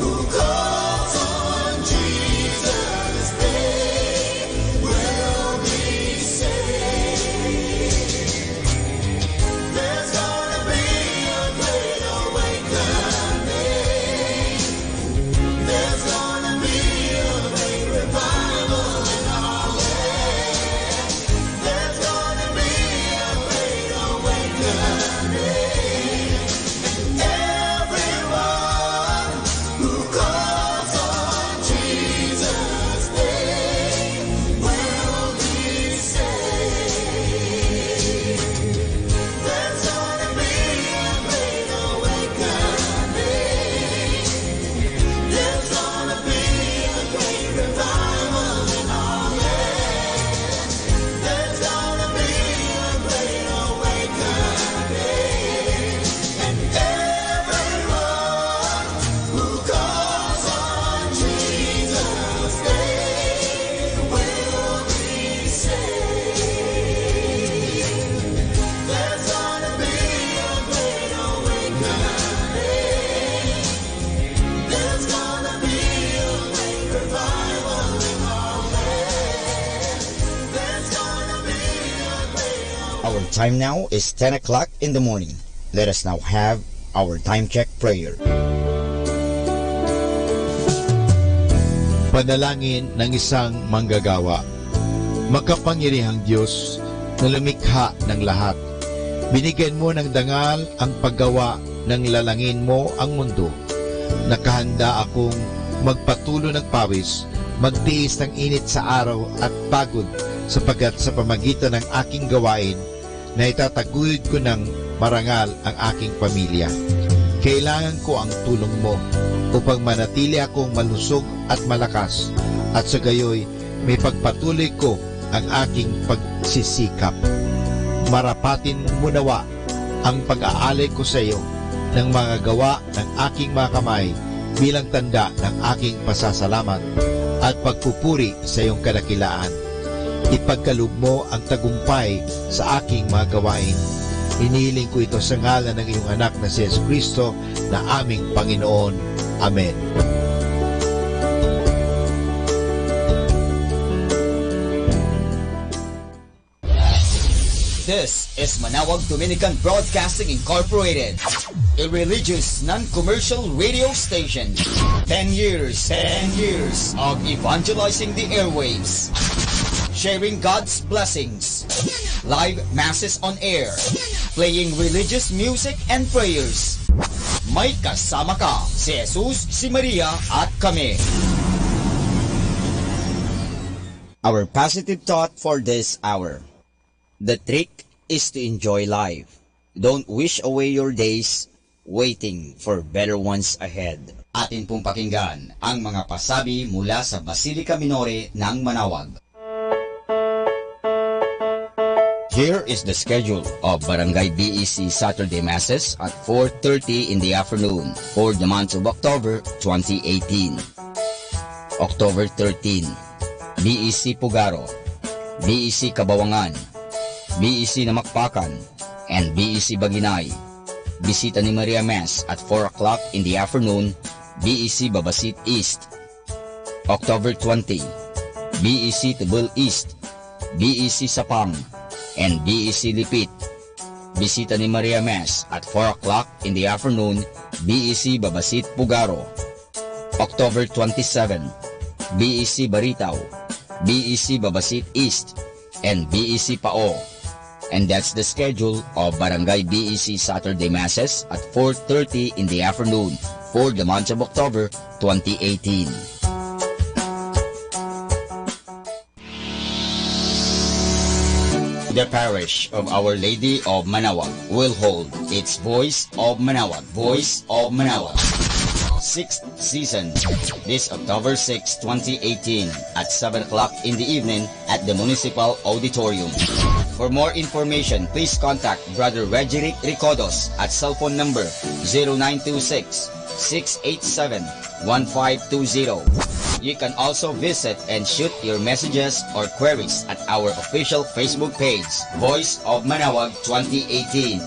who calls on Jesus, they will be saved. There's gonna be a great awakening. There's gonna be a great revival in our land. There's gonna be a great awakening. And everyone who calls on Jesus, they will be saved. There's gonna be a great awakening. There's gonna be a great revival in our land. There's gonna be a great awakening. And everyone who calls on Jesus, they will be saved. There's gonna be a great awakening. There's gonna be a great revival in our land. There's gonna be a great Our time now is 10 o'clock in the morning. Let us now have our time check prayer. Panalangin ng isang manggagawa. Makapangyarihang Diyos na lumikha ng lahat. Binigyan mo ng dangal ang paggawa ng lalangin mo ang mundo. Nakahanda akong magpatulo ng pawis, magtiis ng init sa araw at pagod sapagkat sa pamagitan ng aking gawain na itataguyod ko ng marangal ang aking pamilya. Kailangan ko ang tulong mo upang manatili akong malusog at malakas at sa gayoy may pagpatuloy ko ang aking pagsisikap. Marapatin mo nawa ang pag-aalay ko sa iyo ng mga gawa ng aking mga kamay bilang tanda ng aking pasasalamat at pagpupuri sa iyong kadakilaan. Ipagkaloob mo ang tagumpay sa aking mga gawain. Hinihiling ko ito sa ngalan ng iyong anak na si Jesucristo na aming Panginoon. Amen. This is Manawag Dominican Broadcasting Incorporated. a religious, non-commercial radio station. 10 years of evangelizing the airwaves. Sharing God's blessings. Live masses on air. Playing religious music and prayers. May kasama ka, si Jesus, si Maria, at kami. Our positive thought for this hour. The trick is to enjoy life. Don't wish away your days waiting for better ones ahead. Atin pong pakinggan ang mga pasabi mula sa Basilica Minore ng Manawag. Here is the schedule of Barangay BEC Saturday Masses at 4:30 in the afternoon for the month of October 2018. October 13, BEC Pugaro, BEC Kabawangan, BEC Namakpakan, and BEC Baginay. Bisita ni Maria Mass at 4 o'clock in the afternoon, BEC Babasit East. October 20, BEC Tibul East, BEC Sapang, and BEC Lipit. Bisita ni Maria Mass at 4 o'clock in the afternoon, BEC Babasit Pugaro. October 27, BEC Baritaw, BEC Babasit East, and BEC Pao. And that's the schedule of Barangay BEC Saturday Masses at 4:30 in the afternoon for the month of October 2018. The parish of Our Lady of Manawag will hold its Voice of Manawag, Voice of Manawag, 6th season, this October 6, 2018 at 7 o'clock in the evening at the Municipal Auditorium. For more information, please contact Brother Regeric Ricodos at cell phone number 0926-687-1520. You can also visit and shoot your messages or queries at our official Facebook page, Voice of Manawag 2018.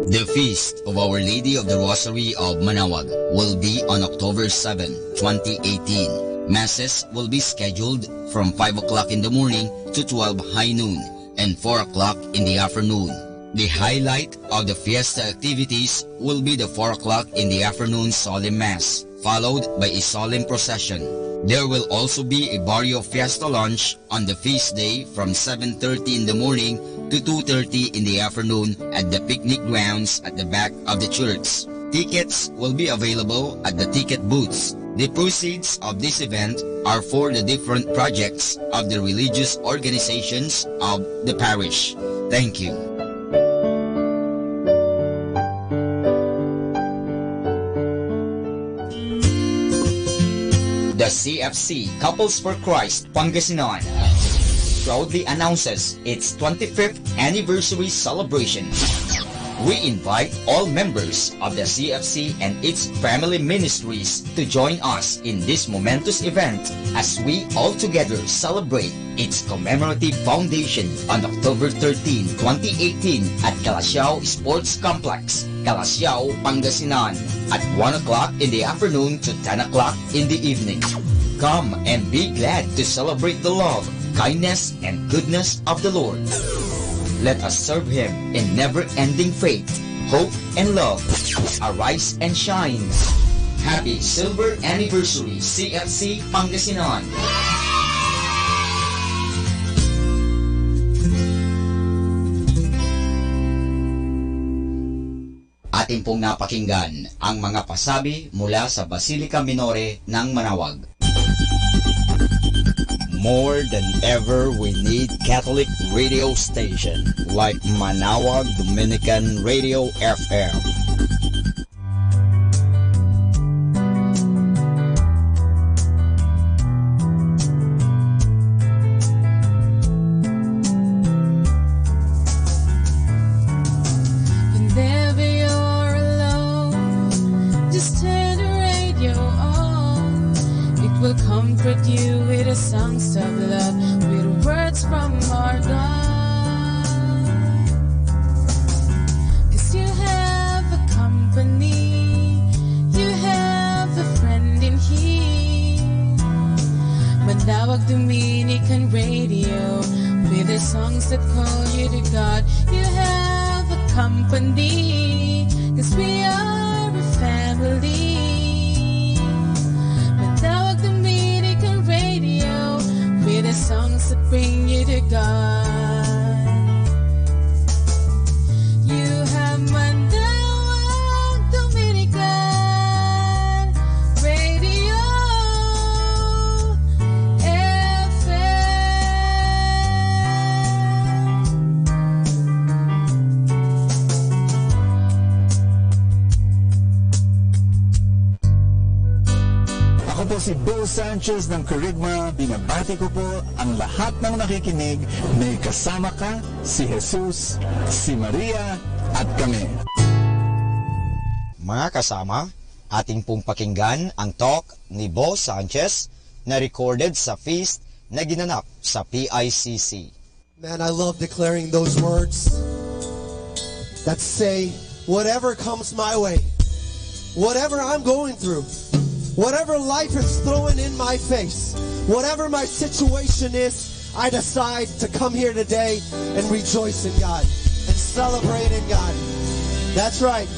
The Feast of Our Lady of the Rosary of Manawag will be on October 7, 2018. Masses will be scheduled from 5 o'clock in the morning to 12 high noon and 4 o'clock in the afternoon. The highlight of the fiesta activities will be the 4 o'clock in the afternoon solemn mass, followed by a solemn procession. There will also be a Barrio Fiesta lunch on the feast day from 7:30 in the morning to 2:30 in the afternoon at the picnic grounds at the back of the church. Tickets will be available at the ticket booths. The proceeds of this event are for the different projects of the religious organizations of the parish. Thank you. The CFC Couples for Christ Pangasinan proudly announces its 25th anniversary celebration. We invite all members of the CFC and its family ministries to join us in this momentous event as we all together celebrate its commemorative foundation on October 13, 2018 at Calasiao Sports Complex, Calasiao, Pangasinan at 1 o'clock in the afternoon to 10 o'clock in the evening. Come and be glad to celebrate the love, kindness, and goodness of the Lord. Let us serve Him in never-ending faith, hope, and love. Arise and shine. Happy Silver Anniversary, CFC Pangasinan! Ating pong napakinggan ang mga pasabi mula sa Basilica Minore ng Manawag. More than ever, we need Catholic radio station like Manawag Dominican Radio FM. Whenever you're alone, just turn the radio on. It will comfort you with the songs of love, with words from our God. 'Cause you have a company. Manawag Dominican Radio, with the songs that call you to God. You have a company, 'cause we are a family. Manawag Dominican Radio, with the songs that bring you to God. You have Manawag Dominican Radio Ako po si Bo Sanchez ng Kerygma. Binabati ko po ang lahat ng nakikinig. May kasama ka, si Jesus, si Maria, at kami. Mga kasama, ating pong pakinggan ang talk ni Bo Sanchez na recorded sa feast na ginanap sa PICC. Man, I love declaring those words that say, whatever comes my way, whatever I'm going through, whatever life is throwing in my face, whatever my situation is, I decide to come here today and rejoice in God and celebrate in God. That's right.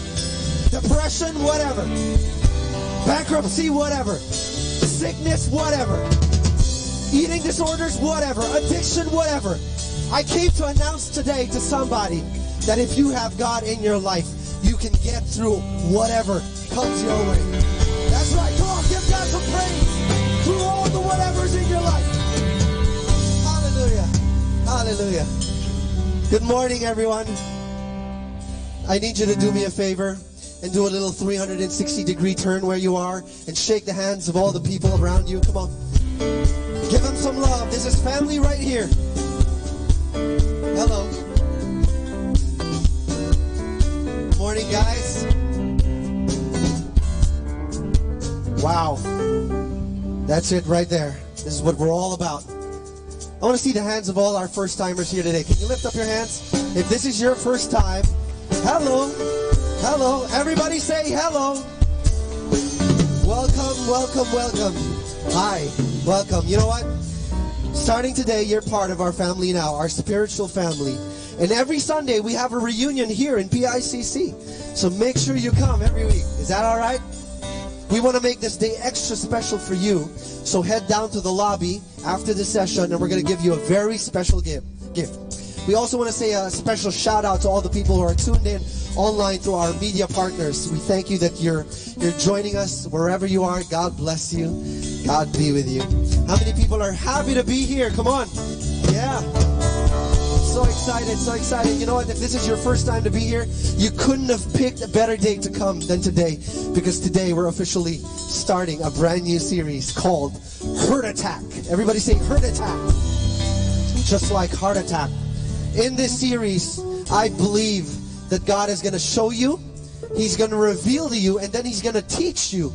Depression, whatever. Bankruptcy, whatever. Sickness, whatever. Eating disorders, whatever. Addiction, whatever. I came to announce today to somebody that if you have God in your life, you can get through whatever comes your way. That's right. Come on, give God some praise through all the whatevers in your life. Hallelujah. Hallelujah. Good morning, everyone. I need you to do me a favor and do a little 360-degree turn where you are and shake the hands of all the people around you. Come on. Give them some love. This is family right here. Hello. Morning, guys. Wow. That's it right there. This is what we're all about. I want to see the hands of all our first-timers here today. Can you lift up your hands? If this is your first time, hello. Hello. Everybody say hello. Welcome, welcome, welcome. Hi. Welcome. You know what? Starting today, you're part of our family now, our spiritual family. And every Sunday, we have a reunion here in PICC. So make sure you come every week. Is that all right? We want to make this day extra special for you. So head down to the lobby after the session, and we're going to give you a very special gift. We also want to say a special shout out to all the people who are tuned in online through our media partners. We thank you that you're joining us wherever you are. God bless you. God be with you. How many people are happy to be here? Come on. Yeah. So excited, so excited. You know what? If this is your first time to be here, you couldn't have picked a better day to come than today, because today we're officially starting a brand new series called Heart Attack. Everybody say Heart Attack. Just like heart attack. In this series, I believe that God is going to show you, He's going to reveal to you, and then He's going to teach you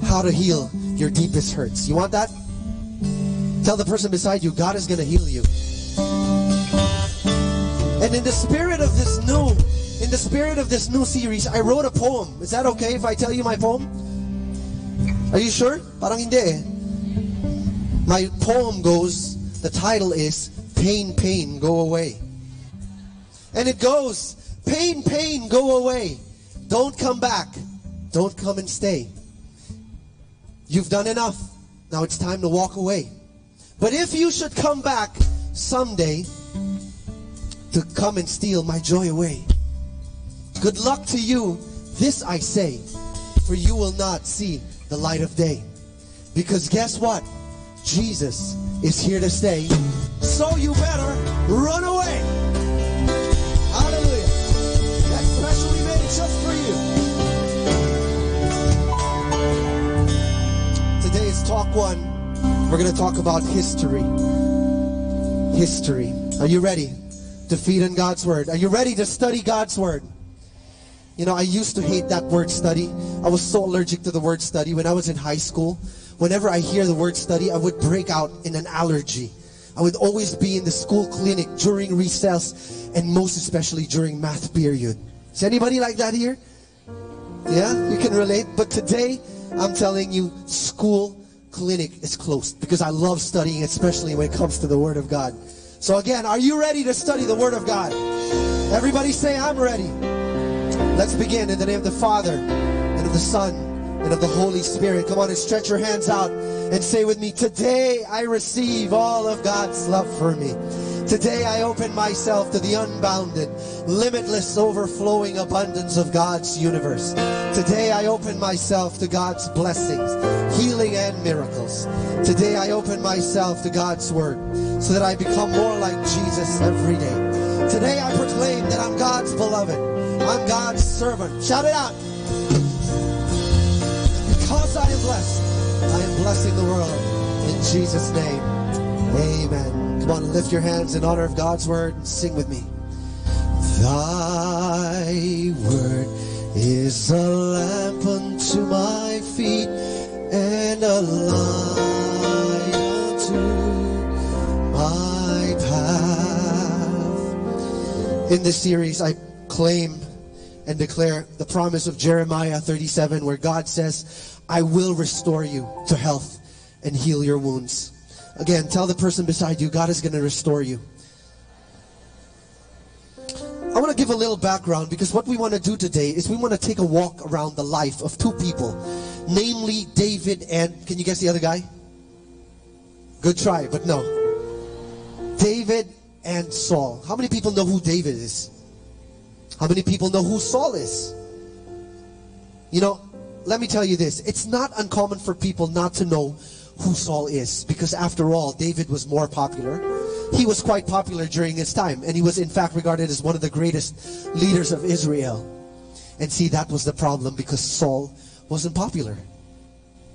how to heal your deepest hurts. You want that? Tell the person beside you, God is going to heal you. And in the spirit of this new series, I wrote a poem. Is that okay if I tell you my poem? Are you sure? Parang hindi eh. My poem goes, the title is Pain, Pain, Go Away. And it goes, pain, pain, go away. Don't come back. Don't come and stay. You've done enough. Now it's time to walk away. But if you should come back someday to come and steal my joy away, good luck to you, this I say, for you will not see the light of day. Because guess what? Jesus is here to stay. So you better run away. Hallelujah. That's specially made just for you. Today is Talk 1. We're going to talk about history. History. Are you ready to feed on God's Word? Are you ready to study God's Word? You know, I used to hate that word study. I was so allergic to the word study. When I was in high school, whenever I hear the word study, I would break out in an allergy. I would always be in the school clinic during recess, and most especially during math period. Is anybody like that here? Yeah, you can relate. But today, I'm telling you, school clinic is closed because I love studying, especially when it comes to the Word of God. So again, are you ready to study the Word of God? Everybody say, I'm ready. Let's begin in the name of the Father, and of the Son, and of the Holy Spirit. Come on and stretch your hands out and say with me, today I receive all of God's love for me. Today I open myself to the unbounded, limitless, overflowing abundance of God's universe. Today I open myself to God's blessings, healing and miracles. Today I open myself to God's Word so that I become more like Jesus every day. Today I proclaim that I'm God's beloved. I'm God's servant. Shout it out. Because I am blessed, I am blessing the world. In Jesus' name, amen. Come on, lift your hands in honor of God's Word and sing with me. Thy Word is a lamp unto my feet and a light unto my path. In this series, I claim and declare the promise of Jeremiah 37, where God says, I will restore you to health and heal your wounds. Again, tell the person beside you, God is going to restore you. I want to give a little background, because what we want to do today is we want to take a walk around the life of two people, namely David and, can you guess the other guy? Good try, but no. David and Saul. How many people know who David is? How many people know who Saul is? You know, let me tell you this. It's not uncommon for people not to know who Saul is, because after all, David was more popular. He was quite popular during his time, and he was in fact regarded as one of the greatest leaders of Israel. And see, that was the problem, because Saul wasn't popular.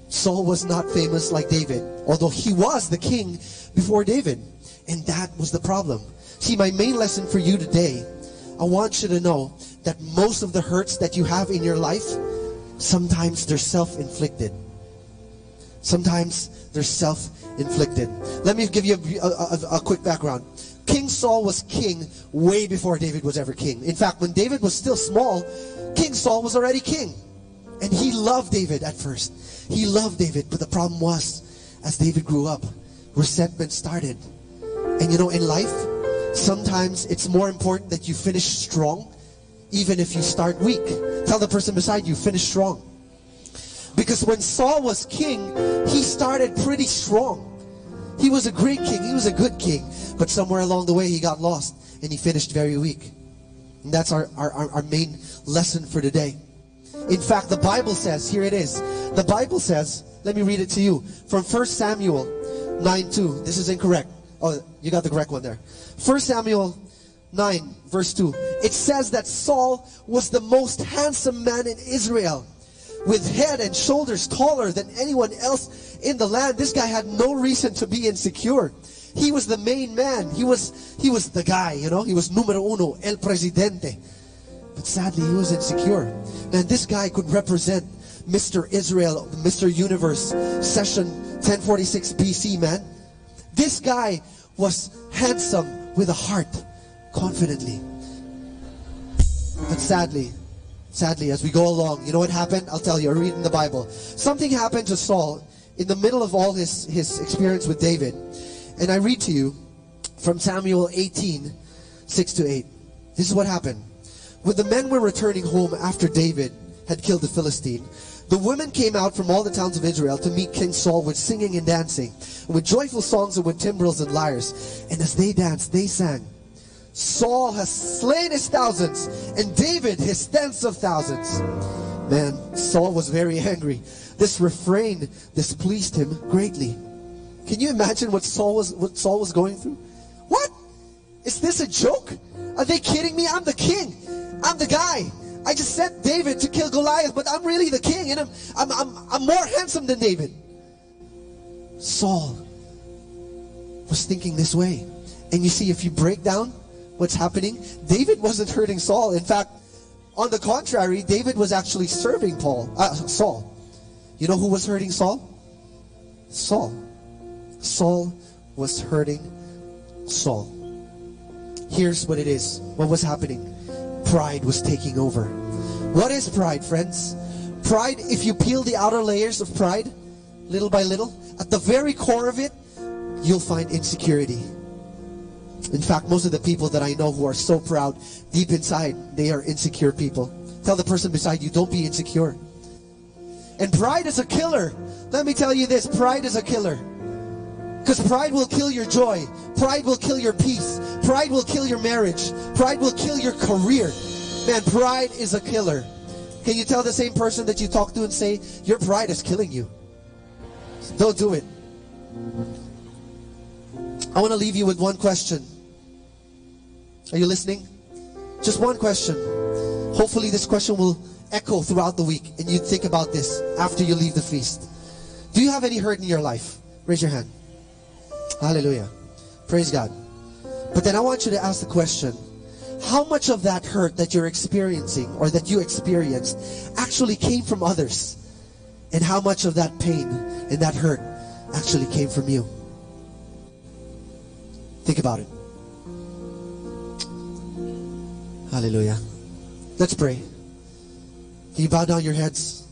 Saul was not famous like David, although he was the king before David. And that was the problem. See, my main lesson for you today, I want you to know that most of the hurts that you have in your life, sometimes they're self-inflicted. Sometimes they're self-inflicted. Let me give you a quick background. King Saul was king way before David was ever king. In fact, when David was still small, King Saul was already king. And he loved David at first. He loved David, but the problem was, as David grew up, resentment started. And you know, in life, sometimes it's more important that you finish strong, even if you start weak. Tell the person beside you, finish strong. Because when Saul was king, he started pretty strong. He was a great king. He was a good king. But somewhere along the way, he got lost and he finished very weak. And that's our main lesson for today. In fact, the Bible says, here it is. The Bible says, let me read it to you. From 1 Samuel 9:2. This is incorrect. Oh, you got the correct one there. 1 Samuel 9, verse 2. It says that Saul was the most handsome man in Israel, with head and shoulders taller than anyone else in the land. This guy had no reason to be insecure. He was the main man. He was the guy, you know. He was numero uno, el presidente. But sadly, he was insecure. And this guy could represent Mr. Israel, Mr. Universe, session 1046 BC, man. This guy was handsome with a heart, confidently. But sadly, as we go along, you know what happened? I'll tell you, I read in the Bible. Something happened to Saul in the middle of all his experience with David. And I read to you from Samuel 18, 6-8. This is what happened. When the men were returning home after David had killed the Philistine, the women came out from all the towns of Israel to meet King Saul with singing and dancing, with joyful songs and with timbrels and lyres. And as they danced, they sang, Saul has slain his thousands, and David his tens of thousands. Man, Saul was very angry. This refrain displeased him greatly. Can you imagine what Saul was going through? What? Is this a joke? Are they kidding me? I'm the king. I'm the guy. I just sent David to kill Goliath, but I'm really the king, and I'm more handsome than David. Saul was thinking this way. And you see, if you break down what's happening, David wasn't hurting Saul. In fact, on the contrary, David was actually serving Saul. You know who was hurting Saul? Saul. Saul was hurting Saul. Here's what it is. What was happening? Pride was taking over. What is pride, friends? Pride, if you peel the outer layers of pride, little by little, at the very core of it, you'll find insecurity. In fact, most of the people that I know who are so proud, deep inside, they are insecure people. Tell the person beside you, don't be insecure. And pride is a killer. Let me tell you this, pride is a killer. Because pride will kill your joy. Pride will kill your peace. Pride will kill your marriage. Pride will kill your career. Man, pride is a killer. Can you tell the same person that you talk to and say, your pride is killing you? Don't do it. I want to leave you with one question. Are you listening? Just one question. Hopefully this question will echo throughout the week and you think about this after you leave the feast. Do you have any hurt in your life? Raise your hand. Hallelujah. Praise God. But then I want you to ask the question, how much of that hurt that you're experiencing or that you experienced actually came from others? And how much of that pain and that hurt actually came from you? Think about it. Hallelujah. Let's pray. Can you bow down your heads?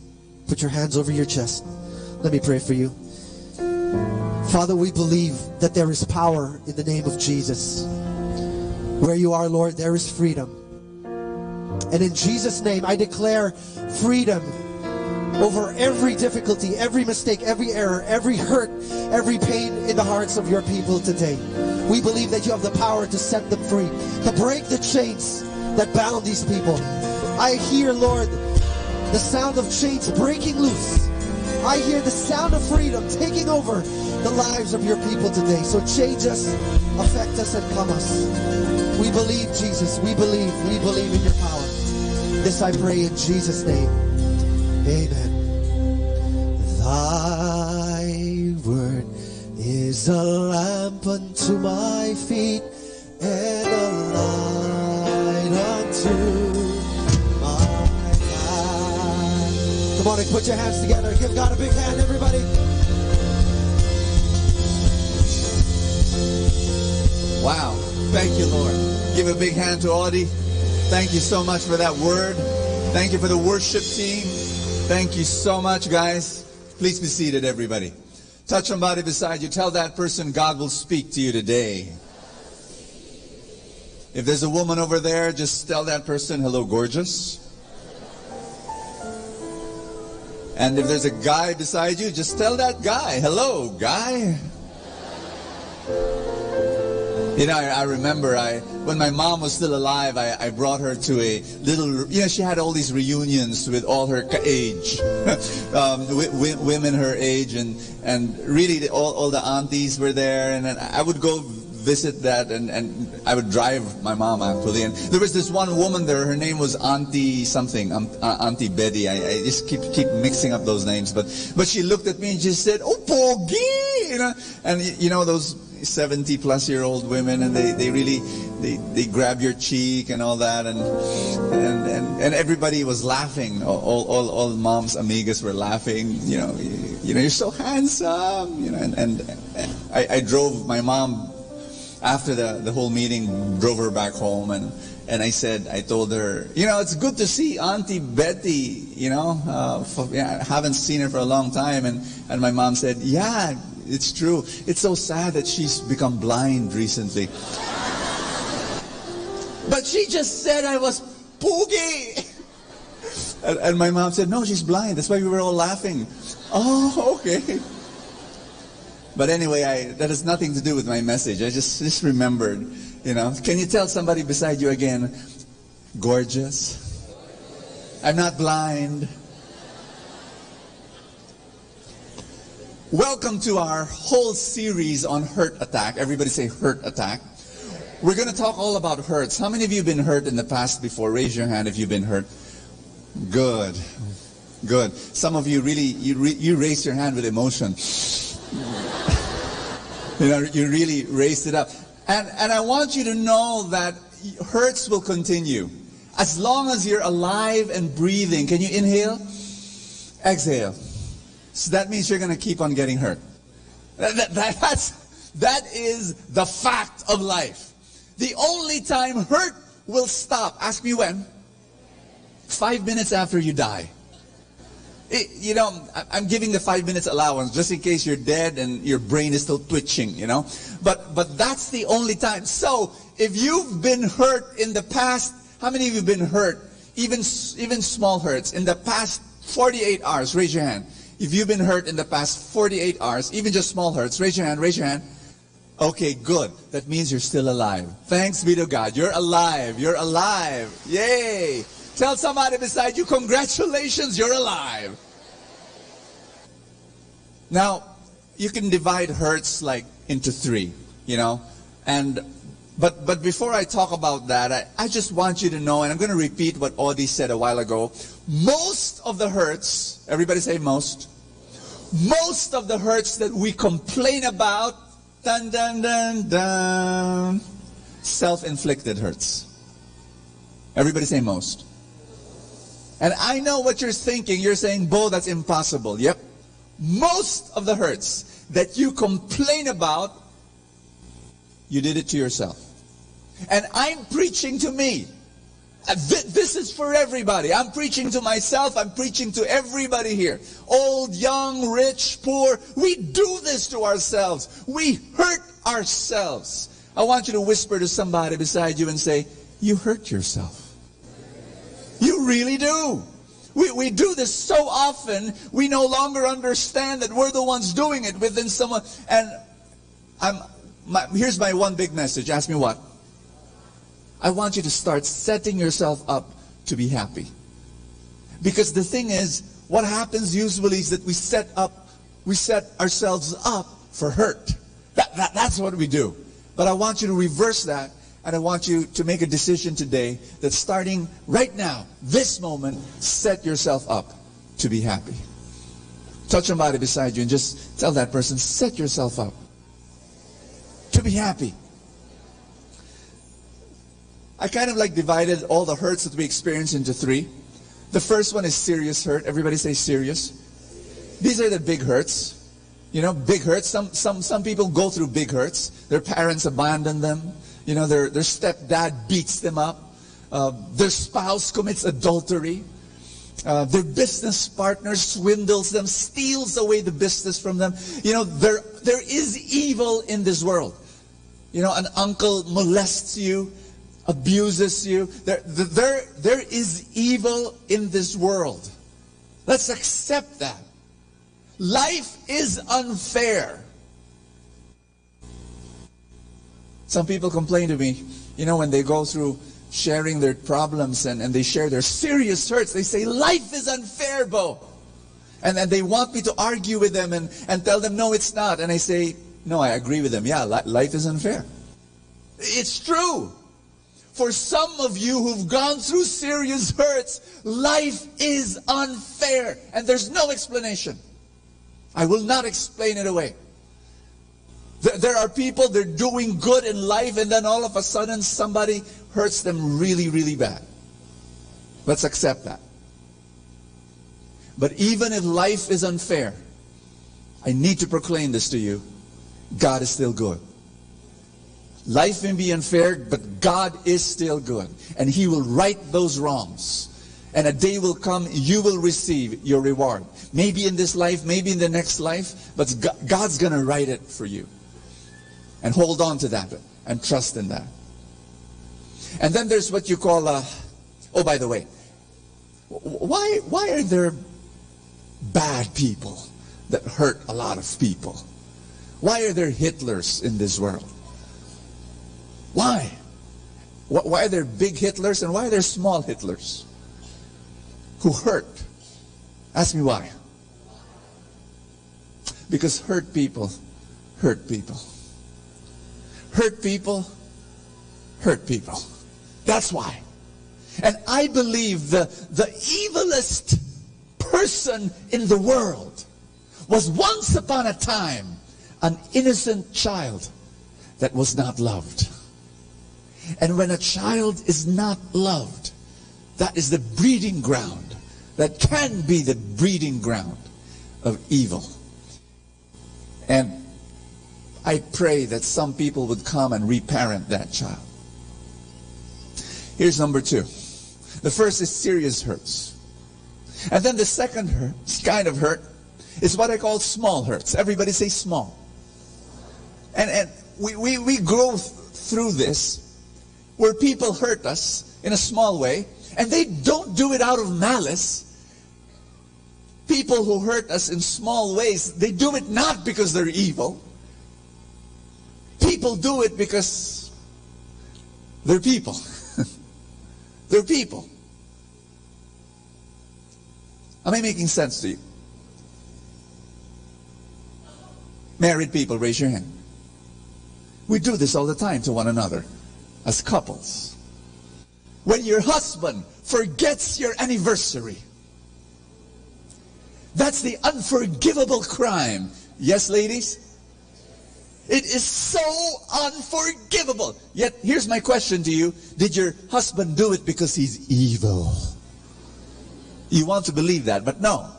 Put your hands over your chest. Let me pray for you. Father, we believe that there is power in the name of Jesus. Where you are, Lord, there is freedom. And in Jesus' name, I declare freedom over every difficulty, every mistake, every error, every hurt, every pain in the hearts of your people today. We believe that you have the power to set them free, to break the chains that bound these people. I hear, Lord, the sound of chains breaking loose. I hear the sound of freedom taking over the lives of your people today. So change us, affect us, and calm us. We believe, Jesus. We believe in your power. This I pray in Jesus' name. Amen. Thy word is a lamp unto my feet and a light unto my path. Come on and put your hands together. Give God a big hand, everybody. Wow. Thank you, Lord. Give a big hand to Audie. Thank you so much for that word. Thank you for the worship team. Thank you so much, guys. Please be seated, everybody. Touch somebody beside you. Tell that person God will speak to you today. If there's a woman over there, just tell that person, hello, gorgeous. And if there's a guy beside you, just tell that guy, hello, guy. You know, I remember when my mom was still alive, I brought her to a little, she had all these reunions with all her age, women her age, and really all the aunties were there, and I would go visit that, and I would drive my mom actually, and there was this one woman there, her name was Auntie something, Auntie Betty, I just keep mixing up those names, but she looked at me and she said, oh, Pogi, and those 70-plus-year-old women, and they really grab your cheek and all that, and everybody was laughing. All mom's amigas were laughing. You're so handsome. And I drove my mom after the whole meeting, drove her back home, and I told her, it's good to see Auntie Betty. I haven't seen her for a long time, and my mom said, yeah. It's true. It's so sad that she's become blind recently. But she just said I was poogie. And my mom said, no, she's blind. That's why we were all laughing. Oh, okay. But anyway, that has nothing to do with my message. I just remembered, Can you tell somebody beside you again, gorgeous? I'm not blind. Welcome to our whole series on hurt attack. Everybody say hurt attack. We're going to talk all about hurts. How many of you have been hurt in the past before? Raise your hand if you've been hurt. Good. Good. Some of you really, you raised your hand with emotion. You really raised it up. And I want you to know that hurts will continue. As long as you're alive and breathing. Can you inhale? Exhale. So that means you're going to keep on getting hurt. That is the fact of life. The only time hurt will stop. Ask me when. 5 minutes after you die. You know, I'm giving the 5 minutes allowance just in case you're dead and your brain is still twitching, you know. But that's the only time. So if you've been hurt in the past, how many of you have been hurt, even small hurts, in the past 48 hours? Raise your hand. If you've been hurt in the past 48 hours, even just small hurts, raise your hand, raise your hand. Okay, good. That means you're still alive. Thanks be to God. You're alive. You're alive. Yay. Tell somebody beside you, congratulations, you're alive. Now, you can divide hurts like into three, you know. But before I talk about that, I just want you to know, and I'm going to repeat what Audie said a while ago. Most of the hurts, everybody say most. Most of the hurts that we complain about, dun dun dun dun, self-inflicted hurts. Everybody say most. And I know what you're thinking. You're saying, Bo, that's impossible. Yep. Most of the hurts that you complain about, you did it to yourself. And I'm preaching to me. This is for everybody. I'm preaching to myself. I'm preaching to everybody here. Old, young, rich, poor. We do this to ourselves. We hurt ourselves. I want you to whisper to somebody beside you and say, you hurt yourself. You really do. We do this so often, we no longer understand that we're the ones doing it within someone. And here's my one big message. Ask me what? I want you to start setting yourself up to be happy. Because the thing is, what happens usually is that we set ourselves up for hurt. That's what we do. But I want you to reverse that. And I want you to make a decision today that starting right now, this moment, set yourself up to be happy. Touch somebody beside you and just tell that person, set yourself up to be happy. I kind of like divided all the hurts that we experience into three. The first one is serious hurt. Everybody say serious. These are the big hurts. You know, big hurts. Some people go through big hurts. Their parents abandon them. You know, their stepdad beats them up. Their spouse commits adultery. Their business partner swindles them, steals away the business from them. You know, there is evil in this world. You know, an uncle molests you, abuses you. There is evil in this world. Let's accept that. Life is unfair. Some people complain to me, you know, when they go through sharing their problems and they share their serious hurts, they say, life is unfair, Bo. And they want me to argue with them and tell them, no, it's not. And I say, no, I agree with them. Yeah, life is unfair. It's true. For some of you who've gone through serious hurts, life is unfair. And there's no explanation. I will not explain it away. There are people, they're doing good in life, and then all of a sudden somebody hurts them really, really bad. Let's accept that. But even if life is unfair, I need to proclaim this to you. God is still good. Life may be unfair, but God is still good. And He will right those wrongs. And a day will come, you will receive your reward. Maybe in this life, maybe in the next life, but God's going to right it for you. And hold on to that and trust in that. And then there's what you call, oh, by the way, why are there bad people that hurt a lot of people? Why are there Hitlers in this world? Why? Why are there big Hitlers and why are there small Hitlers who hurt? Ask me why. Because hurt people hurt people. Hurt people hurt people. That's why. And I believe the evilest person in the world was once upon a time an innocent child that was not loved. And when a child is not loved, that is the breeding ground. That can be the breeding ground of evil. And I pray that some people would come and reparent that child. Here's number two. The first is serious hurts. And then the second kind of hurt is what I call small hurts. Everybody say small. And we grow through this where people hurt us in a small way, and they don't do it out of malice. People who hurt us in small ways, they do it not because they're evil. People do it because they're people. They're people. Am I making sense to you? Married people, raise your hand. We do this all the time to one another as couples. When your husband forgets your anniversary, that's the unforgivable crime. Yes, ladies? It is so unforgivable. Yet, here's my question to you. Did your husband do it because he's evil? You want to believe that, but no.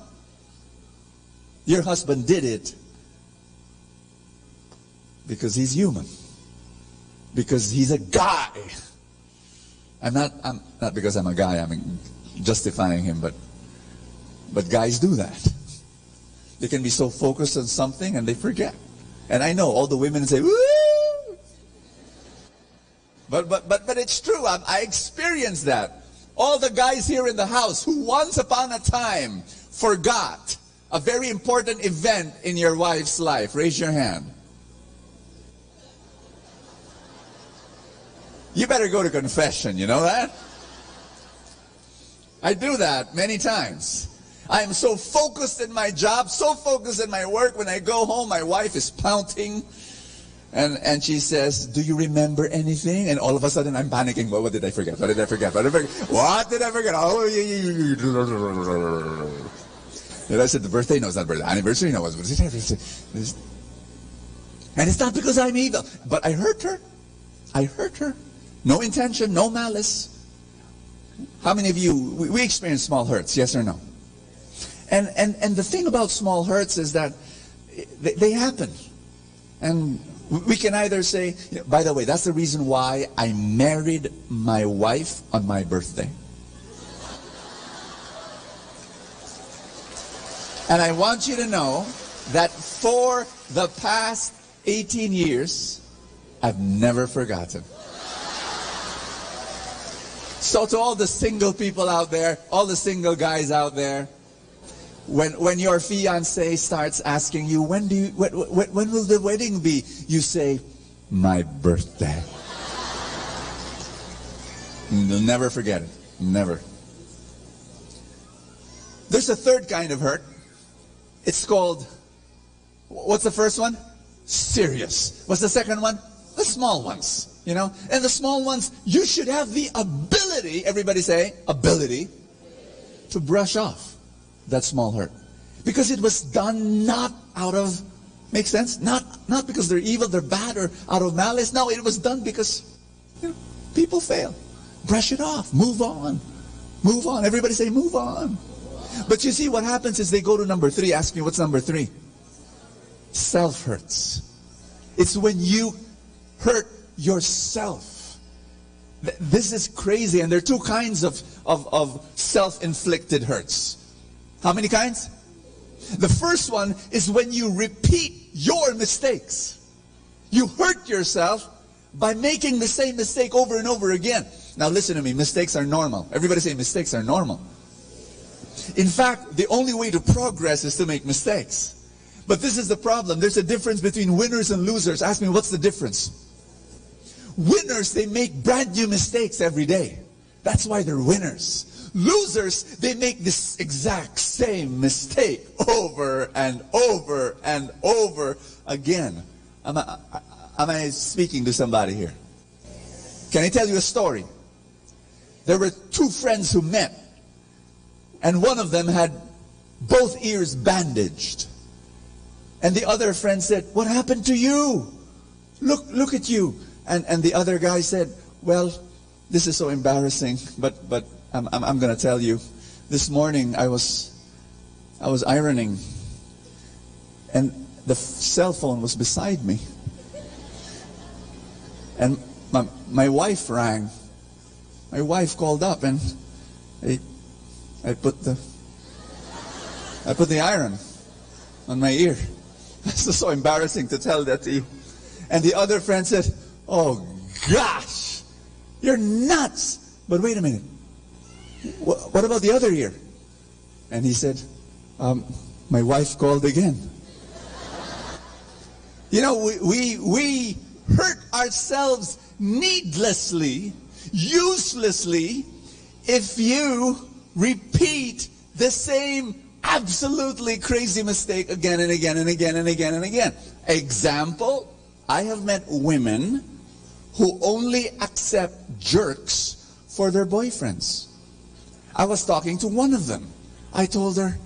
Your husband did it because he's human. Because he's a guy. I'm not because I'm a guy, I'm justifying him, but guys do that. They can be so focused on something and they forget. And I know all the women say, woo! But it's true. I experienced that. All the guys here in the house who once upon a time forgot a very important event in your wife's life, raise your hand. You better go to confession, you know that? I do that many times. I am so focused in my job, so focused in my work. When I go home, my wife is pouting. And she says, do you remember anything? And all of a sudden, I'm panicking. What did I forget? What did I forget? What did I forget? What did I forget? Oh, and I said, the birthday? No, it's not birthday. Anniversary? No, it's and it's not because I'm evil. But I hurt her. I hurt her. No intention, no malice. How many of you, we experience small hurts, yes or no? And the thing about small hurts is that they happen. And we can either say, by the way, that's the reason why I married my wife on my birthday. And I want you to know that for the past 18 years, I've never forgotten. So to all the single people out there, all the single guys out there, when your fiancé starts asking you, when will the wedding be? You say, my birthday. You'll never forget it. Never. There's a third kind of hurt. It's called, what's the first one? Serious. What's the second one? The small ones, you know. And the small ones, you should have the ability, everybody say, ability, to brush off that small hurt. Because it was done not out of, make sense? Not because they're evil, they're bad, or out of malice. No, it was done because, you know, people fail. Brush it off. Move on. Move on. Everybody say, move on. But you see, what happens is they go to number 3. Ask me, what's number 3? Self-hurts. It's when you hurt yourself. This is crazy. And there are 2 kinds of self-inflicted hurts. How many kinds? The first one is when you repeat your mistakes. You hurt yourself by making the same mistake over and over again. Now listen to me, mistakes are normal. Everybody say mistakes are normal. In fact, the only way to progress is to make mistakes. But this is the problem. There's a difference between winners and losers. Ask me, what's the difference? Winners, they make brand new mistakes every day. That's why they're winners. Losers, they make this exact same mistake over and over and over again. Am I speaking to somebody here? Can I tell you a story? There were 2 friends who met, and one of them had both ears bandaged. And the other friend said, what happened to you? Look at you. And the other guy said, well, this is so embarrassing, but I'm going to tell you. This morning I was ironing, and the cell phone was beside me. And my wife rang. My wife called up, and I put the I put the iron on my ear. This is so embarrassing to tell that to you. And the other friend said, "Oh gosh, you're nuts." But wait a minute. What about the other ear? And he said, "My wife called again." You know, we hurt ourselves needlessly, uselessly, if you repeat the same absolutely crazy mistake again and again and again and again and again. Example, I have met women who only accept jerks for their boyfriends. I was talking to one of them. I told her,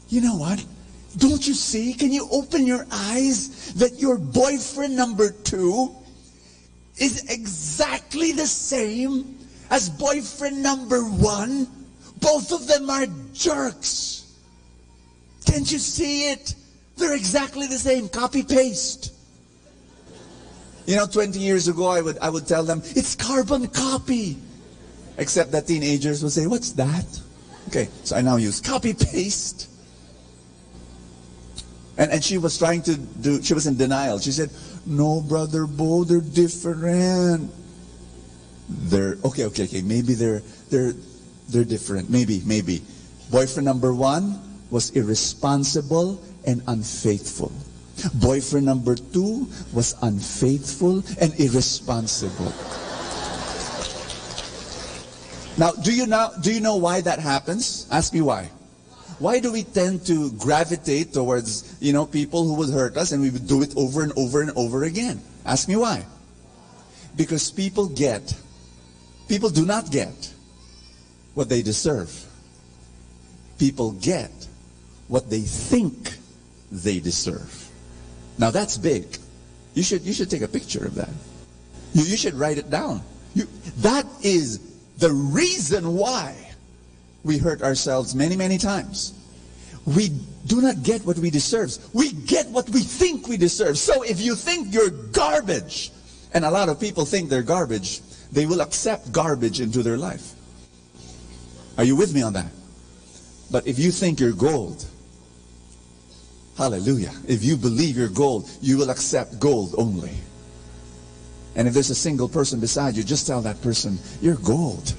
"You know what? Don't you see? Can you open your eyes that your boyfriend number 2 is exactly the same as boyfriend number 1? Both of them are jerks. Can't you see it? They're exactly the same. Copy paste." You know, 20 years ago, I would tell them, "It's carbon copy." Except that teenagers would say, "What's that?" Okay, so I now use copy paste. And she was trying to do, she was in denial. She said, "No, Brother Bo, they're different." Okay, maybe they're different. Maybe. Boyfriend number 1 was irresponsible and unfaithful. Boyfriend number 2 was unfaithful and irresponsible. Now, do you know why that happens? Ask me why. Why do we tend to gravitate towards, people who would hurt us, and we would do it over and over and over again? Ask me why. Because people do not get what they deserve. People get what they think they deserve. Now that's big. You should take a picture of that. You should write it down. That is the reason why we hurt ourselves many, many times. We do not get what we deserve. We get what we think we deserve. So if you think you're garbage, and a lot of people think they're garbage, they will accept garbage into their life. Are you with me on that? But if you think you're gold, hallelujah. If you believe you're gold, you will accept gold only. And if there's a single person beside you, just tell that person, "You're gold.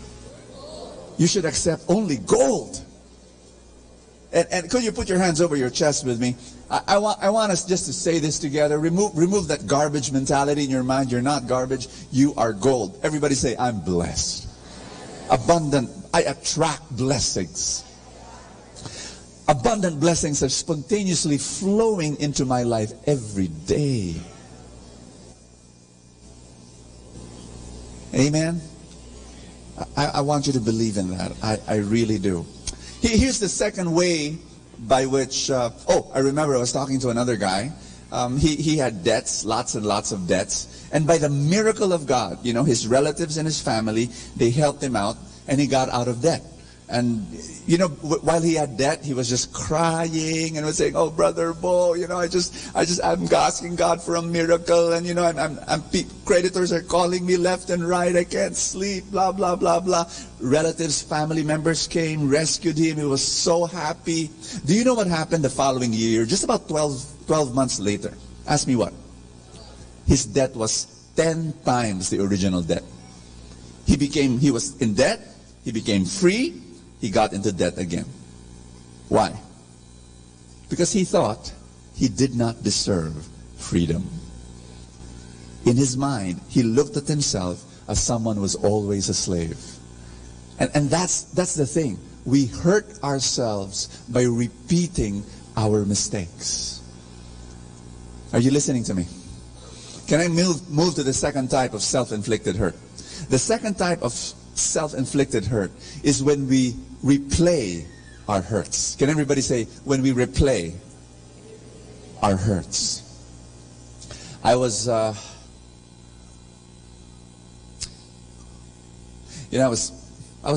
You should accept only gold." And could you put your hands over your chest with me? I want us just to say this together. Remove that garbage mentality in your mind. You're not garbage. You are gold. Everybody say, "I'm blessed." Abundant. I attract blessings. Abundant blessings are spontaneously flowing into my life every day. Amen? I want you to believe in that. I really do. Here's the second way by which, I remember I was talking to another guy. He had debts, lots and lots of debts. And by the miracle of God, his relatives and his family, they helped him out, and he got out of debt. And, while he had debt, he was just crying and was saying, "Oh, Brother Bo, I'm asking God for a miracle. And, creditors are calling me left and right. I can't sleep, blah, blah, blah, blah." Relatives, family members came, rescued him. He was so happy. Do you know what happened the following year? Just about 12 months later. Ask me what? His debt was 10 times the original debt. He was in debt. He became free. He got into debt again. Why? Because he thought he did not deserve freedom. In his mind, he looked at himself as someone who was always a slave. And that's the thing. We hurt ourselves by repeating our mistakes. Are you listening to me? Can I move to the second type of self-inflicted hurt? The second type of self-inflicted hurt is when we replay our hurts. Can everybody say, when we replay our hurts? I was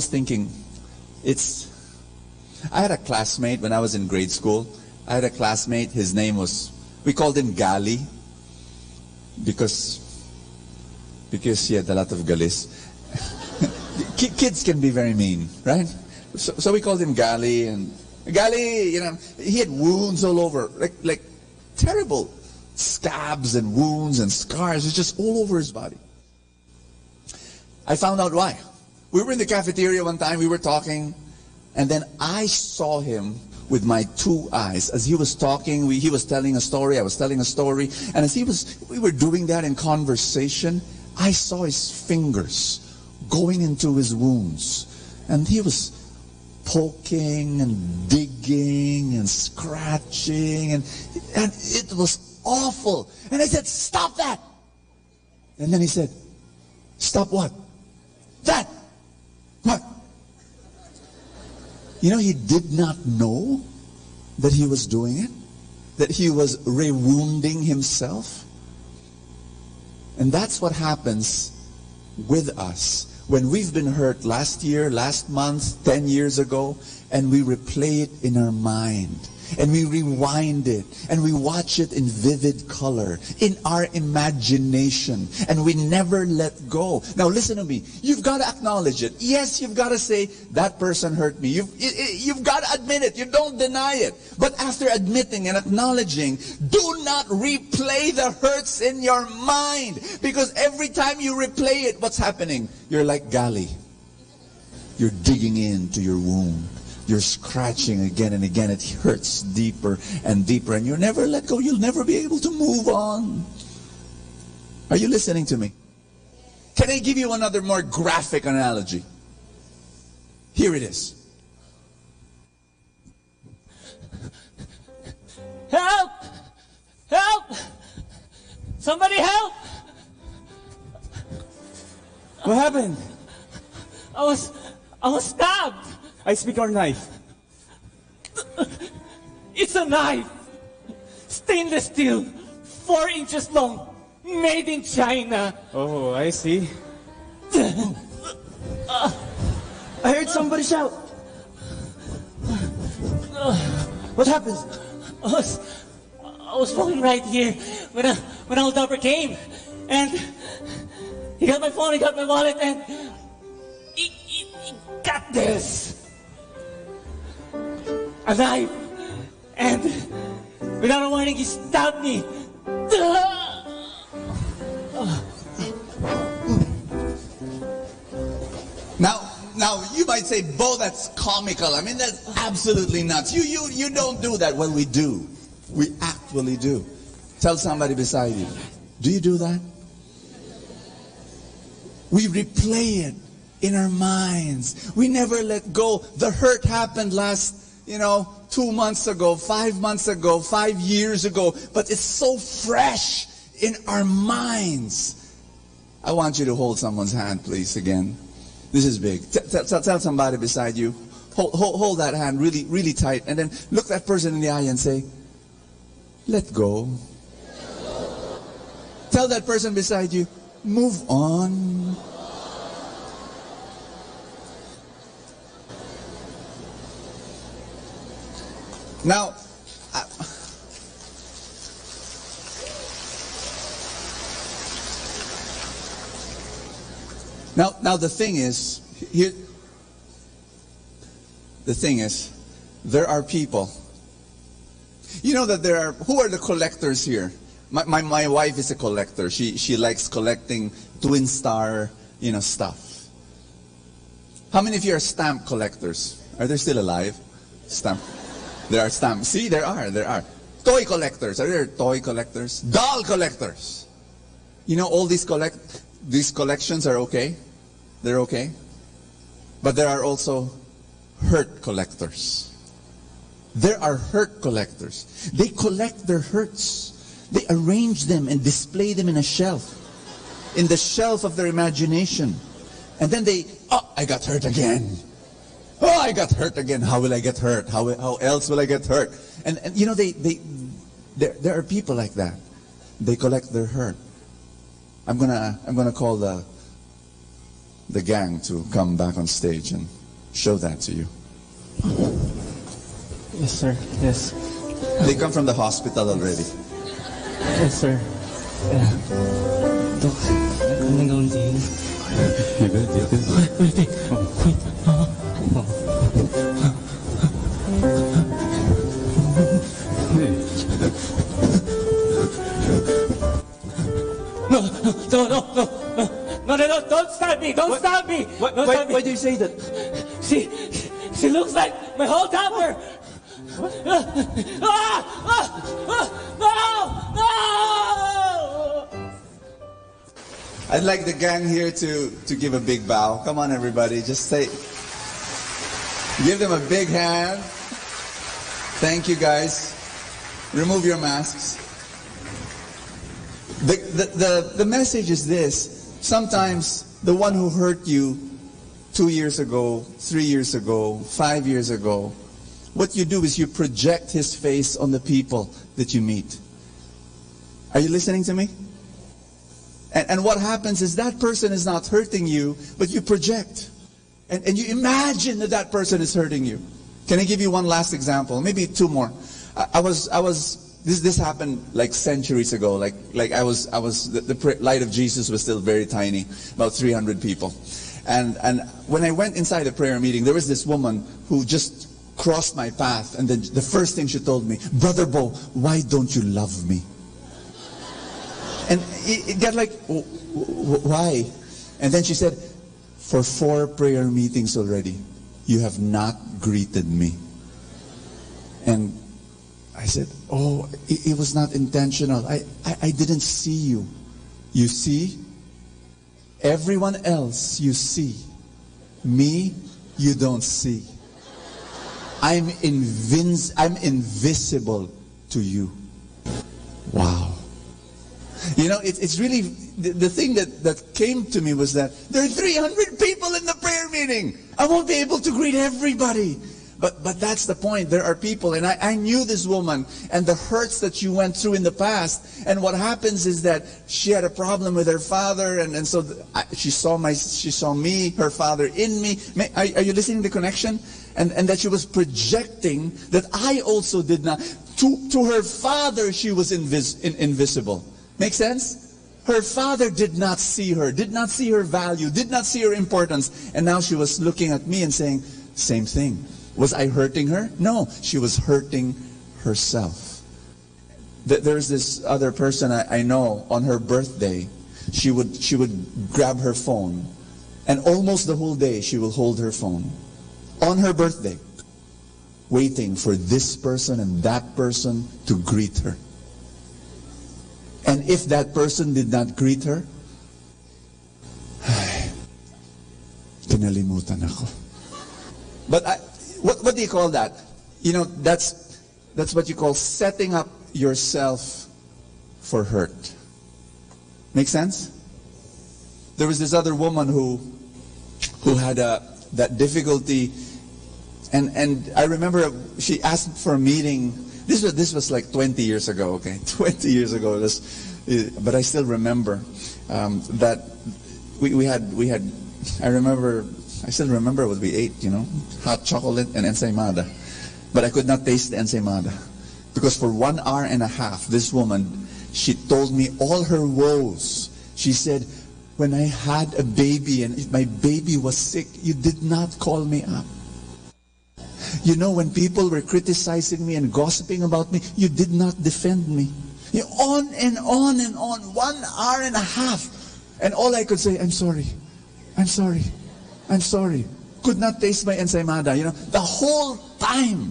thinking, I had a classmate when I was in grade school. I had a classmate, his name was, we called him Gali, because he had a lot of galis. Kids can be very mean, right? So we called him Gali, and Gali, he had wounds all over, like terrible scabs and wounds and scars. It's just all over his body. I found out why. We were in the cafeteria one time, we were talking, and then I saw him with my two eyes. As he was talking, he was telling a story, I was telling a story, and as we were doing that in conversation, I saw his fingers going into his wounds. And he was poking and digging and scratching, and it was awful. And I said, stop that! And then he said, stop what? That! What? He did not know that he was doing it, that he was rewounding himself. And that's what happens with us when we've been hurt last year, last month, 10 years ago, and we replay it in our mind. And we rewind it, and we watch it in vivid color, in our imagination, and we never let go. Now listen to me. You've got to acknowledge it. Yes, you've got to say, that person hurt me. You've got to admit it. You don't deny it. But after admitting and acknowledging, do not replay the hurts in your mind. Because every time you replay it, what's happening? You're like Gali. You're digging into your wound. You're scratching again and again. It hurts deeper and deeper. And you'll never let go. You'll never be able to move on. Are you listening to me? Can I give you another more graphic analogy? Here it is. Help! Help! Somebody help! What happened? I was stabbed. I speak our knife. It's a knife. Stainless steel. 4 inches long. Made in China. Oh, I see. I heard somebody shout. What happened? I was walking right here when an old double came. And he got my phone, he got my wallet, and he got this. A knife. And without a warning, he stabbed me. Now you might say, Bo, that's comical. I mean, that's absolutely nuts. You don't do that. Well, we do. We actually do. Tell somebody beside you. Do you do that? We replay it in our minds. We never let go. The hurt happened last 2 months ago, 5 months ago, 5 years ago, but it's so fresh in our minds. I want you to hold someone's hand, please, again. This is big. Tell somebody beside you, hold that hand really, really tight, and then look that person in the eye and say, let go. Tell that person beside you, move on. Now, the thing is, there are people. You know that who are the collectors here? My wife is a collector. She likes collecting Twin Star, stuff. How many of you are stamp collectors? Are they still alive? Stamp. There are stamps. See, there are. Toy collectors. Are there toy collectors? Doll collectors. All these collections are okay. They're okay. But there are also hurt collectors. There are hurt collectors. They collect their hurts. They arrange them and display them in a shelf. In the shelf of their imagination. And then I got hurt again. Oh, I got hurt again. How will I get hurt? How else will I get hurt? And there are people like that. They collect their hurt. I'm gonna call the gang to come back on stage and show that to you. Yes, sir. Yes. They come from the hospital already. Yes, sir. Dok, anong gawin din? Wait. No, don't stab me! Don't stab me! Why do you say that? She looks like my whole topper! No! I'd like the gang here to give a big bow. Come on, everybody. Just say, give them a big hand. Thank you, guys. Remove your masks. The message is this. Sometimes the one who hurt you 2 years ago, 3 years ago, 5 years ago, what you do is you project his face on the people that you meet. Are you listening to me? And what happens is that person is not hurting you, but you project. And you imagine that that person is hurting you. Can I give you one last example? Maybe two more. This happened like centuries ago. Like the light of Jesus was still very tiny, about 300 people. And when I went inside a prayer meeting, there was this woman who just crossed my path. And then the first thing she told me, Brother Bo, why don't you love me? And it got like, why? And then she said, for 4 prayer meetings already, you have not greeted me. And I said, oh, it was not intentional. I didn't see you. You see? Everyone else you see. Me, you don't see. I'm invisible to you. Wow. You know, it's really, the thing that came to me was that there are 300 people in the prayer meeting. I won't be able to greet everybody. But that's the point. There are people, and I knew this woman and the hurts that she went through in the past. And what happens is that she had a problem with her father, and so she saw me, her father in me. Are you listening to the connection? And that she was projecting that I also did not. To her father, she was invisible. Make sense? Her father did not see her value, did not see her importance. And now she was looking at me and saying, same thing. Was I hurting her? No, she was hurting herself. There's this other person I know, on her birthday, she would grab her phone, and almost the whole day she will hold her phone. On her birthday, waiting for this person and that person to greet her. And if that person did not greet her, kinalimutan ako. But what do you call that? You know, that's what you call setting up yourself for hurt. Make sense? There was this other woman who had that difficulty, and I remember she asked for a meeting. This was like 20 years ago, okay? 20 years ago. But I still remember that we had. I still remember what we ate, you know, hot chocolate and ensaymada. But I could not taste the ensaymada. Because for 1 hour and a half, this woman, she told me all her woes. She said, when I had a baby and my baby was sick, you did not call me up. You know, when people were criticizing me and gossiping about me, you did not defend me. On and on and on, 1 hour and a half. And all I could say, I'm sorry. I'm sorry. I'm sorry. Could not taste my ensaymada, you know, the whole time.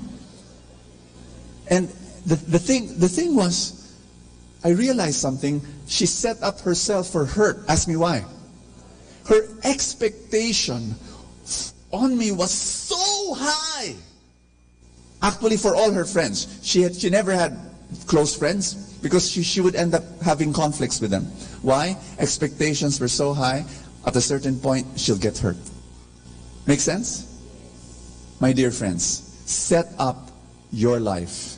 And the thing was, I realized something. She set up herself for hurt. Ask me why. Her expectation on me was so high. Actually, for all her friends, she never had close friends because she would end up having conflicts with them. Why? Expectations were so high. At a certain point, she'll get hurt. Make sense? My dear friends, set up your life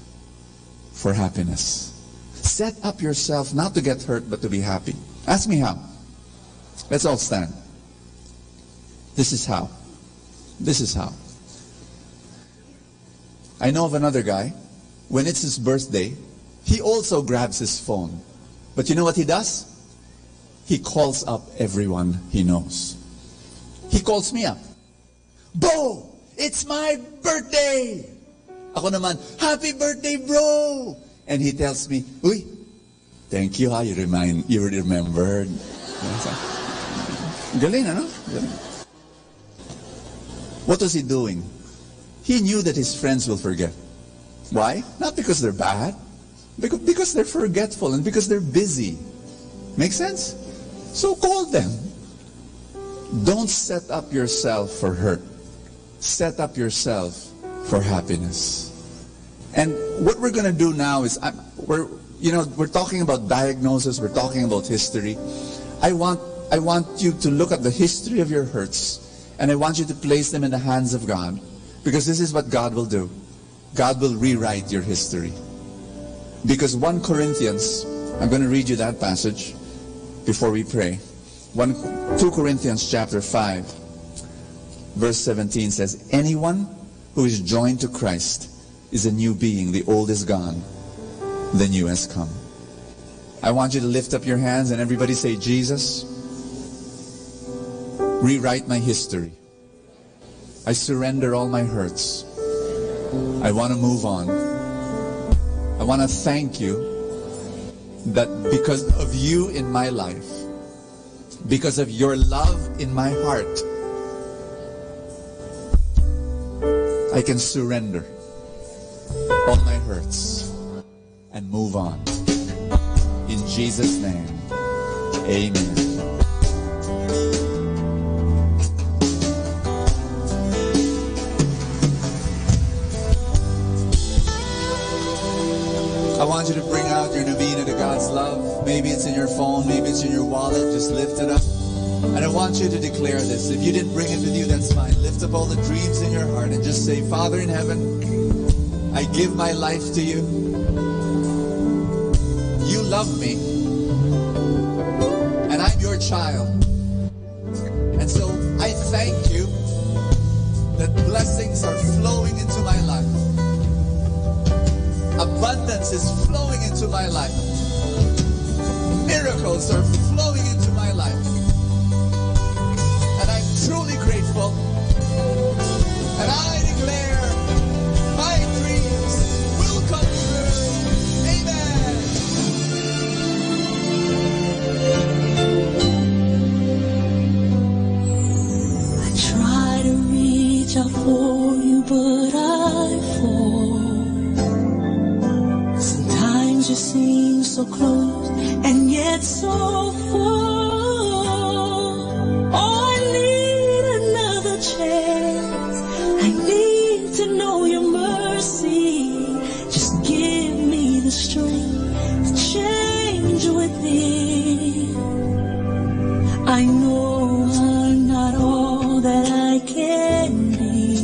for happiness. Set up yourself not to get hurt, but to be happy. Ask me how. Let's all stand. This is how. This is how. I know of another guy, when it's his birthday, he also grabs his phone. But you know what he does? He calls up everyone he knows. He calls me up. Bo, it's my birthday! Ako naman, happy birthday, bro! And he tells me, "Uy, thank you, you remembered." Galing, ano? Galing. What was he doing? He knew that his friends will forget. Why? Not because they're bad, because they're forgetful and because they're busy. Make sense? So call them. Don't set up yourself for hurt. Set up yourself for happiness. And what we're going to do now is, we're talking about diagnosis, we're talking about history. I want you to look at the history of your hurts, and I want you to place them in the hands of God, because this is what God will do. God will rewrite your history. Because 1 Corinthians, I'm going to read you that passage before we pray. 2 Corinthians chapter 5, verse 17 says, anyone who is joined to Christ is a new being. The old is gone, the new has come. I want you to lift up your hands and everybody say, Jesus, rewrite my history. I surrender all my hurts. I want to move on. I want to thank you that because of you in my life, because of your love in my heart, I can surrender all my hurts and move on. In Jesus' name, amen. I want you to bring out your novena to God's love. Maybe it's in your phone, maybe it's in your wallet. Just lift it up. And I want you to declare this. If you didn't bring it with you, that's fine. Lift up all the dreams in your heart and just say, Father in heaven, I give my life to you. You love me. And I'm your child. And so I thank you that blessings are flowing into my life. Abundance is flowing into my life. Miracles are flowing into my life. And I'm truly grateful. And I declare my dreams will come true. Amen. I try to reach out for you, but I fall. You seem so close and yet so far. Oh, I need another chance. I need to know your mercy. Just give me the strength to change within. I know I'm not all that I can be.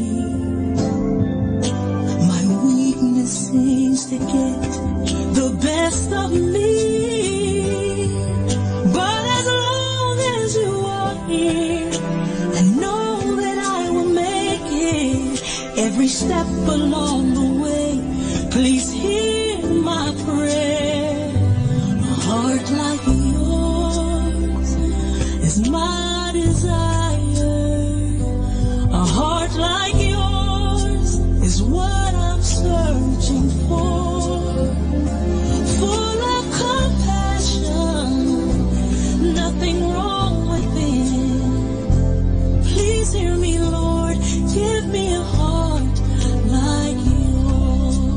My weakness seems to get the best of me, but as long as you are here, I know that I will make it every step along the way. Please hear my prayer. A heart like yours is my desire. A heart like yours is what I'm searching for. Full of compassion, nothing wrong within. Please hear me, Lord, give me a heart like yours.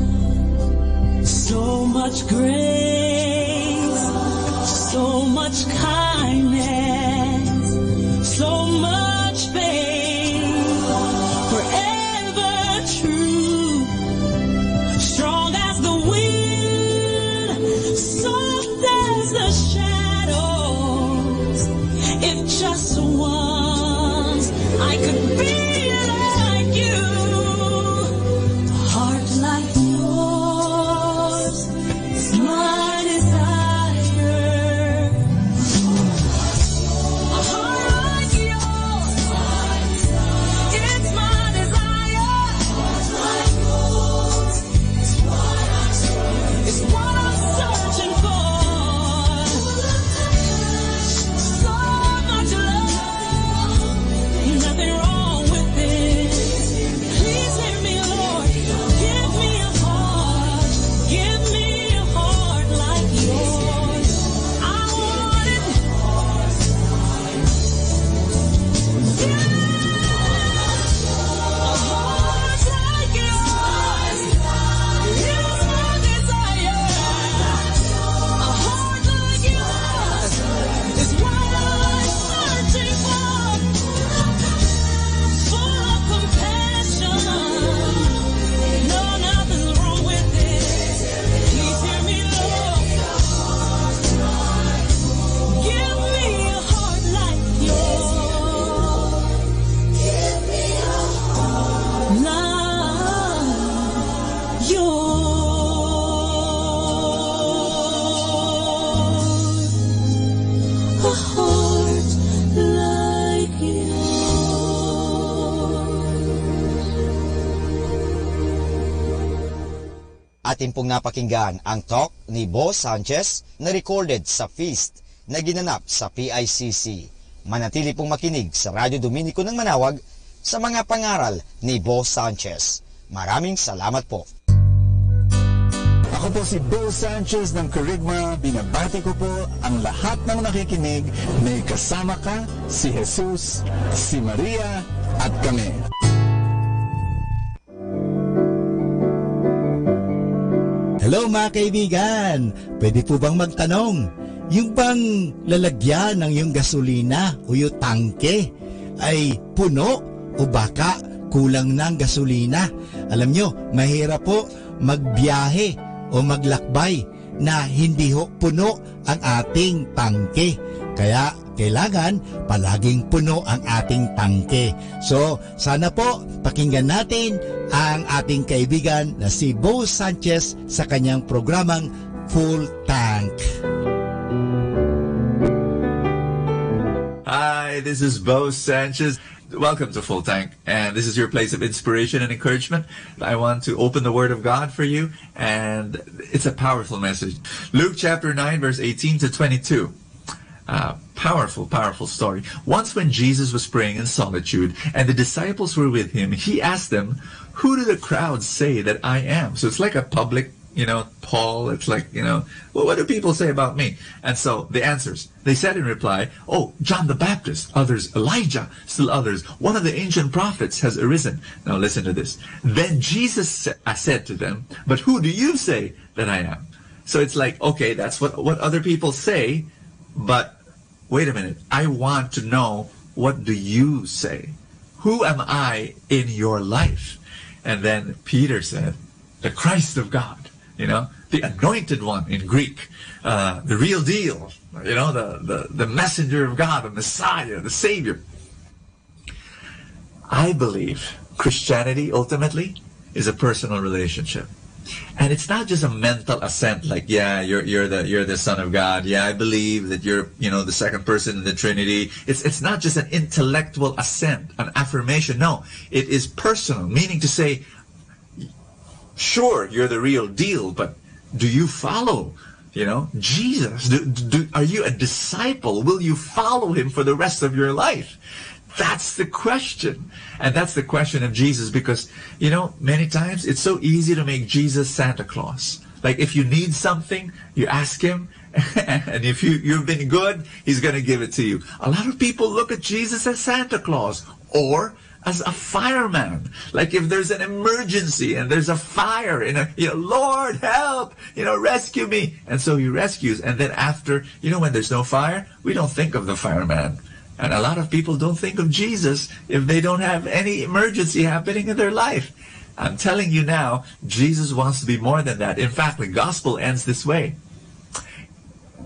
So much grace, so much kindness, so much faith, forever true, strong as the wind, soft as the shadows. If just once I could be like you, a heart like yours is my desire. A heart like yours, it's my desire. A heart like yours is what I'm searching. It's what I'm searching for. So much love. atin pong napakinggan ang talk ni Boss Sanchez na recorded sa feast na ginanap sa PICC. Manatili pong makinig sa Radyo Dominico ng Manawag sa mga pangaral ni Boss Sanchez. Maraming salamat po. Ako po si Bo Sanchez ng Kerygma. Binabati ko po ang lahat ng nakikinig. May kasama ka, si Jesus, si Maria, at kami. Hello mga kaibigan, pwede po bang magtanong? Yung bang lalagyan ng yung gasolina o yung tangke ay puno o baka kulang ng gasolina? Alam nyo, mahirap po magbiyahe o maglakbay na hindi ho puno ang ating tangke. Kaya kailangan palaging puno ang ating tangke. So, sana po pakinggan natin ang ating kaibigan na si Bo Sanchez sa kanyang programang Full Tank. Hi, this is Bo Sanchez. Welcome to Full Tank, and this is your place of inspiration and encouragement. I want to open the Word of God for you, and it's a powerful message. Luke chapter 9, verse 18 to 22. Powerful story. Once when Jesus was praying in solitude and the disciples were with him, he asked them, "Who do the crowds say that I am?" So it's like a public, poll. It's like, well, what do people say about me? And so the answers, they said in reply, "Oh, John the Baptist," others, "Elijah," still others, "one of the ancient prophets has arisen." Now listen to this. Then Jesus said to them, "But who do you say that I am?" So it's like, okay, that's what other people say, but wait a minute, I want to know, what do you say? Who am I in your life? And then Peter said, "The Christ of God, the anointed one in Greek, the real deal, the messenger of God, the Messiah, the Savior." I believe Christianity ultimately is a personal relationship. And it's not just a mental assent, like, yeah, you're the Son of God. Yeah, I believe that you're, the second person in the Trinity. It's not just an intellectual assent, an affirmation. No, it is personal, meaning to say, sure, you're the real deal, but do you follow, Jesus? Are you a disciple? Will you follow him for the rest of your life? That's the question. And that's the question of Jesus, because, many times it's so easy to make Jesus Santa Claus. Like, if you need something, you ask him, and if you've been good, he's going to give it to you. A lot of people look at Jesus as Santa Claus or as a fireman. Like, if there's an emergency and there's a fire, Lord, help, rescue me. And so he rescues. And then after, when there's no fire, we don't think of the fireman. And a lot of people don't think of Jesus if they don't have any emergency happening in their life. I'm telling you now, Jesus wants to be more than that. In fact, the gospel ends this way.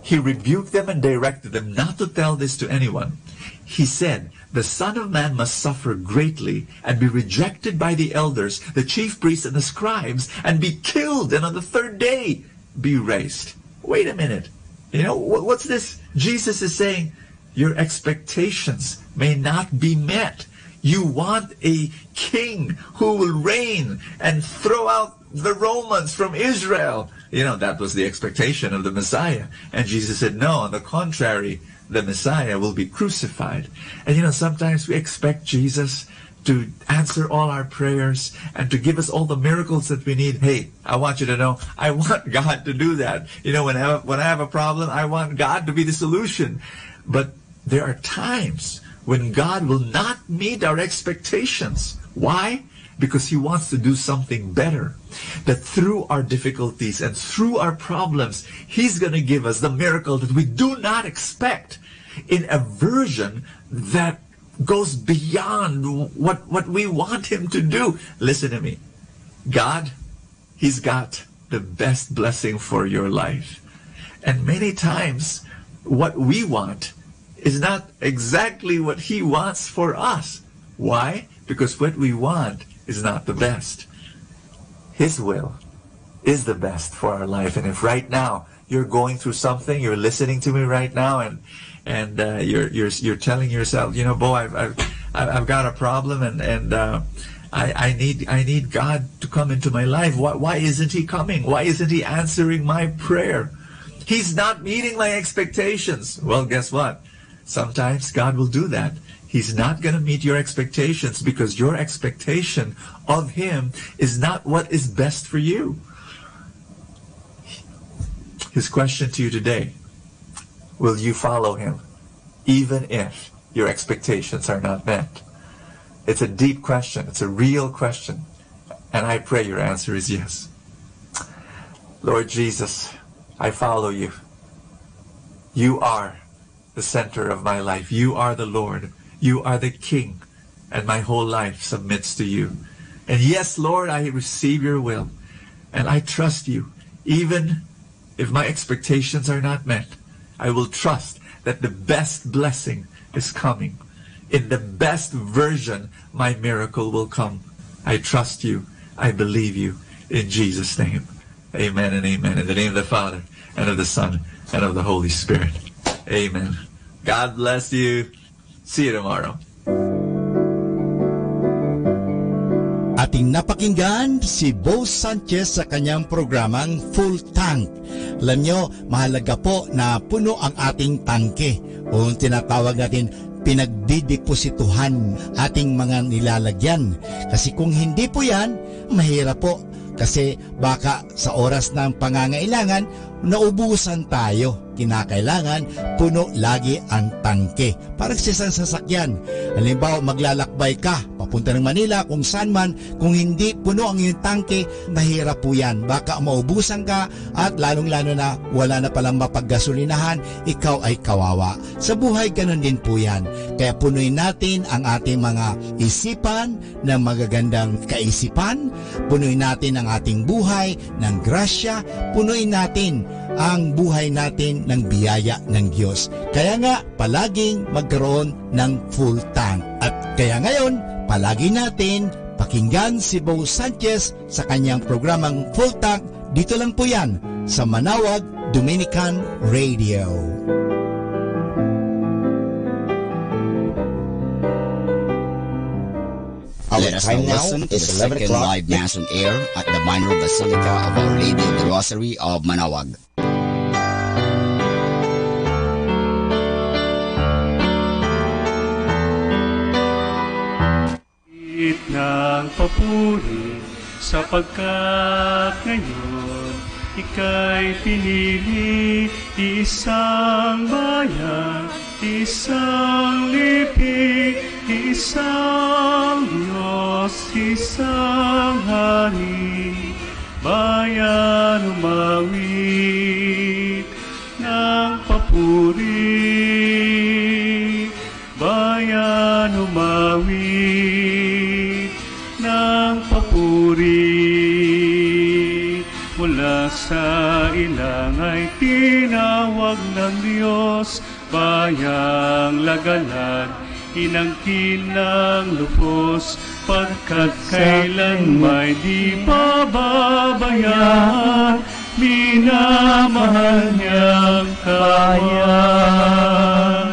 He rebuked them and directed them not to tell this to anyone. He said, "The Son of Man must suffer greatly and be rejected by the elders, the chief priests and the scribes, and be killed, and on the third day be raised." Wait a minute. What's this? Jesus is saying, your expectations may not be met. You want a king who will reign and throw out the Romans from Israel. That was the expectation of the Messiah. And Jesus said, no, on the contrary, the Messiah will be crucified. And sometimes we expect Jesus to answer all our prayers and to give us all the miracles that we need. Hey, I want you to know, I want God to do that. When I have a problem, I want God to be the solution. But there are times when God will not meet our expectations. Why? Because he wants to do something better. That through our difficulties and through our problems, he's going to give us the miracle that we do not expect in a version that goes beyond what we want him to do. Listen to me. God, he's got the best blessing for your life. And many times, what we want is not exactly what he wants for us. Why? Because what we want is not the best. His will is the best for our life. And if right now you're going through something, you're listening to me right now, and you're telling yourself, Bo, I've got a problem, and I need God to come into my life. Why isn't He coming? Why isn't He answering my prayer? He's not meeting my expectations. Well, guess what? Sometimes God will do that. He's not going to meet your expectations because your expectation of Him is not what is best for you. His question to you today, will you follow Him even if your expectations are not met? It's a deep question. It's a real question. And I pray your answer is yes. Lord Jesus, I follow you. You are the center of my life. You are the Lord. You are the King. And my whole life submits to you. And yes, Lord, I receive your will. And I trust you. Even if my expectations are not met, I will trust that the best blessing is coming. In the best version, my miracle will come. I trust you. I believe you. In Jesus' name. Amen and amen. In the name of the Father, and of the Son, and of the Holy Spirit. Amen. God bless you. See you tomorrow. Ating napakinggan si Bo Sanchez sa kanyang programang Full Tank. Alam nyo, mahalaga po na puno ang ating tangke o tinatawag natin pinagdideposituhan ating mga nilalagyan. Kasi kung hindi po yan, mahirap po. Kasi baka sa oras ng pangangailangan, naubusan tayo. Kinakailangan, puno lagi ang tangke. Parang sa isang sasakyan. Halimbawa, maglalakbay ka, papunta ng Manila, kung saan man, kung hindi puno ang iyong tangke, mahirap po yan. Baka maubusan ka at lalong-lalo na wala na palang mapaggasolinahan, ikaw ay kawawa. Sa buhay, ganun din po yan. Kaya punuin natin ang ating mga isipan ng magagandang kaisipan, punuin natin ang ating buhay ng grasya, punuin natin ang buhay natin ng biyaya ng Diyos. Kaya nga, palaging magkaroon ng full tank. At kaya ngayon, palagi natin pakinggan si Bo Sanchez sa kanyang programang Full Tank. Dito lang po yan sa Manawag Dominican Radio. Let us now listen to the second live Mass on air at the Minor Basilica of Our Lady of the Rosary of Manawag. Ng papuri sapagkat ngayon ika'y pinili, isang bayan, isang lipi, isang Diyos, isang hari, bayan umawit ng papuri, bayan umawit ng papuri. Mula sa ilang ay tinawag ng Diyos, bayang lagalag, inangkin ng lupos, pagkat kailan may di pababayaan, minamahal niyang kawan.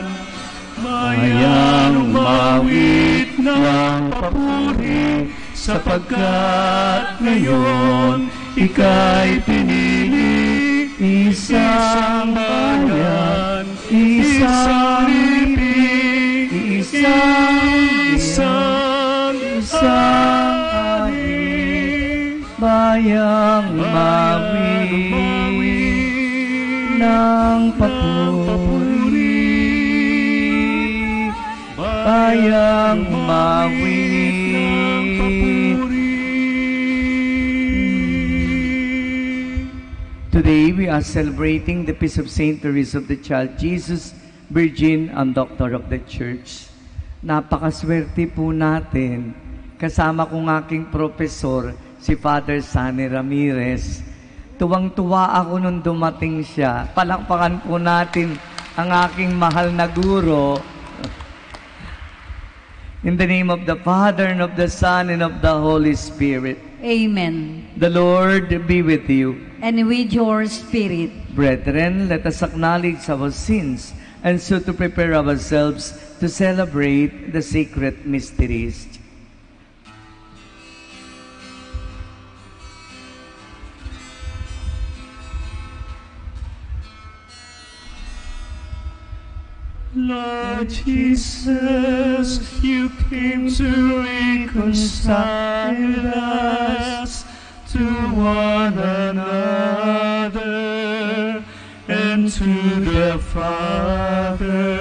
Bayang umawit ng papuri, sapagkat ngayon ika'y pinili, isang bayan, isang lipi, isang hari, bayang umawit ng papuri, bayang umawit. Today we are celebrating the Feast of Saint Teresa of the Child Jesus, Virgin and Doctor of the Church. Napakaswerte po natin. Kasama kong aking profesor, si Father Sunny Ramirez. Tuwang-tuwa ako nung dumating siya. Palakpakan po natin ang aking mahal na guro. In the name of the Father, and of the Son, and of the Holy Spirit. Amen. The Lord be with you. And with your spirit. Brethren, let us acknowledge our sins and so to prepare ourselves to celebrate the sacred mysteries. Lord Jesus, you came to reconcile us to one another and to the Father.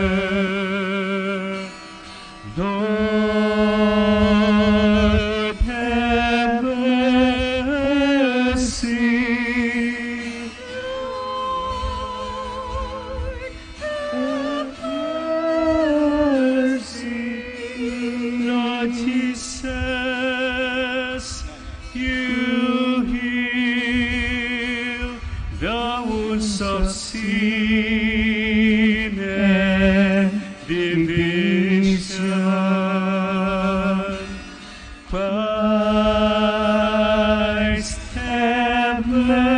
Lord, have mercy. Lord Jesus, you heal the wounds of sin and division. Christ, have mercy.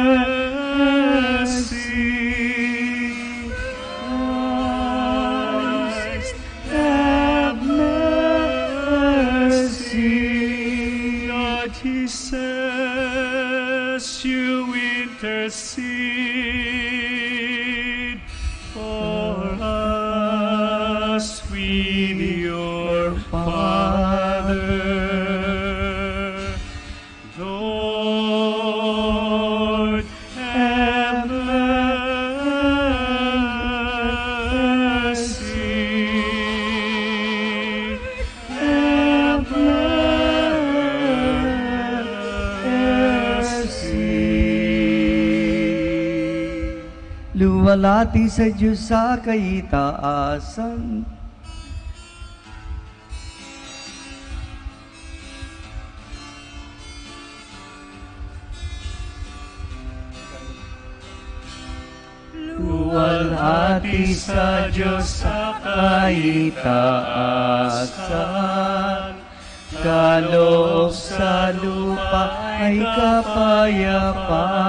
Christ, have mercy. Lord Jesus, you intercede for us, we your Father. Lord, have mercy. Have mercy. Luwalhati sa Diyos sa kaitaasan. Luwalhati sa Diyos sa kaitaasan. Kaloob sa lupa ay kapayapaan.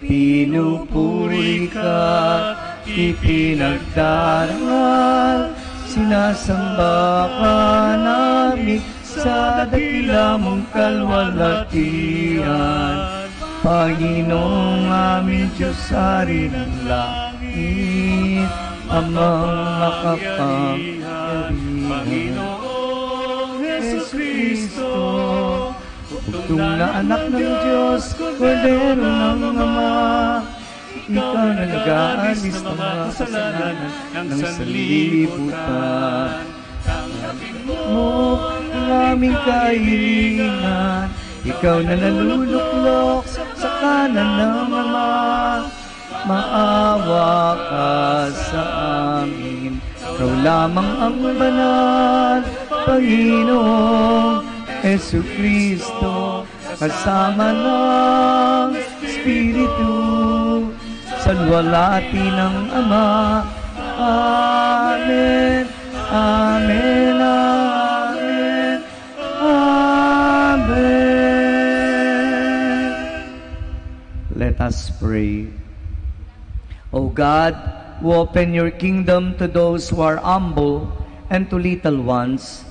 Pinupuri ka, ipinagdarangal, sinasamba ka namin sa dakila mong kalwalhatian. Panginoong aming Diyos, Hari ng langit, Amang makapangyarihan. Panginoong Hesus Kristo, Bugtong na anak ng Diyos, Kordero ng Ama, ikaw na nag-aalis ng mga kasalanan ng sanlibutan. Tanggapin mo ang aming kahilingan, ikaw na naluluklok sa kanan ng Ama. Maawa ka sa amin, ikaw lamang ang banal, Panginoong Hesus Kristo, kasama ng Espiritu, sa luwalhati ng Ama. Amen, Amen, Amen, Amen. Let us pray. O God, who open your kingdom to those who are humble and to little ones,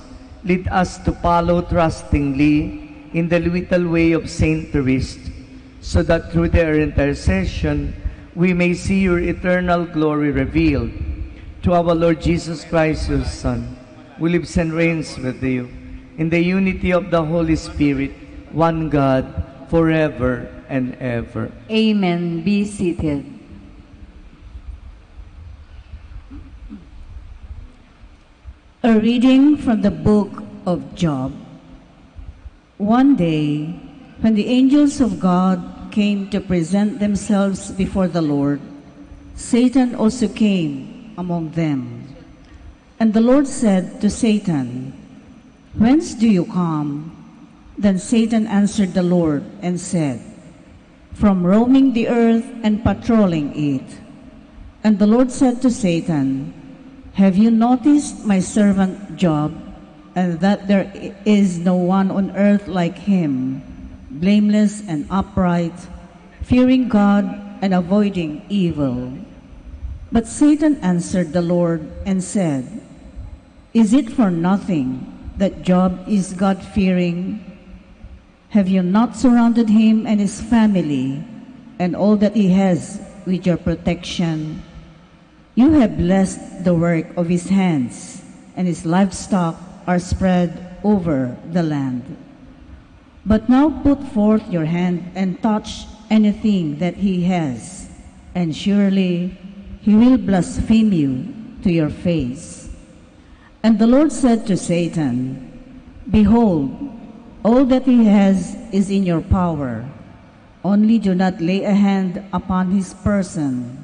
lead us to follow trustingly in the little way of Saint Therese, so that through their intercession we may see your eternal glory revealed. To our Lord Jesus Christ, your Son, who lives and reigns with you, in the unity of the Holy Spirit, one God, forever and ever. Amen. Be seated. A reading from the book of Job. One day, when the angels of God came to present themselves before the Lord, Satan also came among them. And the Lord said to Satan, "Whence do you come?" Then Satan answered the Lord and said, "From roaming the earth and patrolling it." And the Lord said to Satan, "Have you noticed my servant Job, and that there is no one on earth like him, blameless and upright, fearing God and avoiding evil?" But Satan answered the Lord and said, "Is it for nothing that Job is God-fearing? Have you not surrounded him and his family and all that he has with your protection? You have blessed the work of his hands, and his livestock are spread over the land. But now put forth your hand and touch anything that he has, and surely he will blaspheme you to your face. And the Lord said to Satan, Behold, all that he has is in your power, only do not lay a hand upon his person.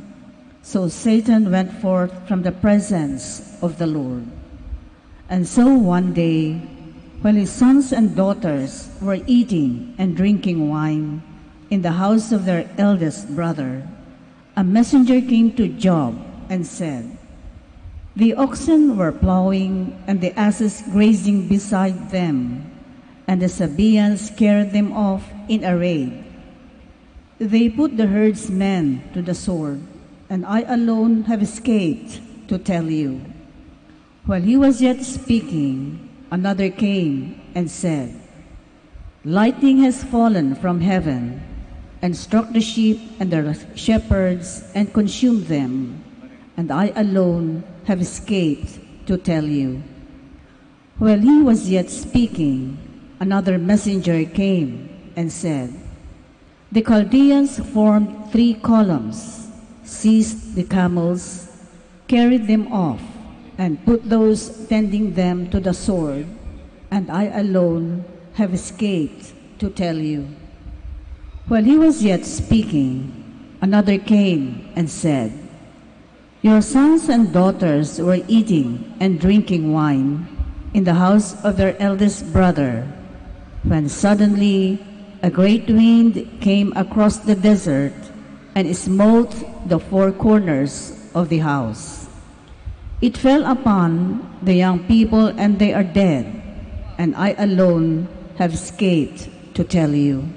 So Satan went forth from the presence of the Lord. And so one day, while his sons and daughters were eating and drinking wine in the house of their eldest brother, a messenger came to Job and said, The oxen were plowing and the asses grazing beside them, and the Sabaeans carried them off in a raid. They put the herdsmen to the sword, and I alone have escaped to tell you. While he was yet speaking, another came and said, Lightning has fallen from heaven and struck the sheep and the shepherds and consumed them, and I alone have escaped to tell you. While he was yet speaking, another messenger came and said, The Chaldeans formed 3 columns, seized the camels, carried them off, and put those tending them to the sword, and I alone have escaped to tell you. While he was yet speaking, another came and said, Your sons and daughters were eating and drinking wine in the house of their eldest brother, when suddenly a great wind came across the desert and smote the 4 corners of the house. It fell upon the young people, and they are dead, and I alone have escaped to tell you.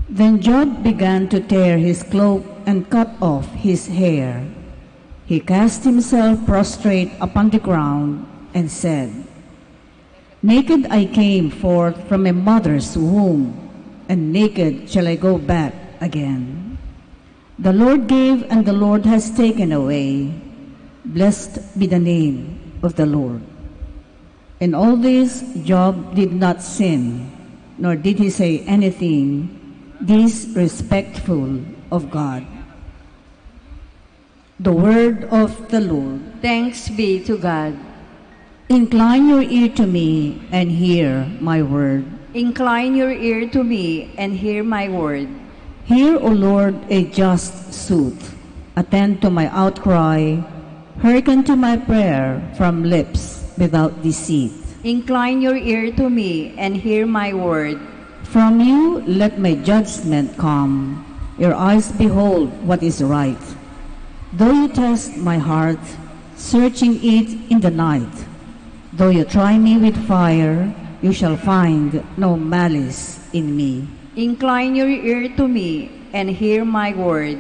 Then Job began to tear his cloak and cut off his hair. He cast himself prostrate upon the ground and said, Naked I came forth from a mother's womb, and naked shall I go back again. The Lord gave, and the Lord has taken away. Blessed be the name of the Lord. In all this, Job did not sin, nor did he say anything disrespectful of God. The word of the Lord. Thanks be to God. Incline your ear to me and hear my word. Incline your ear to me and hear my word. Hear, O Lord, a just suit. Attend to my outcry. Hearken to my prayer from lips without deceit. Incline your ear to me and hear my word. From you let my judgment come. Your eyes behold what is right. Though you test my heart, searching it in the night, though you try me with fire, you shall find no malice in me. Incline your ear to me and hear my word.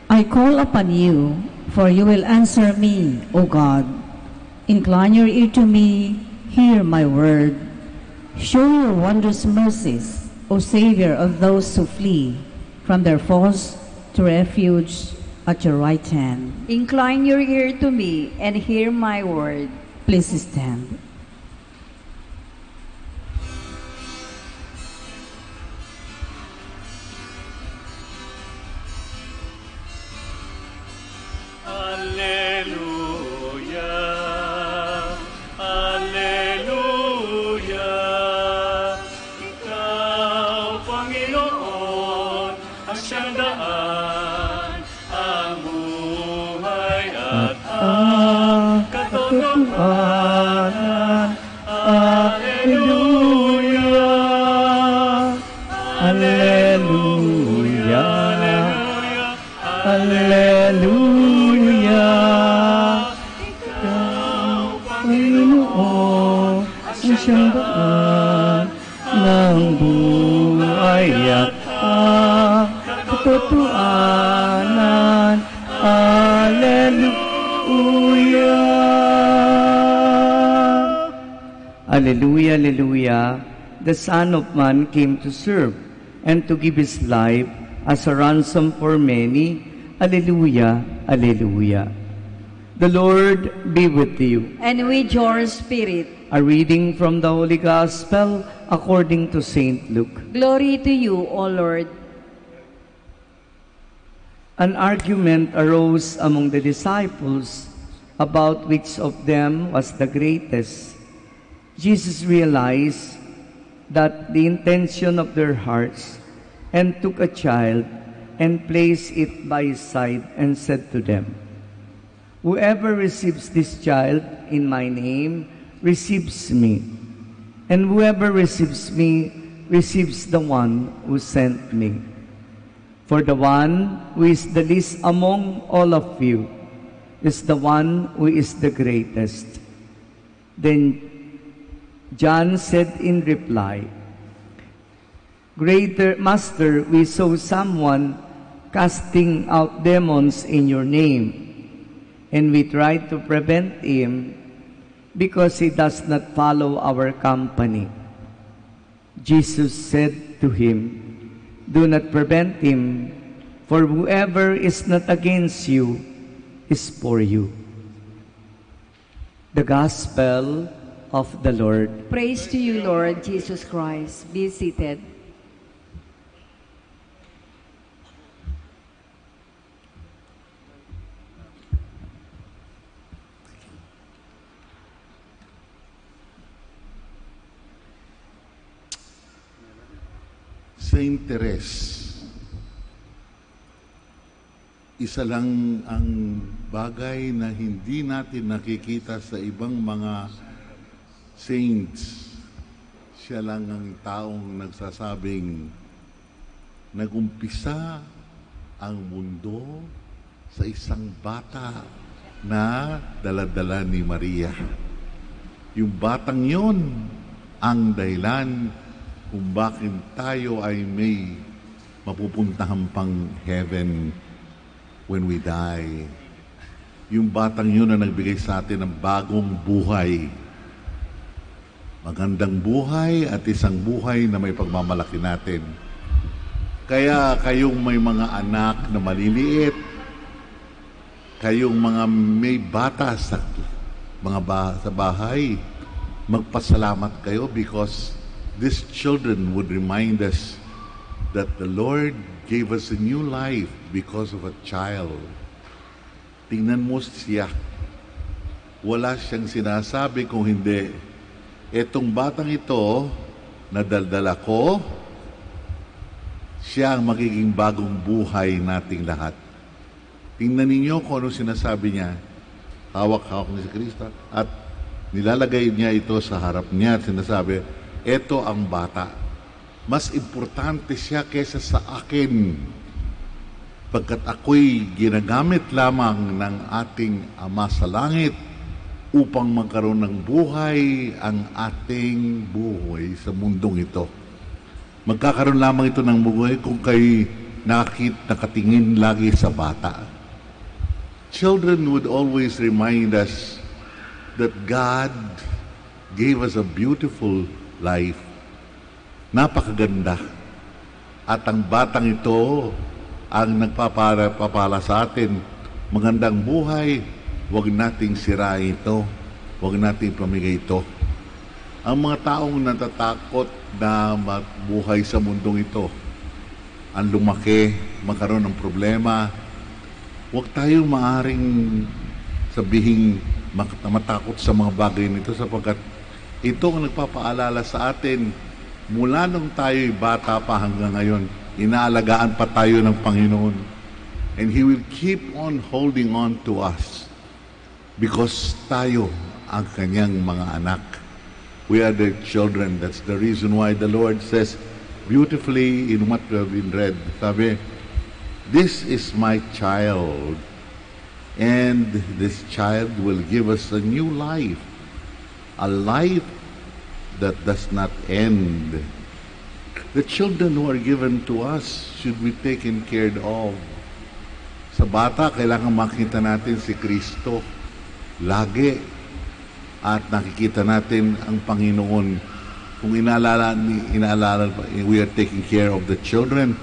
I call upon you, for you will answer me, O God. Incline your ear to me, hear my word. Show your wondrous mercies, O Savior of those who flee from their foes to refuge at your right hand. Incline your ear to me and hear my word. Please stand. Alleluia, Alleluia. Ikaw, Panginoon, ang siyang daan, ang buhay at ang katotohanan. Alleluia, Alleluia, Alleluia. Ikaw, Panginoon, ang siyang daan ng buhay at ang katotohanan. Alleluia. Alleluia, Alleluia. The Son of Man came to serve and to give his life as a ransom for many. Alleluia, Alleluia. The Lord be with you. And with your spirit. A reading from the Holy Gospel according to St. Luke. Glory to you, O Lord. An argument arose among the disciples about which of them was the greatest. Jesus realized that the intention of their hearts and took a child and placed it by his side and said to them, "Whoever receives this child in my name receives me, and whoever receives me receives the one who sent me. For the one who is the least among all of you is the one who is the greatest." Then John said in reply, "Greater Master, we saw someone casting out demons in your name, and we tried to prevent him because he does not follow our company." Jesus said to him, "Do not prevent him, for whoever is not against you is for you." The Gospel of the Lord. Praise to you, Lord Jesus Christ. Be seated. Saint Therese, isa lang ang bagay na hindi natin nakikita sa ibang mga saints. Siya lang ang taong nagsasabing, nagumpisa ang mundo sa isang bata na daladala ni Maria. Yung batang yon ang dahilan kung bakit tayo ay may mapupuntahan pang heaven when we die. Yung batang yun na nagbigay sa atin ng bagong buhay. Magandang buhay at isang buhay na may pagmamalaki natin. Kaya kayong may mga anak na maliliit, kayong mga may bata sa bahay, magpasalamat kayo because these children would remind us that the Lord gave us a new life because of a child. Tingnan mo siya. Wala siyang sinasabi kung hindi, etong batang ito, nadaldala ko, siya ang magiging bagong buhay nating lahat. Tingnan ninyo kung ano sinasabi niya. Hawak-hawak ni si Kristo at nilalagay niya ito sa harap niya at sinasabi, eto ang bata. Mas importante siya kaysa sa akin. Pagkat ako'y ginagamit lamang ng ating Ama sa langit upang magkaroon ng buhay ang ating buhay sa mundong ito. Magkakaroon lamang ito ng buhay kung kayo nakatingin lagi sa bata. Children would always remind us that God gave us a beautiful life. Napakaganda. At ang batang ito ang nagpapala sa atin. Magandang buhay, huwag nating sirain ito. Huwag nating pamigay ito. Ang mga taong natatakot na mabuhay sa mundong ito, ang lumaki, magkaroon ng problema, huwag tayong maaring sabihing matakot sa mga bagay nito sapagkat ito ang nagpapaalala sa atin mula nung tayo'y bata pa hanggang ngayon, inaalagaan pa tayo ng Panginoon. And He will keep on holding on to us because tayo ang Kanyang mga anak. We are the children. That's the reason why the Lord says beautifully in what we have been read. Sabi, this is my child, and this child will give us a new life. A life that does not end. The children who are given to us should be taken care of. Sa bata, kailangan makita natin si Kristo lagi at nakikita natin ang Panginoon. Kung inaalala, we are taking care of the children.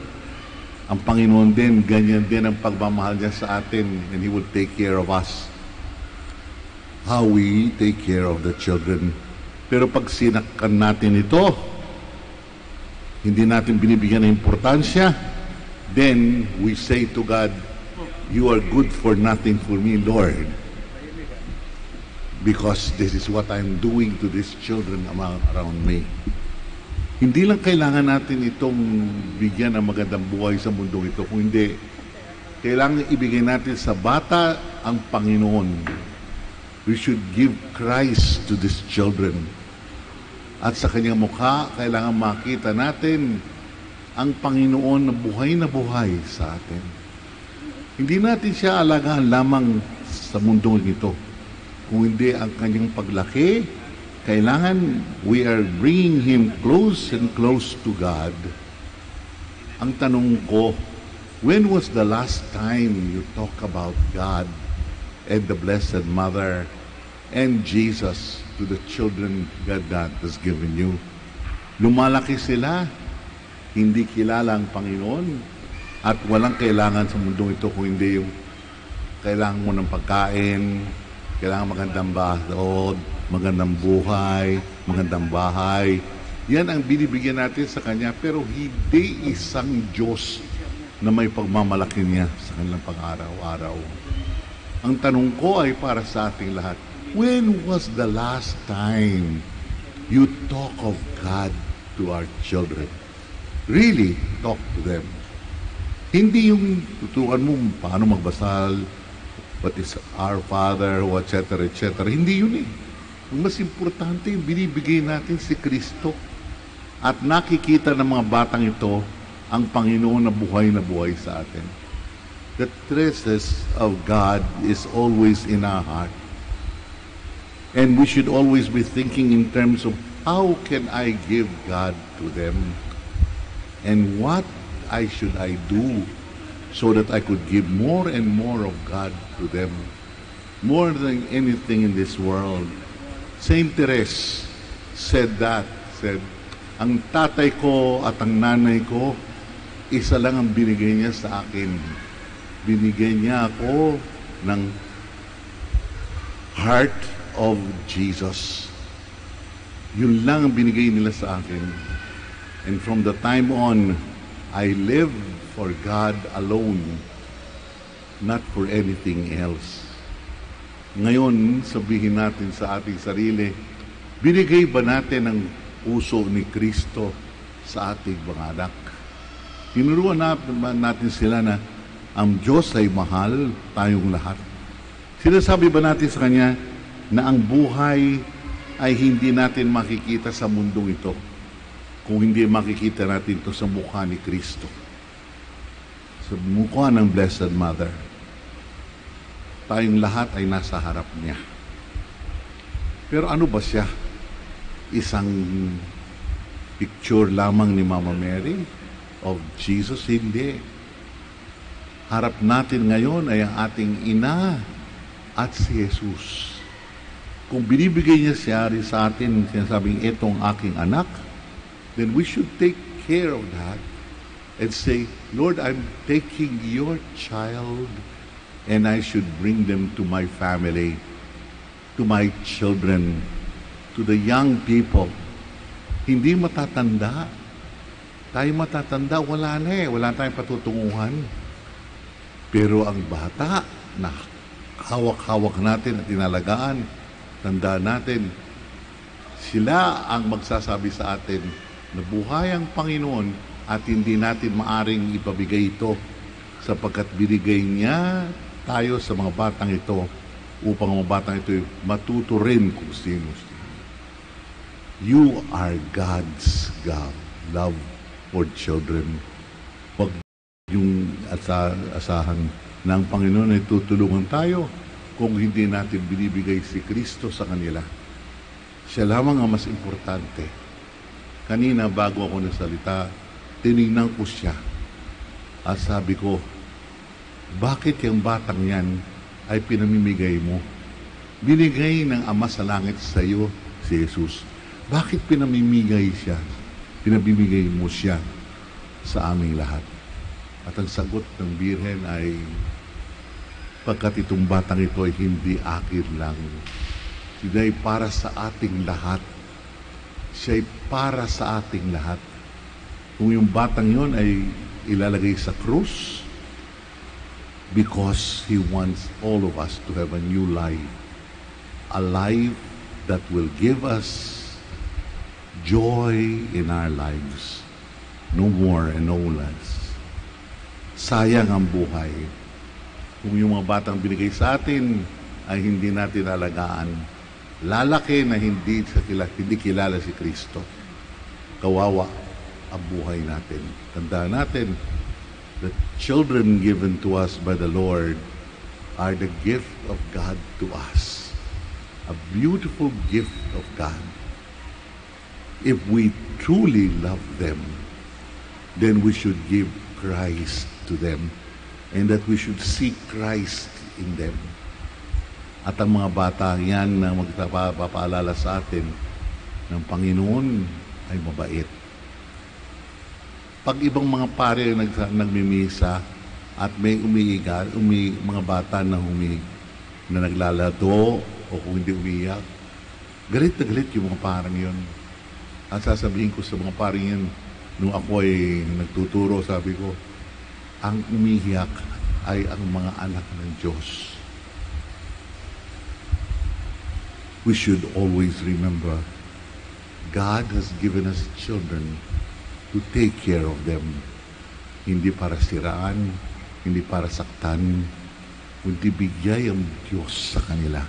Ang Panginoon din, ganyan din ang pagmamahal niya sa atin and He will take care of us. how we take care of the children. Pero pag sinakkan natin ito, hindi natin binibigyan ng importansya, then we say to God, you are good for nothing for me, Lord. Because this is what I'm doing to these children around me. Hindi lang kailangan natin itong bigyan ng magandang buhay sa mundong ito, kung hindi, kailangan ibigay natin sa bata ang Panginoon. We should give Christ to these children. At sa kanyang mukha, kailangan makita natin ang Panginoon na buhay sa atin. Hindi natin siya alagaan lamang sa mundong ito. Kung hindi ang kanyang paglaki, kailangan we are bringing him close and close to God. Ang tanong ko, when was the last time you talk about God and the Blessed Mother and Jesus to the children God has given you? Lumalaki sila, hindi kilala ang Panginoon, at walang kailangan sa mundong ito kung hindi yung kailangan mo ng pagkain, kailangan magandang bahay, magandang buhay, magandang bahay. Yan ang binibigyan natin sa Kanya, pero hindi isang Diyos na may pagmamalaki niya sa kanilang pang-araw-araw. Ang tanong ko ay para sa ating lahat, when was the last time you talk of God to our children? Really talk to them. Hindi yung tutukan mo paano magbasal, what is our Father, etc., etc. Hindi yun eh. Ang mas importante, binibigay natin si Kristo. At nakikita ng mga batang ito ang Panginoon na buhay sa atin. The traces of God is always in our heart. And we should always be thinking in terms of how can I give God to them? And what should I do so that I could give more and more of God to them? More than anything in this world. Saint Therese said, ang tatay ko at ang nanay ko, isa lang ang binigay niya sa akin. Binigay niya ako ng heart of Jesus. Yun lang ang binigay nila sa akin. And from the time on, I live for God alone, not for anything else. Ngayon, sabihin natin sa ating sarili, binigay ba natin ang puso ni Kristo sa ating mga anak? Tinuruan natin sila na ang Diyos ay mahal tayong lahat. Sinasabi ba natin sa Kanya na ang buhay ay hindi natin makikita sa mundong ito kung hindi makikita natin ito sa mukha ni Kristo, sa mukha ng Blessed Mother? Tayong lahat ay nasa harap niya. Pero ano ba siya? Isang picture lamang ni Mama Mary of Jesus? Hindi. Harap natin ngayon ay ang ating ina at si Jesus. Kung binibigay niya siya rin sa atin, sinasabing, itong aking anak, then we should take care of that and say, Lord, I'm taking your child and I should bring them to my family, to my children, to the young people. Hindi matatanda. Tayo matatanda, wala na eh. Wala tayong patutunguhan. Pero ang bata na hawak-hawak natin at inalagaan, tandaan natin, sila ang magsasabi sa atin na buhay ang Panginoon at hindi natin maaring ipabigay ito sapagkat binigay niya tayo sa mga batang ito upang mga batang ito matuto rin kung sino. You are God's love for children. Huwag yung asahan ng Panginoon ay tutulungan tayo kung hindi natin binibigay si Kristo sa kanila. Siya lamang ang mas importante. Kanina bago ako nasalita, tinignan ko siya at sabi ko, bakit yung batang yan ay pinamimigay mo? Binigay ng Ama sa langit sa iyo si Jesus. Bakit pinamimigay siya? Pinamimigay mo siya sa aming lahat. At ang sagot ng Birhen ay, pagkat itong batang ito ay hindi akin lang, Siya'y para sa ating lahat. Siya'y para sa ating lahat. Kung yung batang yon ay ilalagay sa krus, because He wants all of us to have a new life. A life that will give us joy in our lives. No more and no less. Sayang ang buhay. Kung yung mga batang binigay sa atin ay hindi natin alagaan, lalaki na hindi kilala si Kristo. Kawawa ang buhay natin. Tandaan natin, the children given to us by the Lord are the gift of God to us. A beautiful gift of God. If we truly love them, then we should give Christ to them, and that we should seek Christ in them. At ang mga bata yan na magpapaalala sa atin ng Panginoon ay mabait. Pag ibang mga pare nagmimisa at may mga bata na naglalado o kung hindi umiyak, galit na galit yung mga parang yun. At sasabihin ko sa mga parang yun, nung ako ay nagtuturo, sabi ko, ang umiyak ay ang mga anak ng Diyos. We should always remember, God has given us children to take care of them. Hindi para siraan, hindi para saktan, kundi bigay ang Diyos sa kanila.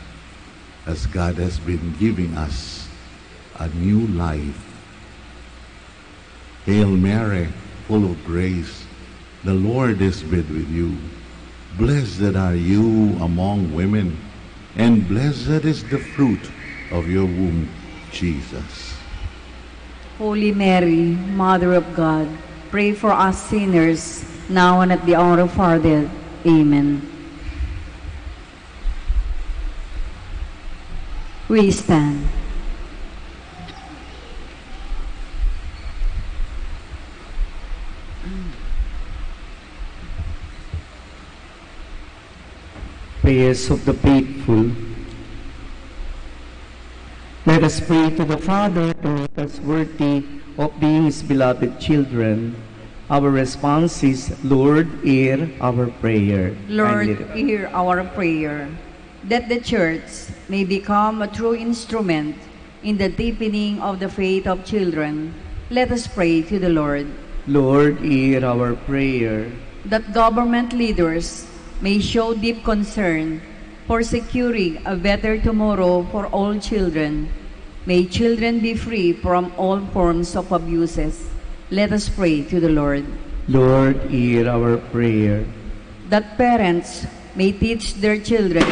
As God has been giving us a new life. Hail Mary, full of grace, the Lord is with you. Blessed are you among women, and blessed is the fruit of your womb, Jesus. Holy Mary, Mother of God, pray for us sinners, now and at the hour of our death. Amen. We stand. Prayers of the faithful. Let us pray to the Father to make us worthy of being His beloved children. Our response is, Lord, hear our prayer. Lord, hear our prayer, that the Church may become a true instrument in the deepening of the faith of children. Let us pray to the Lord. Lord, hear our prayer. That government leaders may show deep concern for securing a better tomorrow for all children. May children be free from all forms of abuses. Let us pray to the Lord. Lord, hear our prayer. That parents may teach their children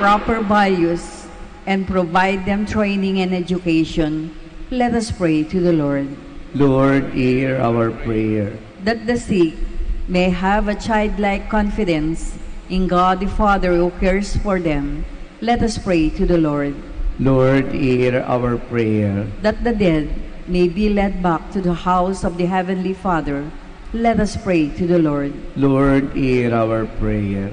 proper values and provide them training and education. Let us pray to the Lord. Lord, hear our prayer. That the sick may have a childlike confidence in God the Father who cares for them. Let us pray to the Lord. Lord, hear our prayer. That the dead may be led back to the house of the Heavenly Father. Let us pray to the Lord. Lord, hear our prayer.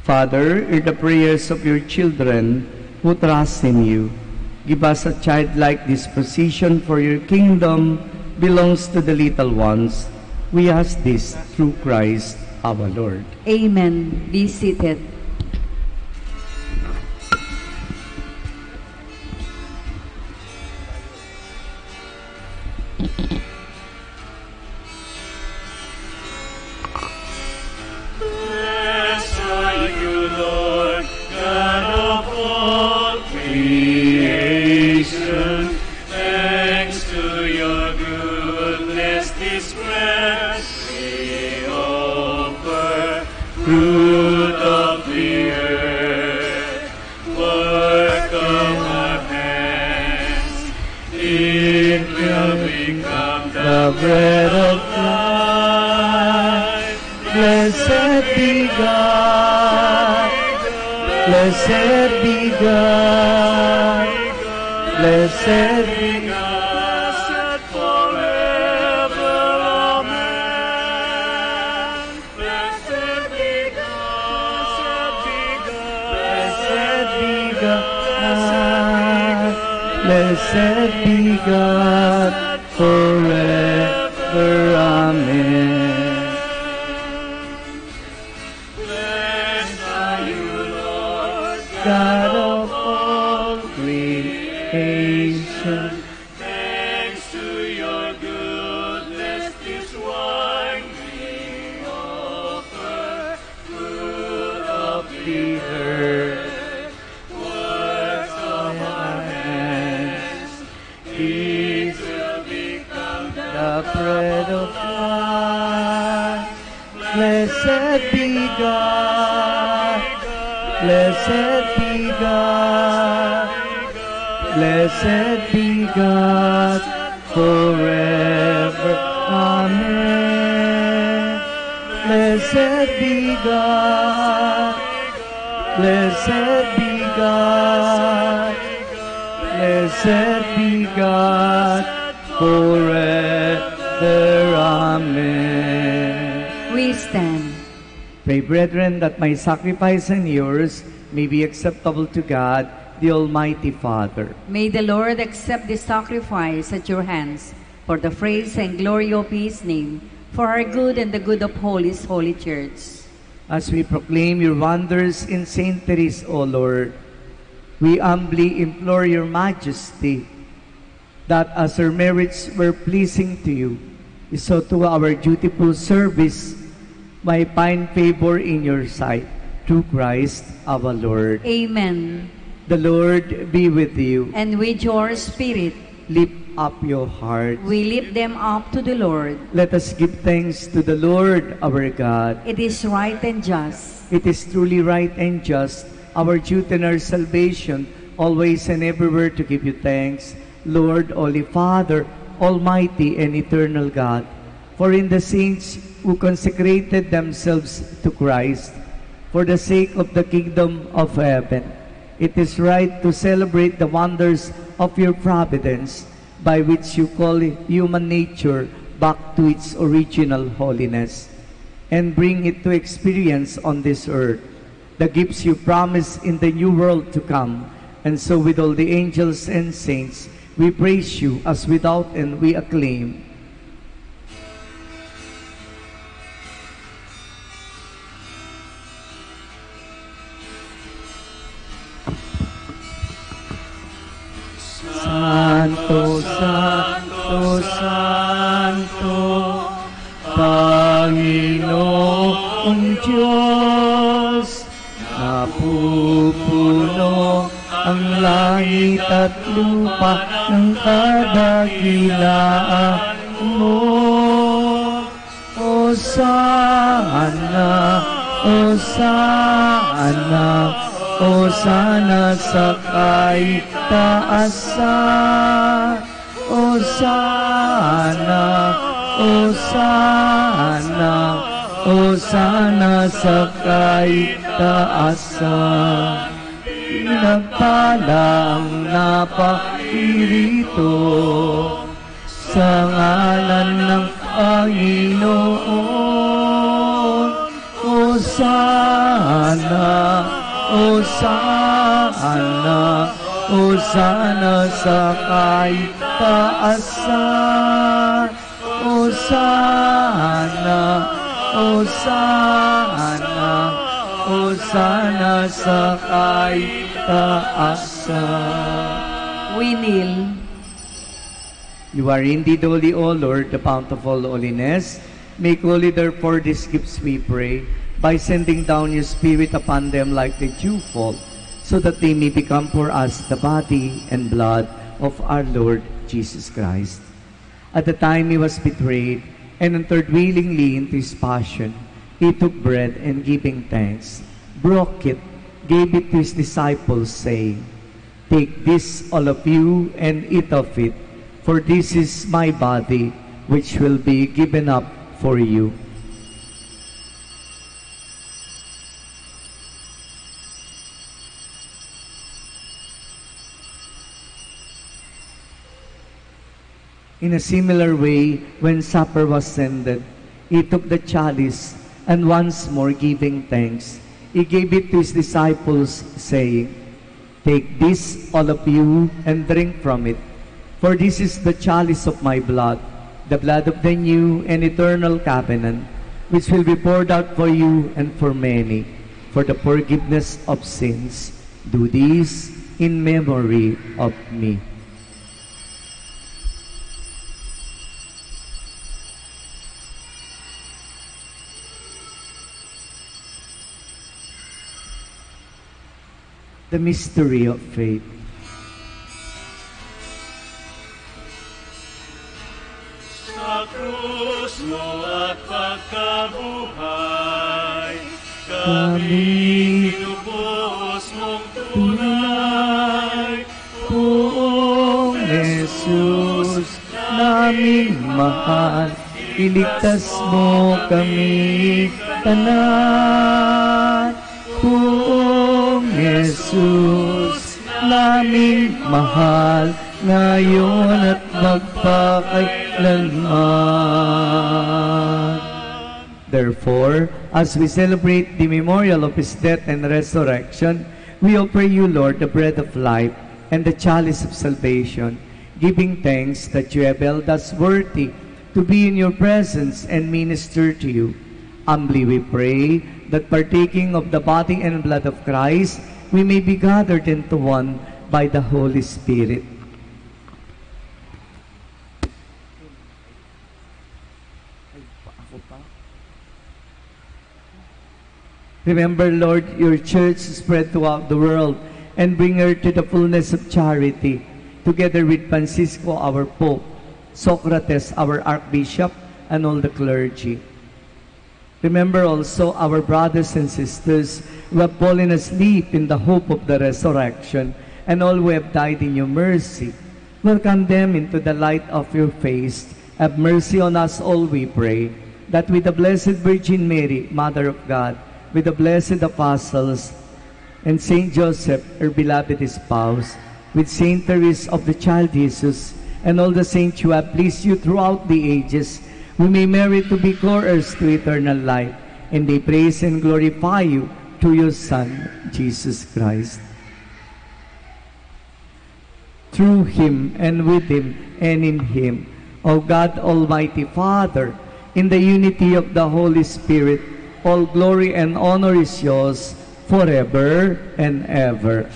Father, hear the prayers of your children who trust in you. Give us a childlike disposition, for your kingdom belongs to the little ones. We ask this through Christ our Lord. Amen. Be seated. Blessed are you, Lord, God of all creation. Thanks to your goodness, this bread we offer, fruit of the earth, work of our hands. It will become the bread of life. Blessed be God. Blessed be God. Blessed be Blessed forever, amen. Blessed be God, blessed be God, Blessed be God forever. Amen. Blessed are you, Lord, God of all creation, thanks to your goodness, this wine we offer, fruit of the earth, works of our hands, it will become the bread of life. Blessed be God, blessed be God, blessed be God forever. Amen. Blessed be God, blessed be God, blessed be God forever. Amen. We stand. Pray, brethren, that my sacrifice and yours may be acceptable to God, the Almighty Father. May the Lord accept this sacrifice at your hands for the praise and glory of His name, for our good and the good of all His holy church. As we proclaim your wonders in St. Therese, O Lord, we humbly implore your majesty that as our merits were pleasing to you, so to our dutiful service may find favor in your sight, through Christ our Lord. Amen. The Lord be with you. And with your spirit, Lift up your heart. we lift them up to the Lord. Let us give thanks to the Lord our God. It is right and just. It is truly right and just, our duty and our salvation, always and everywhere to give you thanks, Lord, Holy Father, Almighty and eternal God. For in the saints who consecrated themselves to Christ, for the sake of the kingdom of heaven, it is right to celebrate the wonders of your providence, by which you call human nature back to its original holiness, and bring it to experience on this earth the gifts you promise in the new world to come. And so with all the angels and saints, we praise you as without and we acclaim. Santo, Santo, Santo, Panginoong Diyos, napupuno ang langit at lupa ng kadakilaan mo. Hosana, Hosana, Hosana sa kaitaasan. Hosana, Hosana, Hosana sa kaitaasan. Pinagpala ang napakirito sa ngalan ng Panginoon. Hosana, Hosana, Hosana sa kaitaasan. Hosana, Hosana, Hosana sa kaitaasan. We kneel. You are indeed holy, O Lord, the fount of all holiness. Make holy therefore these gifts, we pray, by sending down your Spirit upon them like the dewfall, so that they may become for us the body and blood of our Lord Jesus Christ. At the time he was betrayed and entered willingly into his passion, he took bread and giving thanks, broke it, gave it to his disciples, saying, "Take this, all of you, and eat of it, for this is my body, which will be given up for you." In a similar way, when supper was ended, he took the chalice, and once more giving thanks, he gave it to his disciples, saying, Take this, all of you, and drink from it. For this is the chalice of my blood, the blood of the new and eternal covenant, which will be poured out for you and for many, for the forgiveness of sins. Do this in memory of me. The mystery of faith. Sa krus mo at pagkabuhay, kami lubos mong tunay. Poong Jesus, naming mahal, iligtas mo kami tanan. Poong Jesus, naming mahal, ngayon at magpakailanman. Therefore, as we celebrate the memorial of His death and resurrection, we offer you, Lord, the bread of life and the chalice of salvation, giving thanks that you have held us worthy to be in your presence and minister to you. Humbly we pray that partaking of the body and blood of Christ, we may be gathered into one by the Holy Spirit. Remember, Lord, your church spread throughout the world and bring her to the fullness of charity, together with Francisco, our Pope, Socrates, our Archbishop, and all the clergy. Remember also our brothers and sisters who have fallen asleep in the hope of the resurrection, and all who have died in your mercy. Welcome them into the light of your face. Have mercy on us all, we pray, that with the Blessed Virgin Mary, Mother of God, with the blessed apostles, and Saint Joseph, her beloved spouse, with Saint Teresa of the Child Jesus, and all the saints who have pleased you throughout the ages, we may merit to be co-heirs to eternal life, and they praise and glorify you through your Son, Jesus Christ. Through him, and with him, and in him, O God, Almighty Father, in the unity of the Holy Spirit, all glory and honor is yours forever and ever.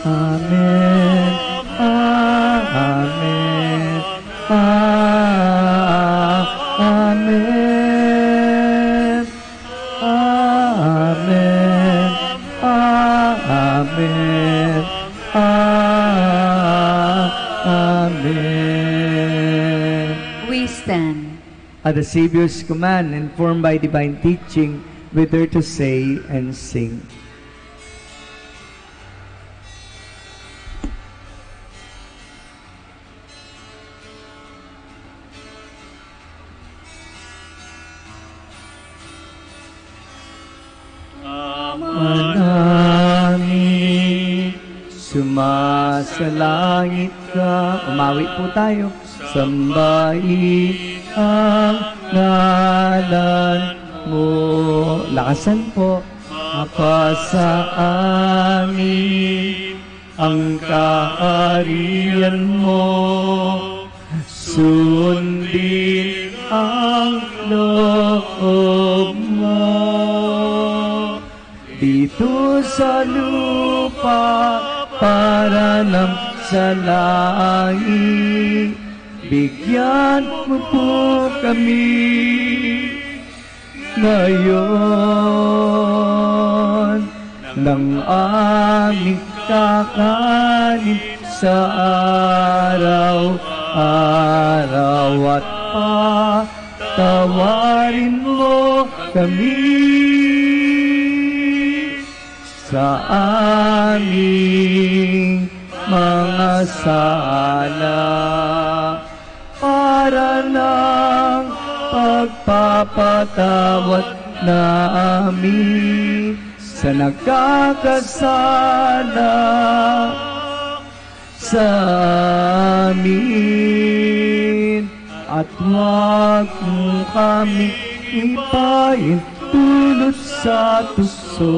Amen. Amen. Amen. Amen. Amen. Amen. We stand. At the Savior's command, informed by divine teaching, we dare to say and sing. Manangin, sumasalangit ka. Umawi po tayo. Sambahin ang ngalan mo. Lakasan po. Apa sa amin ang kaharian mo. Sundin ang loob mo. Dito sa lupa para ng sa langit. Bigyan mo po kami ngayon ng aming kakanin sa araw-araw, at patawarin mo kami sa aming mga sala, para ng pagpapatawad namin sa nagkakasala sa amin, at huwag mo kami ipain pulot sa tuso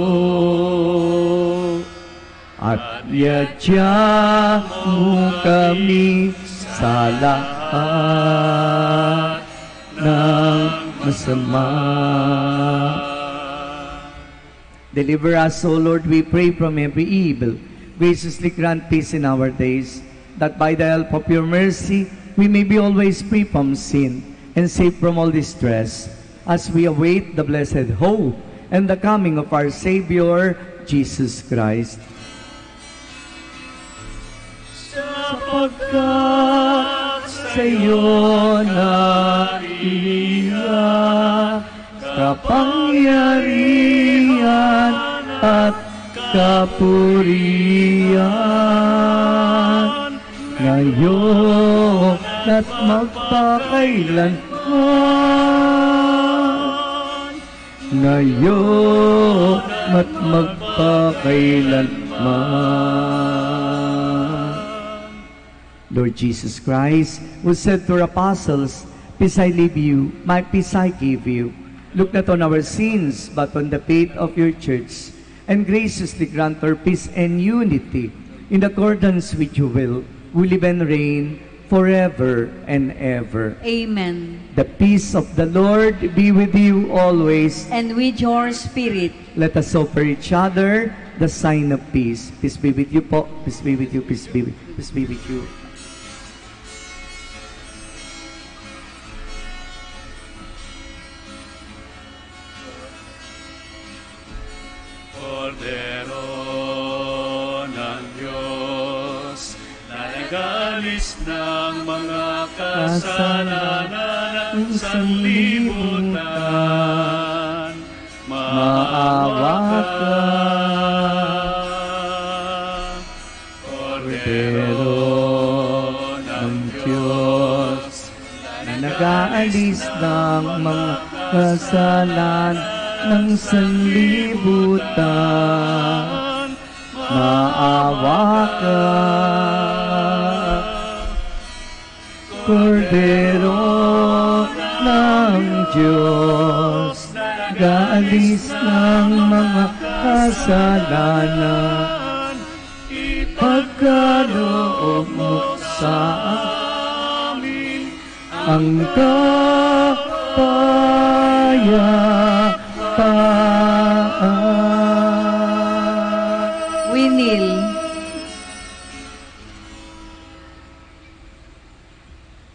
at yadya mo kami sa lahat ng masama. Deliver us, O Lord, we pray, from every evil. Graciously grant peace in our days, that by the help of your mercy we may be always free from sin and safe from all distress, as we await the blessed hope and the coming of our Savior, Jesus Christ. Sapagkat sa iyo naiiyak kapangyarihan at kapurihan, ngayon at magpakailanman, ngayon at magpakailanman. Lord Jesus Christ, who said to our apostles, "Peace I leave you, my peace I give you," look not on our sins, but on the faith of your church, and graciously grant her peace and unity in accordance with your will, who live and reign forever and ever. Amen. The peace of the Lord be with you always. And with your spirit. Let us offer each other the sign of peace. Peace be with you po. Peace be with you. Peace be with you. Kordero ng Diyos, na nag-alis ng mga kasalanan ng sanlibutan, maawa ka. Kordero ng Diyos, na nag-aalis ng mga kasalanan ng sanlibutan, maawa ka. Kordero ng Diyos, nag-aalis ng mga kasalanan, ipagkaloob mo sa amin ang We kneel.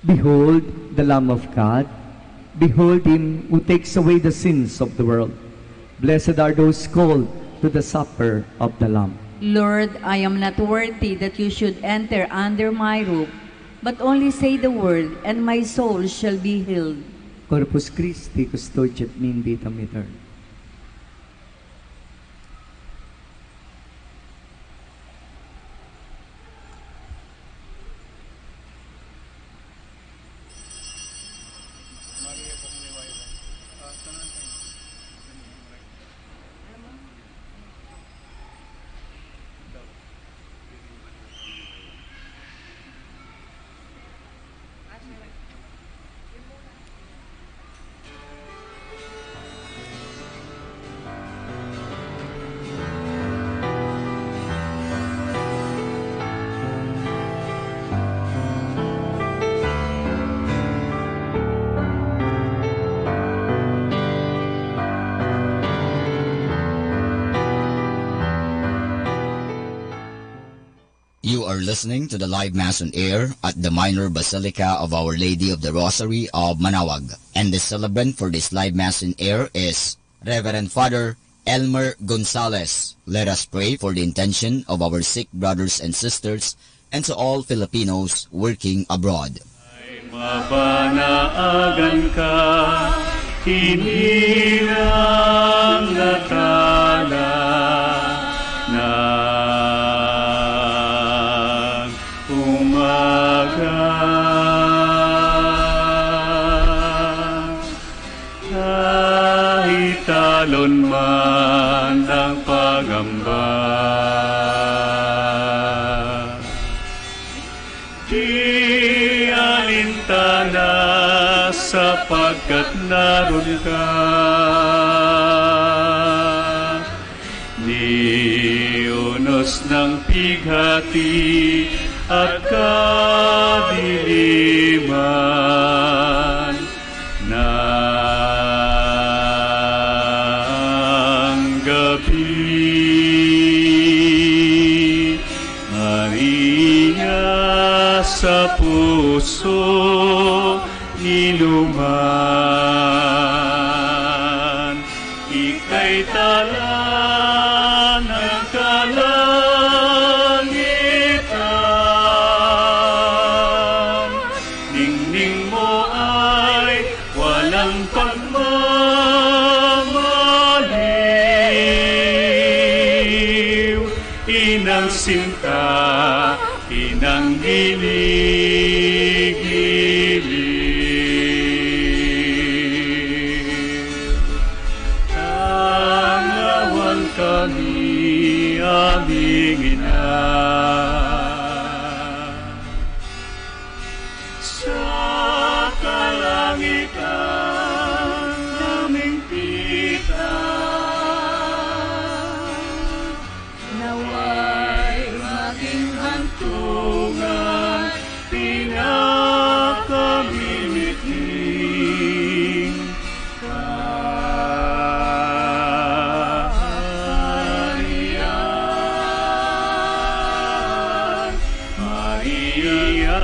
Behold the Lamb of God. Behold him who takes away the sins of the world. Blessed are those called to the supper of the Lamb. Lord, I am not worthy that you should enter under my roof, but only say the word, and my soul shall be healed. Corpus Christi custodiet min vitam aeternam. You are listening to the live Mass on air at the Minor Basilica of Our Lady of the Rosary of Manawag. And the celebrant for this live Mass on air is Reverend Father Elmer Gonzalez. Let us pray for the intention of our sick brothers and sisters and to all Filipinos working abroad. Mapanaagan ka, hindi lang natala ng umaga. Kahit talon man ang pagamba, di alintana sa pagkat naroon ka. Ni unos ng pighati at kadiliman ng gabi. Maria sa puso ninuman, ika'y tala ng kalangitan. Ningning mo ay walang pagmamaliw. Inang sinta, inang gilig-gilig. Tanglawan kami, aming ina. Sa kalangitan naming pita, naway maging hantungan, pinakamimiting kaharian. Maria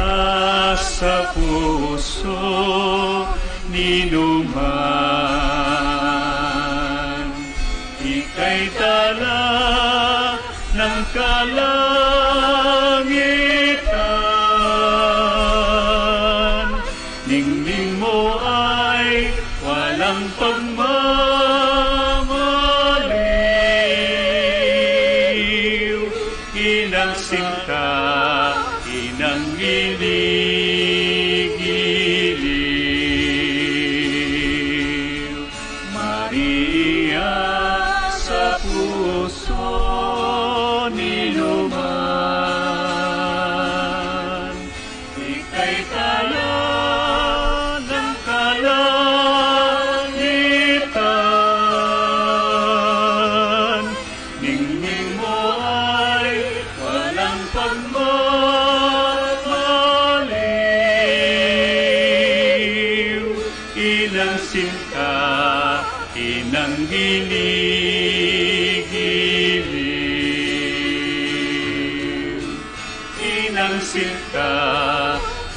sa puso ninuman, ika'y dala ng kalangitan. Ningning mo ay walang pagmamaliw. Inang sinta, inang gilig-gilig. Maria sa puso ninuman, ika'y tala ng kalangitan. Ningning mo ay walang pagmamaliw. Inang sinta, inang gilig-gilig. Inang sinta,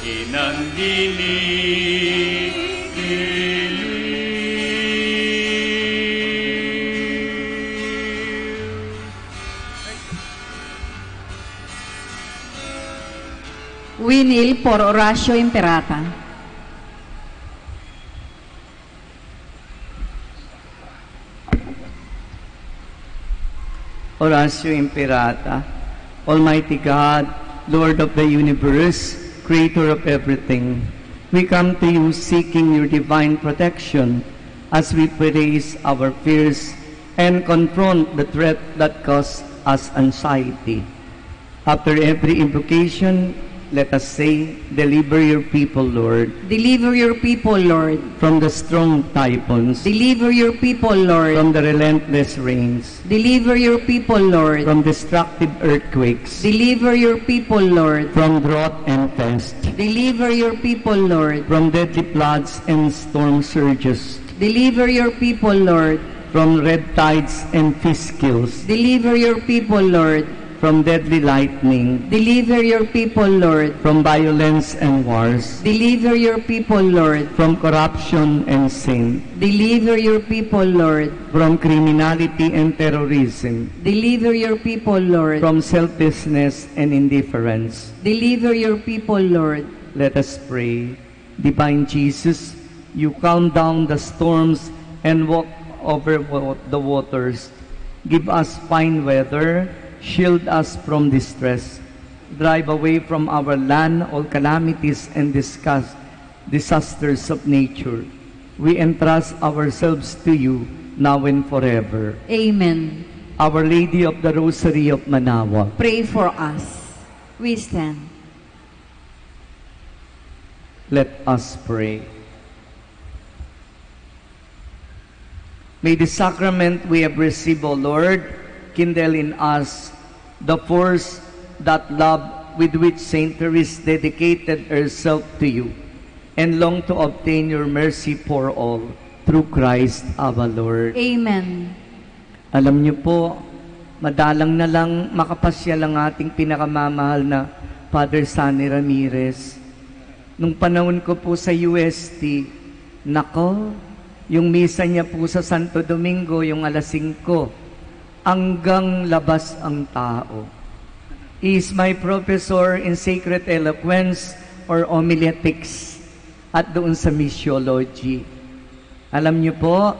inang gilig-gilig. We kneel for Oratio Imperata. Oratio Imperata. Almighty God, Lord of the universe, Creator of everything, we come to you seeking your divine protection as we face our fears and confront the threat that causes us anxiety. After every invocation, let us say, deliver your people, Lord. Deliver your people, Lord. From the strong typhoons. Deliver your people, Lord. From the relentless rains. Deliver your people, Lord. From destructive earthquakes. Deliver your people, Lord. From drought and pest. Deliver your people, Lord. From deadly floods and storm surges. Deliver your people, Lord. From red tides and fiskils. Deliver your people, Lord. From deadly lightning. Deliver your people, Lord. From violence and wars. Deliver your people, Lord. From corruption and sin. Deliver your people, Lord. From criminality and terrorism. Deliver your people, Lord. From selfishness and indifference. Deliver your people, Lord. Let us pray. Divine Jesus, you calm down the storms and walk over the waters. Give us fine weather. Shield us from distress. Drive away from our land all calamities and disasters of nature. We entrust ourselves to you now and forever. Amen. Our Lady of the Rosary of Manaoag, Pray for us. We stand. let us pray. May the sacrament we have received, O Lord, kindle in us the force that love with which Saint Therese dedicated herself to you, and long to obtain your mercy for all, through Christ our Lord. Amen. Alam niyo po, madalang na lang makapasyal ang ating pinakamamahal na Father Sunny Ramirez. Nung panahon ko po sa UST, nako, yung misa niya po sa Santo Domingo, yung alas 5, hanggang labas ang tao. He is my professor in sacred eloquence or homiletics at doon sa missiology. Alam niyo po,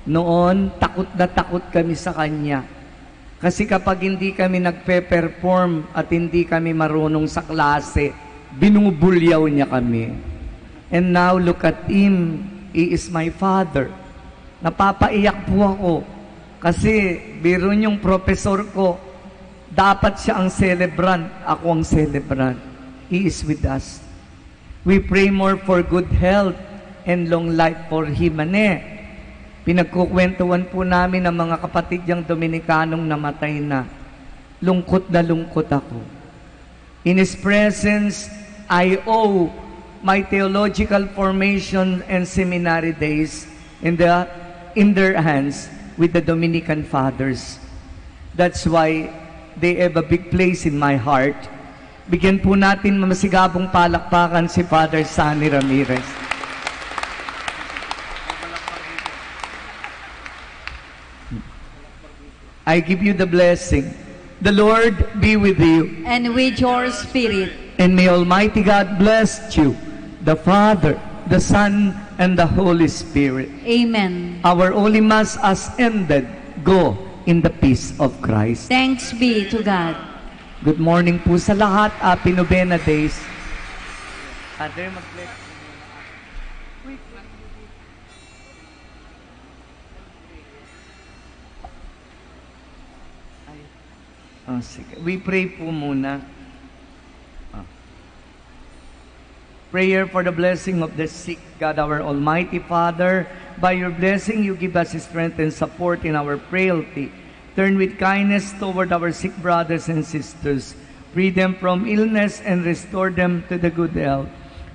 noon, takot na takot kami sa kanya. Kasi kapag hindi kami nagpe-perform at hindi kami marunong sa klase, binubulyaw niya kami. And now, look at him. He is my father. Napapaiyak po ako. Kasi, biro niyong professor ko, dapat siya ang celebrant. Ako ang celebrant. He is with us. We pray more for good health and long life for him. Pinagkukwentuhan po namin ng mga kapatid niyang Dominikanong namatay na. Lungkot na lungkot ako. In His presence, I owe my theological formation and seminary days in their hands with the Dominican fathers. That's why they have a big place in my heart. Bigyan po natin mamasigabong palakpakan si Father Sunny Ramirez. I give you the blessing. The Lord be with you. And with your spirit. And may Almighty God bless you, the Father, the Son, and the Holy Spirit. Amen. Our Holy Mass has ended. Go in the peace of Christ. Thanks be to God. Good morning po sa lahat. Happy Novena Days. Father, mag-bless. Sige. We pray po muna. Prayer for the blessing of the sick. God, our Almighty Father, by your blessing you give us strength and support in our frailty. Turn with kindness toward our sick brothers and sisters. Free them from illness and restore them to the good health.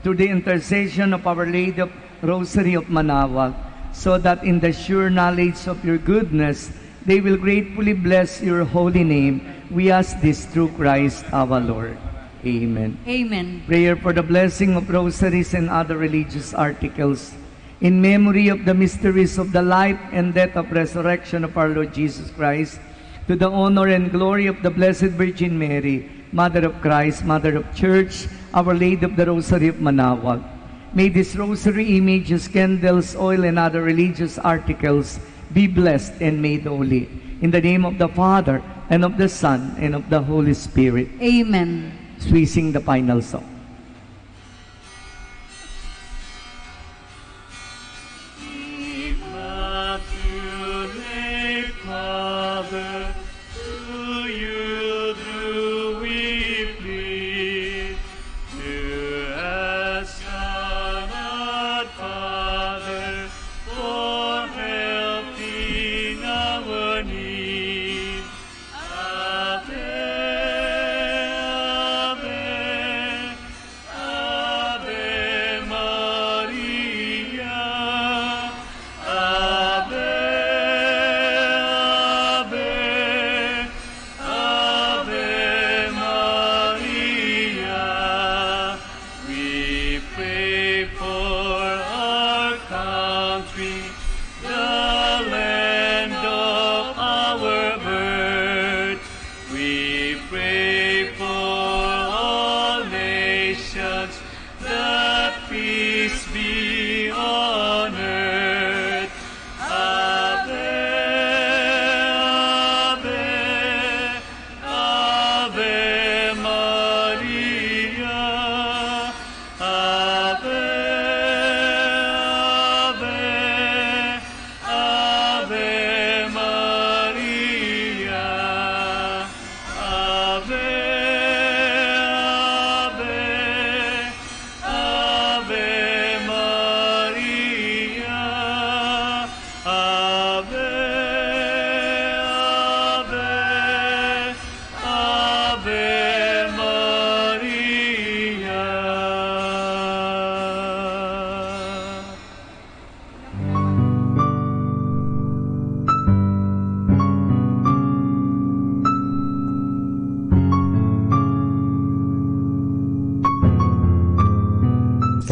Through the intercession of Our Lady of Rosary of Manaoag, so that in the sure knowledge of your goodness, they will gratefully bless your holy name. We ask this through Christ our Lord. Amen. Amen. Prayer for the blessing of rosaries and other religious articles. In memory of the mysteries of the life and death of resurrection of our Lord Jesus Christ, to the honor and glory of the Blessed Virgin Mary, Mother of Christ, Mother of Church, Our Lady of the Rosary of Manaoag. May these rosary images, candles, oil, and other religious articles be blessed and made holy. In the name of the Father, and of the Son, and of the Holy Spirit. Amen. We sing the final song. Immaculate Mother, to you do we plead, to ask God Father for help in our need. Ave, Ave,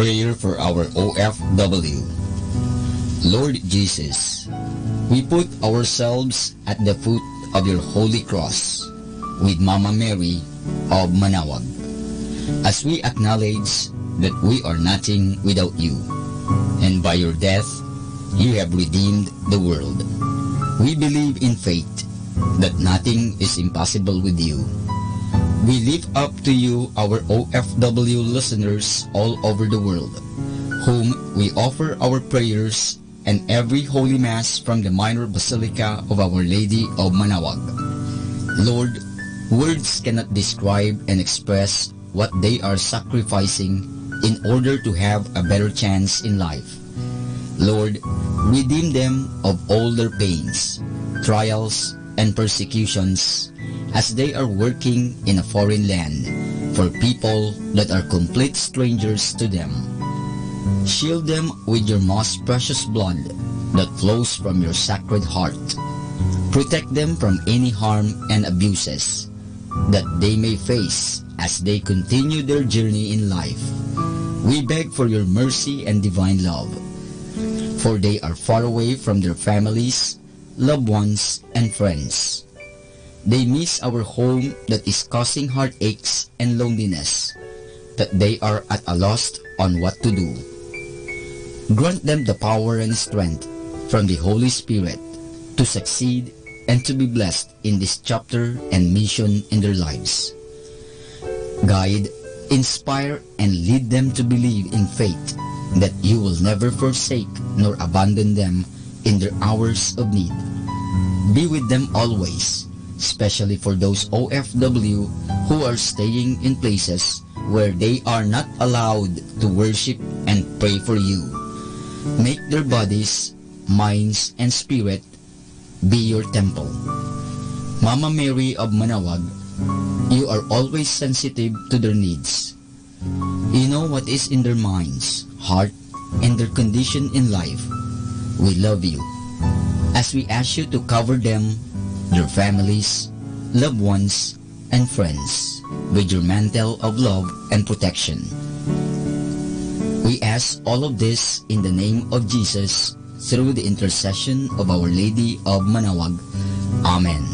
Prayer for our OFW. Lord Jesus, we put ourselves at the foot of your holy cross with Mama Mary of Manawag, as we acknowledge that we are nothing without you, and by your death, you have redeemed the world. We believe in faith that nothing is impossible with you. We lift up to you our OFW listeners all over the world, whom we offer our prayers and every Holy Mass from the Minor Basilica of Our Lady of Manawag. Lord, words cannot describe and express what they are sacrificing in order to have a better chance in life. Lord, redeem them of all their pains, trials, and persecutions as they are working in a foreign land for people that are complete strangers to them. Shield them with your most precious blood that flows from your sacred heart. Protect them from any harm and abuses that they may face as they continue their journey in life. We beg for your mercy and divine love, for they are far away from their families, loved ones, and friends. They miss our home that is causing heartaches and loneliness, that they are at a loss on what to do. Grant them the power and strength from the Holy Spirit to succeed and to be blessed in this chapter and mission in their lives. Guide, inspire, and lead them to believe in faith that you will never forsake nor abandon them in their hours of need. Be with them always, especially for those OFW who are staying in places where they are not allowed to worship and pray for you. Make their bodies, minds, and spirit be your temple. Mama Mary of Manawag, you are always sensitive to their needs. You know what is in their minds, heart, and their condition in life. We love you. As we ask you to cover them, their families, loved ones, and friends with your mantle of love and protection. We ask all of this in the name of Jesus through the intercession of Our Lady of Manawag. Amen.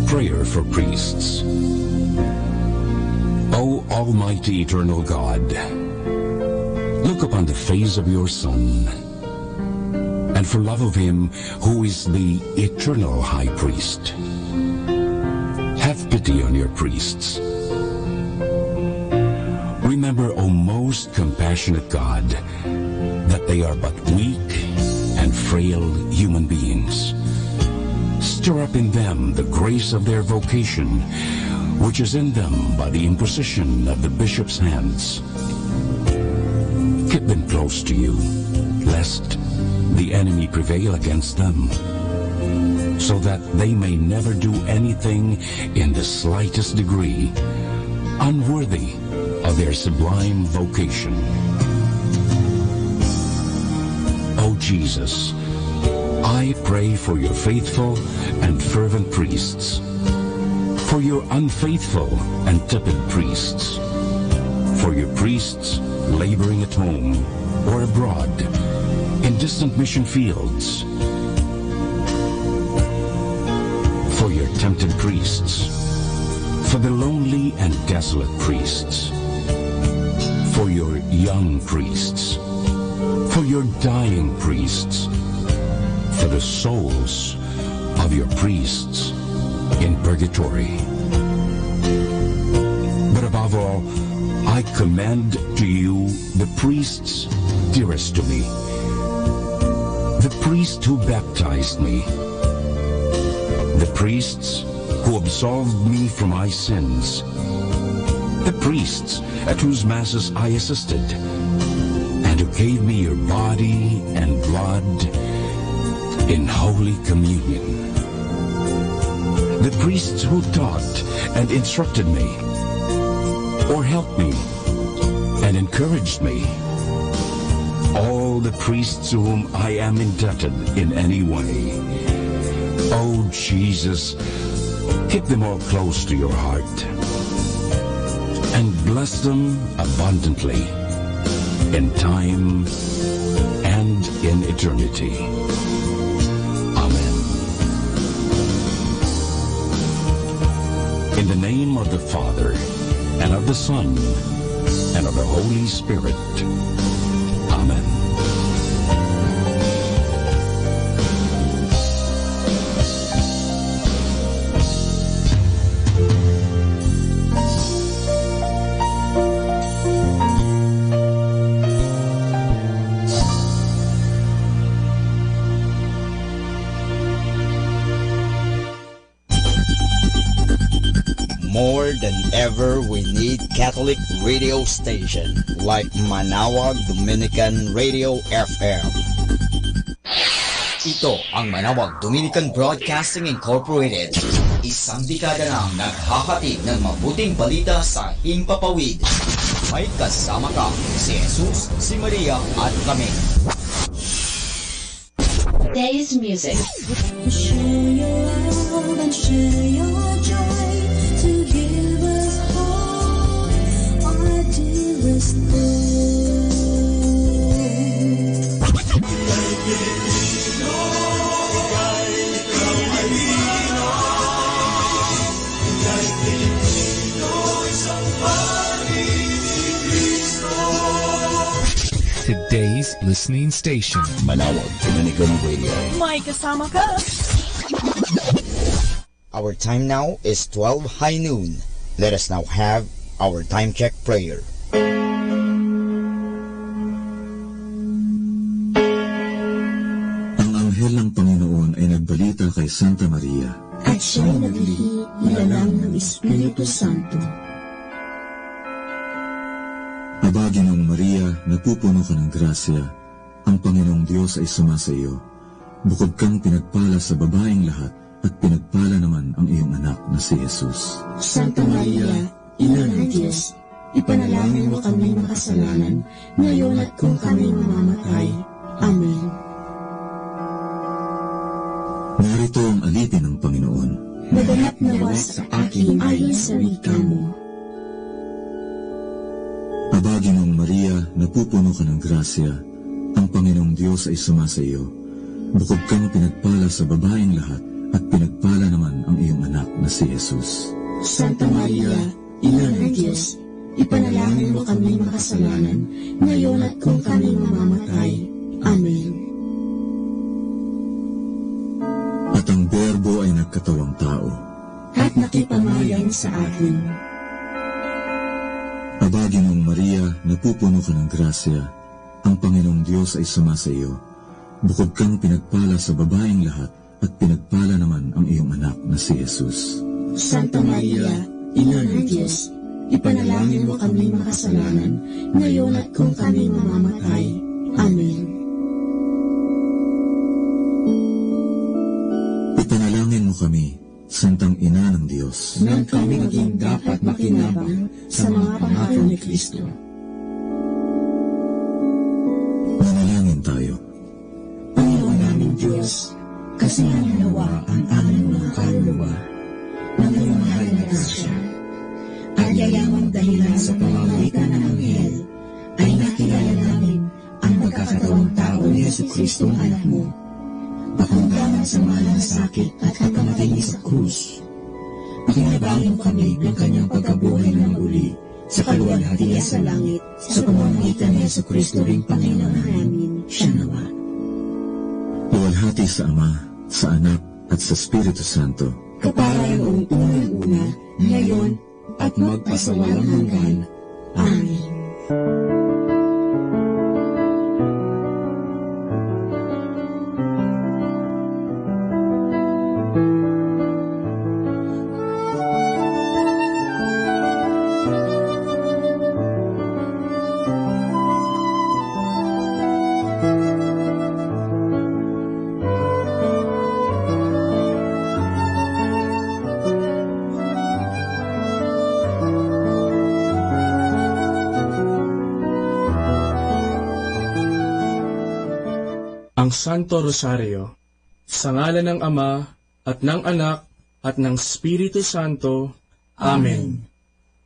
Prayer for priests. O Almighty Eternal God, look upon the face of your Son, and for love of him who is the eternal High Priest, have pity on your priests. Remember, O most compassionate God, that they are but weak and frail human beings. Stir up in them the grace of their vocation, which is in them by the imposition of the bishop's hands. Keep them close to you, lest the enemy prevail against them, so that they may never do anything in the slightest degree unworthy of their sublime vocation. O Jesus, I pray for your faithful and fervent priests, for your unfaithful and tepid priests, for your priests laboring at home or abroad in distant mission fields, for your tempted priests, for the lonely and desolate priests, for your young priests, for your dying priests, for the souls of your priests in purgatory. But above all, I commend to you the priests dearest to me, the priest who baptized me, the priests who absolved me from my sins, the priests at whose masses I assisted, and who gave me your body and blood in Holy Communion. The priests who taught and instructed me, or helped me and encouraged me, all the priests to whom I am indebted in any way. Oh, Jesus, keep them all close to your heart and bless them abundantly in time and in eternity. Amen. In the name of the Father, and of the Son, and of the Holy Spirit. Amen. More than ever, we need Catholic radio station like Manawag Dominican Radio FM. Ito ang Manawag Dominican Broadcasting Incorporated. Isang dekada nang naghahatid ng mabuting balita sa Himpapawid. May kasama ka, si Jesus, si Maria at kami. Today's music. Share your love and share your joy to give us hope, our dearest Today's listening station, Manawag Dominican Radio. May kasama ka. Our time now is 12 high noon. Let us now have our time check prayer. Ang anghel ng Panginoon ay nagbalita kay Santa Maria. At siya'y naglihi, ilalang ng Espiritu Santo. Aba, Ginoong Maria, napupuno ka ng grasya. Ang Panginoong Diyos ay sumasa iyo. Bukod kang pinagpala sa babaeng lahat, at pinagpala naman ang iyong anak na si Jesus. Santa Maria, Ina ng Diyos, ipanalangin mo kami makasalanan, ngayon at kung kami mamamatay. Amen. Narito ang alipin ng Panginoon. Maganap nawa sa akin ayon sa wika mo. Aba, Ginoong Maria, napupuno ka ng grasya. Ang Panginoong Diyos ay sumasa iyo. Bukod kang pinagpala sa babaeng lahat, at pinagpala naman ang iyong anak na si Jesus. Santa Maria, Ina ng Diyos, ipanalangin mo kami makasalanan, ngayon at kung kami mamamatay. Amen. At ang Berbo ay nagkatawang tao. At nakipamayan sa atin. Aba, Ginoong Maria, napupuno ka ng grasya. Ang Panginoong Diyos ay sumasa iyo. Bukod kang pinagpala sa babaeng lahat, at pinagpala naman ang iyong anak na si Jesus. Santa Maria, Ina ng Diyos, ipanalangin mo kami makasalanan, ngayon at kung kami mamamatay. Amen. Ipanalangin mo kami, Santang Ina ng Diyos, nang kami maging dapat makinabang sa mga pangako ni Kristo. Manalangin tayo. Panginoon namin Diyos, kasi nawa ang aming mga kaluluwa ng iyong mahal na grasya, at yayamang dahilan sa pamamagitan ng anghel, ay nakilala namin ang pagkakatawang tao ni Jesucristo ang anak mo, pakundangan sa mahal na sakit at pagkamatay niya sa krus. Pakinabangin kami ng kanyang pagkabuhay ng uli sa kaluwalhatian sa langit, sa pamamagitan ni Jesucristo ring Panginoon namin, siya nawa. Luwalhati sa Ama, sa Anak, at sa Espiritu Santo. Kapara yung unang-una, ngayon, at magpasawalang hanggan. Amen. ang Santo Rosario. Sa ngalan ng Ama, at ng Anak, at ng Espiritu Santo. Amen.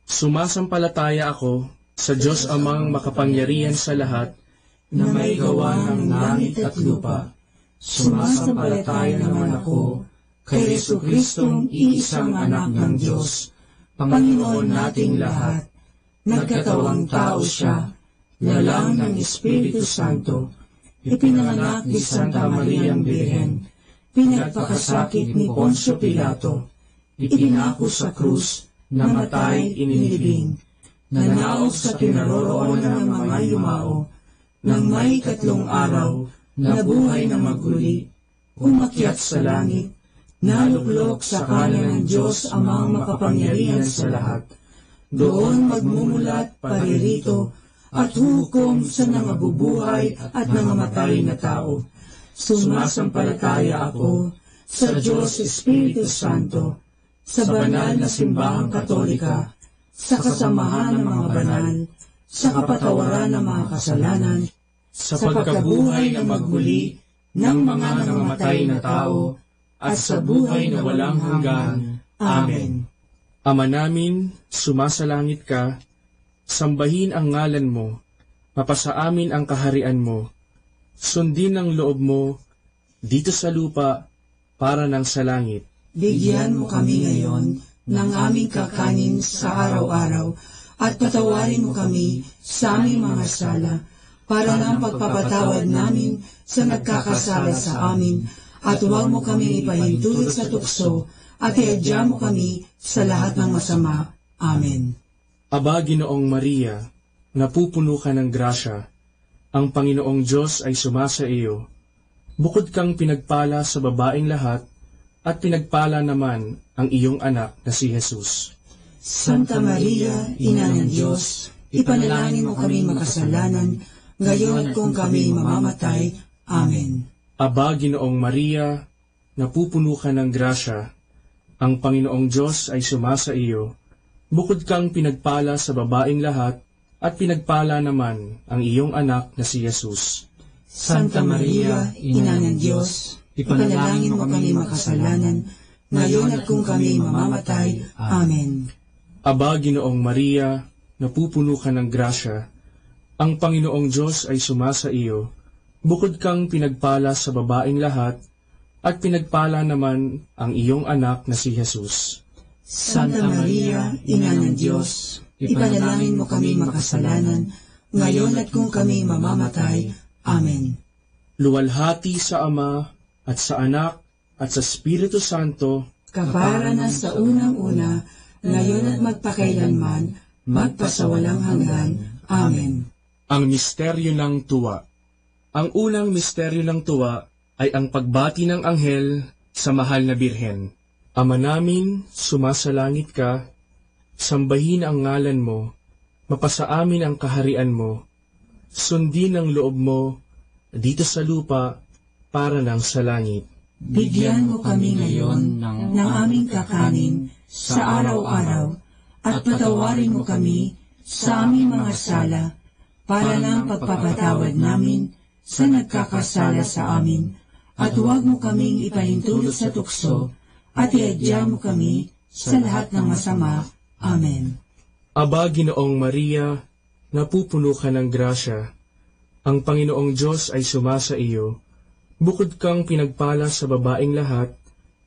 Sumasampalataya ako sa Diyos Amang makapangyarihan sa lahat, na may gawa ng langit at lupa. Sumasampalataya naman ako kay Jesucristong iisang anak ng Diyos, Panginoon nating lahat. Nagkatawang tao siya, lalang ng Espiritu Santo, ipinanganak ni Santa Mariang Birhen, pinagpakasakit ni Poncio Pilato, ipinako sa krus, namatay, inilibing, nanaog sa kinaroroonan ng mga yumao, nang may 3 araw, nabuhay na maguli, umakyat sa langit, naluklok sa kanan ng Diyos Amang makapangyarihan sa lahat. Doon magmumulat paririto at hukom sa nangabubuhay at nangamatay na tao. Sumasampalataya ako sa Diyos Espiritu Santo, sa banal na simbahang katolika, sa kasamahan ng mga banal, sa kapatawaran ng mga kasalanan, sa pagkabuhay na maghuli ng mga nangamatay na tao, at sa buhay na walang hanggan. Amen. Ama namin, sumasalangit ka, sambahin ang ngalan mo, mapasa amin ang kaharian mo, sundin ang loob mo, dito sa lupa, para ng sa langit. Bigyan mo kami ngayon ng aming kakanin sa araw-araw, at patawarin mo kami sa aming mga sala, para ng pagpapatawad namin sa nagkakasala sa amin, at huwag mo kami ipahintulot sa tukso, at iadya mo kami sa lahat ng masama. Amen. Aba, Ginoong Maria, napupuno ka ng grasya, ang Panginoong Diyos ay sumasa iyo. Bukod kang pinagpala sa babaeng lahat, at pinagpala naman ang iyong anak na si Jesus. Santa Maria, Ina ng Diyos, ipanalangin mo kami makasalanan, ngayon at kung kami mamamatay. Amen. Aba, Ginoong Maria, napupuno ka ng grasya, ang Panginoong Diyos ay sumasa iyo. Bukod kang pinagpala sa babaeng lahat, at pinagpala naman ang iyong anak na si Jesus. Santa Maria, Ina ng Diyos, ipanalangin mo kami makasalanan, ngayon at kung kami mamamatay. Amen. Aba, Ginoong Maria, napupuno ka ng grasya, ang Panginoong Diyos ay sumasa iyo. Bukod kang pinagpala sa babaeng lahat, at pinagpala naman ang iyong anak na si Jesus. Santa Maria, Ina ng Diyos, ipanalangin mo kami makasalanan, ngayon at kung kami mamamatay. Amen. Luwalhati sa Ama, at sa Anak, at sa Espiritu Santo, kapara na sa unang-una, ngayon at magpakailanman, magpasawalang hanggan. Amen. Ang misteryo ng tuwa. Ang unang misteryo ng tuwa ay ang pagbati ng anghel sa mahal na birhen. Ama namin, sumasalangit ka, sambahin ang ngalan mo, mapasa amin ang kaharian mo, sundin ang loob mo, dito sa lupa, para ng sa langit. Bigyan mo kami ngayon ng aming kakanin sa araw-araw, at patawarin mo kami sa aming mga sala, para ng pagpapatawad namin sa nagkakasala sa amin, at huwag mo kaming ipahintulot sa tukso, at iadya mo kami sa lahat ng masama. Amen. Aba, Ginoong Maria, napupuno ka ng grasya, ang Panginoong Diyos ay sumasa iyo. Bukod kang pinagpala sa babaeng lahat,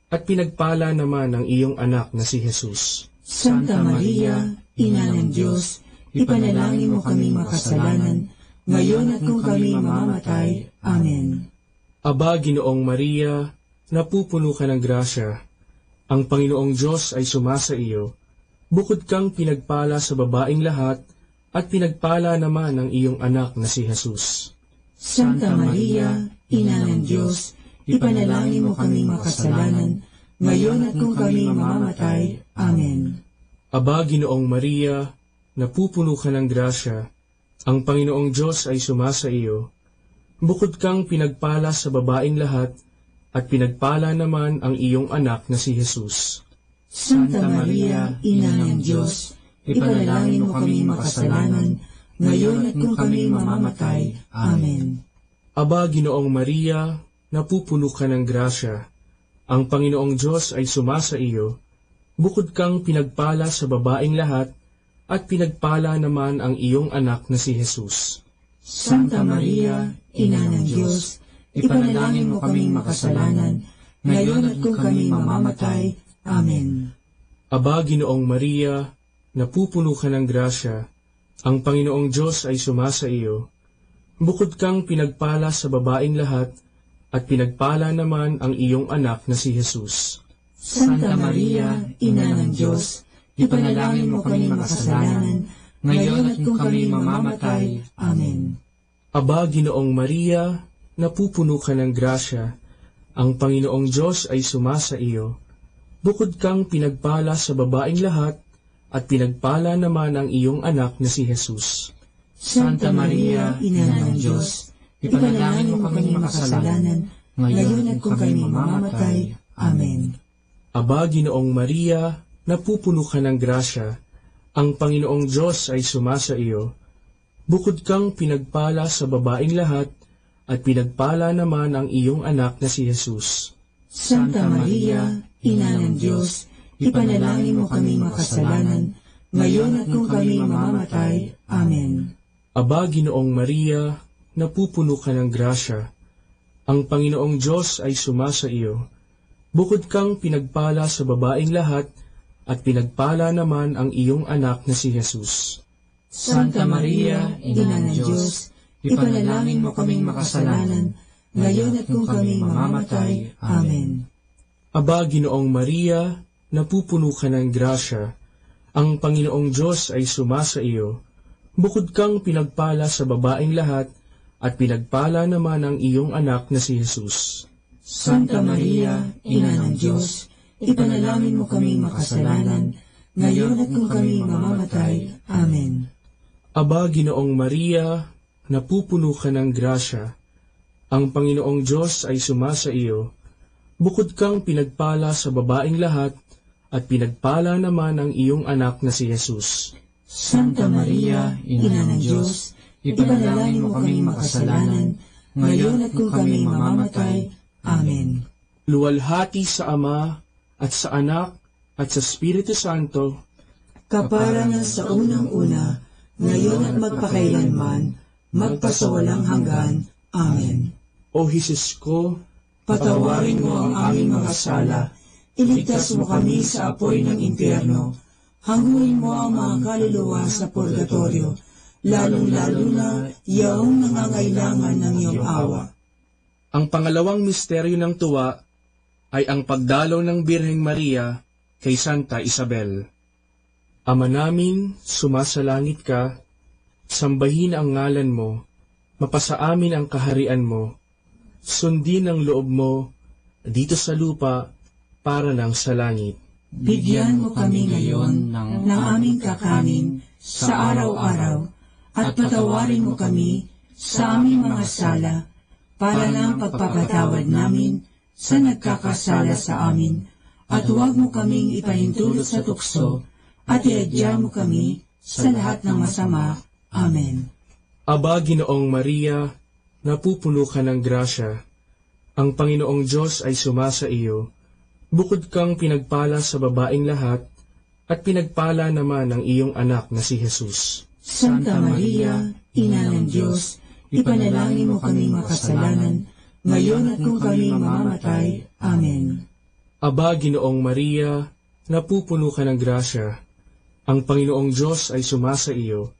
at pinagpala naman ang iyong anak na si Jesus. Santa Maria, Ina ng Diyos, ipanalangin mo kami makasalanan, ngayon at kung kami mamamatay. Amen. Aba, Ginoong Maria, napupuno ka ng grasya, ang Panginoong Diyos ay sumasa iyo. Bukod kang pinagpala sa babaeng lahat, at pinagpala naman ang iyong anak na si Jesus. Santa Maria, Ina ng Diyos, ipanalangin mo kami makasalanan, ngayon at kung kami mamamatay. Amen. Aba, Ginoong Maria, napupuno ka ng grasya, ang Panginoong Diyos ay sumasa iyo. Bukod kang pinagpala sa babaeng lahat, at pinagpala naman ang iyong anak na si Jesus. Santa Maria, Ina ng Diyos, ipanalangin mo kami makasalanan, ngayon at kung kami mamamatay. Amen. Aba, Ginoong Maria, napupuno ka ng grasya. Ang Panginoong Diyos ay sumasa iyo. Bukod kang pinagpala sa babaeng lahat, at pinagpala naman ang iyong anak na si Jesus. Santa Maria, Ina ng Diyos, ipanalangin mo kaming makasalanan, ngayon at kung kami mamamatay. Amen. Aba, Ginoong Maria, napupuno ka ng grasya. Ang Panginoong Diyos ay sumasa iyo. Bukod kang pinagpala sa babaeng lahat, at pinagpala naman ang iyong anak na si Jesus. Santa Maria, Ina ng Diyos, ipanalangin mo kami makasalanan, ngayon at kung kami mamamatay. Amen. Aba, Ginoong Maria, napupuno ka ng grasya. Ang Panginoong Diyos ay sumasa iyo. Bukod kang pinagpala sa babaeng lahat, at pinagpala naman ang iyong anak na si Jesus. Santa Maria, Ina ng Diyos, ipanalangin mo kami makasalanan, ngayon at kung kami mamamatay. Amen. Aba, Ginoong Maria, napupuno ka ng grasya. Ang Panginoong Diyos ay sumasa iyo. Bukod kang pinagpala sa babaeng lahat, at pinagpala naman ang iyong anak na si Jesus. Santa Maria, Ina ng Diyos, ipanalangin mo kami makasalanan, ngayon at kung kami mamamatay. Amen. Aba, Ginoong Maria, napupuno ka ng grasya. Ang Panginoong Diyos ay sumasa iyo. Bukod kang pinagpala sa babaeng lahat, at pinagpala naman ang iyong anak na si Jesus. Santa Maria, Ina ng Diyos, ipanalangin mo kaming makasalanan, ngayon at kung kami mamamatay. Amen. Aba, Ginoong Maria, napupuno ka ng grasya. Ang Panginoong Diyos ay sumasa iyo. Bukod kang pinagpala sa babaeng lahat, at pinagpala naman ang iyong anak na si Jesus. Santa Maria, Ina ng Diyos, ipanalangin mo kaming makasalanan, ngayon at kung kami mamamatay. Amen. Aba, Ginoong Maria, napupuno ka ng grasya. Ang Panginoong Diyos ay sumasa iyo. Bukod kang pinagpala sa babaeng lahat, at pinagpala naman ang iyong anak na si Jesus. Santa Maria, Ina ng Diyos, ipanalangin mo kaming makasalanan, ngayon at kung kami mamamatay. Amen. Luwalhati sa Ama, at sa Anak, at sa Espiritu Santo, kaparangan sa unang-una, ngayon at magpakailanman, magpasawalang hanggan. Amen. O Jesus ko, patawarin mo ang aming mga sala, iligtas mo kami sa apoy ng impyerno, hanguin mo ang mga kaluluwa sa purgatorio, lalong-lalo na yaong nangangailangan ng iyong awa. Ang pangalawang misteryo ng tuwa ay ang pagdalaw ng Birheng Maria kay Santa Isabel. Ama namin, sumasalangit ka, sambahin ang ngalan mo, mapasa amin ang kaharian mo, sundin ang loob mo, dito sa lupa, para lang sa langit. Bigyan mo kami ngayon ng aming kakanin sa araw-araw, at patawarin mo kami sa aming mga sala, para lang pagpapatawad namin sa nagkakasala sa amin, at huwag mo kaming ipahintulot sa tukso, at iadya mo kami sa lahat ng masama. Amen. Aba, Ginoong Maria, napupuno ka ng grasya. Ang Panginoong Diyos ay sumasa iyo. Bukod kang pinagpala sa babaeng lahat, at pinagpala naman ang iyong anak na si Jesus. Santa Maria, Ina ng Diyos, ipanalangin mo kami makasalanan, ngayon at kung kami mamamatay. Amen. Aba, Ginoong Maria, napupuno ka ng grasya. Ang Panginoong Diyos ay sumasa iyo.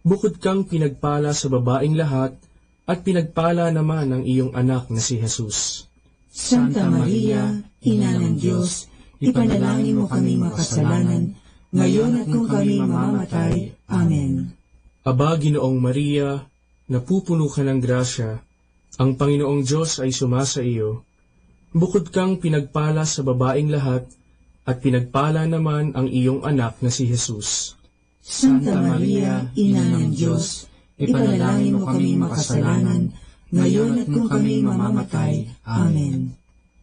Bukod kang pinagpala sa babaeng lahat, at pinagpala naman ang iyong anak na si Jesus. Santa Maria, Ina ng Diyos, ipanalangin mo kami makasalanan, ngayon at kung kami mamamatay. Amen. Aba, Ginoong Maria, napupuno ka ng grasya. Ang Panginoong Diyos ay sumasa iyo. Bukod kang pinagpala sa babaeng lahat, at pinagpala naman ang iyong anak na si Jesus. Santa Maria, Ina ng Diyos, ipanalangin mo kami makasalanan, ngayon at kung kami mamamatay. Amen.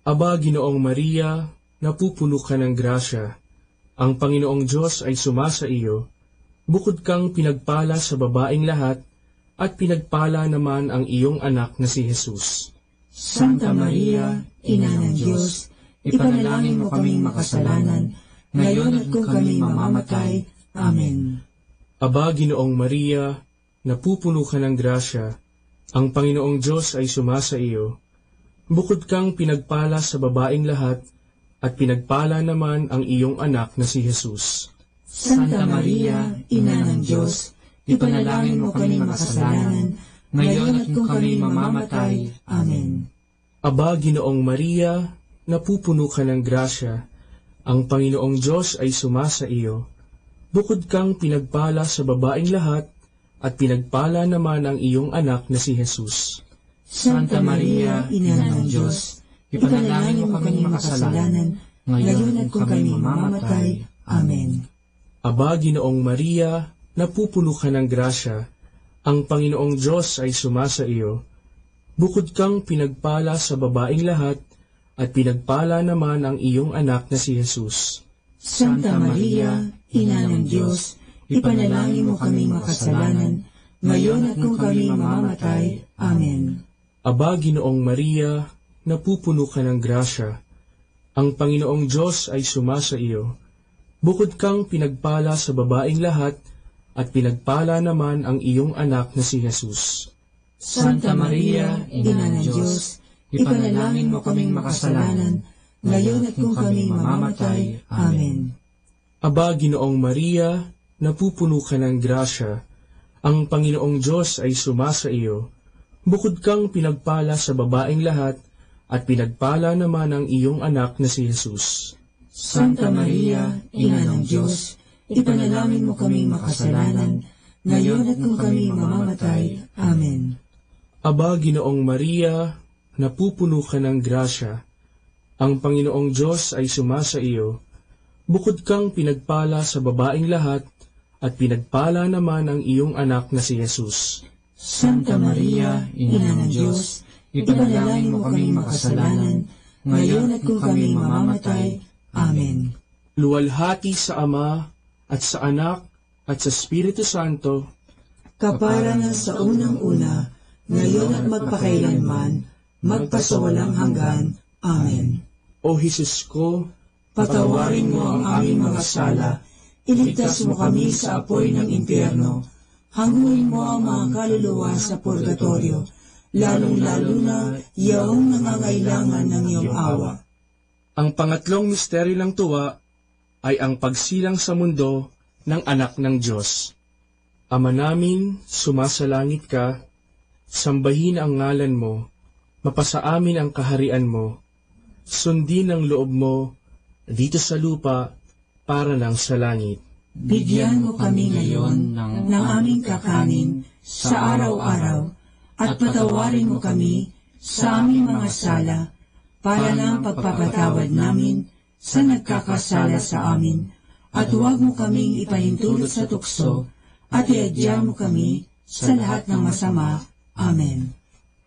Aba, Ginoong Maria, napupuno ka ng grasya. Ang Panginoong Diyos ay sumasa iyo. Bukod kang pinagpala sa babaeng lahat, at pinagpala naman ang iyong anak na si Jesus. Santa Maria, Ina ng Diyos, ipanalangin mo kaming makasalanan, ngayon at kung kami mamamatay. Amen. Aba, Ginoong Maria, napupuno ka ng grasya, ang Panginoong Diyos ay sumasa iyo. Bukod kang pinagpala sa babaeng lahat, at pinagpala naman ang iyong anak na si Jesus. Santa Maria, Ina ng Diyos, ipanalangin mo kaming makasalanan, ngayon at kung kami mamamatay. Amen. Aba, Ginoong Maria, napupuno ka ng grasya, ang Panginoong Diyos ay sumasa iyo. Bukod kang pinagpala sa babaeng lahat, at pinagpala naman ang iyong anak na si Jesus. Santa Maria, Ina ng Diyos, ipanalangin mo kaming makasalanan, ngayon at kung kami mamamatay. Amen. Aba, Ginoong Maria, napupuno ka ng grasya, ang Panginoong Diyos ay sumasa iyo. Bukod kang pinagpala sa babaeng lahat, at pinagpala naman ang iyong anak na si Jesus. Santa Maria, Ina ng Diyos, ipanalangin mo kaming makasalanan, ngayon at kung kami mamamatay. Amen. Aba, Ginoong Maria, napupuno ka ng grasya, ang Panginoong Diyos ay sumasa iyo. Bukod kang pinagpala sa babaeng lahat, at pinagpala naman ang iyong anak na si Jesus. Santa Maria, Ina ng Diyos, ipanalangin mo kaming makasalanan, ngayon at kung kami mamamatay. Amen. Aba, Ginoong Maria, napupuno ka ng grasya, ang Panginoong Diyos ay sumasa iyo. Bukod kang pinagpala sa babaeng lahat, at pinagpala naman ang iyong anak na si Jesus. Santa Maria, Ina ng Diyos, ipanalangin mo kaming makasalanan, ngayon at kung kami mamamatay. Amen. Aba, Ginoong Maria, napupuno ka ng grasya, ang Panginoong Diyos ay sumasa iyo. Bukod kang pinagpala sa babaeng lahat, at pinagpala naman ang iyong anak na si Jesus. Santa Maria, Ina ng Diyos, ipanalangin mo kaming makasalanan, ngayon at kung kami mamamatay. Amen. Luwalhati sa Ama, at sa Anak, at sa Espiritu Santo, kapara na sa unang-una, ngayon at magpakailanman, magpasawalang hanggan. Amen. O Jesus ko, patawarin mo ang aming mga sala, iligtas mo kami sa apoy ng impyerno, hanguin mo ang mga kaluluwa sa purgatorio, lalong-lalo na yaong nangangailangan ng iyong awa. Ang pangatlong misteryo ng tuwa ay ang pagsilang sa mundo ng anak ng Diyos. Ama namin, sumasalangit ka, sambahin ang ngalan mo, mapasa amin ang kaharian mo, sundin ang loob mo, dito sa lupa, para lang sa langit. Bigyan mo kami ngayon ng aming kakanin sa araw-araw, at patawarin mo kami sa aming mga sala, para lang pagpapatawad namin sa nagkakasala sa amin, at huwag mo kaming ipahintulot sa tukso, at iadya mo kami sa lahat ng masama. Amen.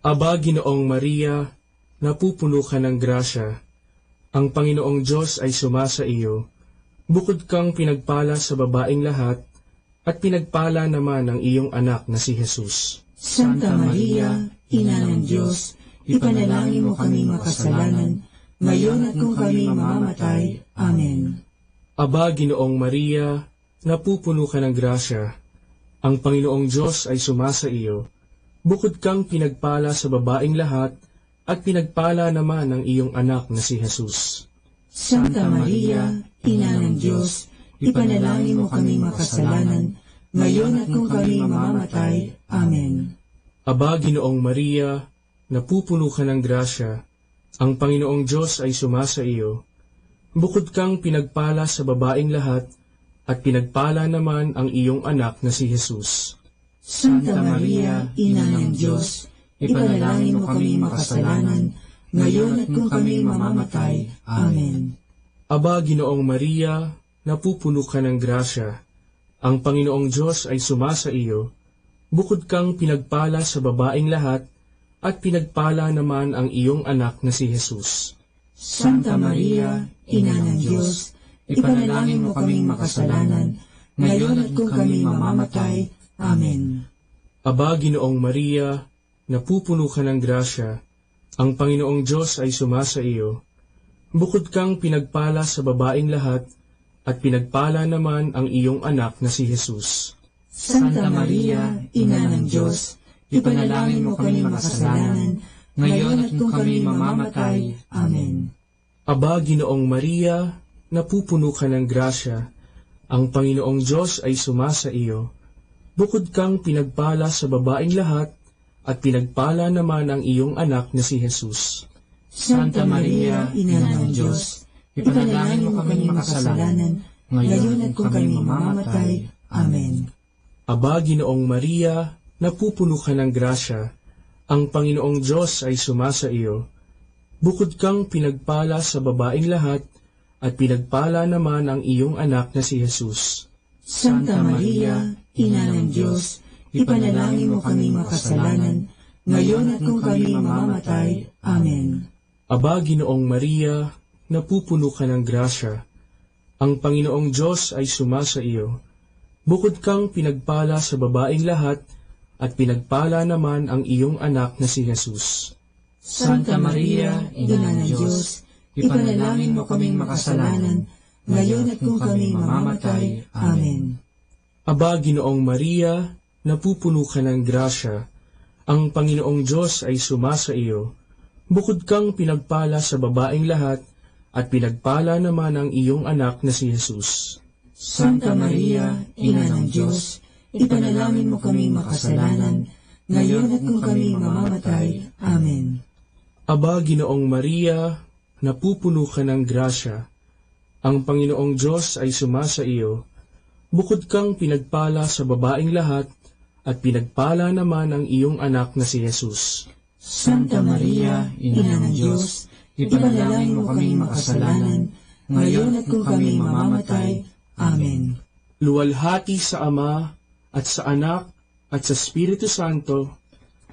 Aba, Ginoong Maria, napupuno ka ng grasya, ang Panginoong Diyos ay sumasa iyo. Bukod kang pinagpala sa babaeng lahat, at pinagpala naman ang iyong anak na si Jesus. Santa Maria, Ina ng Diyos, ipanalangin mo kaming makasalanan, ngayon at kung kami mamamatay. Amen. Aba, Ginoong Maria, napupuno ka ng grasya, ang Panginoong Diyos ay sumasa iyo. Bukod kang pinagpala sa babaeng lahat, at pinagpala naman ang iyong anak na si Jesus. Santa Maria, Ina ng Diyos, ipanalangin mo kaming makasalanan, ngayon at kung kami mamamatay. Amen. Aba, Ginoong Maria, napupuno ka ng grasya, ang Panginoong Diyos ay sumasa iyo. Bukod kang pinagpala sa babaeng lahat, at pinagpala naman ang iyong anak na si Jesus. Santa Maria, Ina ng Diyos, ipanalangin mo kaming makasalanan, ngayon at kung kami mamamatay. Amen. Aba, Ginoong Maria, napupuno ka ng grasya, ang Panginoong Diyos ay sumasa iyo. Bukod kang pinagpala sa babaeng lahat, at pinagpala naman ang iyong anak na si Jesus. Santa Maria, Ina ng Diyos, ipanalangin mo kaming makasalanan, ngayon at kung kami mamamatay. Amen. Aba, Ginoong Maria, napupuno ka ng grasya, ang Panginoong Diyos ay sumasa iyo. Bukod kang pinagpala sa babaeng lahat, at pinagpala naman ang iyong anak na si Jesus. Santa Maria, Ina ng Diyos, ipanalangin mo kami makasalanan, ngayon at kung kami mamamatay. Amen. Aba, Ginoong Maria, napupuno ka ng grasya, ang Panginoong Diyos ay sumasa iyo. Bukod kang pinagpala sa babaeng lahat, at pinagpala naman ang iyong anak na si Jesus. Santa Maria, Ina ng Diyos, ipanalangin mo kami makasalanan, ngayon at kung kami mamamatay. Amen. Aba, Ginoong Maria, napupuno ka ng grasya, ang Panginoong Diyos ay sumasa iyo. Bukod kang pinagpala sa babaeng lahat, at pinagpala naman ang iyong anak na si Jesus. Santa Maria, Ina ng Diyos, ipanalangin mo kami makasalanan, ngayon at kung kami mamamatay. Amen. Aba, Ginoong Maria, napupuno ka ng grasya, ang Panginoong Diyos ay sumasa iyo. Bukod kang pinagpala sa babaeng lahat, at pinagpala naman ang iyong anak na si Jesus. Santa Maria, Ina ng Diyos, ipanalangin mo kaming makasalanan, ngayon at kung kami mamamatay. Amen. Aba, Ginoong Maria, napupuno ka ng grasya, ang Panginoong Diyos ay sumasa iyo. Bukod kang pinagpala sa babaeng lahat, at pinagpala naman ang iyong anak na si Jesus. Santa Maria, Ina ng Diyos, ipanalangin mo kaming makasalanan, ngayon at kung kami mamamatay. Amen. Aba, Ginoong Maria, napupuno ka ng grasya, ang Panginoong Diyos ay sumasa iyo. Bukod kang pinagpala sa babaeng lahat, at pinagpala naman ang iyong anak na si Jesus. Santa Maria, Ina ng Diyos, ipanalangin mo kaming makasalanan, ngayon at kung kami mamamatay. Amen. Luwalhati sa Ama, at sa Anak, at sa Espiritu Santo,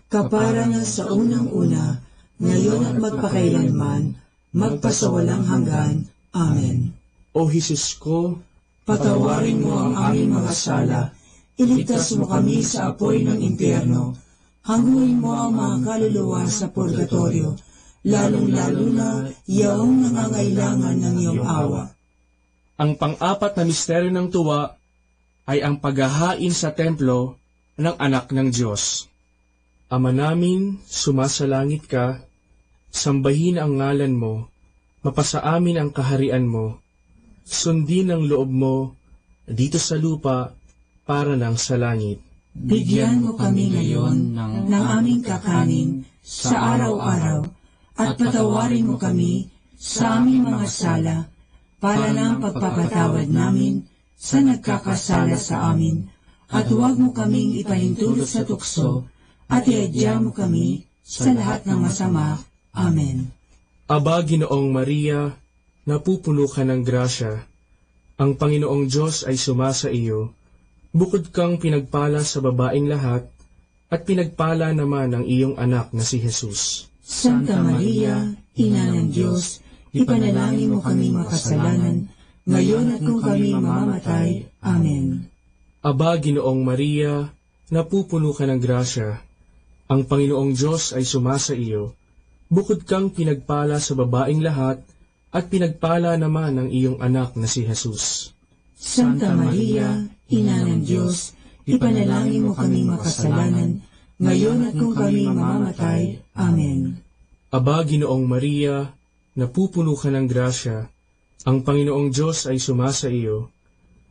kapara na sa unang-una, ngayon at magpakailanman, magpasawalang hanggan. Amen. O Jesus ko, patawarin mo ang aming mga sala, iligtas mo kami sa apoy ng impyerno, hanguin mo ang mga kaluluwa sa purgatorio, lalong-lalo na yaong nangangailangan ng iyong awa. Ang pang-apat na misteryo ng tuwa ay ang paghahain sa templo ng anak ng Diyos. Ama namin, sumasalangit ka, sambahin ang ngalan mo, mapasa amin ang kaharian mo, sundin ang loob mo dito sa lupa para ng sa langit. Bigyan mo kami ngayon ng aming kakanin sa araw-araw, at patawarin mo kami sa aming mga sala, para ng pagpapatawad namin sa nagkakasala sa amin, at huwag mo kaming ipahintulot sa tukso, at iadya mo kami sa lahat ng masama. Amen. Aba, Ginoong Maria, napupuno ka ng grasya, ang Panginoong Diyos ay sumasa iyo. Bukod kang pinagpala sa babaeng lahat, at pinagpala naman ang iyong anak na si Jesus. Santa Maria, Ina ng Diyos, ipanalangin mo kami makasalanan, ngayon at kung kami mamamatay. Amen. Aba, Ginoong Maria, napupuno ka ng grasya, ang Panginoong Diyos ay sumasa iyo. Bukod kang pinagpala sa babaeng lahat, at pinagpala naman ang iyong anak na si Jesus. Santa Maria, Ina ng Diyos, ipanalangin mo kami makasalanan, ngayon at kung kami mamamatay. Amen. Aba, Ginoong Maria, napupuno ka ng grasya, ang Panginoong Diyos ay sumasa iyo.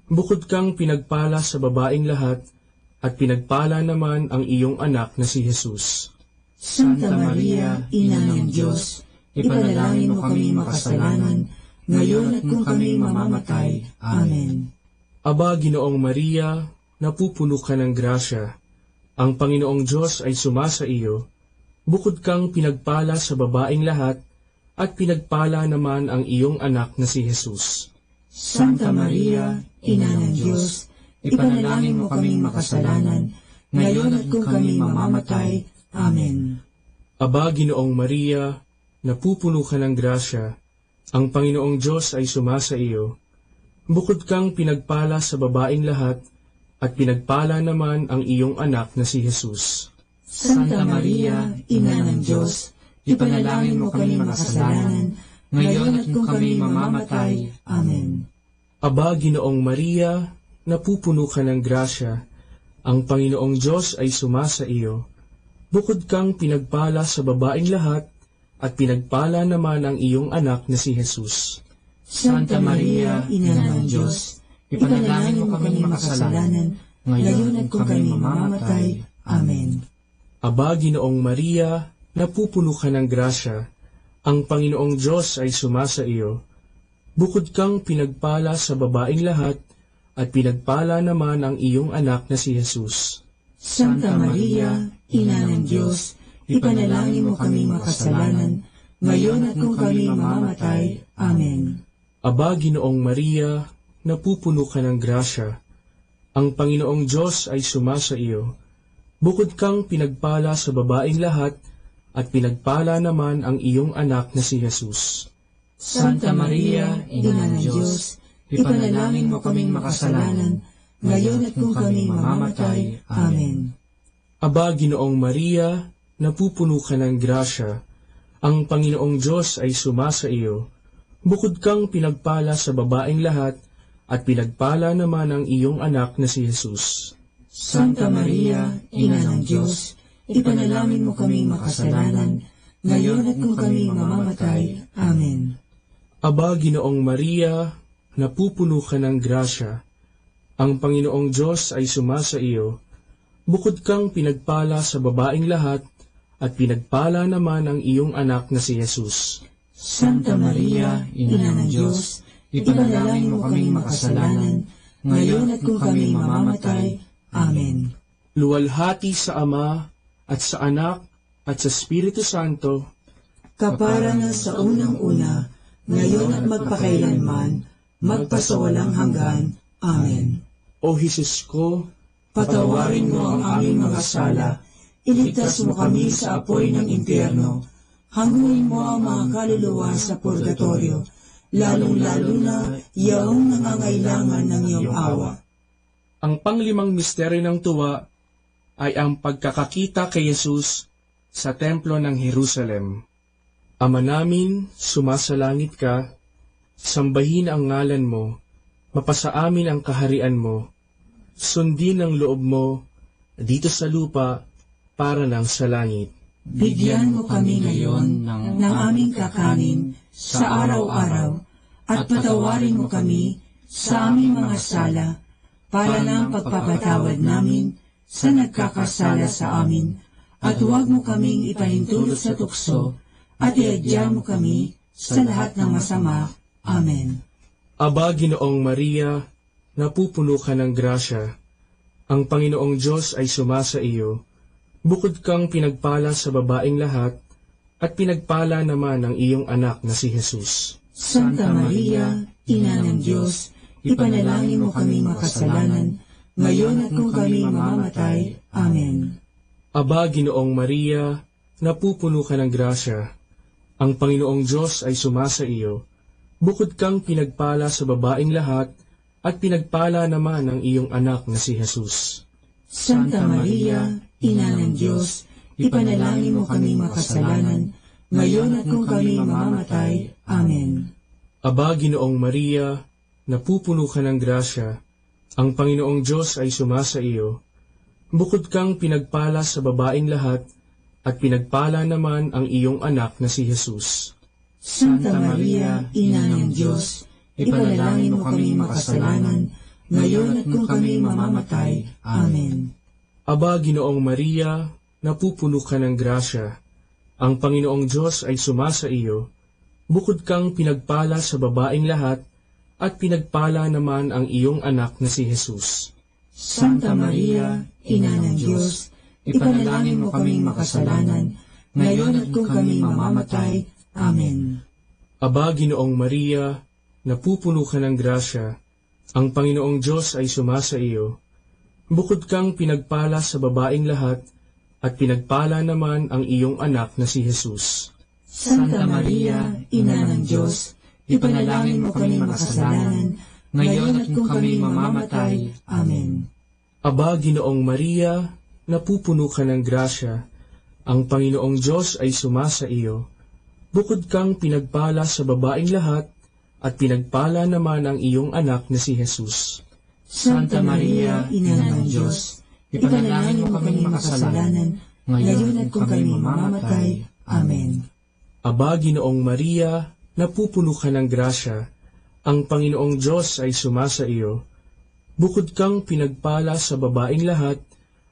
Bukod kang pinagpala sa babaeng lahat, at pinagpala naman ang iyong anak na si Jesus. Santa Maria, Ina ng Diyos, ipanalangin mo kami makasalanan, ngayon at kung kami mamamatay. Amen. Aba, Ginoong Maria, napupuno ka ng grasya, ang Panginoong Diyos ay sumasa iyo. Bukod kang pinagpala sa babaeng lahat, at pinagpala naman ang iyong anak na si Jesus. Santa Maria, Ina ng Diyos, ipanalangin mo kaming makasalanan, ngayon at kung kami mamamatay. Amen. Aba, Ginoong Maria, napupuno ka ng grasya, ang Panginoong Diyos ay sumasa iyo. Bukod kang pinagpala sa babaeng lahat, at pinagpala naman ang iyong anak na si Jesus. Santa Maria, Ina ng Diyos, ipanalangin mo kami makasalanan, ngayon at kung kami mamamatay. Amen. Aba, Ginoong Maria, napupuno ka ng grasya, ang Panginoong Diyos ay sumasa iyo. Bukod kang pinagpala sa babaeng lahat, at pinagpala naman ang iyong anak na si Jesus. Santa Maria, Ina ng Diyos, ipanalangin mo kami makasalanan, ngayon at kung kami mamamatay. Amen. Aba, Ginoong Maria, napupuno ka ng grasya, ang Panginoong Diyos ay sumasa iyo. Bukod kang pinagpala sa babaeng lahat, at pinagpala naman ang iyong anak na si Jesus. Santa Maria, Ina ng Diyos, ipanalangin mo kami makasalanan, ngayon at kung kami mamamatay. Amen. Aba, Ginoong Maria, napupuno ka ng grasya, ang Panginoong Diyos ay sumasa iyo. Bukod kang pinagpala sa babaeng lahat, at pinagpala naman ang iyong anak na si Jesus. Santa Maria, Ina ng Diyos, ipanalangin mo kaming makasalanan, ngayon at kung kami mamamatay. Amen. Aba, Ginoong Maria, napupuno ka ng grasya, ang Panginoong Diyos ay sumasa iyo. Bukod kang pinagpala sa babaeng lahat, at pinagpala naman ang iyong anak na si Jesus. Santa Maria, Ina ng Diyos, ipanalangin mo kaming makasalanan, ngayon at kung kami mamamatay. Amen. Aba, Ginoong Maria, napupuno ka ng grasya, ang Panginoong Diyos ay sumasa iyo. Bukod kang pinagpala sa babaeng lahat, at pinagpala naman ang iyong anak na si Jesus. Santa Maria, Ina ng Diyos, ipanalangin mo kaming makasalanan, ngayon at kung kami mamamatay. Amen. Luwalhati sa Ama, at sa Anak, at sa Espiritu Santo, kapara na sa unang-una, ngayon at magpakailanman, magpasawalang hanggan. Amen. O Jesus ko, patawarin mo ang aming mga sala, iligtas mo kami sa apoy ng impyerno, hanguin mo ang mga kaluluwa sa purgatorio, lalong-lalo na yaong nangangailangan ng iyong awa. Ang panglimang misteryo ng tuwa ay ang pagkakakita kay Jesus sa templo ng Jerusalem. Ama namin, sumasalangit ka, sambahin ang ngalan mo, mapasa amin ang kaharian mo, sundin ang loob mo dito sa lupa para ng sa langit. Bigyan mo kami ngayon ng aming kakanin sa araw-araw, at patawarin mo kami sa aming mga sala, para ng pagpapatawad namin sa nagkakasala sa amin, at huwag mo kaming ipahintulot sa tukso, at iadya mo kami sa lahat ng masama. Amen. Aba, Ginoong Maria, napupuno ka ng grasya, ang Panginoong Diyos ay sumasa iyo. Bukod kang pinagpala sa babaeng lahat, at pinagpala naman ang iyong anak na si Jesus. Santa Maria, Ina ng Diyos, ipanalangin mo kami makasalanan, ngayon at kung kami mamamatay. Amen. Aba, Ginoong Maria, napupuno ka ng grasya, ang Panginoong Diyos ay sumasa iyo. Bukod kang pinagpala sa babaeng lahat, at pinagpala naman ang iyong anak na si Jesus. Santa Maria, Ina ng Diyos, ipanalangin mo kami makasalanan, ngayon at kung kami mamamatay. Amen. Aba, Ginoong Maria, napupuno ka ng grasya, ang Panginoong Diyos ay sumasa iyo. Bukod kang pinagpala sa babaeng lahat, at pinagpala naman ang iyong anak na si Jesus. Santa Maria, Ina ng Diyos, ipanalangin mo kami makasalanan, ngayon at kung kami mamamatay. Amen. Aba, Ginoong Maria, napupuno ka ng grasya, ang Panginoong Diyos ay sumasa iyo. Bukod kang pinagpala sa babaeng lahat, at pinagpala naman ang iyong anak na si Jesus. Santa Maria, Ina ng Diyos, ipanalangin mo kaming makasalanan, ngayon at kung kami mamamatay. Amen. Aba, Ginoong Maria, napupuno ka ng grasya, ang Panginoong Diyos ay sumasa iyo. Bukod kang pinagpala sa babaeng lahat, at pinagpala naman ang iyong anak na si Jesus. Santa Maria, Ina ng Diyos, ipanalangin mo kami makasalanan, ngayon at kung kami mamamatay. Amen. Aba, Ginoong Maria, napupuno ka ng grasya, ang Panginoong Diyos ay sumasa iyo. Bukod kang pinagpala sa babaeng lahat, at pinagpala naman ang iyong anak na si Jesus. Santa Maria, Ina ng Diyos, ipanalangin mo kami makasalanan, ngayon at kung kami mamamatay. Amen. Aba, Ginoong Maria, napupuno ka ng grasya, ang Panginoong Diyos ay sumasa iyo. Bukod kang pinagpala sa babaeng lahat,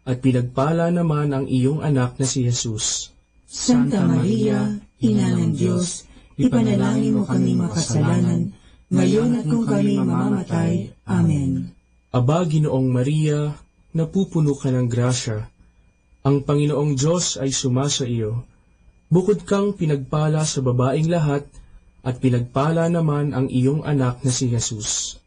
at pinagpala naman ang iyong anak na si Jesus. Santa Maria, Ina ng Diyos, ipanalangin mo kami makasalanan, ngayon at kung kami mamamatay. Amen. Aba, Ginoong Maria, napupuno ka ng grasya, ang Panginoong Diyos ay sumasa iyo. Bukod kang pinagpala sa babaeng lahat, at pinagpala naman ang iyong anak na si Jesus.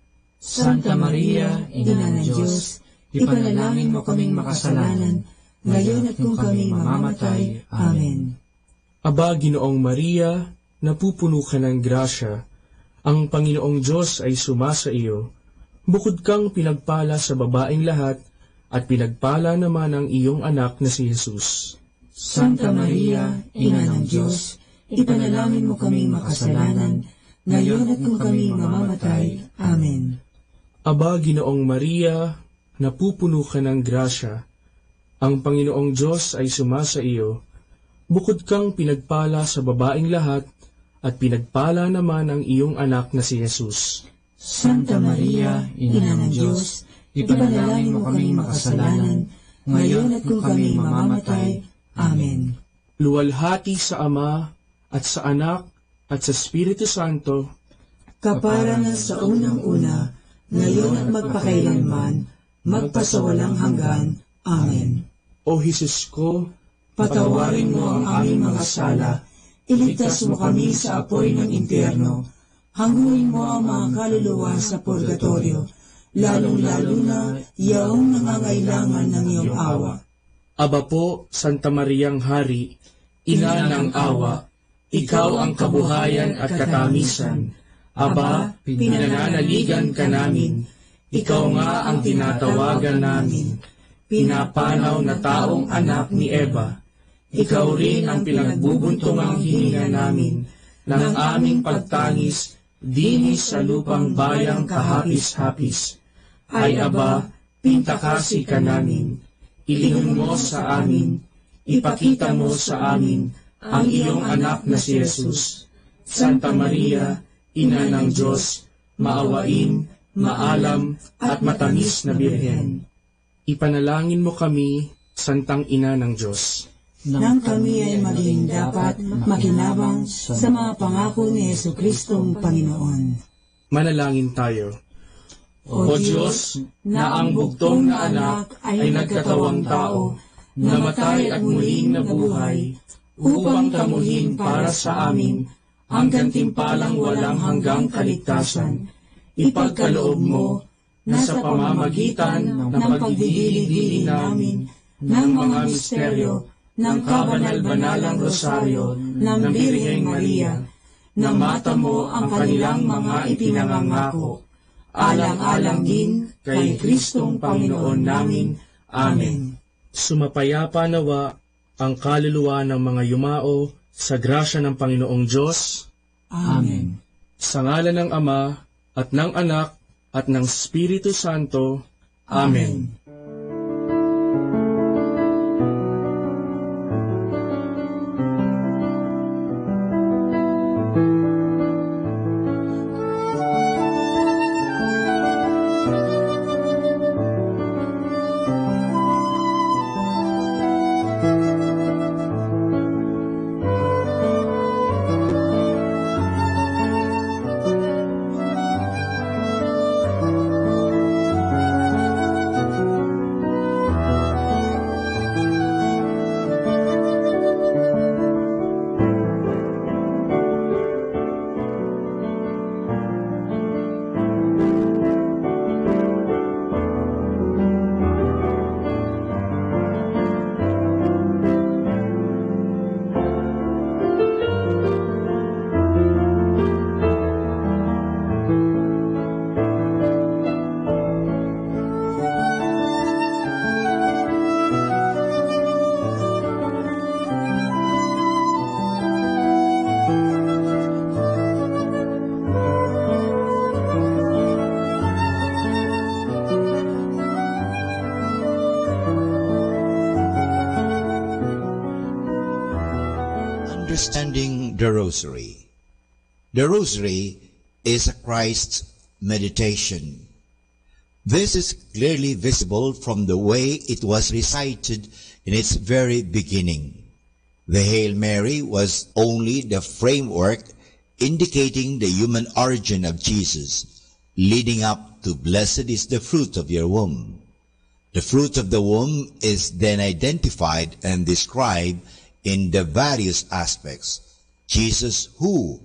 Santa Maria, Ina ng Diyos, ipanalangin mo kaming makasalanan, ngayon at kung kami mamamatay. Amen. Aba, Ginoong Maria, napupuno ka ng grasya, ang Panginoong Diyos ay sumasa iyo. Bukod kang pinagpala sa babaeng lahat, at pinagpala naman ang iyong anak na si Jesus. Santa Maria, Ina ng Diyos, ipanalangin mo kaming makasalanan, ngayon at kung kami mamamatay. Amen. Aba, Ginoong Maria, napupuno ka ng grasya, ang Panginoong Diyos ay sumasa iyo. Bukod kang pinagpala sa babaeng lahat, at pinagpala naman ang iyong anak na si Jesus. Santa Maria, Ina ng Diyos, ipanalangin mo kaming makasalanan, ngayon at kung kami mamamatay. Amen. Luwalhati sa Ama, at sa Anak, at sa Espiritu Santo, kapara na sa unang-una, ngayon at magpakailanman, magpasawalang hanggan. Amen. O Jesus ko, patawarin mo ang aming mga sala, iligtas mo kami sa apoy ng impyerno, hanguin mo ang mga kaluluwa sa purgatorio, lalong-lalo na yaong nangangailangan ng iyong awa. Aba po, Santa Mariang Hari, Ina ng awa, ikaw ang kabuhayan at katamisan. Aba, pinananaligan ka namin, ikaw nga ang tinatawagan namin. Pinapanaw na taong anak ni Eva, ikaw rin ang pinagbubuntungang hininga namin ng aming pagtangis dinis sa lupang bayang kahapis-hapis. Ay Aba, pintakasi ka namin, ilingon mo sa amin, ipakita mo sa amin ang iyong anak na si Jesus. Santa Maria, Ina ng Diyos, maawain, maalam at matamis na Birhen. Ipanalangin mo kami, Santang Ina ng Diyos, nang kami ay maging dapat makinabang sa mga pangako ni Jesucristong Panginoon. Manalangin tayo. O Diyos, na ang bugtong na anak ay nagkatawang tao, namatay at muling nabuhay, upang kamuhin para sa amin ang gantimpalang walang hanggang kaligtasan. Ipagkaloob mo na sa pamamagitan ng pagdidili-dili namin ng mga misteryo ng kabanal-banalang rosaryo ng Birheng Maria, na mata mo ang kanilang mga ipinangangako, alang-alang din kay Kristong Panginoon namin. Amen. Sumapayapa nawa ang kaluluwa ng mga yumao sa grasya ng Panginoong Diyos. Amen. Sa ngalan ng Ama, at ng Anak, at ng Espiritu Santo. Amen. understanding the Rosary. The Rosary is a Christ's meditation. This is clearly visible from the way it was recited in its very beginning. The Hail Mary was only the framework indicating the human origin of Jesus, leading up to "Blessed is the fruit of your womb." The fruit of the womb is then identified and described in the various aspects. Jesus who,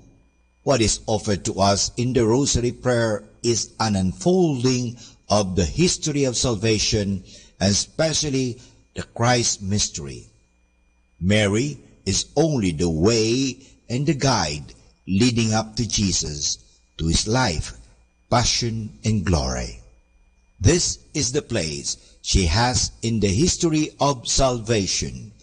what is offered to us in the Rosary Prayer is an unfolding of the history of salvation, and especially the Christ mystery. Mary is only the way and the guide leading up to Jesus, to his life, passion, and glory. This is the place she has in the history of salvation.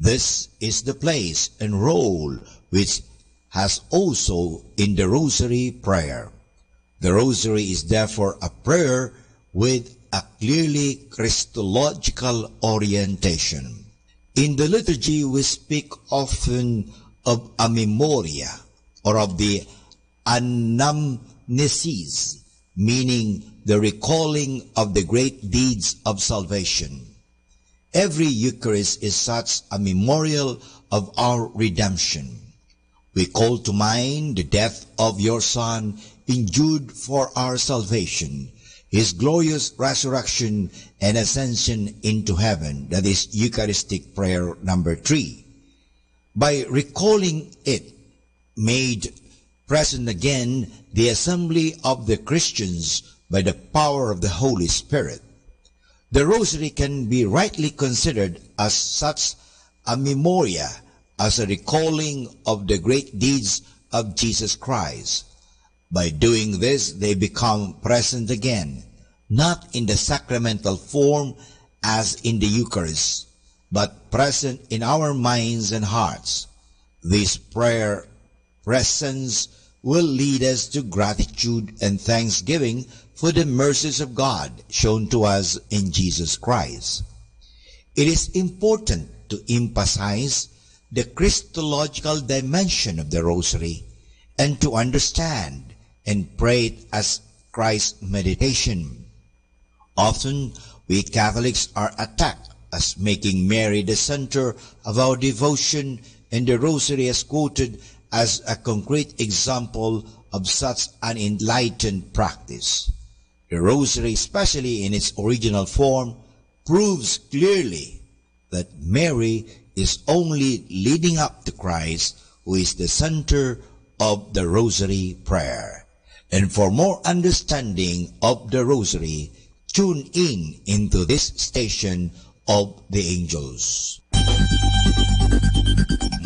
This is the place and role which has also in the Rosary Prayer. The Rosary is therefore a prayer with a clearly Christological orientation. In the liturgy, we speak often of a memoria, or of the anamnesis, meaning the recalling of the great deeds of salvation. Every Eucharist is such a memorial of our redemption. We call to mind the death of your Son, endured for our salvation, his glorious resurrection and ascension into heaven. That is Eucharistic prayer number 3. By recalling it, made present again the assembly of the Christians by the power of the Holy Spirit. The Rosary can be rightly considered as such a memoria, as a recalling of the great deeds of Jesus Christ. By doing this, they become present again, not in the sacramental form as in the Eucharist, but present in our minds and hearts. This prayer presence will lead us to gratitude and thanksgiving for the mercies of God shown to us in Jesus Christ. It is important to emphasize the Christological dimension of the Rosary and to understand and pray it as Christ's meditation. Often, we Catholics are attacked as making Mary the center of our devotion, and the Rosary is quoted as a concrete example of such an enlightened practice. The Rosary, especially in its original form, proves clearly that Mary is only leading up to Christ, who is the center of the Rosary Prayer. And for more understanding of the Rosary, tune in into this station of the angels.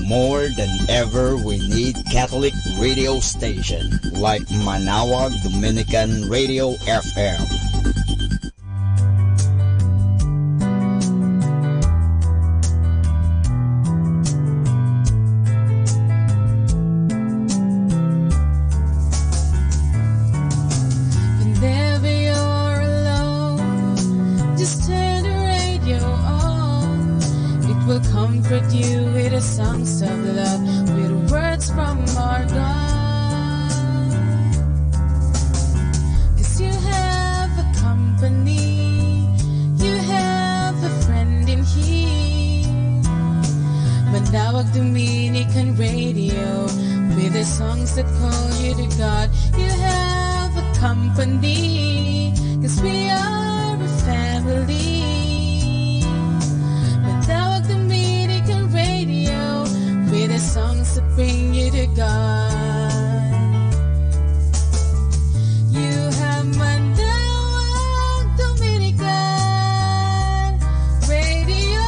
More than ever, we need Catholic radio station like Manawag Dominican Radio FM. Whenever you're alone, just turn the radio on. It will comfort you with the songs of love, with words from our God. 'Cause you have a company, you have a friend in here. Manawag Dominican Radio, with the songs that call you to God. You have a company, 'cause we are a family. Manawag Dominican Radio, with the songs that bring you to God. You have Manawag Dominican Radio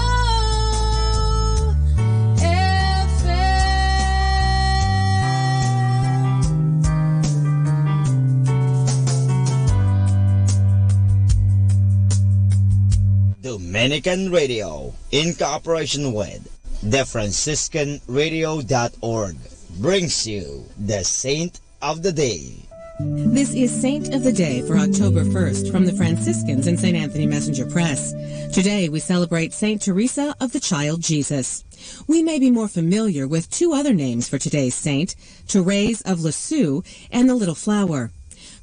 Dominican Radio, in cooperation with TheFranciscanRadio.org, brings you the Saint of the Day. This is Saint of the Day for October 1st from the Franciscans and St. Anthony Messenger Press. Today we celebrate Saint Teresa of the Child Jesus. We may be more familiar with two other names for today's saint, Therese of Lisieux and the Little Flower.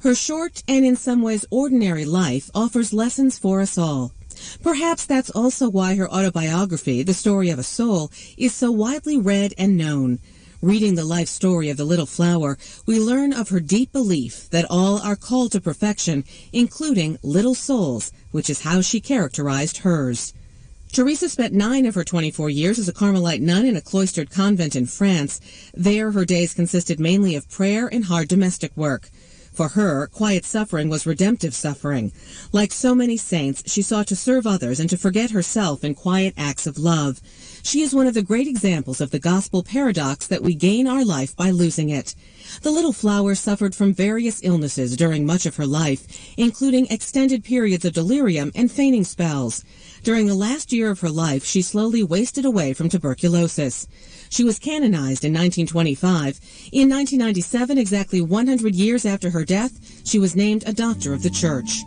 Her short and in some ways ordinary life offers lessons for us all. Perhaps that's also why her autobiography, The Story of a Soul, is so widely read and known. Reading the life story of the Little Flower, we learn of her deep belief that all are called to perfection, including little souls, which is how she characterized hers. Teresa spent 9 of her 24 years as a Carmelite nun in a cloistered convent in France. There, her days consisted mainly of prayer and hard domestic work. For her, quiet suffering was redemptive suffering. Like so many saints, she sought to serve others and to forget herself in quiet acts of love. She is one of the great examples of the gospel paradox that we gain our life by losing it. The Little Flower suffered from various illnesses during much of her life, including extended periods of delirium and fainting spells. During the last year of her life, she slowly wasted away from tuberculosis. She was canonized in 1925. In 1997, exactly 100 years after her death, she was named a Doctor of the Church.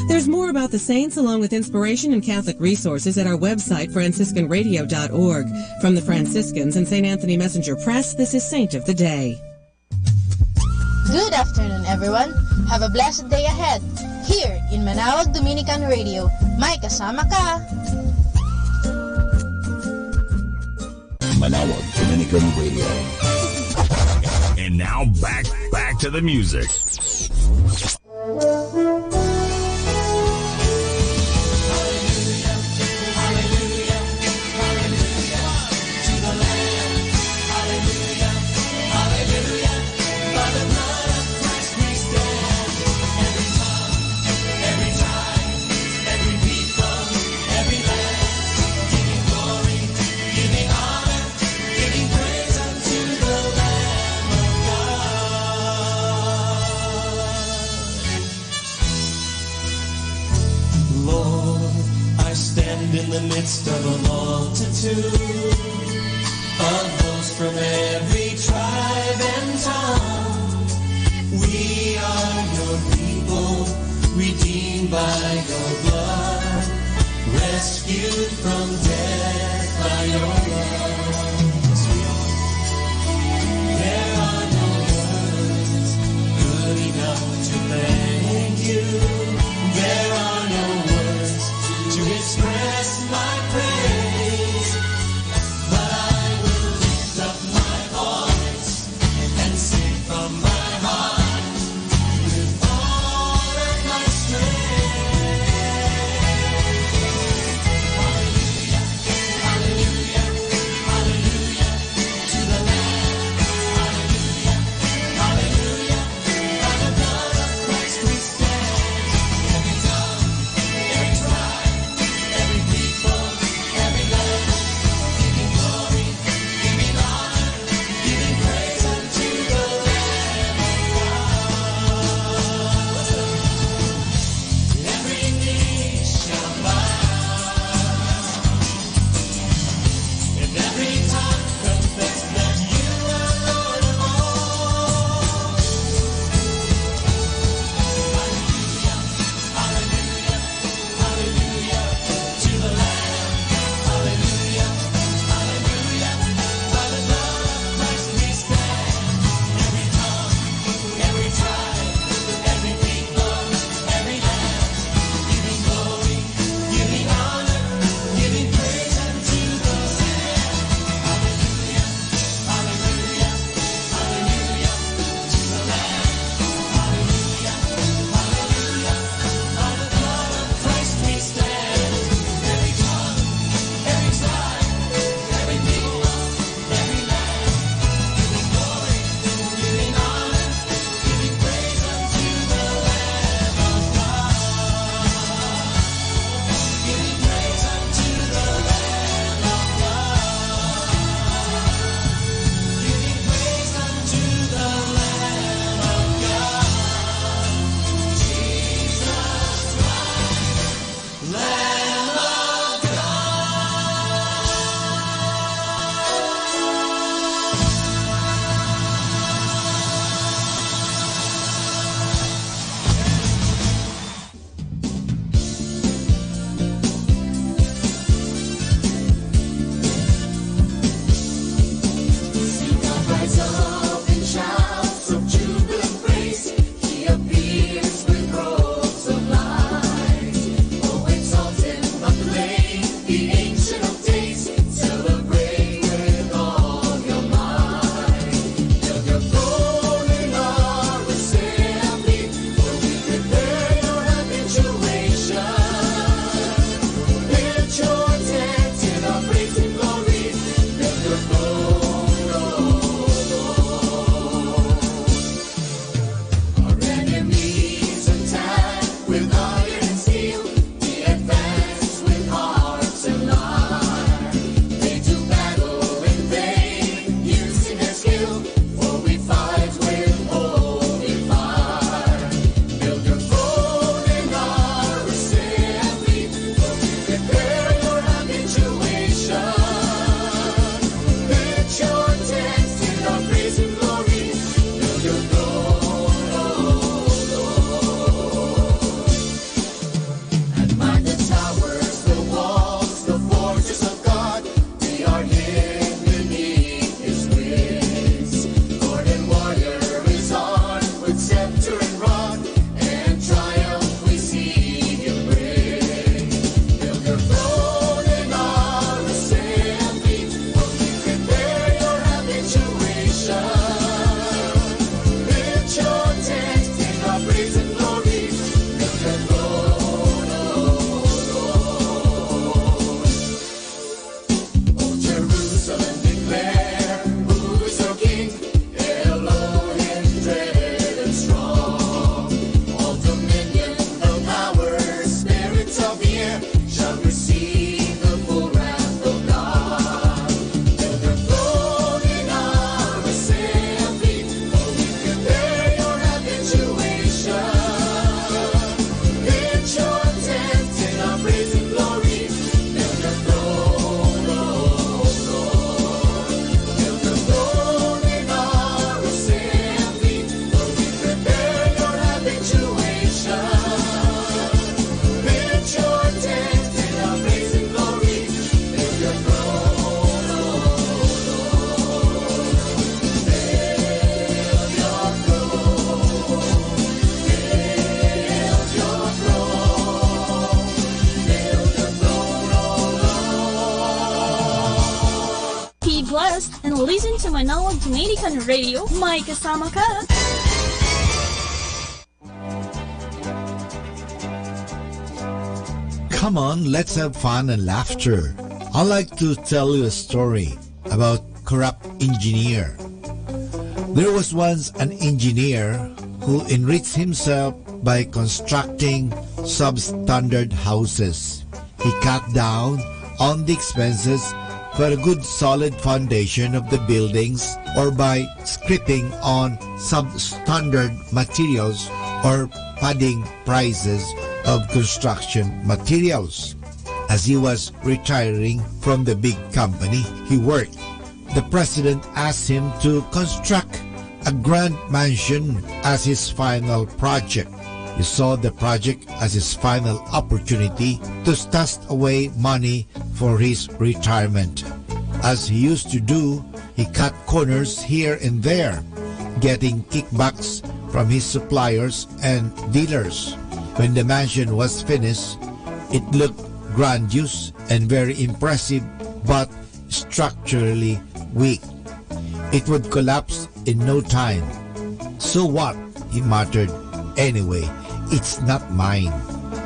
There's more about the saints along with inspiration and Catholic resources at our website, franciscanradio.org. From the Franciscans and St. Anthony Messenger Press, this is Saint of the Day. Good afternoon, everyone. Have a blessed day ahead. Here in Manawag Dominican Radio, may kasama ka. Manawag Dominican Radio. And now back to the music. In the midst of a multitude of those from every tribe and tongue, we are your people, redeemed by your blood, rescued from death by your love. There are no words good enough to thank you. There are no words to express my praise, but I will lift up my voice and sing from my heart with all of my strength. Hallelujah, hallelujah, and listen to Manawag Dominican Radio. May kasama ka! Come on, let's have fun and laughter. I'd like to tell you a story about corrupt engineer. There was once an engineer who enriched himself by constructing substandard houses. He cut down on the expenses for a good solid foundation of the buildings, or by scripting on substandard materials or padding prices of construction materials. As he was retiring from the big company he worked, the president asked him to construct a grand mansion as his final project. He saw the project as his final opportunity to stash away money for his retirement. As he used to do, he cut corners here and there, getting kickbacks from his suppliers and dealers. When the mansion was finished, it looked grandiose and very impressive, but structurally weak. It would collapse in no time. So what? He muttered. Anyway, it's not mine.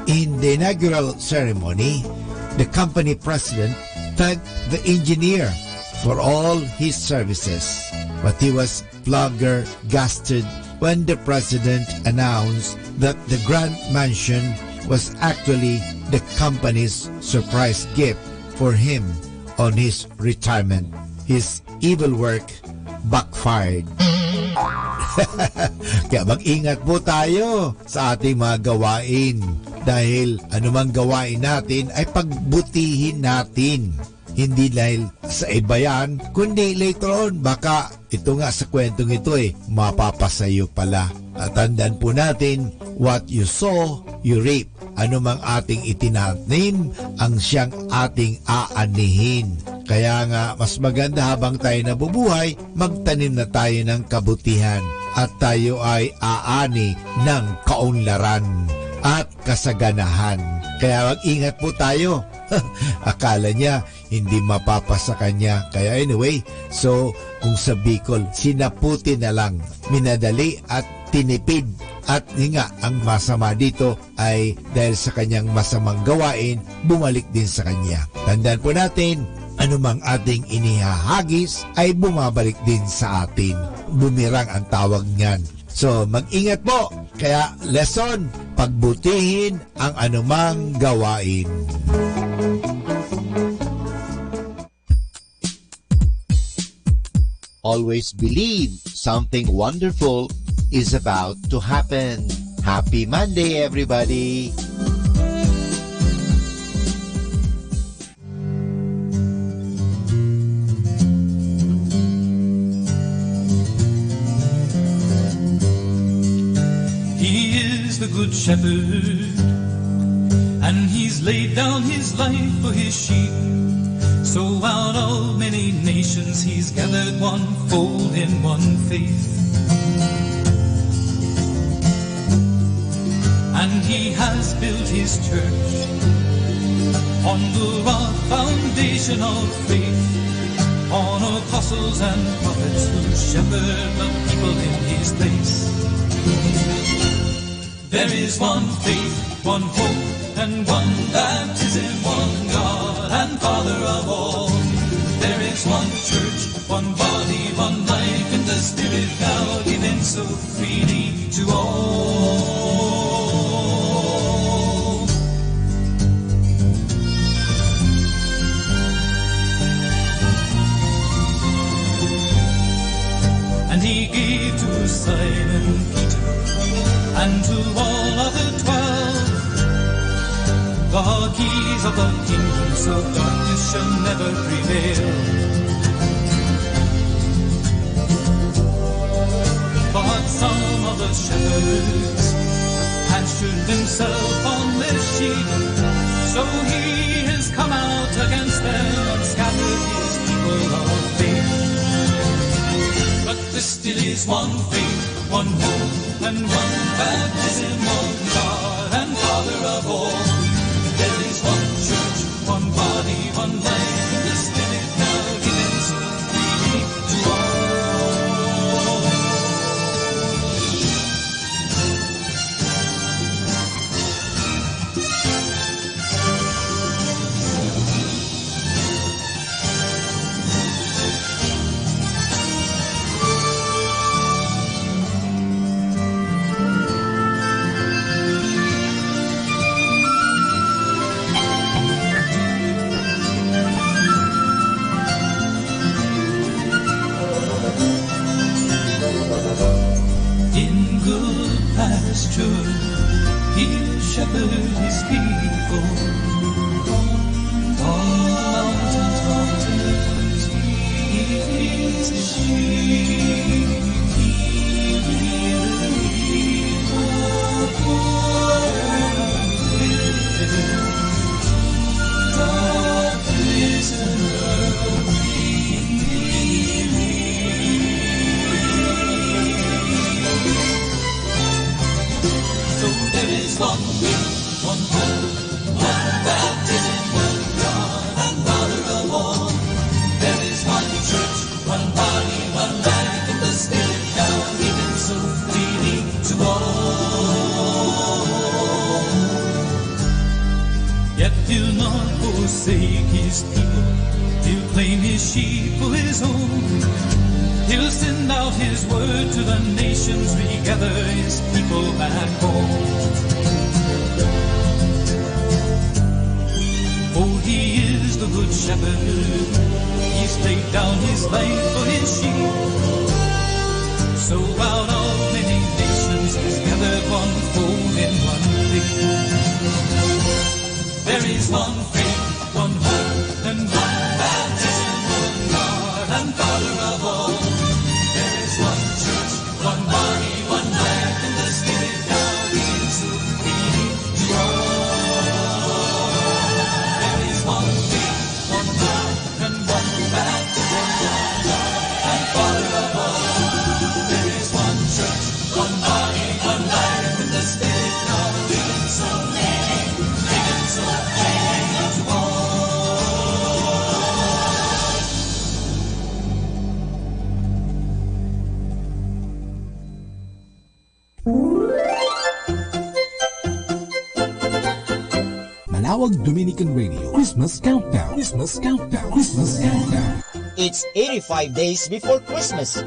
In the inaugural ceremony, the company president thanked the engineer for all his services, but he was flabbergasted when the president announced that the grand mansion was actually the company's surprise gift for him on his retirement. His evil work backfired. Kaya mag-ingat po tayo sa ating mga gawain, dahil anumang gawain natin ay pagbutihin natin. Hindi dahil sa iba yan, kundi later on, baka ito nga sa kwentong ito mapapasayo pala. At tandaan po natin, what you sow, you reap. Ano mang ating itinanim, ang siyang ating aanihin. Kaya nga, mas maganda habang tayo nabubuhay, magtanim na tayo ng kabutihan. At tayo ay aani ng kaunlaran at kasaganahan. Kaya mag-ingat po tayo. Akala niya hindi mapapasa kanya. Kaya anyway, so kung sa Bicol, sinaputi na lang, minadali at tinipid. At nga, ang masama dito ay dahil sa kanyang masamang gawain, bumalik din sa kanya. Tandaan po natin, anumang ating inihahagis ay bumabalik din sa atin. Bumirang ang tawag niyan. So, mag-ingat po. Kaya, lesson, pagbutihin ang anumang gawain. Always believe something wonderful is about to happen. Happy Monday, everybody! He is the good shepherd, and he's laid down his life for his sheep. So out of many nations he's gathered one fold in one faith. And he has built his church on the rock foundation of faith, on apostles and prophets who shepherd the people in his place. There is one faith, one hope, and one baptism, one God and Father of all. There is one church, one body, one life in the Spirit now given so freely to all. And he gave to Simon Peter and to all other 12 the keys of the kingdom, so darkness shall never prevail. But some of the shepherds had shoot themselves on their sheep, so he has come out against them and scattered his people of faith. But there still is one faith, one hope, and one baptism, one God and Father of all. There is one church, one body, one life in the Spirit now given so freely Yet he'll not forsake his people. He'll claim his sheep for his own. He'll send out his word to the nations, regather his people back home. For he is the good shepherd. He's laid down his life for his sheep. So out of many nations he's gathered one fold in one faith. There is one faith, one hope, and one baptism, one God and Father of all. There is one church, one body, one life, and the Spirit now begins to feed to all. There is one faith, one hope, and one baptism, one God and Father of all. There is one church, one body, one life, and the Spirit now begins to feed to all. Manawag Dominican Radio Christmas Countdown. Christmas Countdown. Christmas Countdown. It's 85 days before Christmas.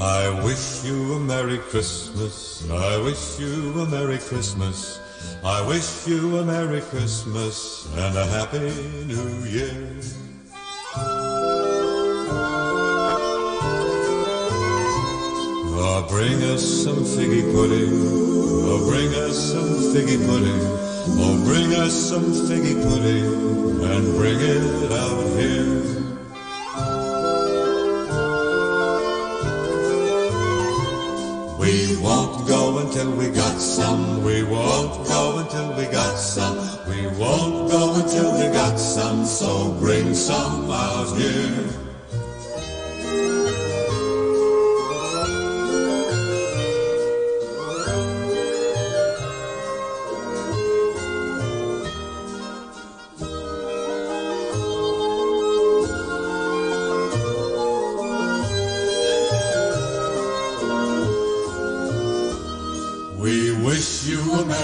I wish you a Merry Christmas. I wish you a Merry Christmas. I wish you a Merry Christmas and a Happy New Year. Oh, bring us some figgy pudding. Oh, bring us some figgy pudding. Oh, bring us some figgy pudding and bring it out here. We won't go until we got some. We won't go until we got some. We won't go until we got some. So bring some out here.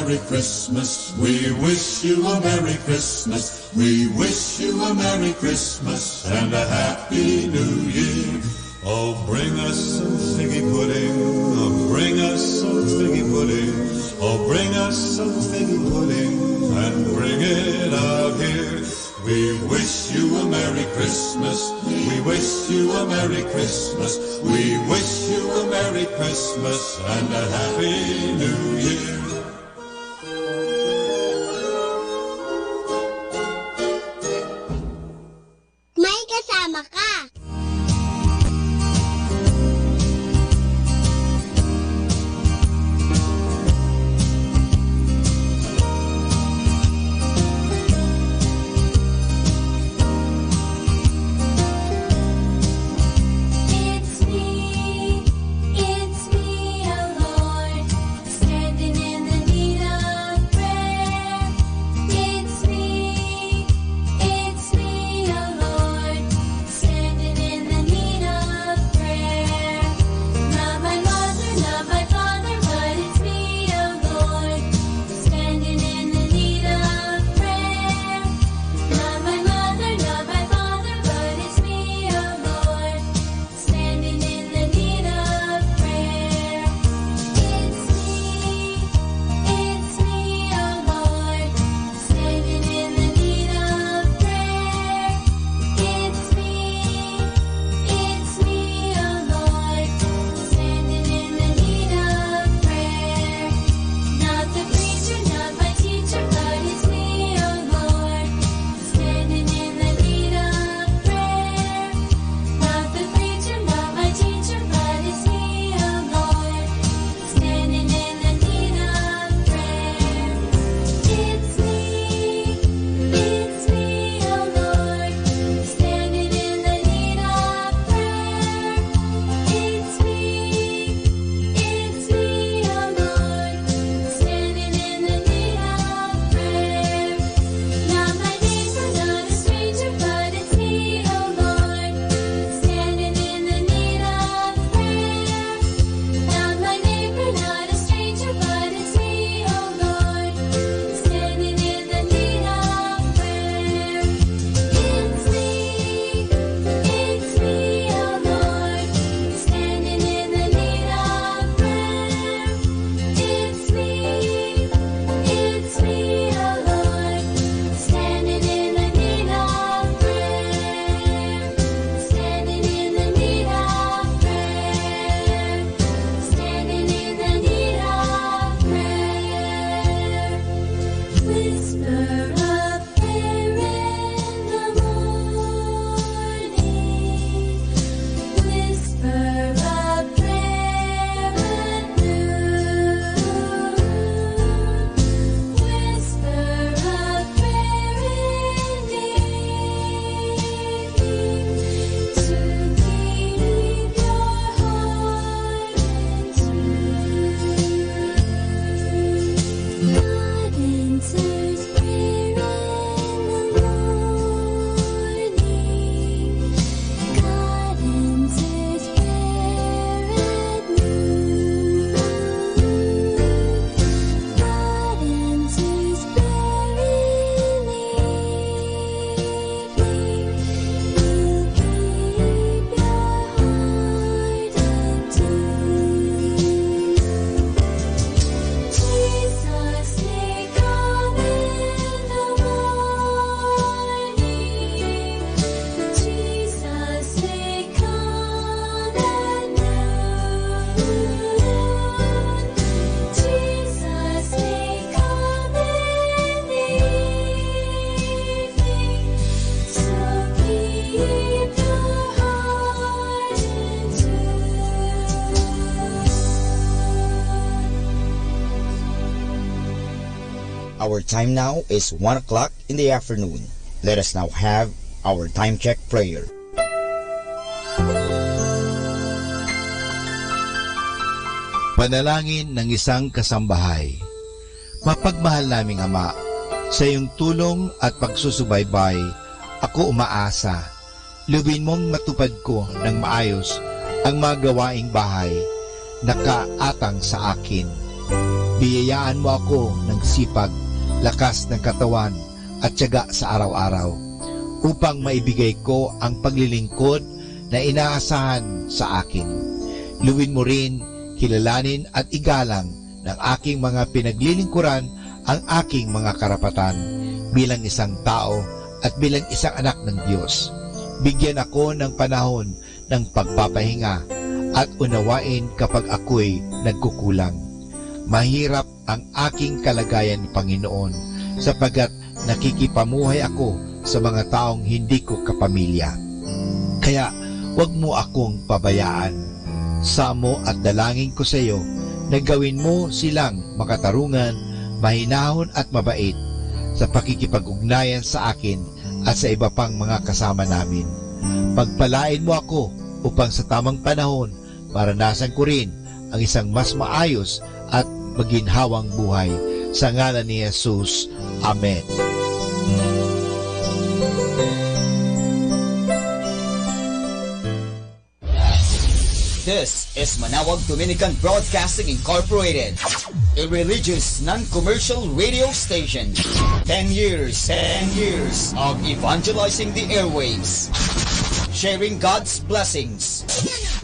Merry Christmas, we wish you a Merry Christmas, we wish you a Merry Christmas and a Happy New Year. Oh, bring us some figgy pudding, oh, bring us some figgy pudding, oh, bring us some figgy pudding and bring it out here. We wish you a Merry Christmas, we wish you a Merry Christmas, we wish you a Merry Christmas and a Happy New Year. It's me, oh Lord, standing Our time now is 1 o'clock in the afternoon. Let us now have our time check prayer. Panalangin ng isang kasambahay. Mapagmahal naming Ama, sa iyong tulong at pagsusubaybay, ako umaasa. Luwin mong matupad ko ng maayos ang mga gawaing bahay na kaatang sa akin. Biyayaan mo ako ng sipag, lakas ng katawan at tiyaga sa araw-araw upang maibigay ko ang paglilingkod na inaasahan sa akin. Luwin mo rin, kilalanin at igalang ng aking mga pinaglilingkuran ang aking mga karapatan bilang isang tao at bilang isang anak ng Diyos. Bigyan ako ng panahon ng pagpapahinga at unawain kapag ako'y nagkukulang. Mahirap ang aking kalagayan, Panginoon, sapagkat nakikipamuhay ako sa mga taong hindi ko kapamilya. Kaya huwag mo akong pabayaan. Samo at dalangin ko sa iyo na gawin mo silang makatarungan, mahinahon at mabait sa pakikipag-ugnayan sa akin at sa iba pang mga kasama namin. Pagpalain mo ako upang sa tamang panahon maranasan ko rin ang isang mas maayos at maginhawang buhay. Sa ngalan ni Jesus. Amen. This is Manawag Dominican Broadcasting Incorporated, a religious non-commercial radio station. 10 years of evangelizing the airwaves, sharing God's blessings,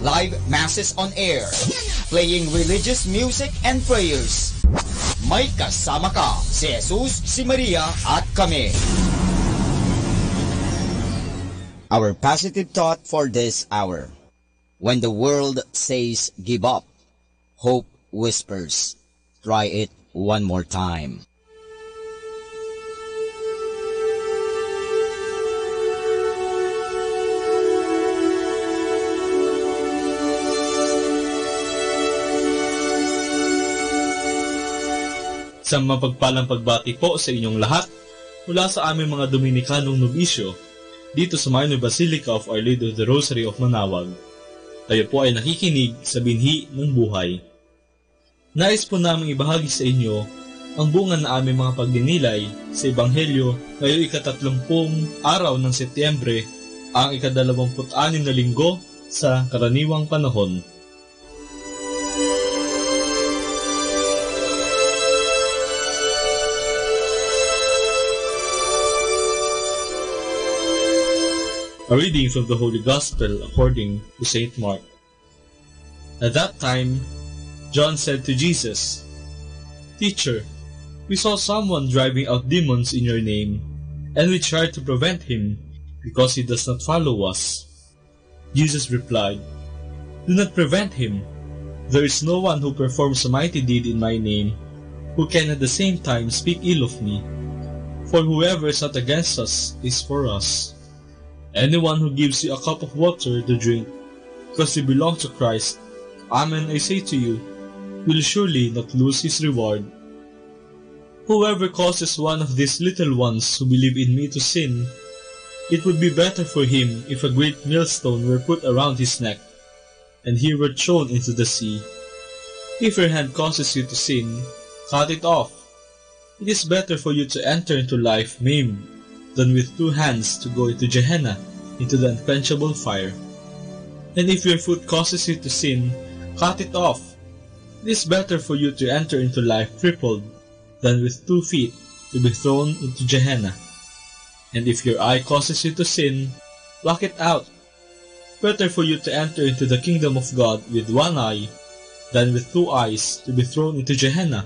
live masses on air, playing religious music and prayers. May kasama ka, si Jesus, si Maria, at kami. Our positive thought for this hour. When the world says give up, hope whispers, try it one more time. Isang mapagpalang pagbati po sa inyong lahat mula sa aming mga Dominikanong nobisyo dito sa Minor Basilica of Our Lady of the Rosary of Manawag. Tayo po ay nakikinig sa binhi ng buhay. Nais po namin ibahagi sa inyo ang bunga na aming mga pagdinilay sa Ebanghelyo ngayong ika-30 araw ng Setyembre, ang ika-26 na linggo sa karaniwang panahon. A reading from the Holy Gospel according to St. Mark. At that time, John said to Jesus, "Teacher, we saw someone driving out demons in your name, and we tried to prevent him because he does not follow us." Jesus replied, "Do not prevent him. There is no one who performs a mighty deed in my name who can at the same time speak ill of me. For whoever is not against us is for us. Anyone who gives you a cup of water to drink, because you belong to Christ, amen I say to you, will surely not lose his reward. Whoever causes one of these little ones who believe in me to sin, it would be better for him if a great millstone were put around his neck, and he were thrown into the sea. If your hand causes you to sin, cut it off. It is better for you to enter into life maimed than with 2 hands to go into Gehenna, into the unquenchable fire. And if your foot causes you to sin, cut it off. It is better for you to enter into life crippled than with 2 feet to be thrown into Gehenna. And if your eye causes you to sin, pluck it out. Better for you to enter into the kingdom of God with 1 eye than with 2 eyes to be thrown into Gehenna,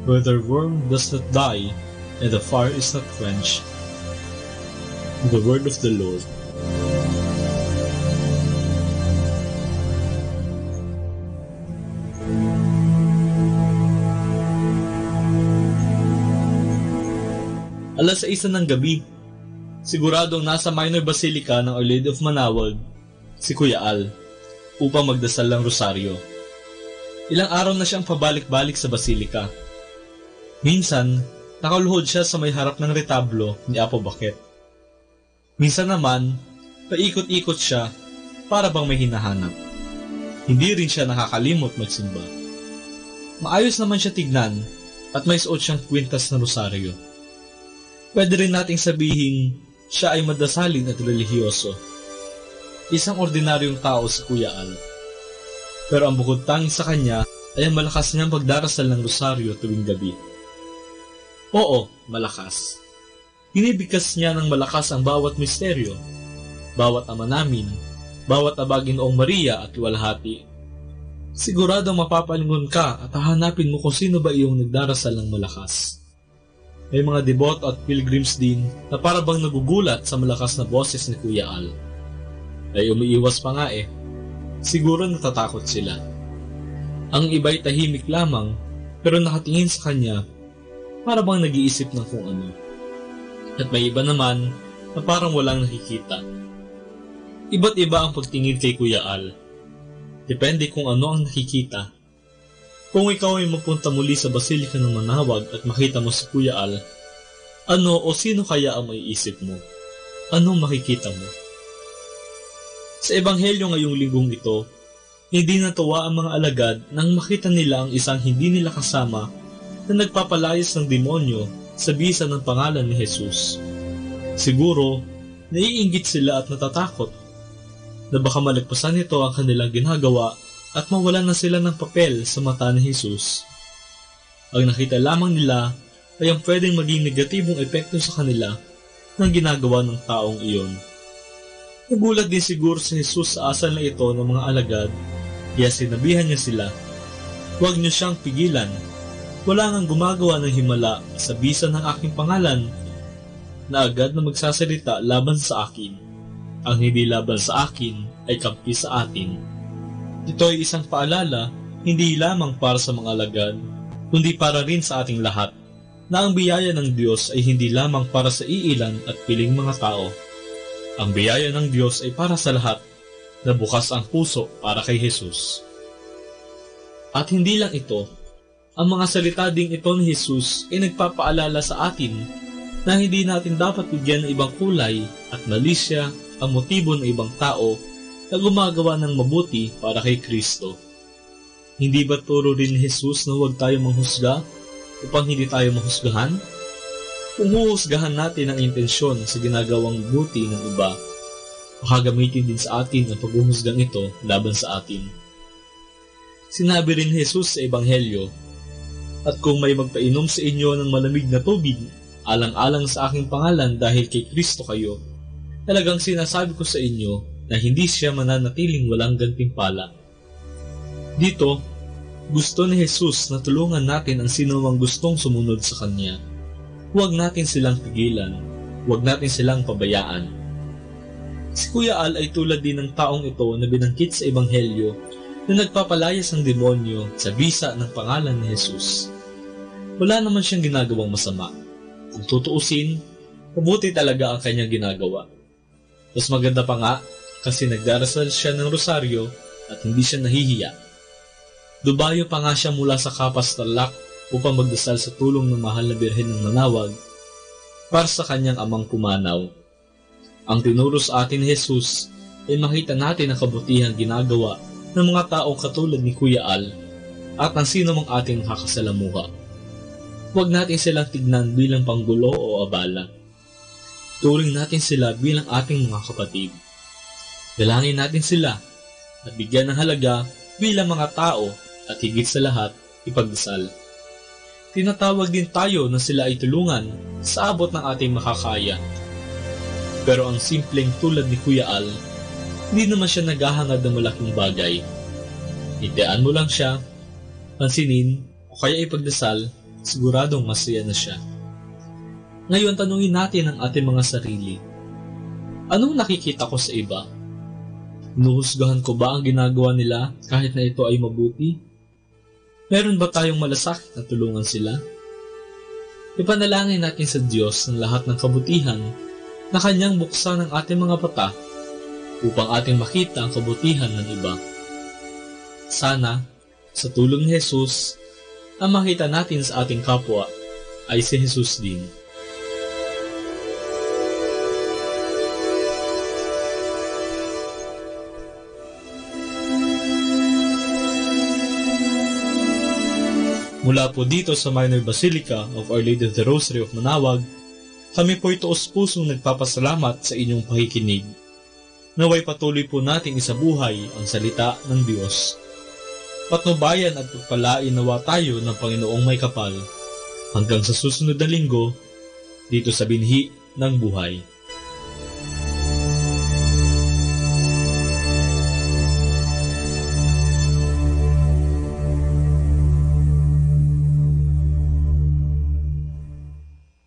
where the worm does not die and the fire is not quenched." The word of the Lord. Alas 6 ng gabi, siguradong nasa Minor Basilica ng Our Lady of Manawag si Kuya Al upang magdasal ng rosaryo. Ilang araw na siyang pabalik-balik sa Basilica. Minsan, Nakaluhod siya sa may harap ng retablo ni Apo Bakit. Minsan naman, paikot-ikot siya para bang may hinahanap. Hindi rin siya nakakalimot magsimba. Maayos naman siya tignan at may suot siyang kwintas na rosaryo. Pwede rin nating sabihin siya ay madasalin at relihiyoso. Isang ordinaryong tao si Kuya Al. Pero ang bukod tanging sa kanya ay ang malakas niyang pagdarasal ng rosaryo tuwing gabi. Oo, malakas. Hinibigkas niya ng malakas ang bawat misteryo, bawat ama namin, bawat abagin Noong Maria at luwalhati. Sigurado mapapalingon ka at hahanapin mo kung sino ba iyong nagdarasal ng malakas. May mga deboto at pilgrims din na para bang nagugulat sa malakas na boses ni Kuya Al. Ay umiiwas pa nga eh. Siguro natatakot sila. Ang iba'y tahimik lamang pero nakatingin sa kanya para bang nag-iisip ng kung ano. At may iba naman na parang walang nakikita. Iba't iba ang pagtingin kay Kuya Al. Depende kung ano ang nakikita. Kung ikaw ay mapunta muli sa Basilika ng Manawag at makita mo si Kuya Al, ano o sino kaya ang maiisip mo? Anong makikita mo? Sa Ebanghelyo ngayong linggong ito, hindi natuwa ang mga alagad nang makita nila ang isang hindi nila kasama na nagpapalayas ng demonyo sa bisa ng pangalan ni Jesus. Siguro, naiinggit sila at natatakot na baka malagpasan nito ang kanilang ginagawa at mawalan na sila ng papel sa mata ni Jesus. Ang nakita lamang nila ay ang pwedeng maging negatibong epekto sa kanila ng ginagawa ng taong iyon. Nagulat din siguro si Jesus sa asal na ito ng mga alagad, kaya sinabihan niya sila, "Huwag niyo siyang pigilan. Wala ngang gumagawa ng himala sa bisa ng aking pangalan na agad na magsasalita laban sa akin. Ang hindi laban sa akin ay kampi sa atin." Ito ay isang paalala, hindi lamang para sa mga alagad, kundi para rin sa ating lahat, na ang biyaya ng Diyos ay hindi lamang para sa iilan at piling mga tao. Ang biyaya ng Diyos ay para sa lahat, na bukas ang puso para kay Jesus. At hindi lang ito, ang mga salita ding ito ni Jesus ay nagpapaalala sa atin na hindi natin dapat bigyan ng ibang kulay at malisya ang motibo ng ibang tao na gumagawa ng mabuti para kay Kristo. Hindi ba turo rin ni Jesus na huwag tayo manghusga upang hindi tayo mahusgahan? Kung huhusgahan natin ang intensyon sa ginagawang buti ng iba, makagamitin din sa atin ang paghuhusgang ito laban sa atin. Sinabi rin ni Jesus sa Ebanghelyo, "At kung may magpainom sa inyo ng malamig na tubig, alang-alang sa aking pangalan dahil kay Kristo kayo, talagang sinasabi ko sa inyo na hindi siya mananatiling walang gantimpala." Dito, gusto ni Jesus na tulungan natin ang sinumang gustong sumunod sa Kanya. Huwag natin silang pigilan, huwag natin silang pabayaan. Si Kuya Al ay tulad din ng taong ito na binangkit sa Ebanghelyo na nagpapalayas ng demonyo sa bisa ng pangalan ni Jesus. Wala naman siyang ginagawang masama. Kung tutuusin, mabuti talaga ang kanyang ginagawa. Mas maganda pa nga kasi nagdarasal siya ng rosaryo at hindi siya nahihiya. Dubayo pa nga siya mula sa Kapas Tarlac upang magdasal sa tulong ng mahal na Birhen ng Manawag para sa kanyang amang pumanaw. Ang tinuro sa atin ni Jesus ay makita natin ang kabutihang ginagawa ng mga taong katulad ni Kuya Al at ng sino mang ating makakasalamuha. Huwag natin silang tignan bilang panggulo o abala. Turing natin sila bilang ating mga kapatid. Dalangin natin sila at bigyan ng halaga bilang mga tao at higit sa lahat, ipagdasal. Tinatawag din tayo na sila ay tulungan sa abot ng ating makakaya. Pero ang simpleng tulad ni Kuya Al, hindi naman siya naghahangad ng malaking bagay. Hintian mo lang siya, pansinin o kaya ipagdasal, siguradong masaya na siya. Ngayon tanungin natin ang ating mga sarili. Anong nakikita ko sa iba? Hinuhusgahan ko ba ang ginagawa nila kahit na ito ay mabuti? Meron ba tayong malasakit na tulungan sila? Ipanalangin natin sa Diyos ng lahat ng kabutihan na Kanyang buksan ang ating mga mata upang ating makita ang kabutihan ng iba. Sana, sa tulong ni Jesus, ang makita natin sa ating kapwa ay si Jesus din. Mula po dito sa Minor Basilica of Our Lady of the Rosary of Manawag, kami po'y taos-pusong nagpapasalamat sa inyong pakikinig. Naway patuloy po nating isabuhay ang salita ng Diyos. Patnubayan at pagpalain nawa tayo ng Panginoong may kapal hanggang sa susunod na linggo dito sa Binhi ng Buhay.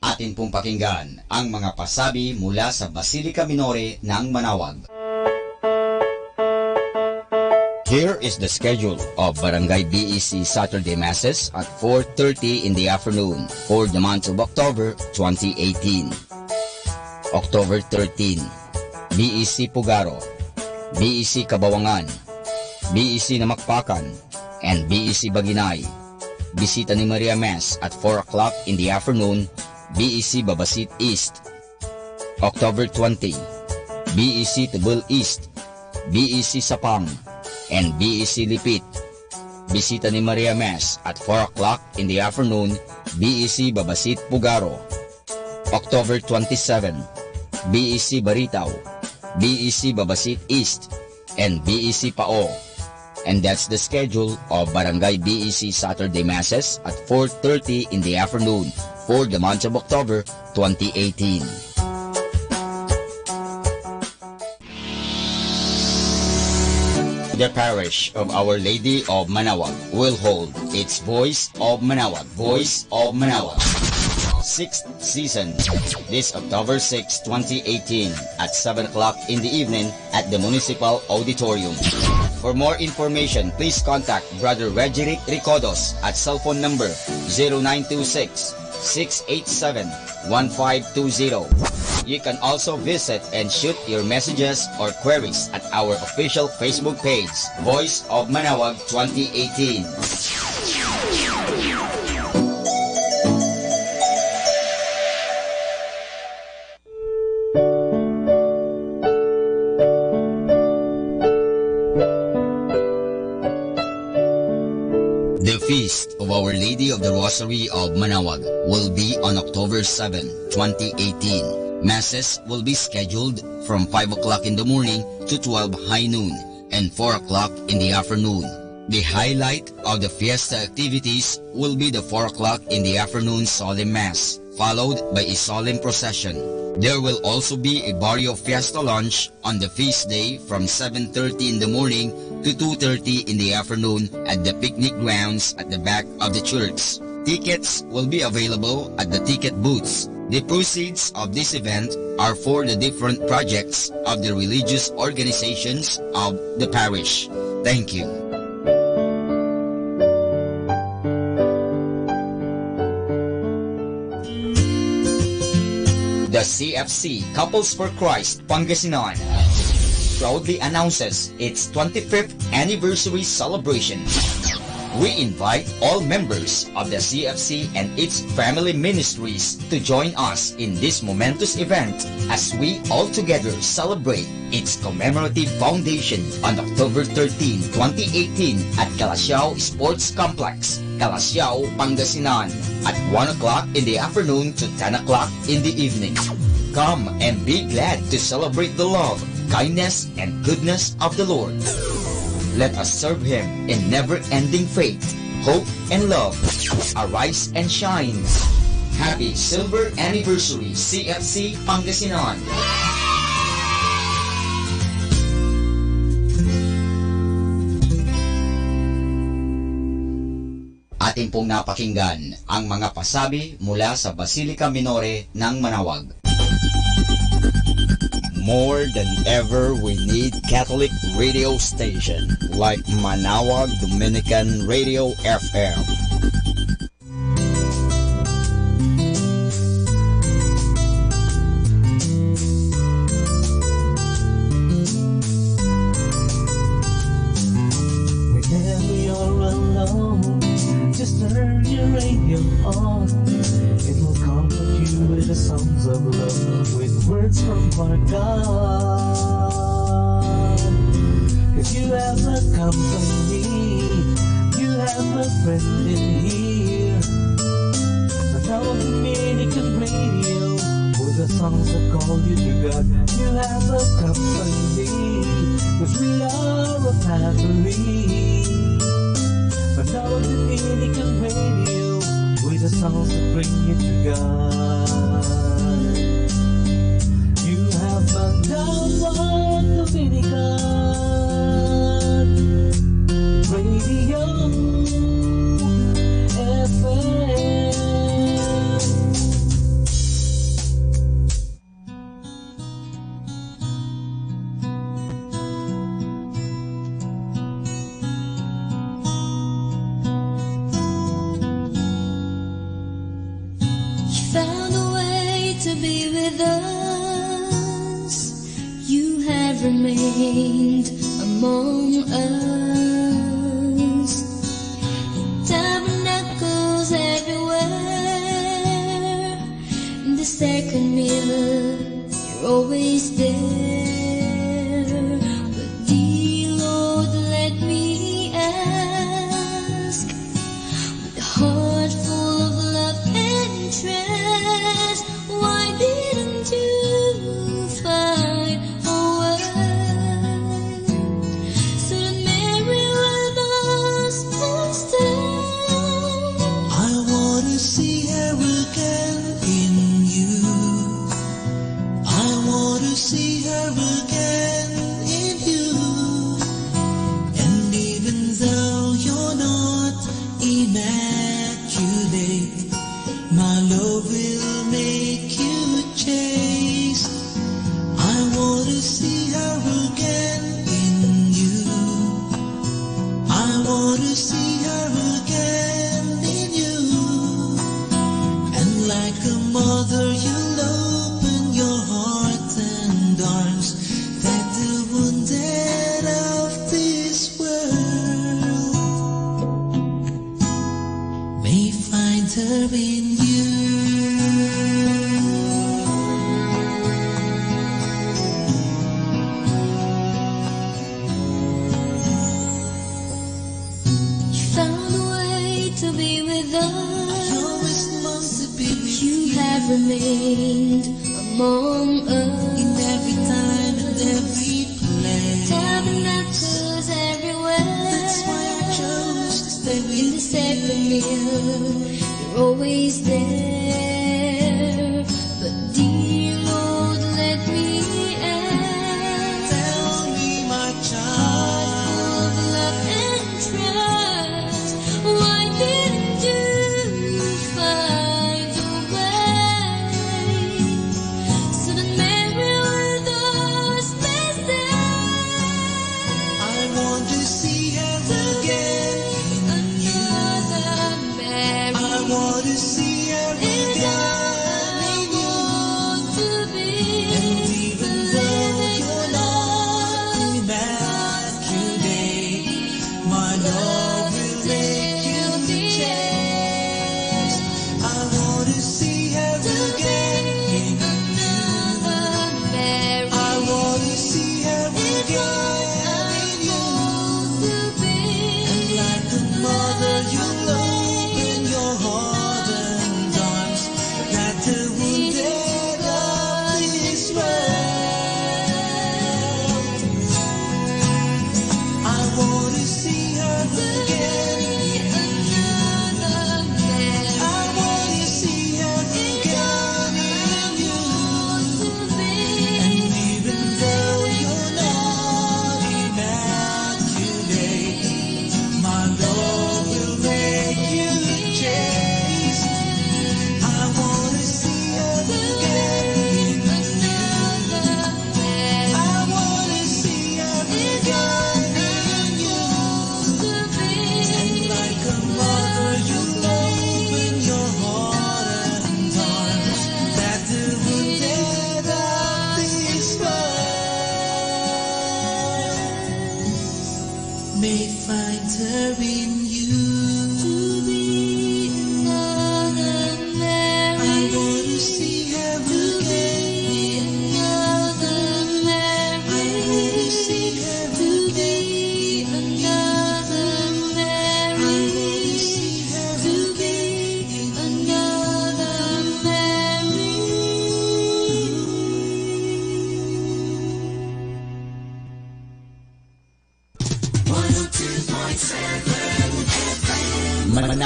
Atin pong pakinggan ang mga pasabi mula sa Basilica Minore ng Manawag. Here is the schedule of Barangay BEC Saturday Masses at 4:30 in the afternoon for the month of October 2018. October 13, BEC Pugaro, BEC Kabawangan, BEC Namakpakan, and BEC Baginay. Bisita ni Maria Mass at 4 o'clock in the afternoon, BEC Babasit East. October 20, BEC Tubul East, BEC Sapang, and BEC Lipit. Bisita ni Maria Mass at 4 o'clock in the afternoon, BEC Babasit Pugaro. October 27, BEC Baritaw, BEC Babasit East, and BEC Pao. And that's the schedule of Barangay BEC Saturday Masses at 4:30 in the afternoon for the month of October 2018. The parish of Our Lady of Manawag will hold its Voice of Manawag, Voice of Manawag 6th season this October 6, 2018 at 7 o'clock in the evening at the Municipal Auditorium. For more information, please contact Brother Regeric Ricodos at cell phone number 0926-687-1520. You can also visit and shoot your messages or queries at our official Facebook page, Voice of Manawag 2018. The Feast of Our Lady of the Rosary of Manawag will be on October 7, 2018. Masses will be scheduled from 5 o'clock in the morning to 12 high noon and 4 o'clock in the afternoon. The highlight of the fiesta activities will be the 4 o'clock in the afternoon solemn mass, followed by a solemn procession. There will also be a Barrio Fiesta lunch on the feast day from 7:30 in the morning to 2:30 in the afternoon at the picnic grounds at the back of the church. Tickets will be available at the ticket booths. The proceeds of this event are for the different projects of the religious organizations of the parish. Thank you. The CFC Couples for Christ Pangasinan proudly announces its 25th anniversary celebration. We invite all members of the CFC and its family ministries to join us in this momentous event as we all together celebrate its commemorative foundation on October 13, 2018 at Calasiao Sports Complex, Calasiao, Pangasinan at 1 o'clock in the afternoon to 10 o'clock in the evening. Come and be glad to celebrate the love, kindness, and goodness of the Lord. Let us serve Him in never-ending faith, hope, and love. Arise and shine. Happy Silver Anniversary, CFC Pangasinan. Atin pong napakinggan ang mga pasabi mula sa Basilica Minore ng Manawag. More than ever, we need Catholic radio station like Manawag Dominican Radio FM. Whenever you're alone, just turn your radio on. If songs of love with words from our God. 'Cause you have a company, you have a friend in here. Manawag Dominican Radio, with the songs that call you to God. You have a company, 'cause we are a family. Manawag Dominican Radio, with the songs that bring you to God. You have Manawag Dominican Radio FM. You found a way to be with us. You have remained among us. Tabernacles everywhere. In the second meal, you're always there. But dear Lord, let me ask, with a heart full of love and trust, why didn't you find a word so that Mary will thus stand? I want to see her again in you. I want to see her again in you. And even though you're not immaculate, my love will make you chaste. I want to see her again in you. I want to see her again in you. And like a mother, you'll open your heart and arms, that the wounded of this world may find her in you. You found a way to be with us. You have remained among us. In every time and every place. Tabernacles everywhere. That's why I chose to stay with In the second meal, you're always there. But dear Lord, let me ask. Tell me, my Heart full of love and trust, why didn't you find a way so that Mary will thus stand? I want to see her again in you. Another Mary. I want to see her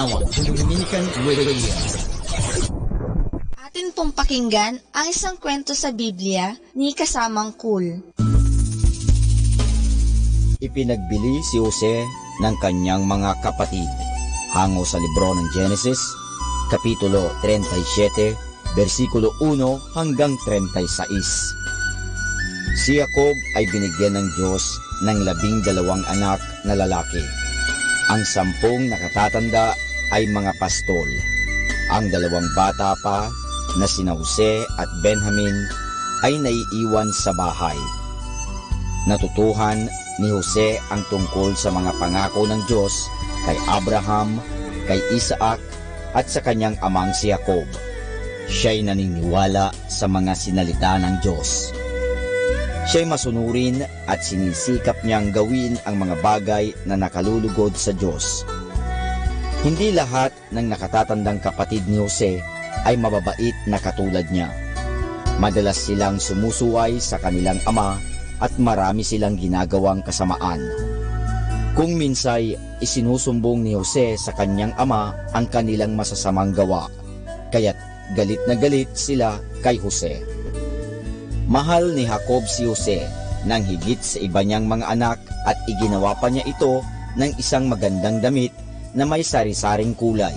Manawag, Dominican Radio. Atin pong pakinggan ang isang kwento sa Biblia ni Kasamang Cool. Ipinagbili si Jose ng kanyang mga kapatid. Hango sa libro ng Genesis, Kapitulo 37, versikulo 1 hanggang 36. Si Jacob ay binigyan ng Diyos ng 12 anak na lalaki. Ang 10 nakatatanda ay mga pastol. Ang 2 bata pa na sina Jose at Benjamin ay naiiwan sa bahay. Natutuhan ni Jose ang tungkol sa mga pangako ng Diyos kay Abraham, kay Isaac at sa kanyang amang si Jacob. Siya'y naniniwala sa mga sinalita ng Diyos. Siya'y masunurin at sinisikap niyang gawin ang mga bagay na nakalulugod sa Diyos. Hindi lahat ng nakatatandang kapatid ni Jose ay mababait na katulad niya. Madalas silang sumusuway sa kanilang ama at marami silang ginagawang kasamaan. Kung minsay isinusumbong ni Jose sa kanyang ama ang kanilang masasamang gawa, kaya't galit na galit sila kay Jose. Mahal ni Jacob si Jose nang higit sa iba niyang mga anak at iginawa pa niya ito ng isang magandang damit na may sari-saring kulay.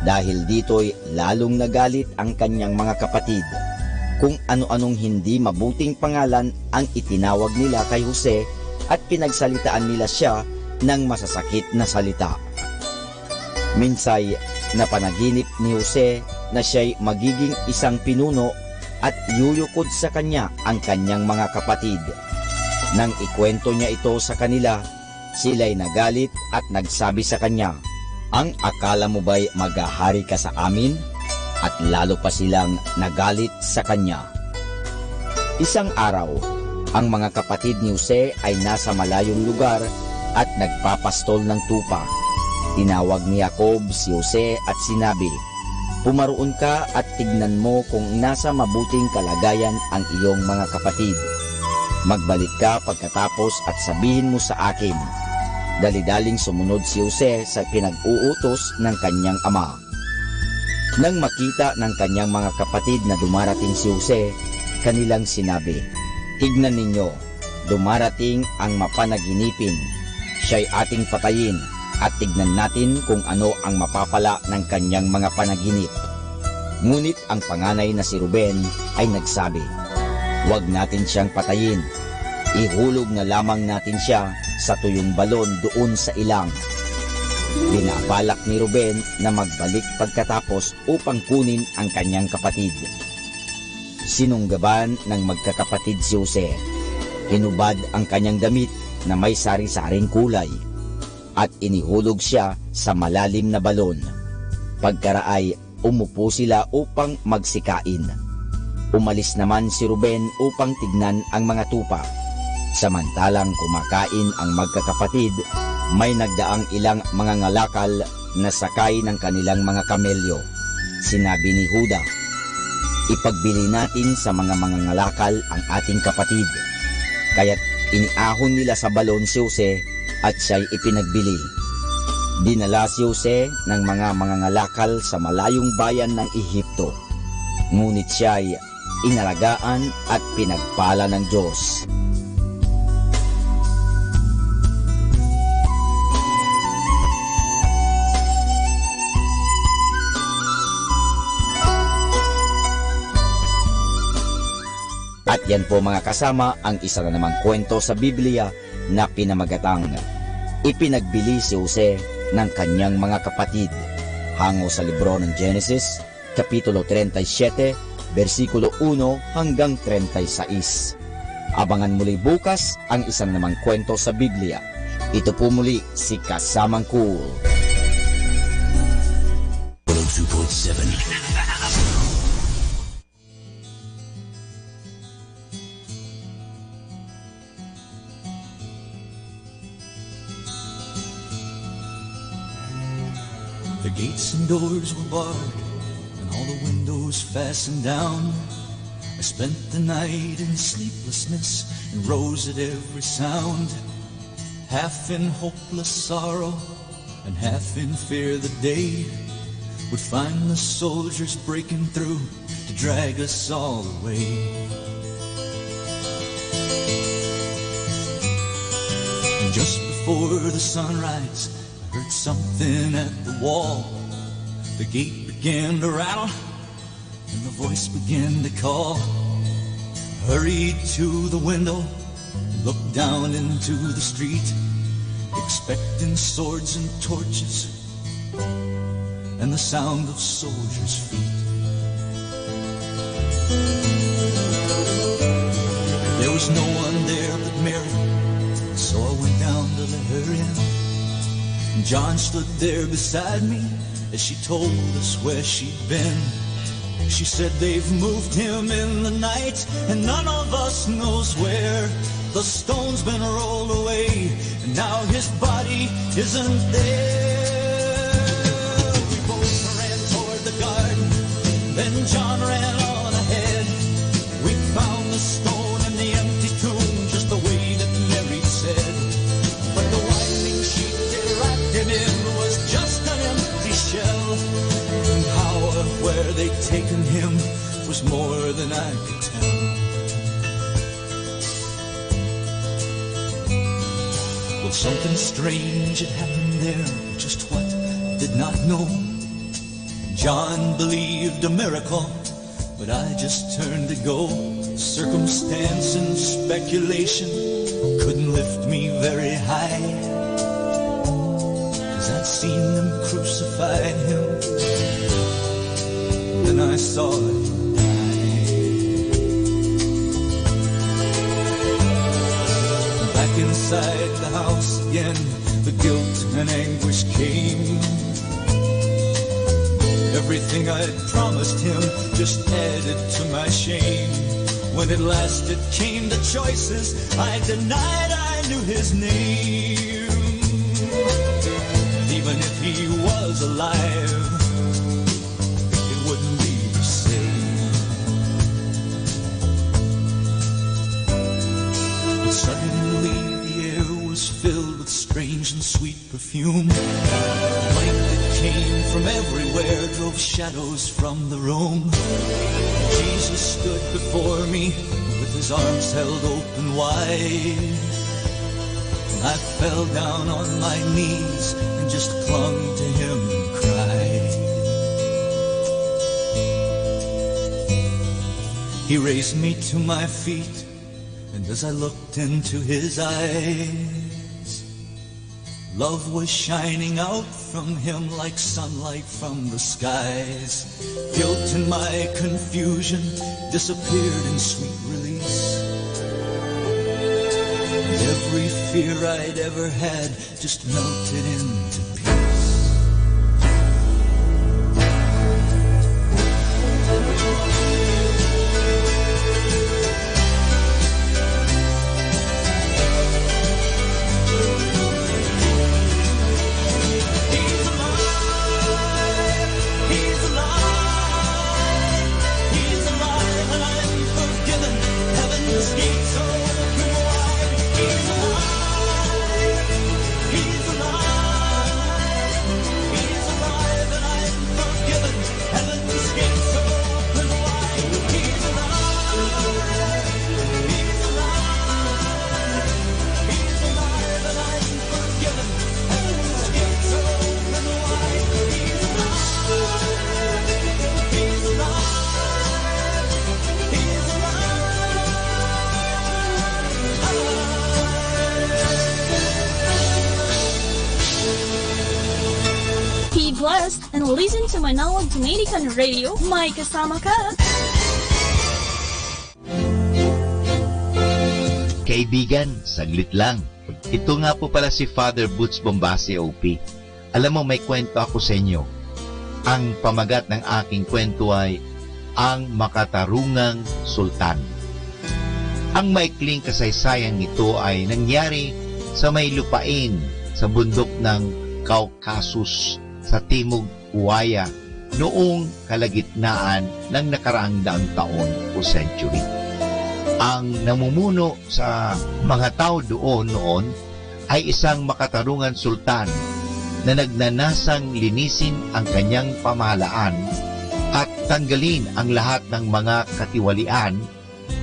Dahil dito'y lalong nagalit ang kanyang mga kapatid. Kung ano-anong hindi mabuting pangalan ang itinawag nila kay Jose at pinagsalitaan nila siya ng masasakit na salita. Minsay napanaginip ni Jose na siya'y magiging isang pinuno at yuyukod sa kanya ang kanyang mga kapatid. Nang ikwento niya ito sa kanila, sila'y nagalit at nagsabi sa kanya, "Ang akala mo ba'y maghahari ka sa amin?" At lalo pa silang nagalit sa kanya. Isang araw, ang mga kapatid ni Jose ay nasa malayong lugar at nagpapastol ng tupa. Tinawag ni Jacob si Jose at sinabi, "Pumaroon ka at tignan mo kung nasa mabuting kalagayan ang iyong mga kapatid. Magbalik ka pagkatapos at sabihin mo sa akin." Dali-daling sumunod si Jose sa pinag-uutos ng kanyang ama. Nang makita ng kanyang mga kapatid na dumarating si Jose, kanilang sinabi, "Tignan ninyo, dumarating ang mapanaginipin. Siya'y ating patayin at tignan natin kung ano ang mapapala ng kanyang mga panaginip." Ngunit ang panganay na si Ruben ay nagsabi, "Huwag natin siyang patayin. Ihulog na lamang natin siya sa tuyong balon doon sa ilang." Binabalak ni Ruben na magbalik pagkatapos upang kunin ang kanyang kapatid. Sinunggaban ng magkakapatid si Jose. Hinubad ang kanyang damit na may sari-saring kulay at inihulog siya sa malalim na balon. Pagkaraay, umupo sila upang magsikain. Umalis naman si Ruben upang tignan ang mga tupa. Samantalang kumakain ang magkakapatid, may nagdaang ilang mga ngalakal na sakay ng kanilang mga kamelyo. Sinabi ni Huda, "Ipagbili natin sa mga ngalakal ang ating kapatid." Kaya't iniahon nila sa balon si Jose at siya'y ipinagbili. Dinala si Jose ng mga ngalakal sa malayong bayan ng Ehipto. Ngunit siya'y inalagaan at pinagpala ng Diyos. At yan po mga kasama ang isa na namang kwento sa Biblia na pinamagatang Ipinagbili si Jose ng kanyang mga kapatid. Hango sa libro ng Genesis, Kapitulo 37, versikulo 1 hanggang 36. Abangan muli bukas ang isa na namang kwento sa Biblia. Ito po muli si Kasamang Cool. 102.7 The gates and doors were barred, and all the windows fastened down. I spent the night in sleeplessness and rose at every sound, half in hopeless sorrow and half in fear the day would find the soldiers breaking through to drag us all away. And just before the sunrise, I heard something at the wall. The gate began to rattle, and the voice began to call. Hurried to the window, looked down into the street, expecting swords and torches and the sound of soldiers' feet. There was no one there but Mary, so I went down to let her in. And John stood there beside me as she told us where she'd been. She said they've moved him in the night, and none of us knows where. The stone's been rolled away, and now his body isn't there. We both ran toward the garden, then John ran on ahead. We found the stone in the empty tomb, just the way that Mary said. But the winding sheet they wrapped him in was just an empty shell. And how or where they'd taken him was more than I could tell. Well, something strange had happened there, just what, did not know. John believed a miracle, but I just turned to go. Circumstance and speculation couldn't lift me very high, 'cause I'd seen them crucify him, then I saw it. Inside the house again, the guilt and anguish came. Everything I'd promised him just added to my shame. When at last it came to choices, I denied I knew his name. Even if he was alive, it wouldn't be the same. But suddenly filled with strange and sweet perfume. Light that came from everywhere drove shadows from the room. Jesus stood before me with his arms held open wide. I fell down on my knees and just clung to him and cried. He raised me to my feet, and as I looked into his eyes, love was shining out from him like sunlight from the skies. Guilt and my confusion disappeared in sweet release. And every fear I'd ever had just melted into peace. Blessed and listen to Manawag Dominican Radio. May kasama ka. Kaibigan, saglit lang. Ito nga po pala si Father Boots Bombase OP. Alam mo, may kwento ako sa inyo. Ang pamagat ng aking kwento ay Ang Makatarungang Sultan. Ang maikling kasaysayan nito ay nangyari sa may lupain sa bundok ng Caucasus sa Timog Uwaya noong kalagitnaan ng nakaraang daang taon o century. Ang namumuno sa mga tao doon noon ay isang makatarungan sultan na nagnanasang linisin ang kanyang pamahalaan at tanggalin ang lahat ng mga katiwalian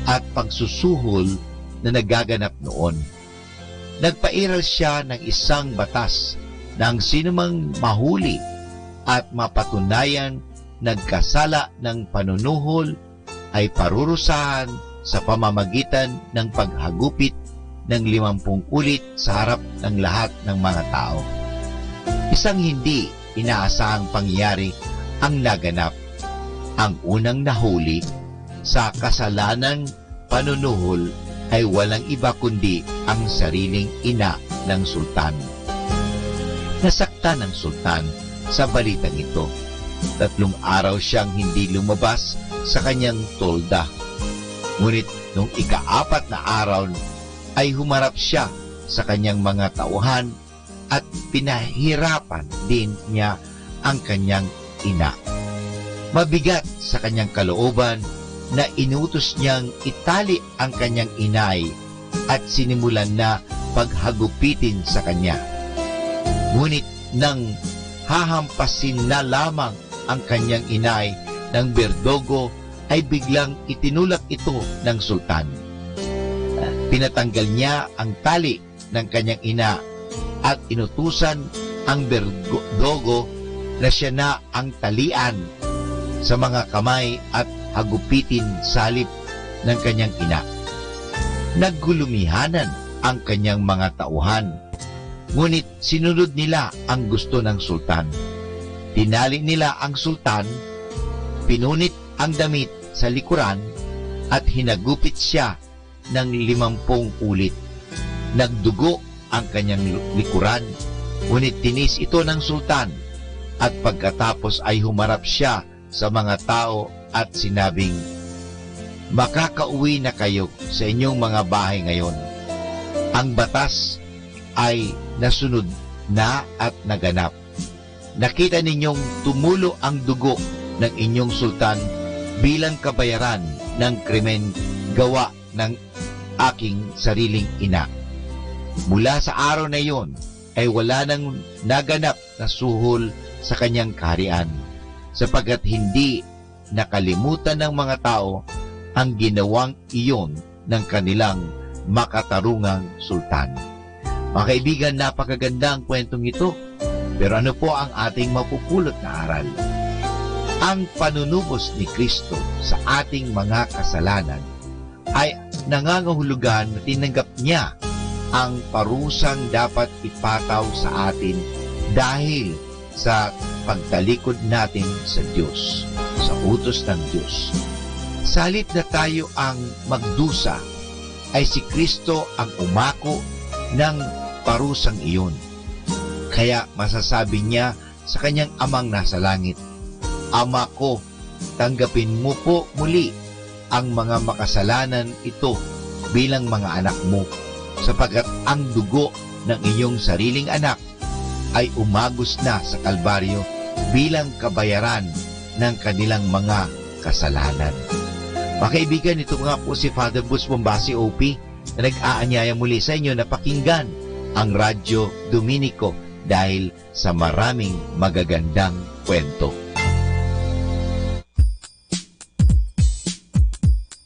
at pagsusuhol na nagaganap noon. Nagpairal siya ng isang batas na ang sinumang mahuli at mapatunayan nagkasala ng panunuhol ay parurusahan sa pamamagitan ng paghagupit ng 50 ulit sa harap ng lahat ng mga tao. Isang hindi inaasahang pangyayari ang naganap. Ang unang nahuli sa kasalanang panunuhol ay walang iba kundi ang sariling ina ng sultan. Nasaktan ng sultan sa balitang ito. 3 araw siyang hindi lumabas sa kanyang tolda. Ngunit nung ika-4 na araw ay humarap siya sa kanyang mga tauhan at pinahirapan din niya ang kanyang ina. Mabigat sa kanyang kalooban na inutos niyang itali ang kanyang inay at sinimulan na paghagupitin sa kanya. Ngunit nang hahampasin na lamang ang kanyang inay ng berdogo ay biglang itinulak ito ng sultan. Pinatanggal niya ang tali ng kanyang ina at inutusan ang berdogo na siya na ang talian sa mga kamay at hagupitin sa halip ng kanyang ina. Naggulumihanan ang kanyang mga tauhan, ngunit sinunod nila ang gusto ng sultan. Tinali nila ang sultan, pinunit ang damit sa likuran at hinagupit siya ng 50 ulit. Nagdugo ang kanyang likuran, ngunit tinis ito ng sultan at pagkatapos ay humarap siya sa mga tao at sinabing, "Makakauwi na kayo sa inyong mga bahay ngayon. Ang batas ay nasunod na at naganap. Nakita ninyong tumulo ang dugo ng inyong sultan bilang kabayaran ng krimen gawa ng aking sariling ina." Mula sa araw na iyon ay wala nang naganap na suhol sa kanyang kaharian, sapagkat hindi nakalimutan ng mga tao ang ginawang iyon ng kanilang makatarungang sultan. Mga kaibigan, napakaganda ang kwentong ito. Pero ano po ang ating mapupulot na aral? Ang panunubos ni Kristo sa ating mga kasalanan ay nangangahulugan na tinanggap niya ang parusang dapat ipataw sa atin dahil sa pagtalikod natin sa Diyos, sa utos ng Diyos. Sa halip na tayo ang magdusa, ay si Kristo ang umako ng parusang iyon. Kaya masasabi niya sa kanyang amang nasa langit, "Ama ko, tanggapin mo po muli ang mga makasalanan ito bilang mga anak mo, sapagkat ang dugo ng iyong sariling anak ay umagos na sa Kalbaryo bilang kabayaran ng kanilang mga kasalanan." Mga kaibigan, ito nga po si Father Butch Bombasi OP na nag-aanyaya muli sa inyo na pakinggan ang Radyo Dominico dahil sa maraming magagandang kwento.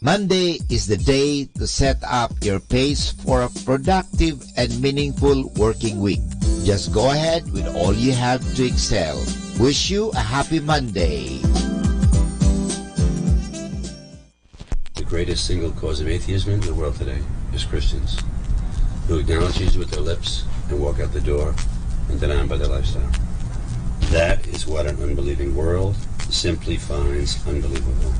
Monday is the day to set up your pace for a productive and meaningful working week. Just go ahead with all you have to excel. Wish you a happy Monday. The greatest single cause of atheism in the world today is Christians who acknowledge Jesus with their lips and walk out the door and deny him by their lifestyle. That is what an unbelieving world simply finds unbelievable.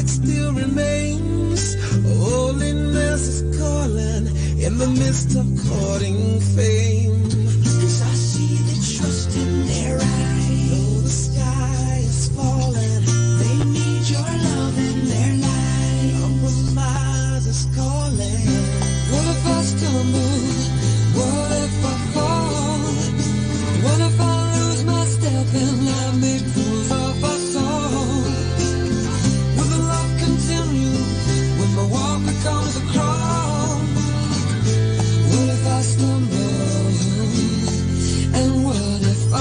Still remains. Oh, the midst of courting fame. 'Cause I see the trust in their eyes. Though the sky is falling, they need your love in their life. Compromise is calling. What if I stumble? What if I fall? What if I lose my step and I make fools of us all? Will the love continue when my walk becomes a crawl? What if I stumble? And what if I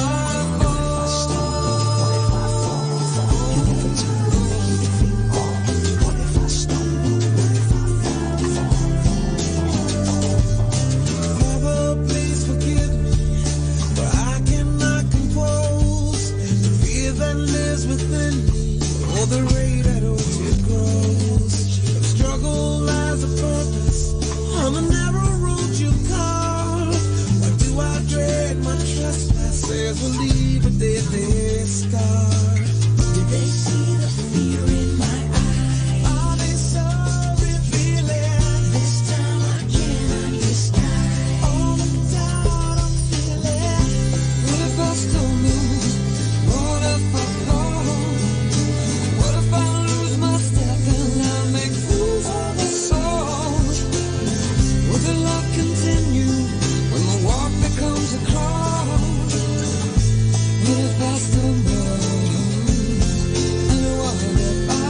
the rate at which it grows. If struggle lies a purpose on the narrow road you carve, why do I dread my trespasses will leave a deadly scar? Did they see the fear in my eyes? Are they so revealing? This time I cannot disguise all the doubt I'm feeling. What if I stumble? What if I fall? Continue when the walk becomes a crawl. What if I stumble? And what if I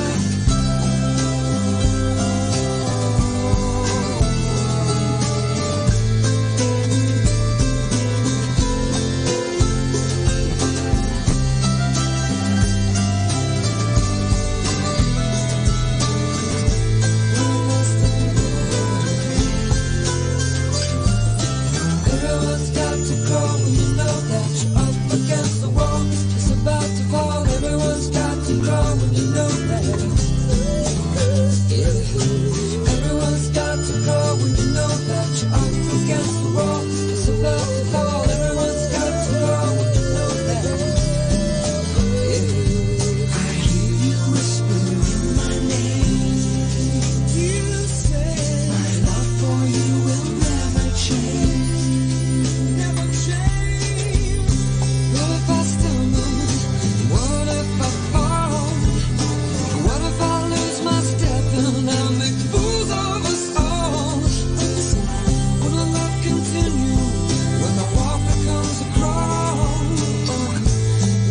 Everyone's got to crawl when you know that you're up against the wall. It's about to fall. Everyone's got to crawl when you know that. Yeah. Everyone's got to crawl when you know that you're up against the wall. It's about to fall. Everyone's got to crawl when you know that. Yeah. I hear you whispering my name. You say my love for you will never change. What if I stumble? What if I fall? What if I lose my step and I make fools of us all? Will the love continue when the walk becomes a crawl?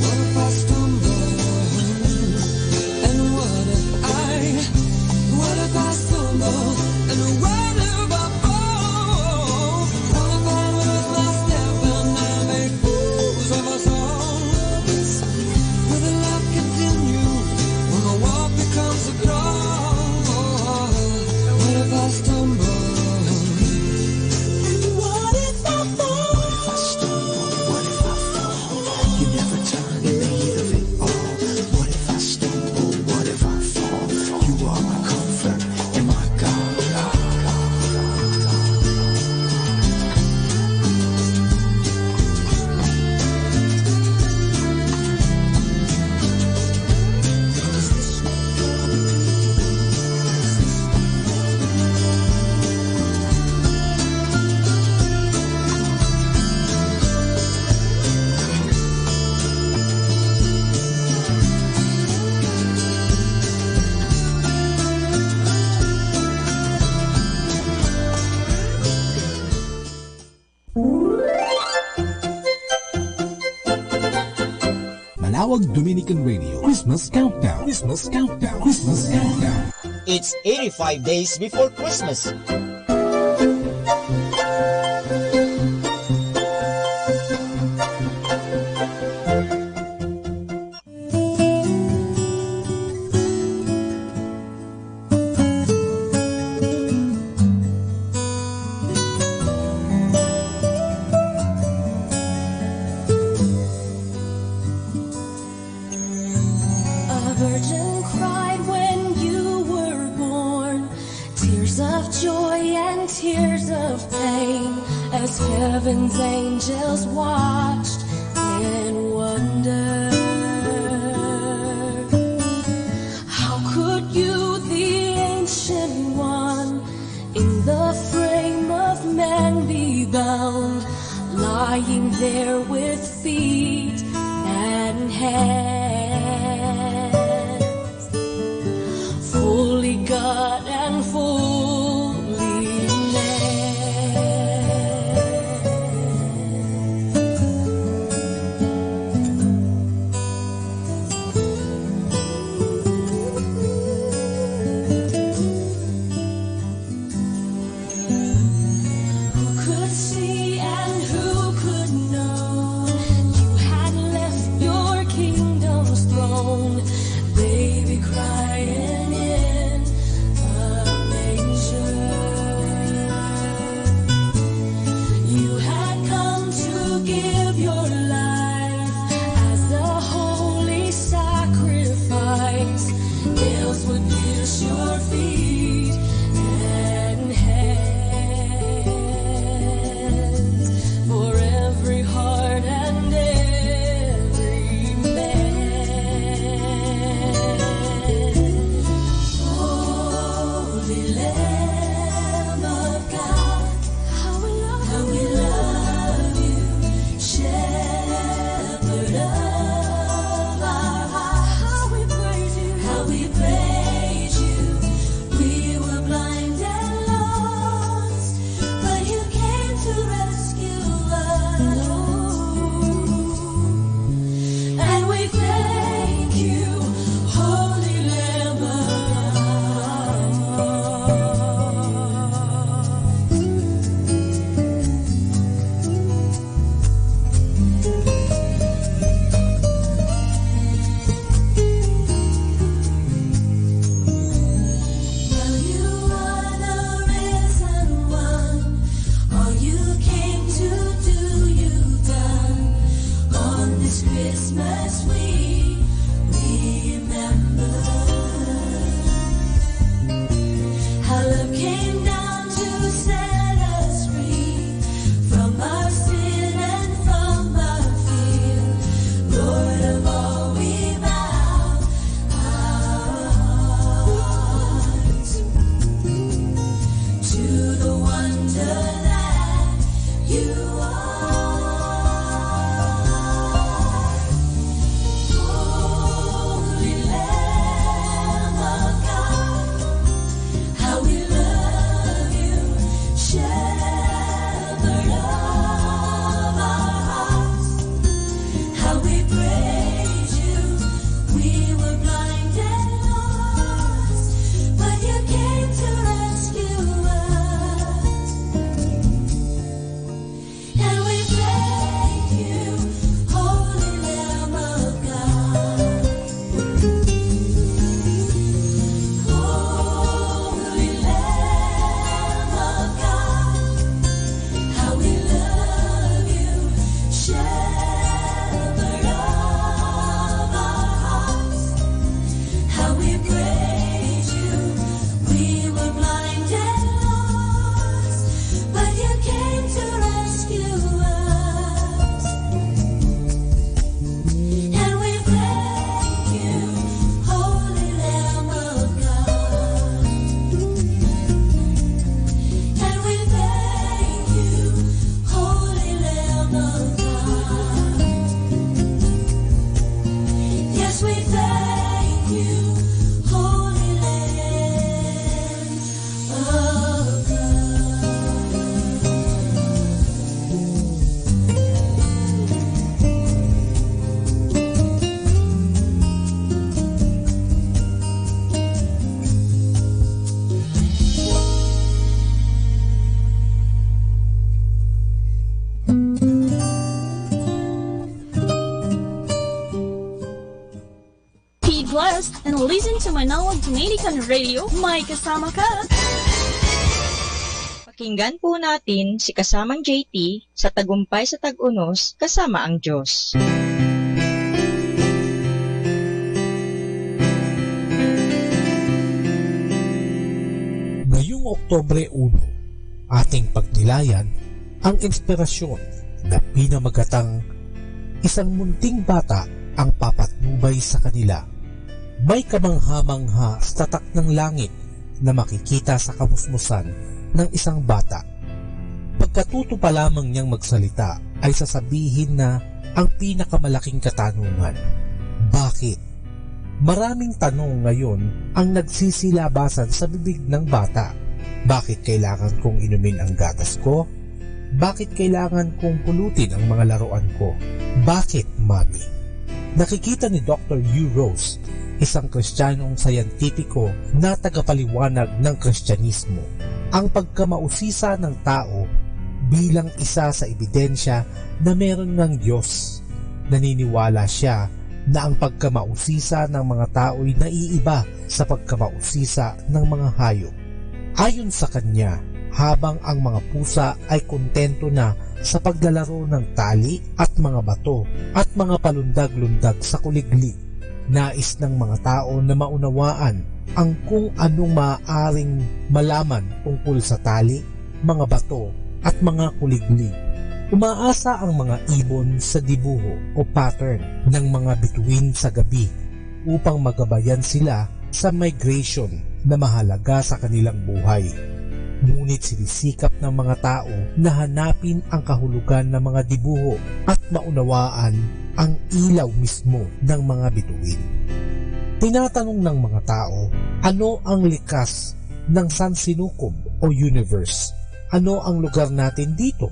What if I stumble? And what if I stumble? And what if I fall? What if I lose my step and I make fools of us all? Will the love continue when the walk becomes a crawl? What if I stumble? What if I fall? What if I stumble? What if I fall? You never turn in the heat of it all. What if I stumble? What if I fall? You are my comfort and my God. Manawag Dominican Radio Christmas Countdown. Christmas Countdown. Christmas Countdown. It's 85 days before Christmas. A virgin cried when you were born, tears of joy and tears of pain, as heaven's angels watched in wonder. How could you, the ancient one, in the frame of lying there with feet and hands, fully God and fully blessed and listen to Manawag Dominican Radio. May kasama ka! Pakinggan po natin si kasamang JT sa Tagumpay sa Tag-Unos kasama ang Diyos. Ngayong Oktubre 1, ating pagnilayan ang inspirasyon na pinamagatang isang munting bata ang papatnubay sa kanila. May kamangha-mangha sa tatak ng langit na makikita sa kamusmusan ng isang bata. Pagkatuto pa lamang niyang magsalita ay sasabihin na ang pinakamalaking katanungan. Bakit? Maraming tanong ngayon ang nagsisilabasan sa bibig ng bata. Bakit kailangan kong inumin ang gatas ko? Bakit kailangan kong pulutin ang mga laruan ko? Bakit, Mami? Nakikita ni Dr. Hugh Rose, isang Kristiyanong sayantipiko na tagapaliwanag ng Kristyanismo, ang pagkamausisa ng tao bilang isa sa ebidensya na meron ng Diyos. Naniniwala siya na ang pagkamausisa ng mga tao'y naiiba sa pagkamausisa ng mga hayop. Ayon sa kanya, habang ang mga pusa ay kontento na sa paglalaro ng tali at mga bato at mga palundag-lundag sa kuliglig, nais ng mga tao na maunawaan ang kung anong maaaring malaman tungkol sa tali, mga bato at mga kuliglig. Umaasa ang mga ibon sa dibuho o pattern ng mga bituin sa gabi upang magabayan sila sa migration na mahalaga sa kanilang buhay. Ngunit sinisikap ng mga tao na hanapin ang kahulugan ng mga dibuho at maunawaan ang ilaw mismo ng mga bituin. Tinatanong ng mga tao, ano ang likas ng sansinukob o universe? Ano ang lugar natin dito?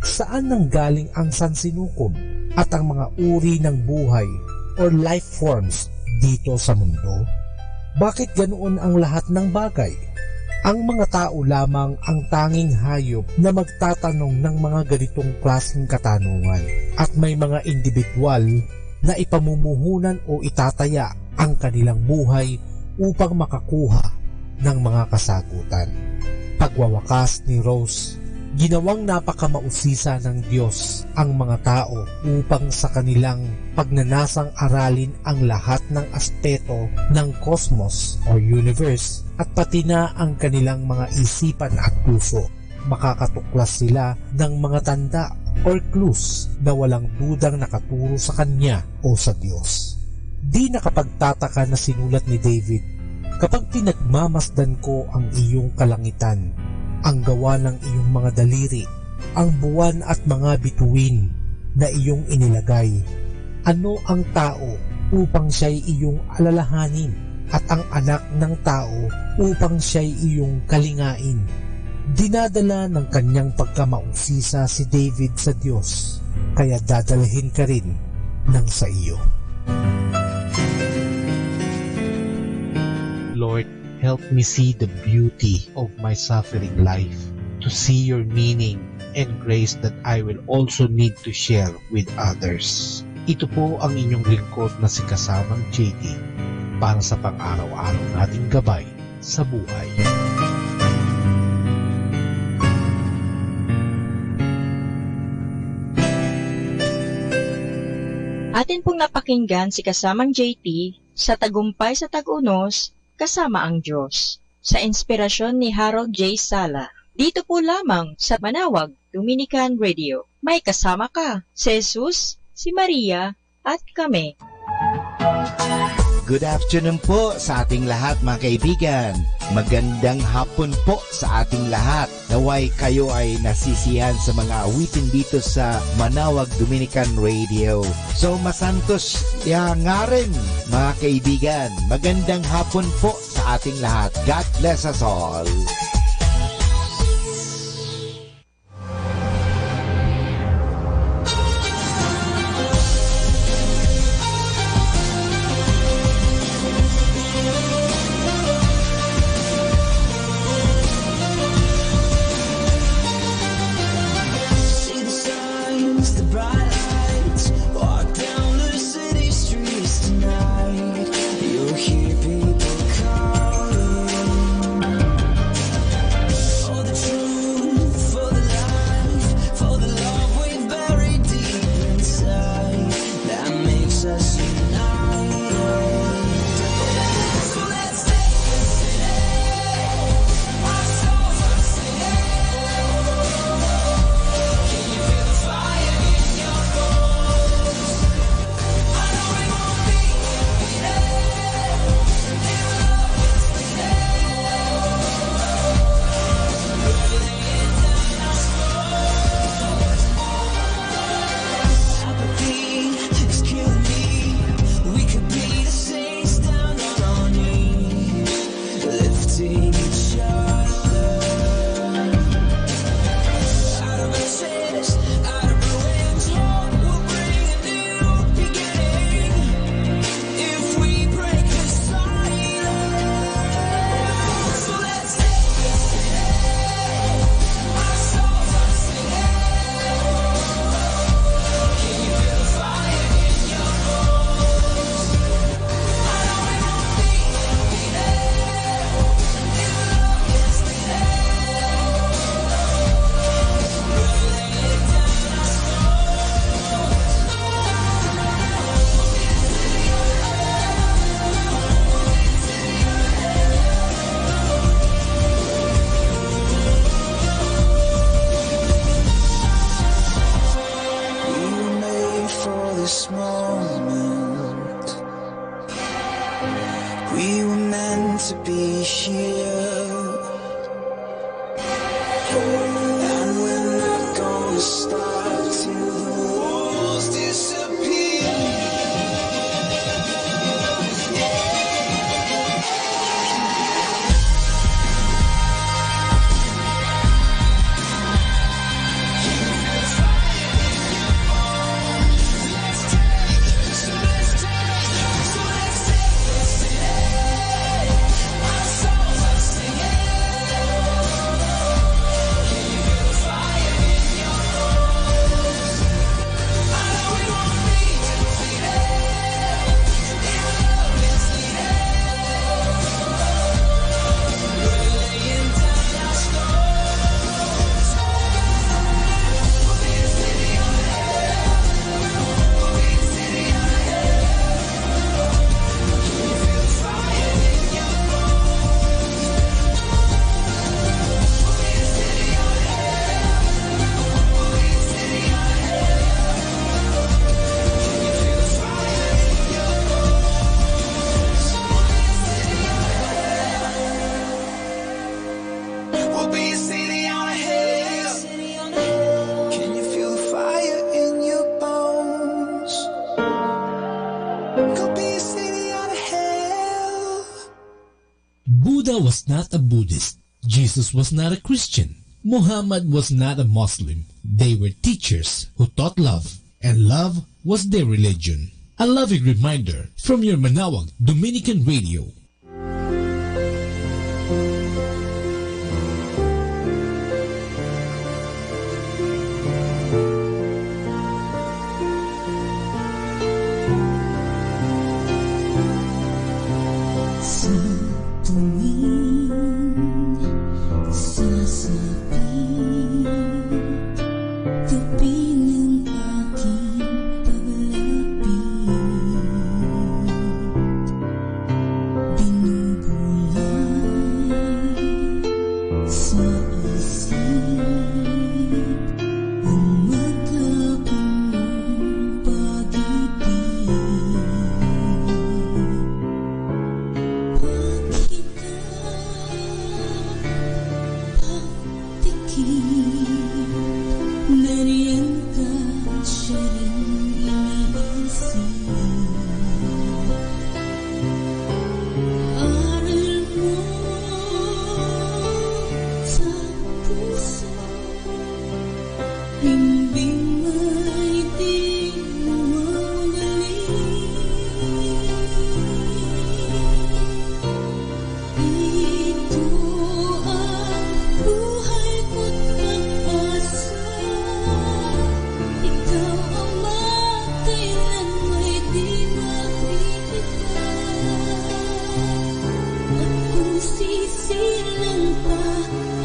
Saan nanggaling ang sansinukob at ang mga uri ng buhay or life forms dito sa mundo? Bakit ganoon ang lahat ng bagay? Ang mga tao lamang ang tanging hayop na magtatanong ng mga ganitong klaseng katanungan, at may mga individual na ipamumuhunan o itataya ang kanilang buhay upang makakuha ng mga kasagutan. Pagwawakas ni Rose, ginawang napakamausisa ng Diyos ang mga tao upang sa kanilang pagnanasang aralin ang lahat ng aspeto ng cosmos or universe at pati na ang kanilang mga isipan at puso. Makakatuklas sila ng mga tanda or clues na walang dudang nakaturo sa Kanya o sa Diyos. Di nakapagtataka na sinulat ni David, kapag pinagmamasdan ko ang iyong kalangitan, ang gawa ng iyong mga daliri, ang buwan at mga bituin na iyong inilagay. Ano ang tao upang siya'y iyong alalahanin at ang anak ng tao upang siya'y iyong kalingain? Dinadala ng kanyang pagkamausisa si David sa Diyos, kaya dadalhin ka rin ng sa iyo. Lord, help me see the beauty of my suffering life, to see your meaning and grace that I will also need to share with others. Ito po ang inyong lingkod na si Kasamang JT para sa pang-araw-araw nating gabay sa buhay. Atin pong napakinggan si Kasamang JT sa Tagumpay sa Tag-Unos, Kasama ang Diyos, sa inspirasyon ni Harold J. Sala. Dito po lamang sa Manawag Dominican Radio. May kasama ka, si Jesus, si Maria, at kami. Good afternoon po sa ating lahat, mga kaibigan. Magandang hapon po sa ating lahat. Naway kayo ay nasisiyan sa mga awitin dito sa Manawag Dominican Radio. So masantos ya nga rin, mga kaibigan. Magandang hapon po sa ating lahat. God bless us all. Fire in your this moment. We were meant to be here, and we're not gonna stop till the walls disappear. We'll be a city on a hill. Can you feel the fire in your bones? We'll be a city on a hill. Buddha was not a Buddhist. Jesus was not a Christian. Muhammad was not a Muslim. They were teachers who taught love, and love was their religion. A loving reminder from your Manawag Dominican Radio. Sa tuwing sasapit, tabi ng aking paglapit, binubulay sa isip ang magkabing mong pag-ibig. Nariyan ka, siya rin iniisip. Aral mo sa puso, bimbing may di mawagaling. Ito ang buhay ko't pag-asa. Ikaw ang makailan may di makritika. At kung sisilang pa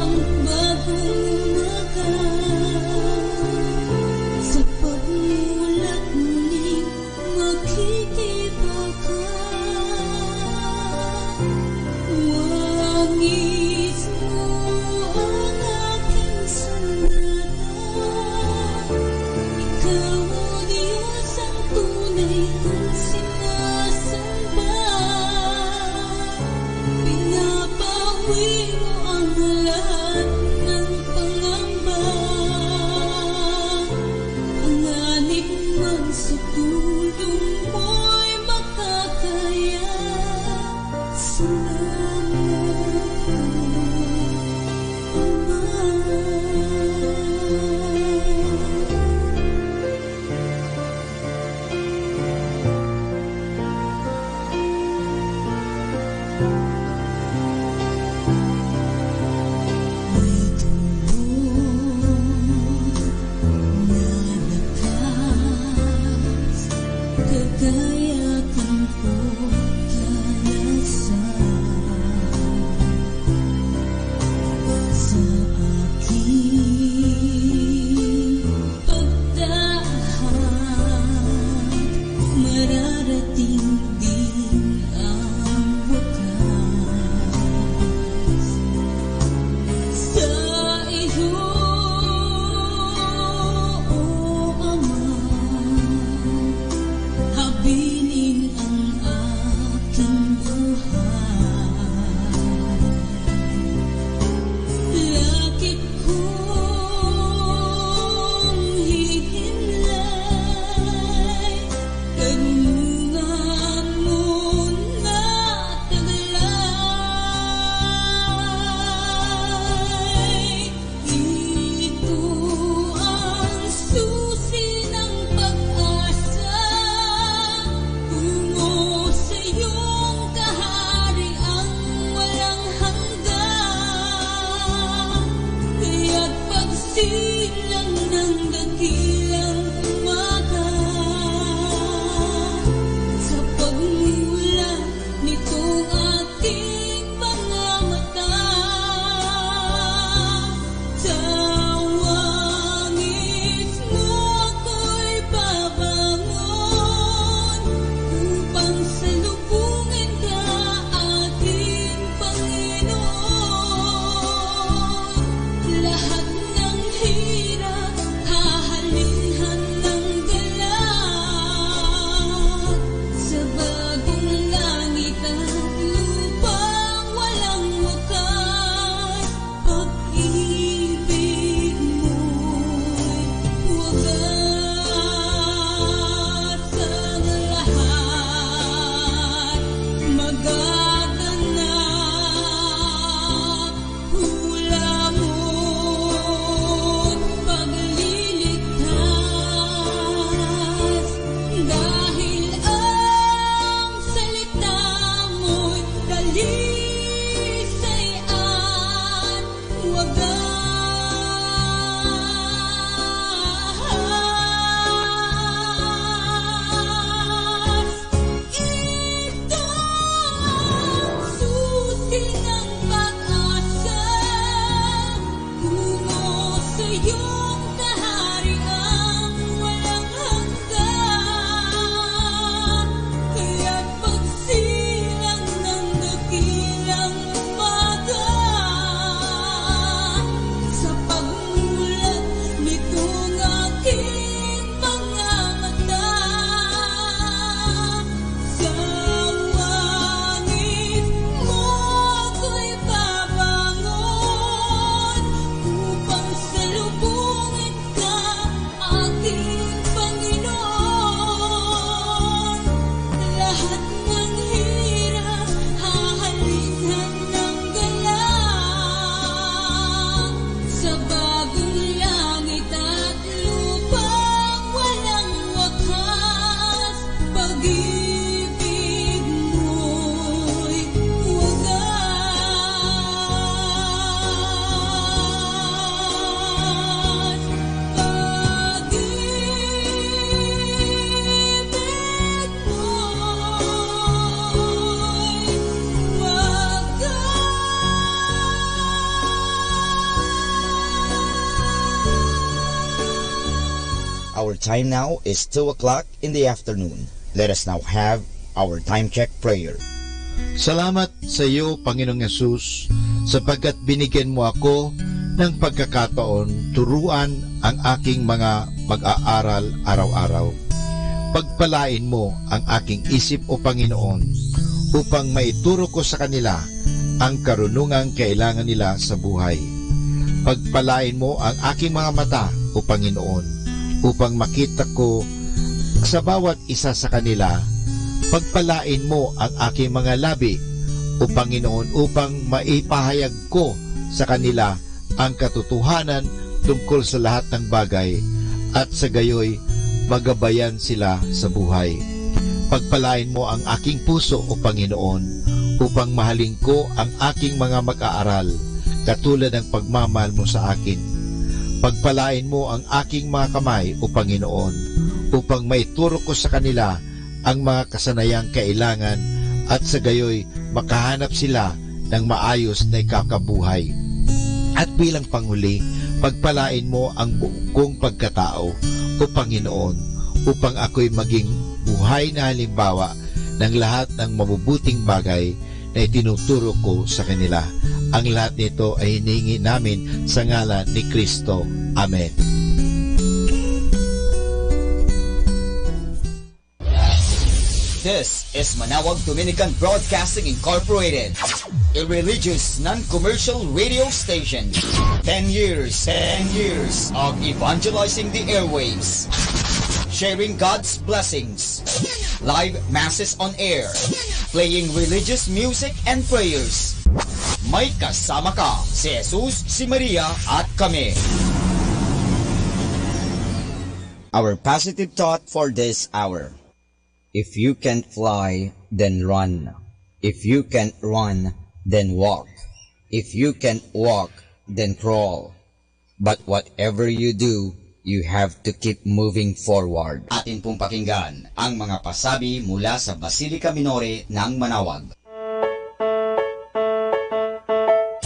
ang bagong umaga, sa pagmulat muling makikibaka. Wangis mo ang aking sandata. Ikaw, O Diyos, ang tunay kong sinasamba. Pinapawi mo ang lahat ng pangamba. Panganib man sa tulong mo'y makakaya. Good time now is 2 o'clock in the afternoon. Let us now have our time check prayer. Salamat sa iyo, Panginoong Yesus, sapagkat binigyan mo ako ng pagkakataon turuan ang aking mga mag-aaral araw-araw. Pagpalain mo ang aking isip, O Panginoon, upang maituro ko sa kanila ang karunungang kailangan nila sa buhay. Pagpalain mo ang aking mga mata, O Panginoon, upang makita ko sa bawat isa sa kanila. Pagpalain mo ang aking mga labi, O Panginoon, upang maipahayag ko sa kanila ang katotohanan tungkol sa lahat ng bagay at sa gayoy magabayan sila sa buhay. Pagpalain mo ang aking puso, O Panginoon, upang mahalin ko ang aking mga mag-aaral katulad ng pagmamahal mo sa akin. Pagpalain mo ang aking mga kamay, O Panginoon, upang maituro ko sa kanila ang mga kasanayang kailangan at sa gayoy makahanap sila ng maayos na ikakabuhay. At bilang panghuli, pagpalain mo ang buong kong pagkatao, O Panginoon, upang ako'y maging buhay na halimbawa ng lahat ng mabubuting bagay na itinuturo ko sa kanila. Ang lahat nito ay hinihingi namin sa ngalan ni Kristo. Amen. This is Manawag Dominican Broadcasting Incorporated, a religious non-commercial radio station. 10 years of evangelizing the airwaves, sharing God's blessings, live masses on air, playing religious music and prayers. May kasama ka, si Jesus, si Maria, at kami. Our positive thought for this hour. If you can't fly, then run. If you can't run, then walk. If you can't walk, then crawl. But whatever you do, you have to keep moving forward. Atin pong pakinggan ang mga pasabi mula sa Basilica Minore ng Manawag.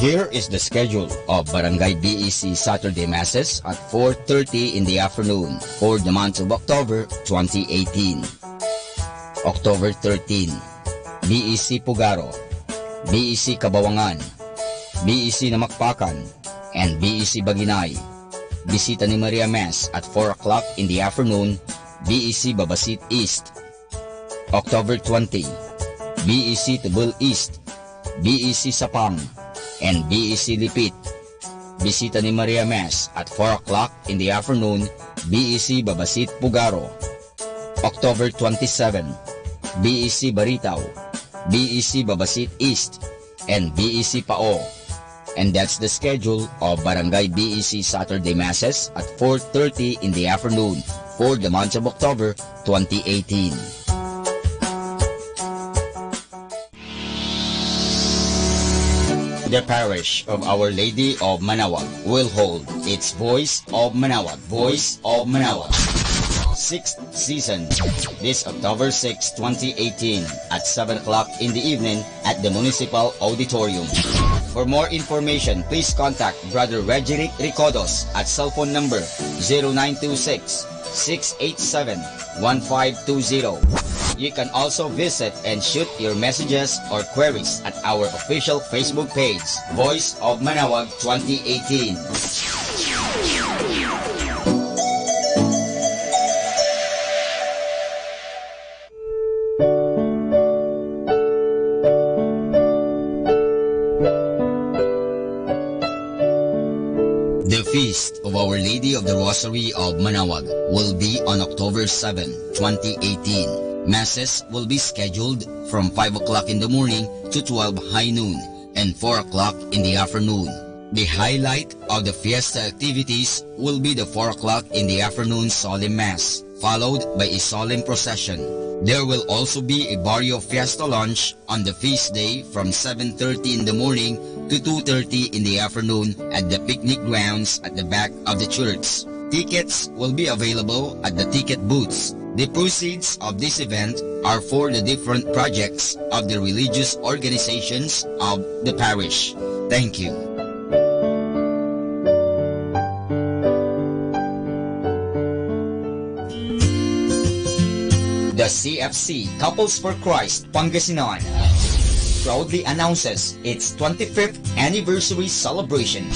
Here is the schedule of Barangay BEC Saturday Masses at 4:30 in the afternoon for the month of October 2018. October 13, BEC Pugaro, BEC Kabawangan, BEC Namakpakan, and BEC Baginay. Bisita ni Maria Mass at 4 o'clock in the afternoon, BEC Babasit East. October 20, BEC Tubul East, BEC Sapang, and BEC Lipit. Bisita ni Maria Mass at 4 o'clock in the afternoon, BEC Babasit Pugaro. October 27, BEC Baritaw, BEC Babasit East, and BEC Pao. And that's the schedule of Barangay BEC Saturday Masses at 4:30 in the afternoon for the month of October 2018. The parish of Our Lady of Manawag will hold its Voice of Manawag, Voice of Manawag 6th season this October 6, 2018 at 7 o'clock in the evening at the Municipal Auditorium. For more information, please contact Brother Regeric Ricodos at cell phone number 0926-687-1520. You can also visit and shoot your messages or queries at our official Facebook page, Voice of Manawag 2018. The Feast of Our Lady of the Rosary of Manawag will be on October 7, 2018. Masses will be scheduled from 5 o'clock in the morning to 12 high noon and 4 o'clock in the afternoon. The highlight of the fiesta activities will be the 4 o'clock in the afternoon solemn mass, followed by a solemn procession. There will also be a Barrio Fiesta lunch on the feast day from 7:30 in the morning to 2:30 in the afternoon at the picnic grounds at the back of the church. Tickets will be available at the ticket booths. The proceeds of this event are for the different projects of the religious organizations of the parish. Thank you. The CFC Couples for Christ Pangasinan proudly announces its 25th anniversary celebration.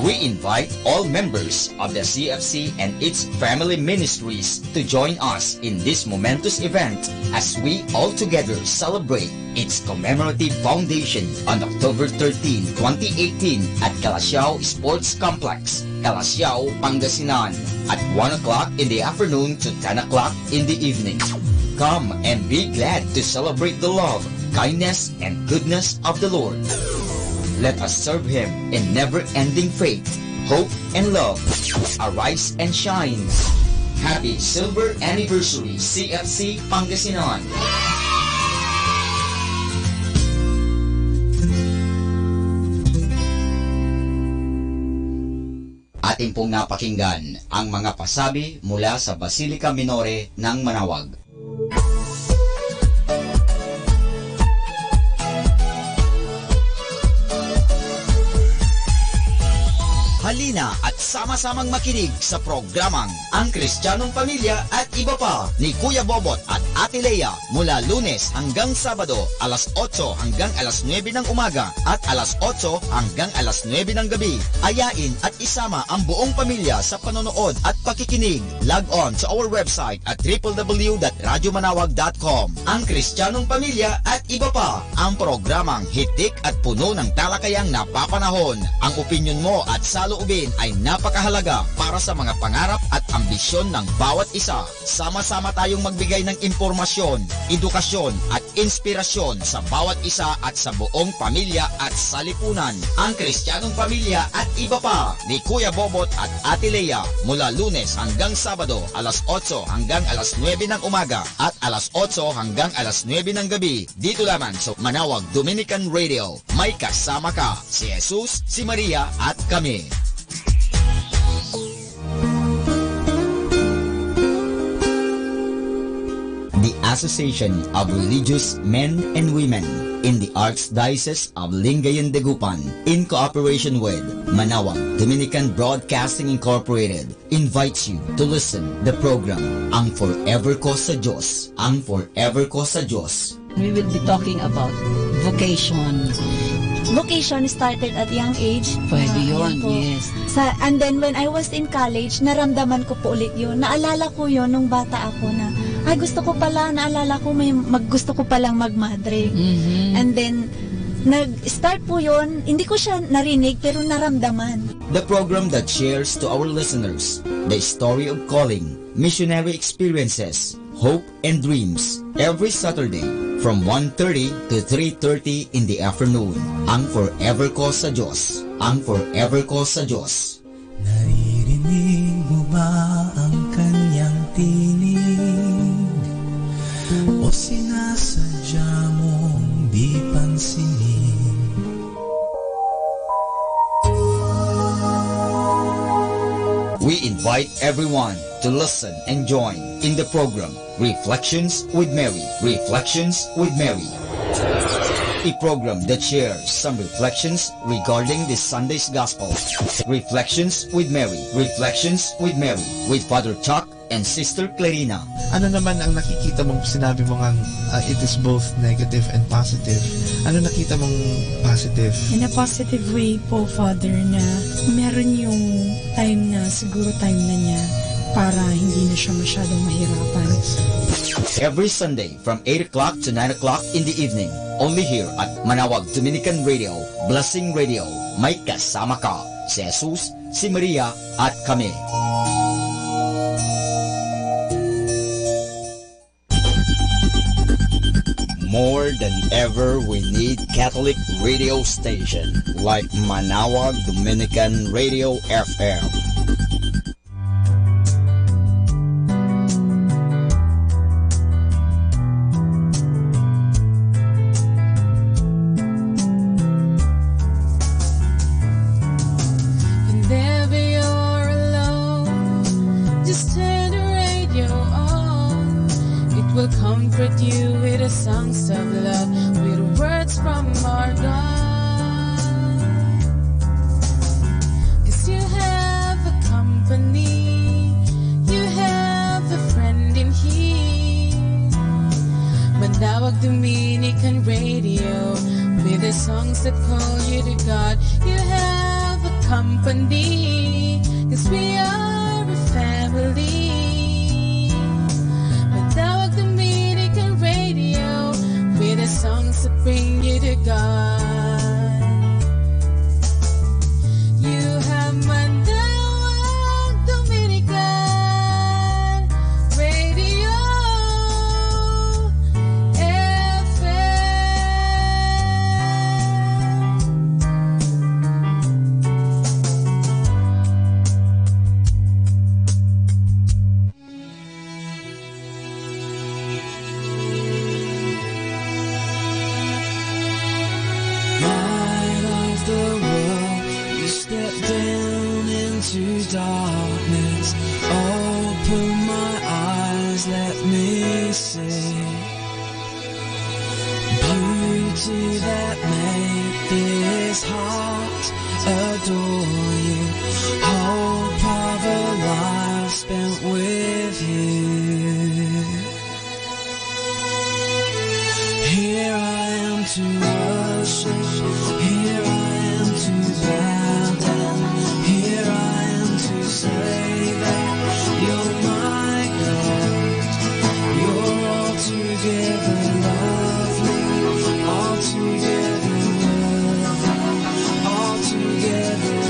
We invite all members of the CFC and its family ministries to join us in this momentous event as we all together celebrate its commemorative foundation on October 13, 2018 at Calasiao Sports Complex, Calasiao, Pangasinan at 1 o'clock in the afternoon to 10 o'clock in the evening. Come and be glad to celebrate the love, kindness, and goodness of the Lord. Let us serve Him in never-ending faith, hope, and love. Arise and shine. Happy Silver Anniversary, CFC Pangasinan! Ating pong napakinggan ang mga pasabi mula sa Basilica Minore ng Manawag. Halina at sama-samang makinig sa programang Ang Kristiyanong Pamilya at Iba Pa ni Kuya Bobot at Ate Lea mula Lunes hanggang Sabado alas 8 hanggang alas 9 ng umaga at alas 8 hanggang alas 9 ng gabi. Ayain at isama ang buong pamilya sa panonood at pakikinig. Log on sa our website at www.radyomanawag.com. Ang Kristiyanong Pamilya at Iba Pa, ang programang hitik at puno ng talakayang napapanahon. Ang opinyon mo at saloobin ay napakahalaga para sa mga pangarap at ambisyon ng bawat isa. Sama-sama tayong magbigay ng impormasyon, edukasyon at inspirasyon sa bawat isa at sa buong pamilya at salipunan. Ang Kristiyanong Pamilya at Iba Pa ni Kuya Bobot at Ate Lea mula Lunes hanggang Sabado alas 8 hanggang alas 9 ng umaga at alas 8 hanggang alas 9 ng gabi. Dito lamang sa Manawag Dominican Radio. May kasama ka, si Jesus, si Maria at kami. The Association of Religious Men and Women in the Archdiocese of Lingayen de Gupan, in cooperation with Manawag Dominican Broadcasting Incorporated, invites you to listen the program Ang Forever Ko sa Diyos. Ang Forever Ko sa Diyos. We will be talking about vocation. Vocation started at young age. Pwede Ayan yun, po. yes. And then when I was in college, naramdaman ko po ulit yun. Naalala ko yun nung bata ako na, ay gusto ko pala, naalala ko gusto ko palang magmadre. And then, nag-start po yun, hindi ko siya narinig pero naramdaman. The program that shares to our listeners the story of calling, missionary experiences, hope and dreams every Saturday from 1:30 to 3:30 in the afternoon. Ang Forever Ko sa Diyos. Ang Forever Ko sa Diyos. Naririnig mo ba ang kanyang tinig? O sinasadya mong di pansinin? We invite everyone to listen and join in the program Reflections with Mary. Reflections with Mary. A program that shares some reflections regarding this Sunday's Gospel. Reflections with Mary. Reflections with Mary with Father Chuck and Sister Clarina. Ano naman ang nakikita mong sinabi mo ngang it is both negative and positive? Ano nakita mong positive? In a positive way po, Father, na meron yung time na, siguro time na niya para hindi na siya masyadong mahirapan. Every Sunday from 8 o'clock to 9 o'clock in the evening, only here at Manawag Dominican Radio, Blessing Radio. May kasama ka, si Jesus, si Maria at kami. More than ever, we need Catholic radio station like Manawag Dominican Radio FM. Whenever you're alone, just turn the radio on. It will comfort you with the songs of love, with words from our God. 'Cause you have a company, you have a friend in here. Manawag Dominican Radio, with the songs that call you to God. You have a company, 'cause we are a family. Manawag Dominican Radio, with the songs that bring you to God. You have Manawag Dominican Radio Light of the world, you step down into darkness. Open my eyes, let me see beauty that made this heart adore you. Hope of a life spent with you. Here I am to worship, here I am to bow down, here I am to say that you're my God. You're altogether lovely, altogether worthy, altogether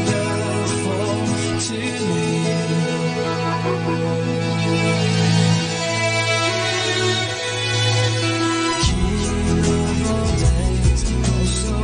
wonderful to me. King of all days, oh so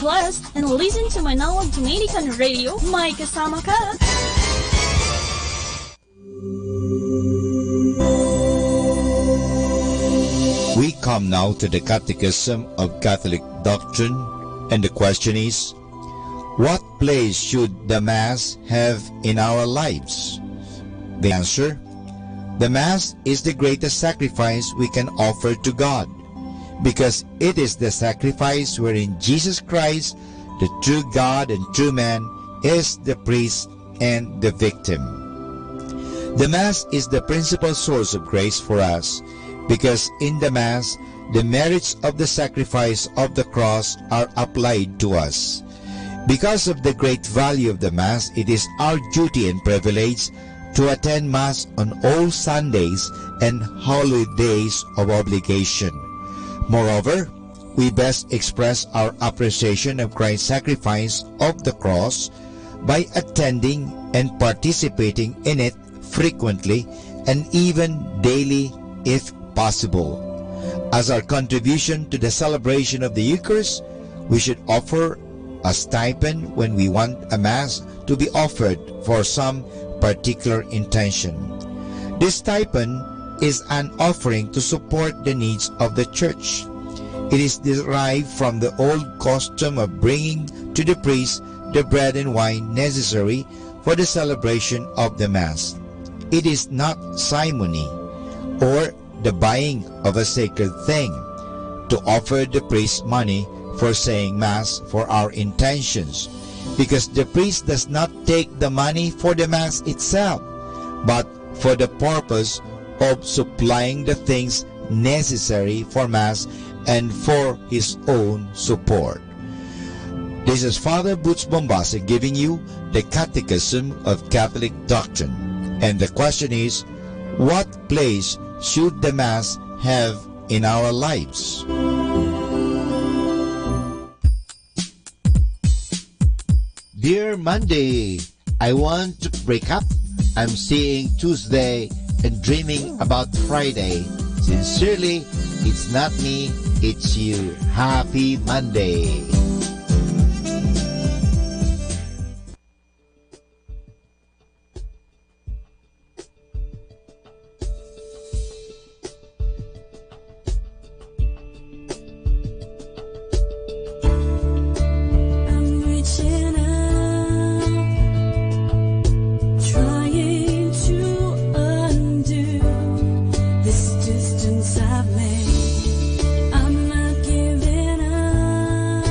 blessed and listen to Manawag Dominican Radio. May kasama ka! We come now to the Catechism of Catholic Doctrine, and the question is, what place should the Mass have in our lives? The answer, the Mass is the greatest sacrifice we can offer to God, because it is the sacrifice wherein Jesus Christ, the true God and true man, is the priest and the victim. The Mass is the principal source of grace for us, because in the Mass, the merits of the sacrifice of the cross are applied to us. Because of the great value of the Mass, it is our duty and privilege to attend Mass on all Sundays and holy days of obligation. Moreover, we best express our appreciation of Christ's sacrifice of the cross by attending and participating in it frequently and even daily if possible. As our contribution to the celebration of the Eucharist, we should offer a stipend when we want a Mass to be offered for some particular intention. This stipend is an offering to support the needs of the Church. It is derived from the old custom of bringing to the priest the bread and wine necessary for the celebration of the Mass. It is not simony or the buying of a sacred thing to offer the priest money for saying Mass for our intentions, because the priest does not take the money for the Mass itself, but for the purpose of supplying the things necessary for Mass and for his own support. This is Father Boots Bombase giving you the Catechism of Catholic Doctrine, and the question is, what place should the Mass have in our lives? Dear Monday, I want to break up. I'm seeing Tuesday and dreaming about Friday. Sincerely, it's not me, it's you. Happy Monday. I'm reaching out, trying to undo this distance I've made. I'm not giving up.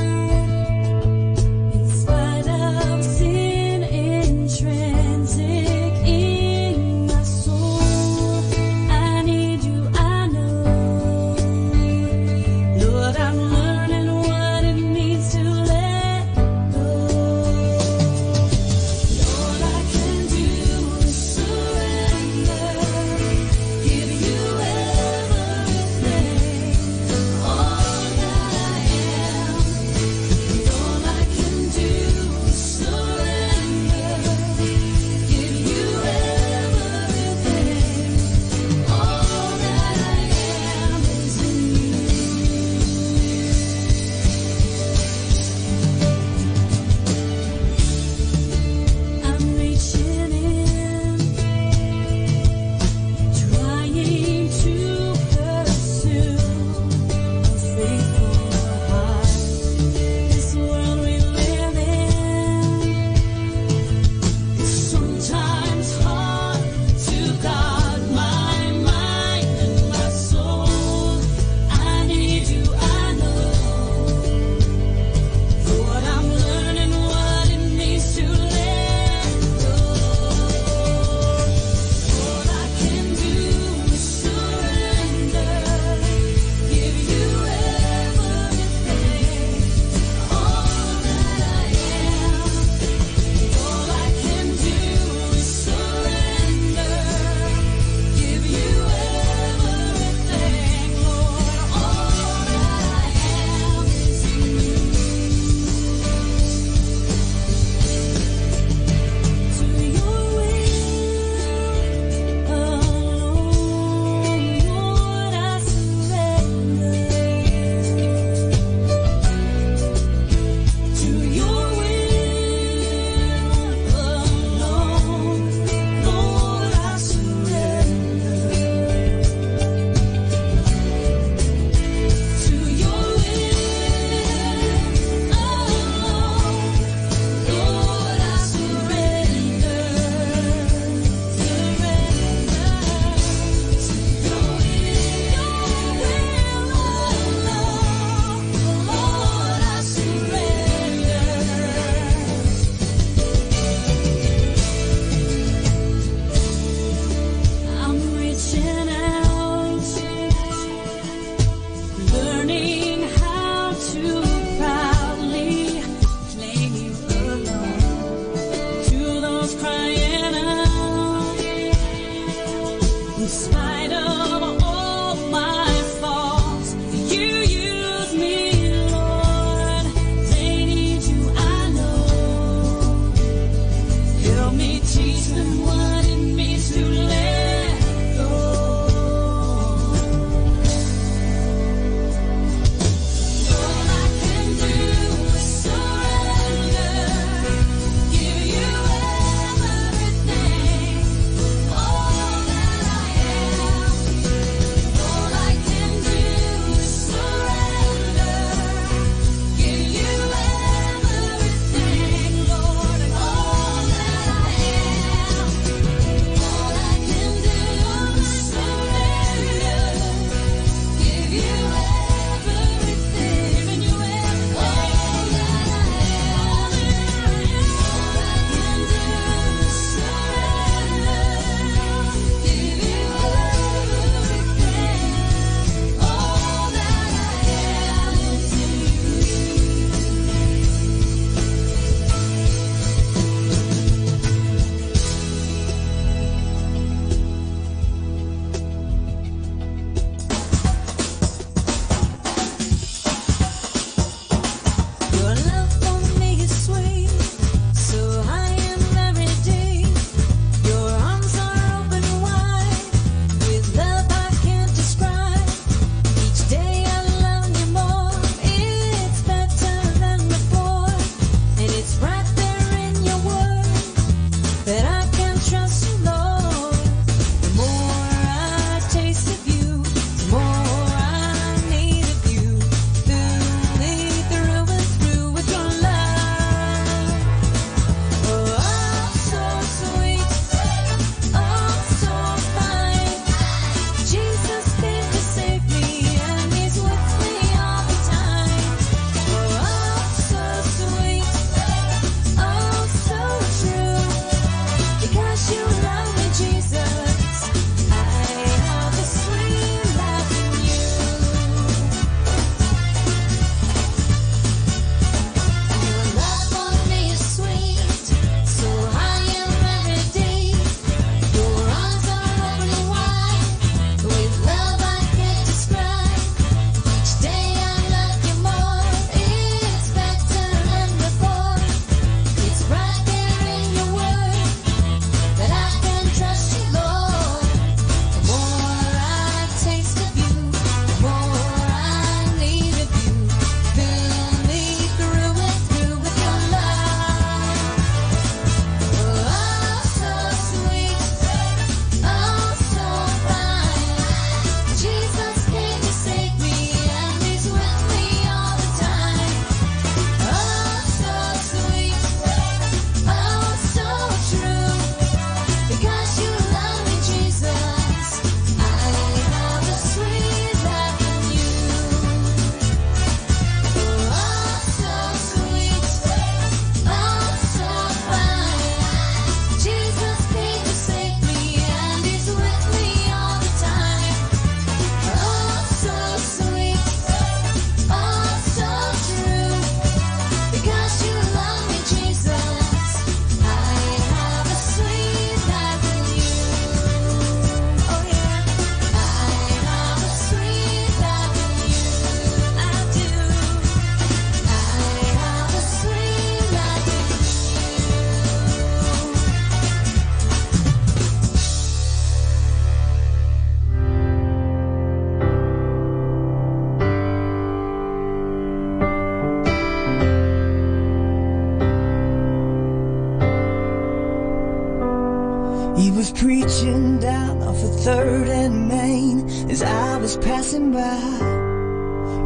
was preaching down off of 3rd and Main as I was passing by.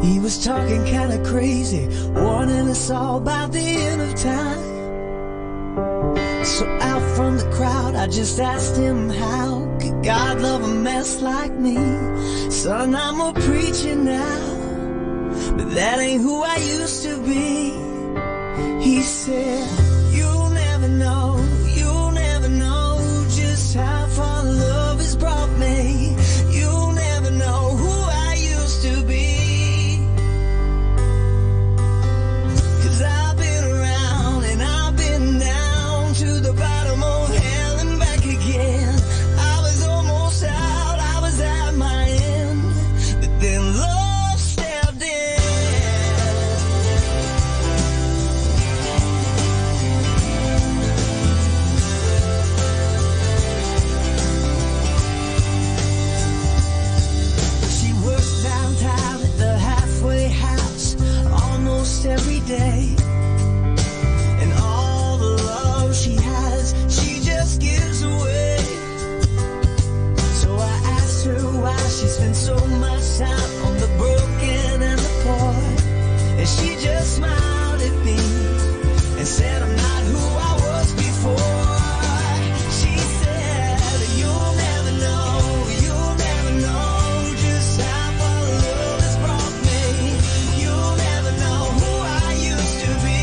He was talking kind of crazy, warning us all about the end of time. So out from the crowd, I just asked him, how could God love a mess like me? Son, I'm a preacher now, but that ain't who I used to be. He said, you'll never know just how far love has brought me. You'll never know who I used to be. 'Cause I've been around and I've been down to the bottom of hell and back again. I was almost out, I was at my end, but then love stepped in. She worked downtown at the halfway house almost every day. And all the love she has, she just gives away. So I asked her why she spent so much time on the broken and the poor. And she just smiled at me and said, I'm not who I was before. She said, you'll never know just how far love has brought me. You'll never know who I used to be.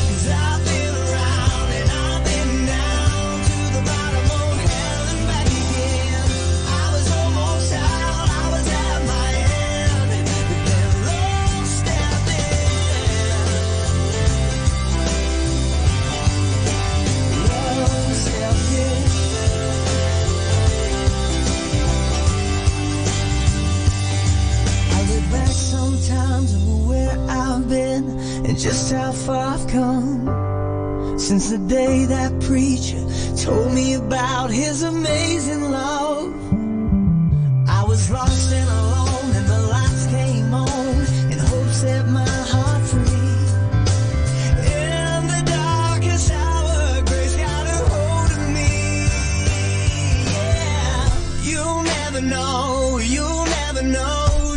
'Cause I've been around and I've been down to the bottom of hell and back again. I was almost out, I was at my end, but then love stepped in. Love stepped in. I look back sometimes over where I've been and just how far I've come since the day that preacher told me about his amazing love. I was lost and alone and the lights came on and hope set my heart free. In the darkest hour, grace got a hold of me. Yeah, you'll never know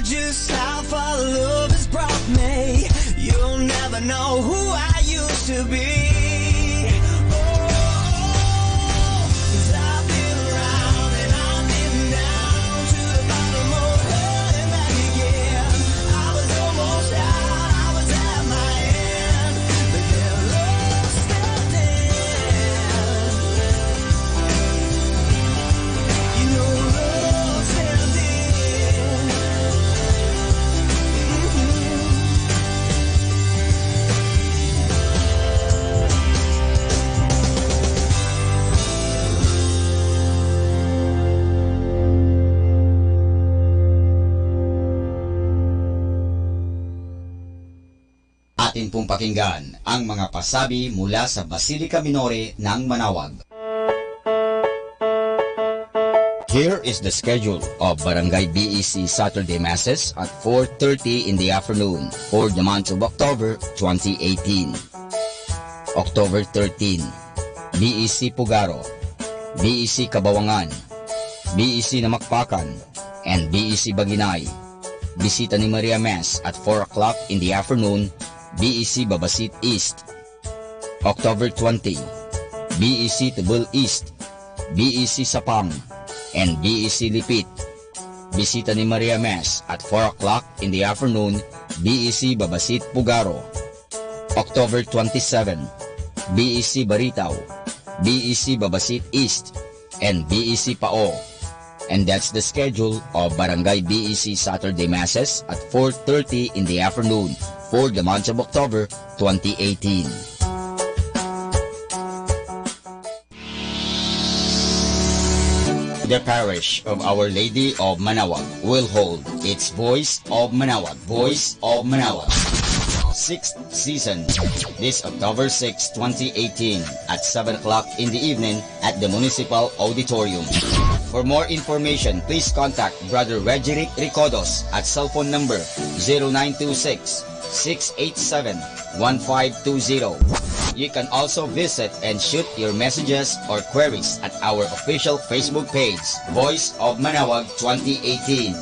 just how far love has brought me. You'll never know who I used to be. Cause I've been around and I've been down to the bottom of hell and back again. I was almost out, I was at my end, but then love stepped in. You know love stepped in. Atin pong pakinggan ang mga pasabi mula sa Basilica Minore ng Manawag. Here is the schedule of Barangay BEC Saturday Masses at 4:30 in the afternoon for the month of October 2018. October 13, BEC Pugaro, BEC Kabawangan, BEC Namakpakan, and BEC Baginay. Bisita ni Maria Mass at 4 o'clock in the afternoon, BEC Babasit East. October 20, BEC Tubul East, BEC Sapam, and BEC Lipit. Bisita ni Maria Mass at 4 o'clock in the afternoon, BEC Babasit Pugaro. October 27, BEC Baritaw, BEC Babasit East, and BEC Pao. And that's the schedule of Barangay BEC Saturday Masses at 4:30 in the afternoon for the month of October 2018. The parish of Our Lady of Manawag will hold its Voice of Manawag, Voice of Manawag 6th season this October 6, 2018 at 7 o'clock in the evening at the Municipal Auditorium. For more information, please contact Brother Regeric Ricodos at cell phone number 0926-687-1520. You can also visit and shoot your messages or queries at our official Facebook page, Voice of Manawag 2018.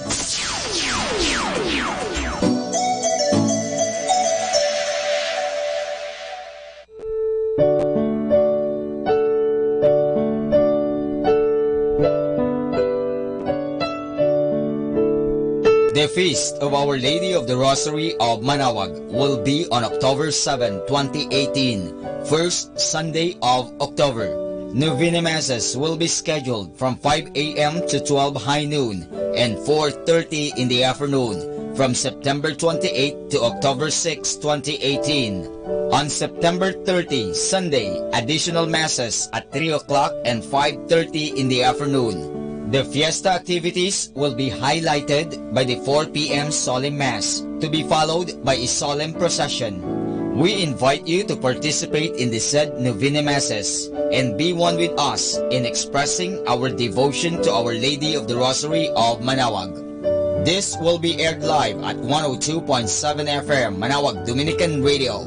The Feast of Our Lady of the Rosary of Manawag will be on October 7, 2018, first Sunday of October. Novena Masses will be scheduled from 5 a.m. to 12 high noon and 4:30 in the afternoon from September 28 to October 6, 2018. On September 30, Sunday, additional Masses at 3 o'clock and 5:30 in the afternoon. The fiesta activities will be highlighted by the 4 p.m. solemn mass, to be followed by a solemn procession. We invite you to participate in the said Novena Masses and be one with us in expressing our devotion to Our Lady of the Rosary of Manawag. This will be aired live at 102.7 FM Manawag Dominican Radio.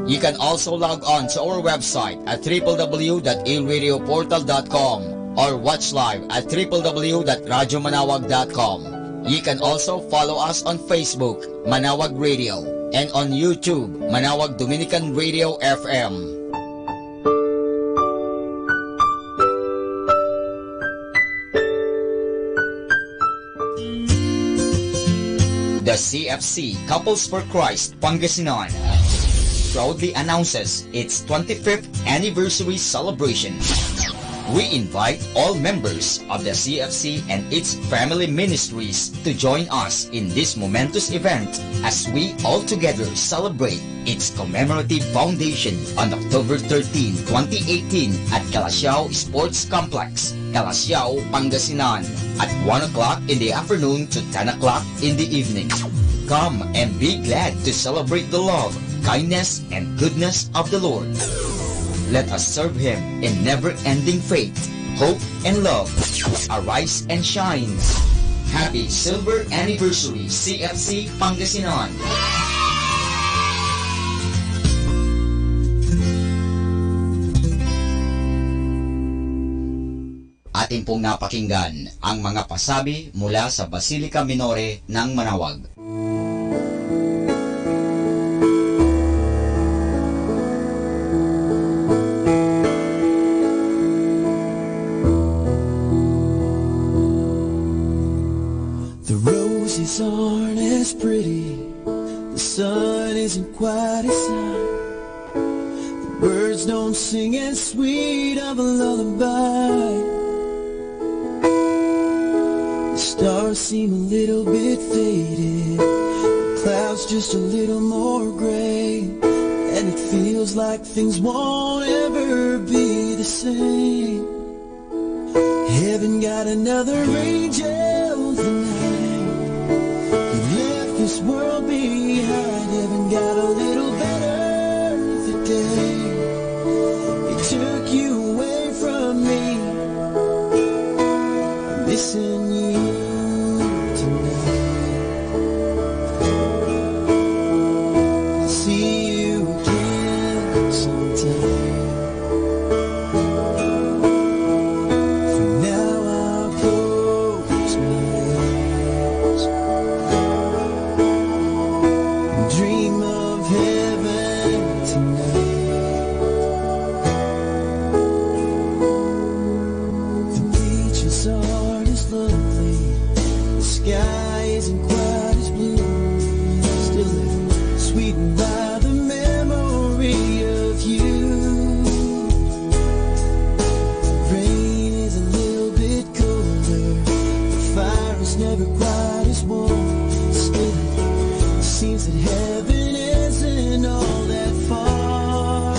You can also log on to our website at www.aradioportal.com or watch live at www.radyomanawag.com. You can also follow us on Facebook, Manawag Radio, and on YouTube, Manawag Dominican Radio FM. The CFC Couples for Christ Pangasinan proudly announces its 25th anniversary celebration. We invite all members of the CFC and its family ministries to join us in this momentous event as we all together celebrate its commemorative foundation on October 13, 2018 at Calasiao Sports Complex, Calasiao, Pangasinan at 1 o'clock in the afternoon to 10 o'clock in the evening. Come and be glad to celebrate the love, kindness, and goodness of the Lord. Let us serve Him in never-ending faith, hope, and love. Arise and shine. Happy Silver Anniversary, CFC Pangasinan! Atin pong napakinggan ang mga pasabi mula sa Basilica Minore ng Manawag. Aren't as pretty, the sun isn't quite as high, the birds don't sing as sweet of a lullaby, the stars seem a little bit faded, the clouds just a little more gray, and it feels like things won't ever be the same. Heaven got another angel tonight. This world behind, heaven got a little better the day He took you away from me. I'm missing you tonight. I'll see you again sometime. For now I'll close my eyes, dream of heaven tonight. The beaches aren't as lovely, the sky isn't quite as blue, still they're sweetened by the memory of you. Rain is a little bit colder, the fire is never quite as warm, still seems that heaven isn't all that far.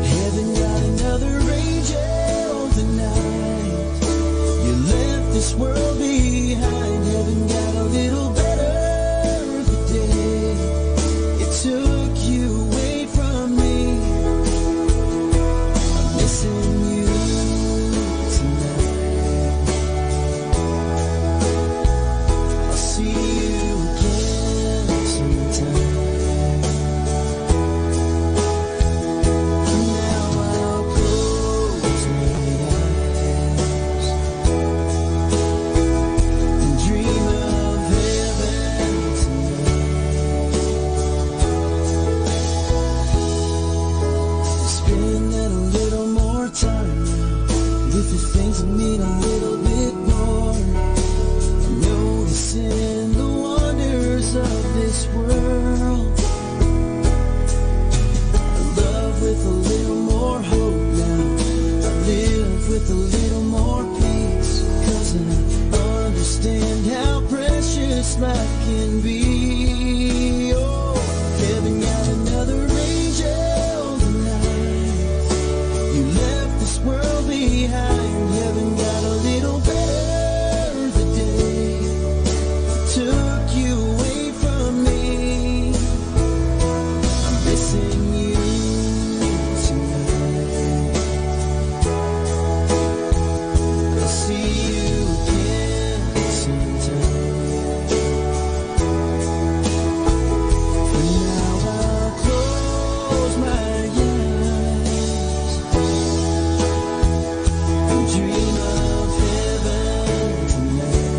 Heaven got another angel tonight. You left this world behind. Heaven got a little better the day it took you away from begin to mean a little bit more. I'm noticing the wonders of this world. I love with a little more hope now. I live with a little more peace, 'cause I understand how precious life can be. Oh, heaven got another angel tonight. You left this world behind. Heaven got a little better the day took you away from me. I'm missing you tonight. I'll see you again sometime. For now I'll close my eyes and dream of heaven tonight.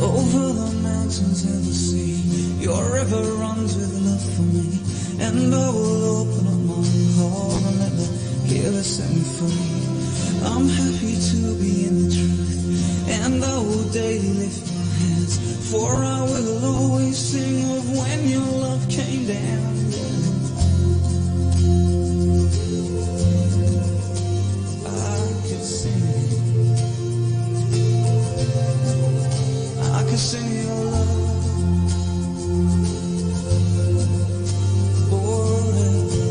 Over the mountains and the sea, your river runs with love for me, and I will open up my heart and let the healer set me free. I'm happy to be in the truth, and I will daily lift my hands, for I will always sing of when your love came down. I could sing, I could sing your love forever.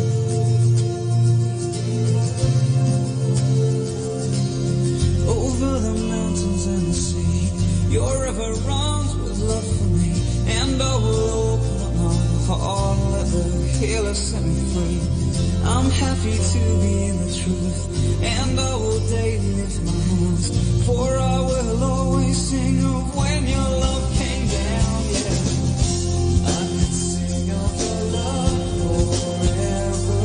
Over the mountains and the sea, your river runs with love for me, and I will open up my heart and let the healer set me free. I'm happy to be in the truth, and I will daily lift my hands, for I will always sing of when your love came down. Yeah, I could sing of your love forever.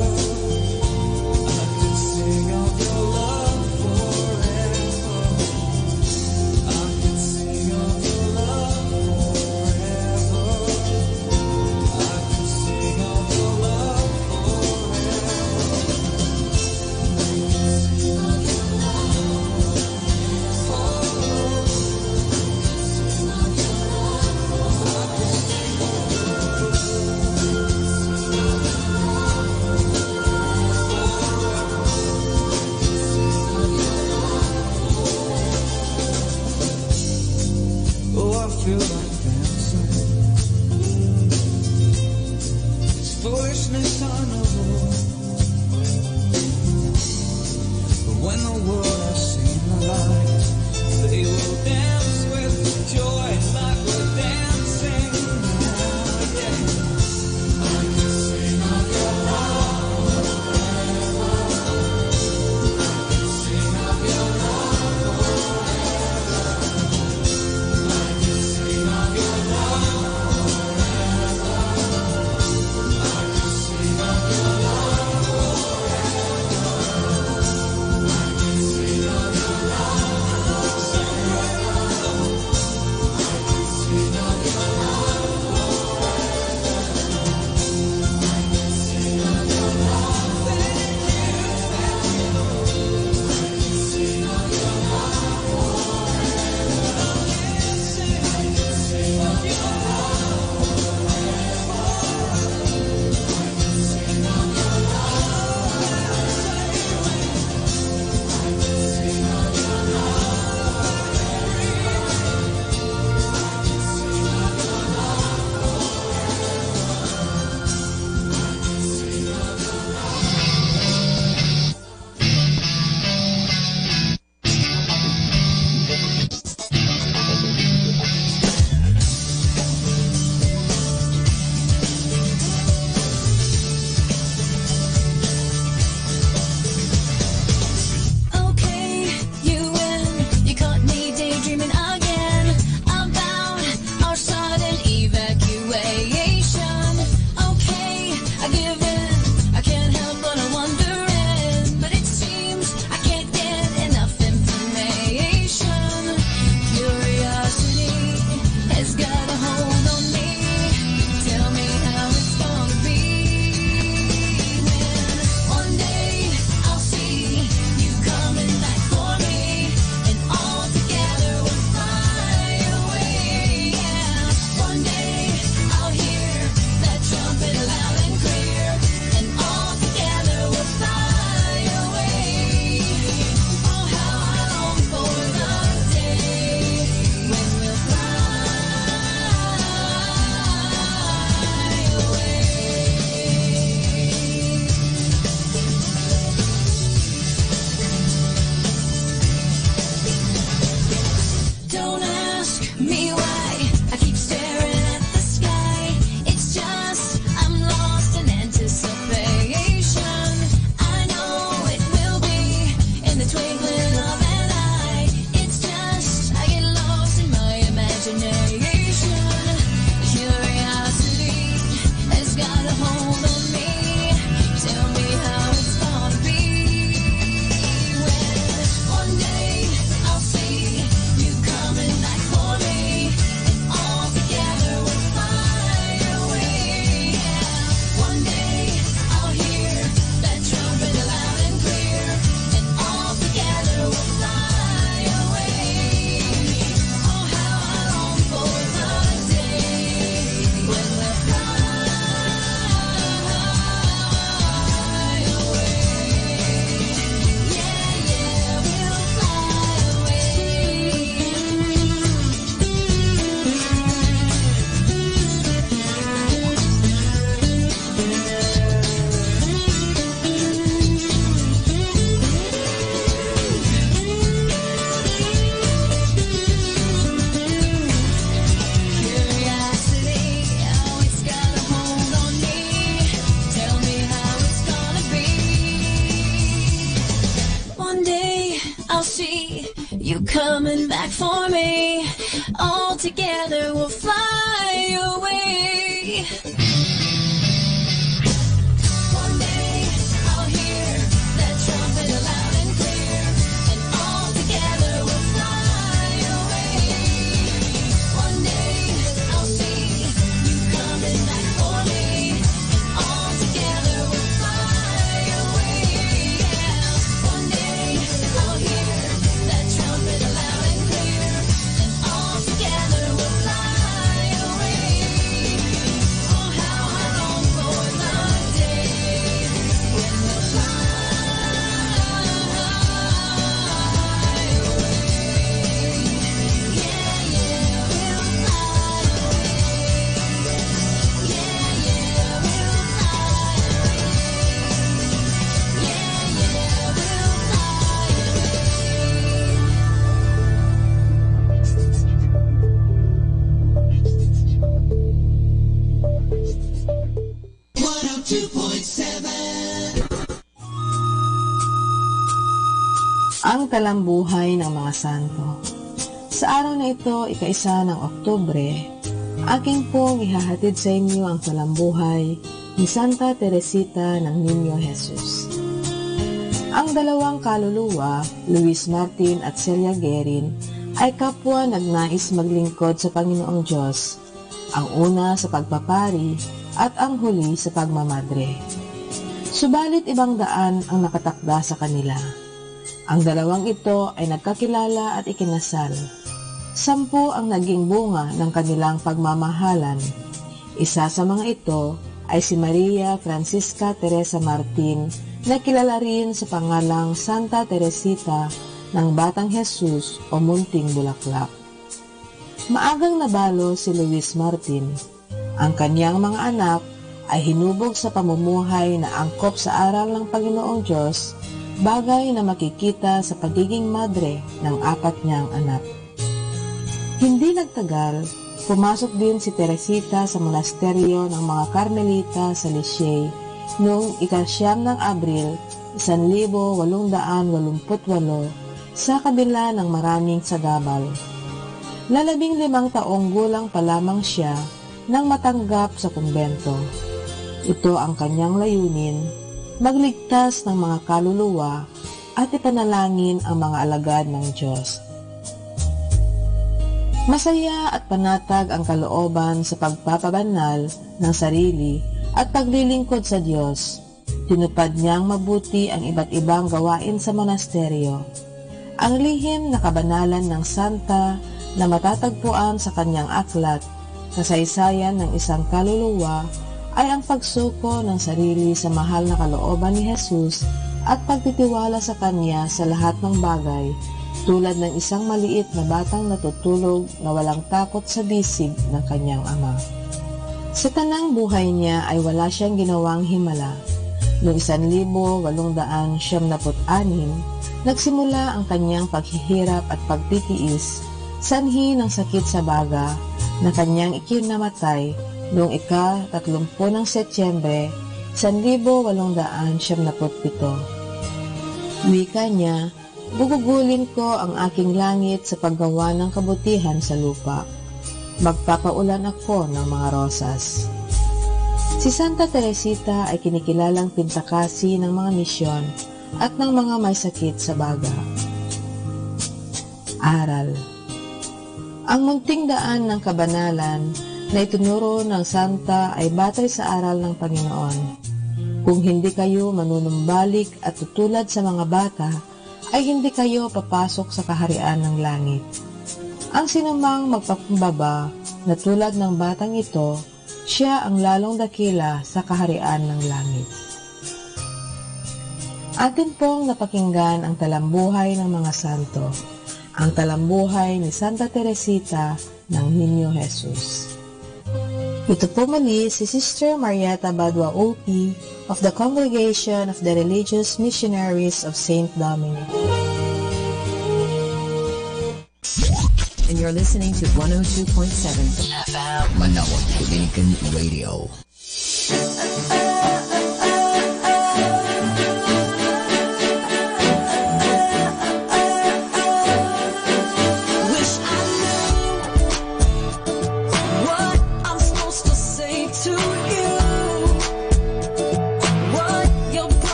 I could sing of your love forever. I could sing of your love forever. I could sing of your love Oh, I feel like dancing. It's foolishness, I know. But when the world has seen the light, they will dance with joy like we're dancing now. Yeah. I can sing of your love forever. I can sing of your love forever. I can sing of your love forever. I can sing of your love forever. I can sing of your love forever. I'll see you coming back for me. All together we'll fly away. One day I'll hear that trumpet loud and clear, and all together we'll fly away. One day I'll see you coming back for me, and all together we'll fly away. Yeah. One day I'll hear that trumpet loud and clear, and all together we'll fly away. Oh, how I long for the day when we'll fly away. Yeah, yeah, we'll fly away. Yeah, yeah, we'll fly away. Yeah, yeah, we'll Ang talambuhay ng mga santo. Sa araw na ito, ika-1 ng Oktubre, aking pong ihahatid sa inyo ang talambuhay ni Santa Teresita ng Niño Jesus. Ang dalawang kaluluwa, Luis Martin at Celia Guerin, ay kapwa nagnais maglingkod sa Panginoong Diyos, ang una sa pagpapari at ang huli sa pagmamadre. Subalit ibang daan ang nakatakda sa kanila. Ang dalawang ito ay nagkakilala at ikinasal. 10 ang naging bunga ng kanilang pagmamahalan. Isa sa mga ito ay si Maria Francisca Teresa Martin, na kilala rin sa pangalang Santa Teresita ng Batang Jesus o Munting Bulaklak. Maagang nabalo si Luis Martin. Ang kanyang mga anak ay hinubog sa pamumuhay na angkop sa aral ng Panginoong Diyos, bagay na makikita sa pagiging madre ng 4 niyang anak. Hindi nagtagal, pumasok din si Teresita sa monasteryo ng mga Carmelita sa Lisieux noong ika-9 ng Abril 1888 sa kabila ng maraming sagabal. 15 taong gulang pa lamang siya nang matanggap sa kumbento. Ito ang kanyang layunin, magligtas ng mga kaluluwa at ipanalangin ang mga alagad ng Diyos. Masaya at panatag ang kalooban sa pagpapabanal ng sarili at paglilingkod sa Diyos. Tinupad niyang mabuti ang iba't ibang gawain sa monasteryo. Ang lihim na kabanalan ng santa na matatagpuan sa kanyang aklat, Kasaysayan ng Isang Kaluluwa, ay ang pagsuko ng sarili sa mahal na kalooban ni Jesus at pagtitiwala sa Kanya sa lahat ng bagay, tulad ng isang maliit na batang natutulog na walang takot sa bisig ng kanyang ama. Sa tanang buhay niya ay wala siyang ginawang himala. Noong 1876, nagsimula ang kanyang paghihirap at pagtitiis, sanhi ng sakit sa baga na kanyang ikinamatay noong ika-30 ng Setyembre 1877. Wika niya, "Gugugulin ko ang aking langit sa paggawa ng kabutihan sa lupa. Magpapaulan ako ng mga rosas." Si Santa Teresita ay kinikilalang pintakasi ng mga misyon at ng mga may sakit sa baga. Aral. Ang munting daan ng kabanalan na itinuro ng Santa ay batay sa aral ng Panginoon. Kung hindi kayo manunumbalik at tutulad sa mga bata, ay hindi kayo papasok sa kaharian ng langit. Ang sinumang magpakumbaba na tulad ng batang ito, siya ang lalong dakila sa kaharian ng langit. Atin pong napakinggan ang talambuhay ng mga santo, ang talambuhay ni Santa Teresita ng Niño Jesus. Ito po muli si Sister Marieta Badua OP of the Congregation of the Religious Missionaries of St. Dominic. And you're listening to 102.7 FM Manawag Dominican Radio.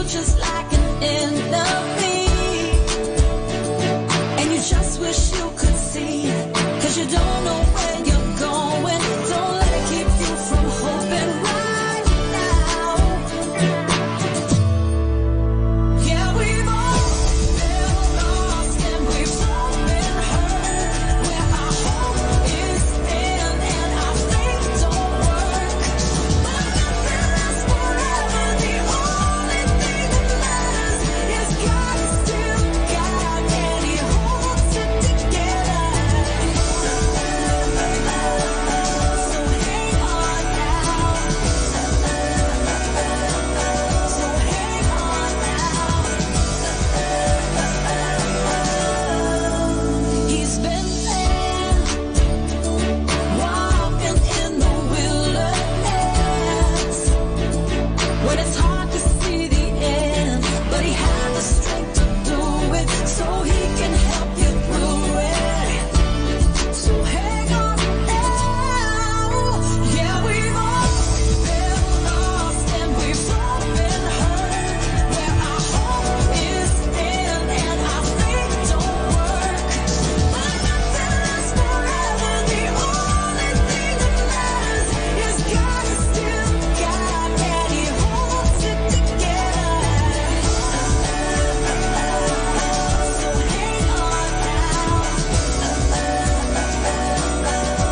just like an enemy, and you just wish you could see, 'cause you don't know where you're going. Don't let it keep you from hoping right now. Yeah, we've all been lost and we've all been hurt, where our hope is in and our faith don't work. But nothing lasts forever. The only thing that matters is God is still God and He holds it together. So hang on now. So hang on now. He's been there, walking in the wilderness, when it's hard to see the end, but He had the strength to do it, so He can help you through it. So hang on now. Yeah, we've all been lost and we've all been hurt, where our hope is in and our faith don't work. But nothing lasts forever. The only thing that matters is God is still God and He holds it together. So hang on now.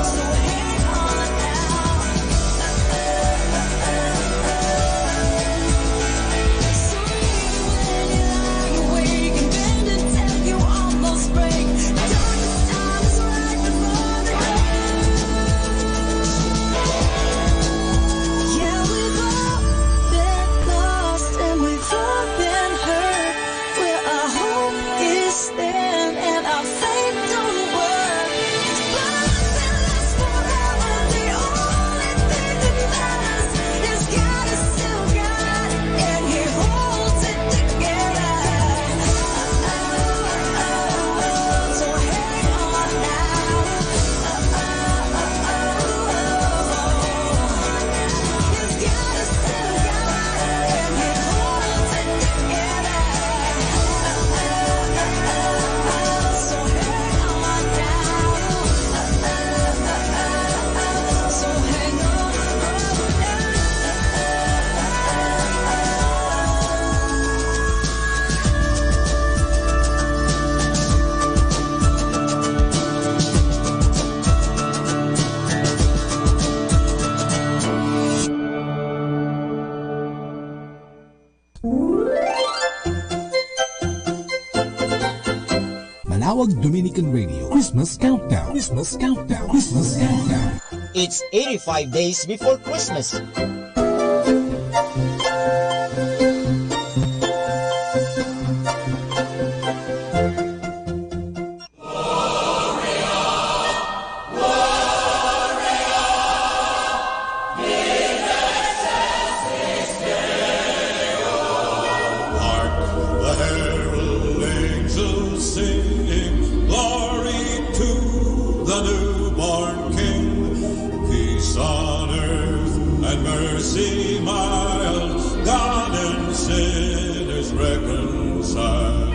So hang on now. So when you lie awake and bend until you almost break, the darkest time is right before the yeah, we've all been lost and we've all been hurt, where our hope is thin and our faith don't work. But nothing lasts forever. The only thing that matters is God is still God and He holds it together. So hang on now. 'Cause God is still God and He holds it together. So hang on now. So hang on Manawag Dominican Radio Christmas Countdown. Christmas Countdown. Christmas Countdown. It's 85 days before Christmas. The herald angels singing, glory to the newborn King. Peace on earth and mercy mild, God and sinners reconciled.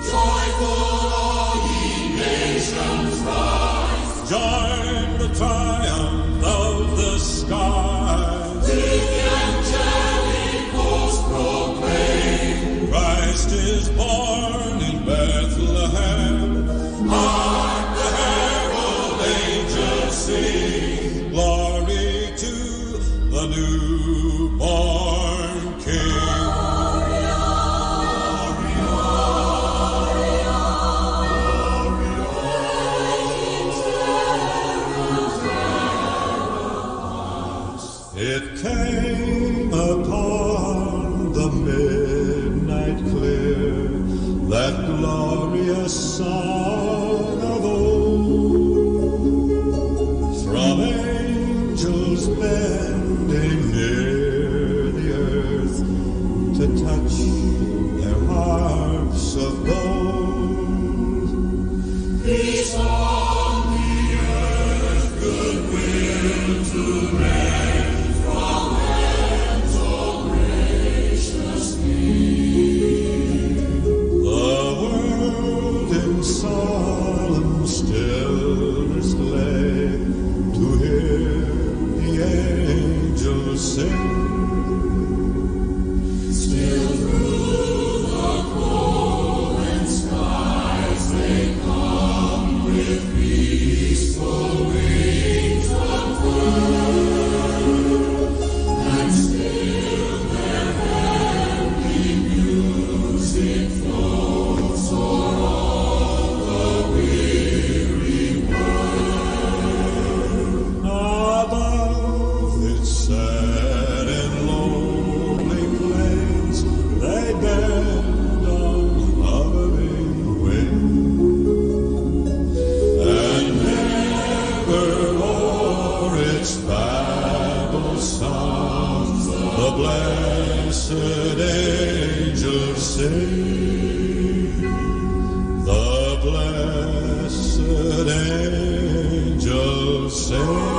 Joyful all ye nations rise, join the triumph of the skies. With the angelic host proclaim, Christ is born in Bethlehem. Hark the herald angels sing, glory to the newborn King. It came upon the midnight clear, that glorious song of old, from angels bending near the earth to touch their harps of gold. Peace on the earth, goodwill to men, from heaven's all gracious King. sing. The blessed angels sing.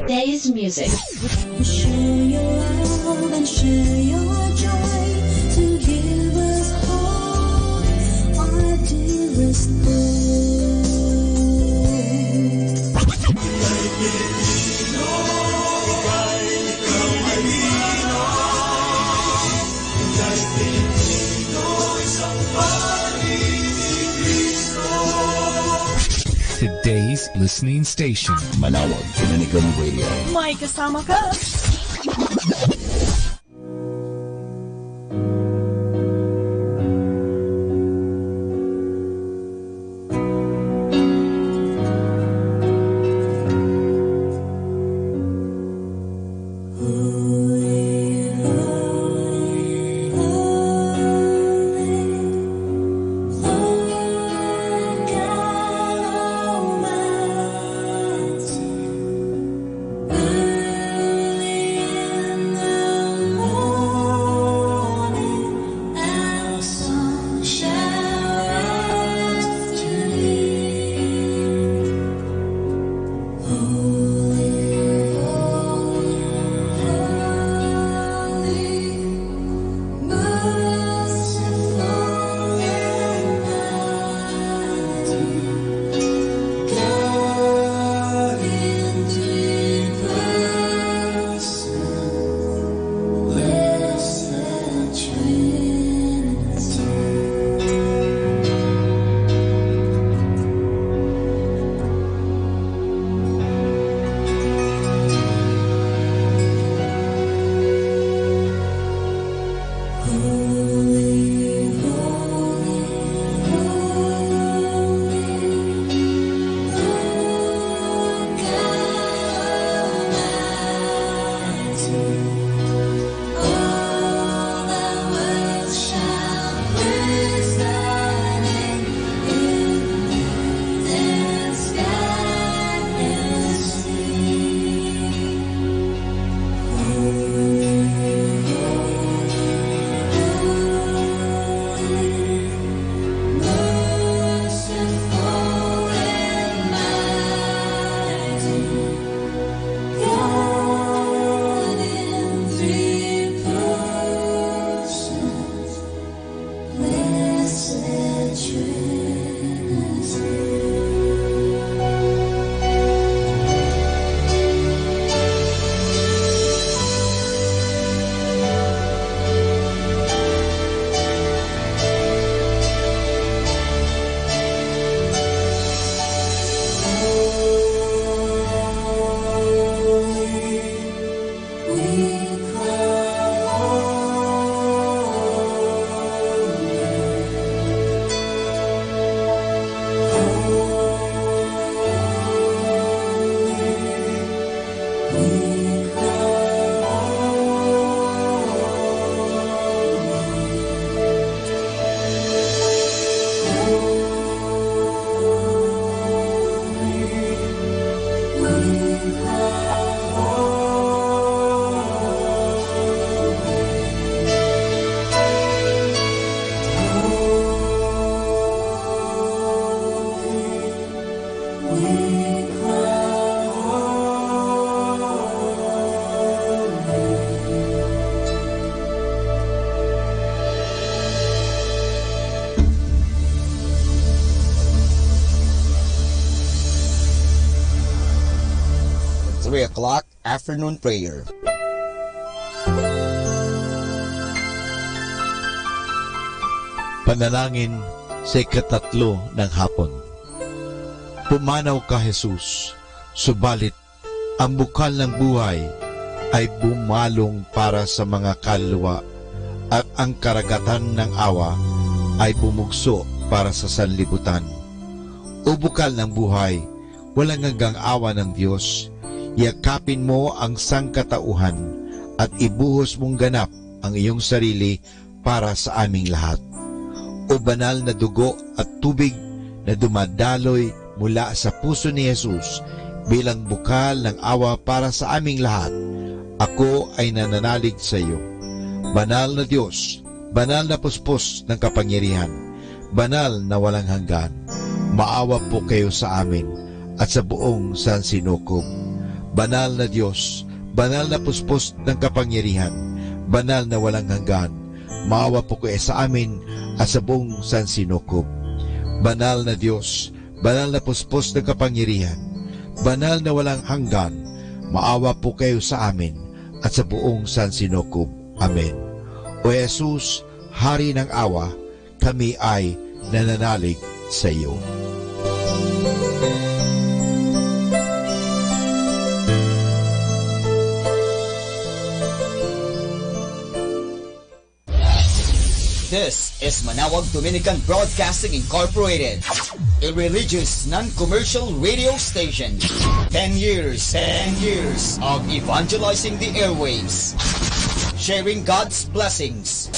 Day's music. Share your love and share your joy to give us hope, our dearest Today's listening station. Manawag Dominican Radio. May kasama ka. Afternoon prayer. Panalangin sa ikatatlo ng hapon. Pumanaw ka, Jesus, subalit ang bukal ng buhay ay bumalong para sa mga kaluluwa at ang karagatan ng awa ay bumugso para sa sanlibutan. O bukal ng buhay, walang hanggang awa ng Diyos, yakapin mo ang sangkatauhan at ibuhos mong ganap ang iyong sarili para sa aming lahat. o banal na dugo at tubig na dumadaloy mula sa puso ni Jesus bilang bukal ng awa para sa aming lahat, ako ay nananalig sa iyo. Banal na Diyos, banal na puspos ng kapangyarihan, banal na walang hanggan, maawa po kayo sa amin at sa buong sansinukob. Banal na Diyos, banal na puspos ng kapangyarihan, banal na walang hanggan, maawa po kayo sa amin at sa buong sansinukob. Banal na Diyos, banal na puspos ng kapangyarihan, banal na walang hanggan, maawa po kayo sa amin at sa buong sansinukob. Amen. O Jesus, Hari ng awa, kami ay nananalig sa iyo. This is Manawag Dominican Broadcasting Incorporated, a religious non-commercial radio station. 10 years of evangelizing the airwaves, sharing God's blessings,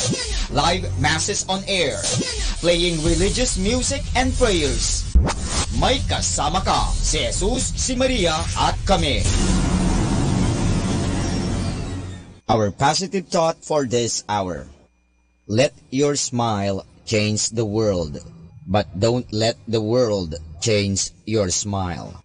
live masses on air, playing religious music and prayers. May kasama ka, si Jesus, si Maria at kami. Our positive thought for this hour. Let your smile change the world, but don't let the world change your smile.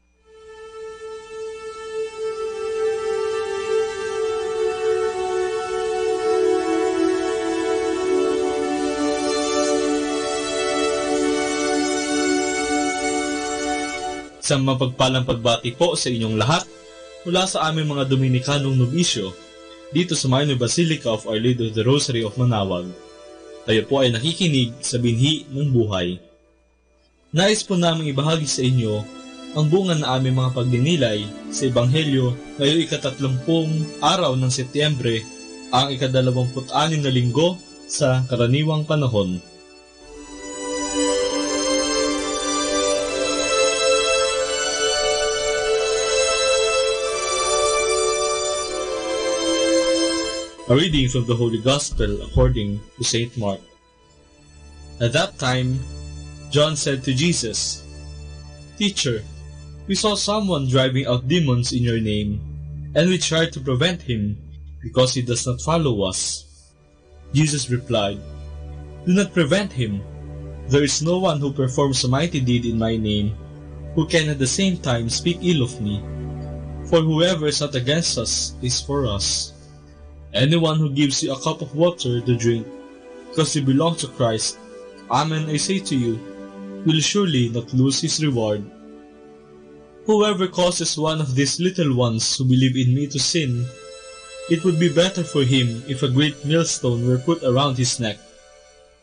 Isang mapagpalang pagbati po sa inyong lahat mula sa aming mga Dominikanong nobisyo dito sa Minor Basilica of Our Lady of the Rosary of Manawag. Tayo po ay nakikinig sa binhi ng buhay. Nais po namin ibahagi sa inyo ang bunga na aming mga pagdinilay sa Ebanghelyo ngayong ika-30 araw ng Setyembre, ang ika-26 na linggo sa karaniwang panahon. A reading from the Holy Gospel according to St. Mark. At that time, John said to Jesus, "Teacher, we saw someone driving out demons in your name, and we tried to prevent him because he does not follow us." Jesus replied, "Do not prevent him. There is no one who performs a mighty deed in my name who can at the same time speak ill of me. For whoever is not against us is for us. Anyone who gives you a cup of water to drink because you belong to Christ, amen, I say to you, will surely not lose his reward. Whoever causes one of these little ones who believe in me to sin, it would be better for him if a great millstone were put around his neck,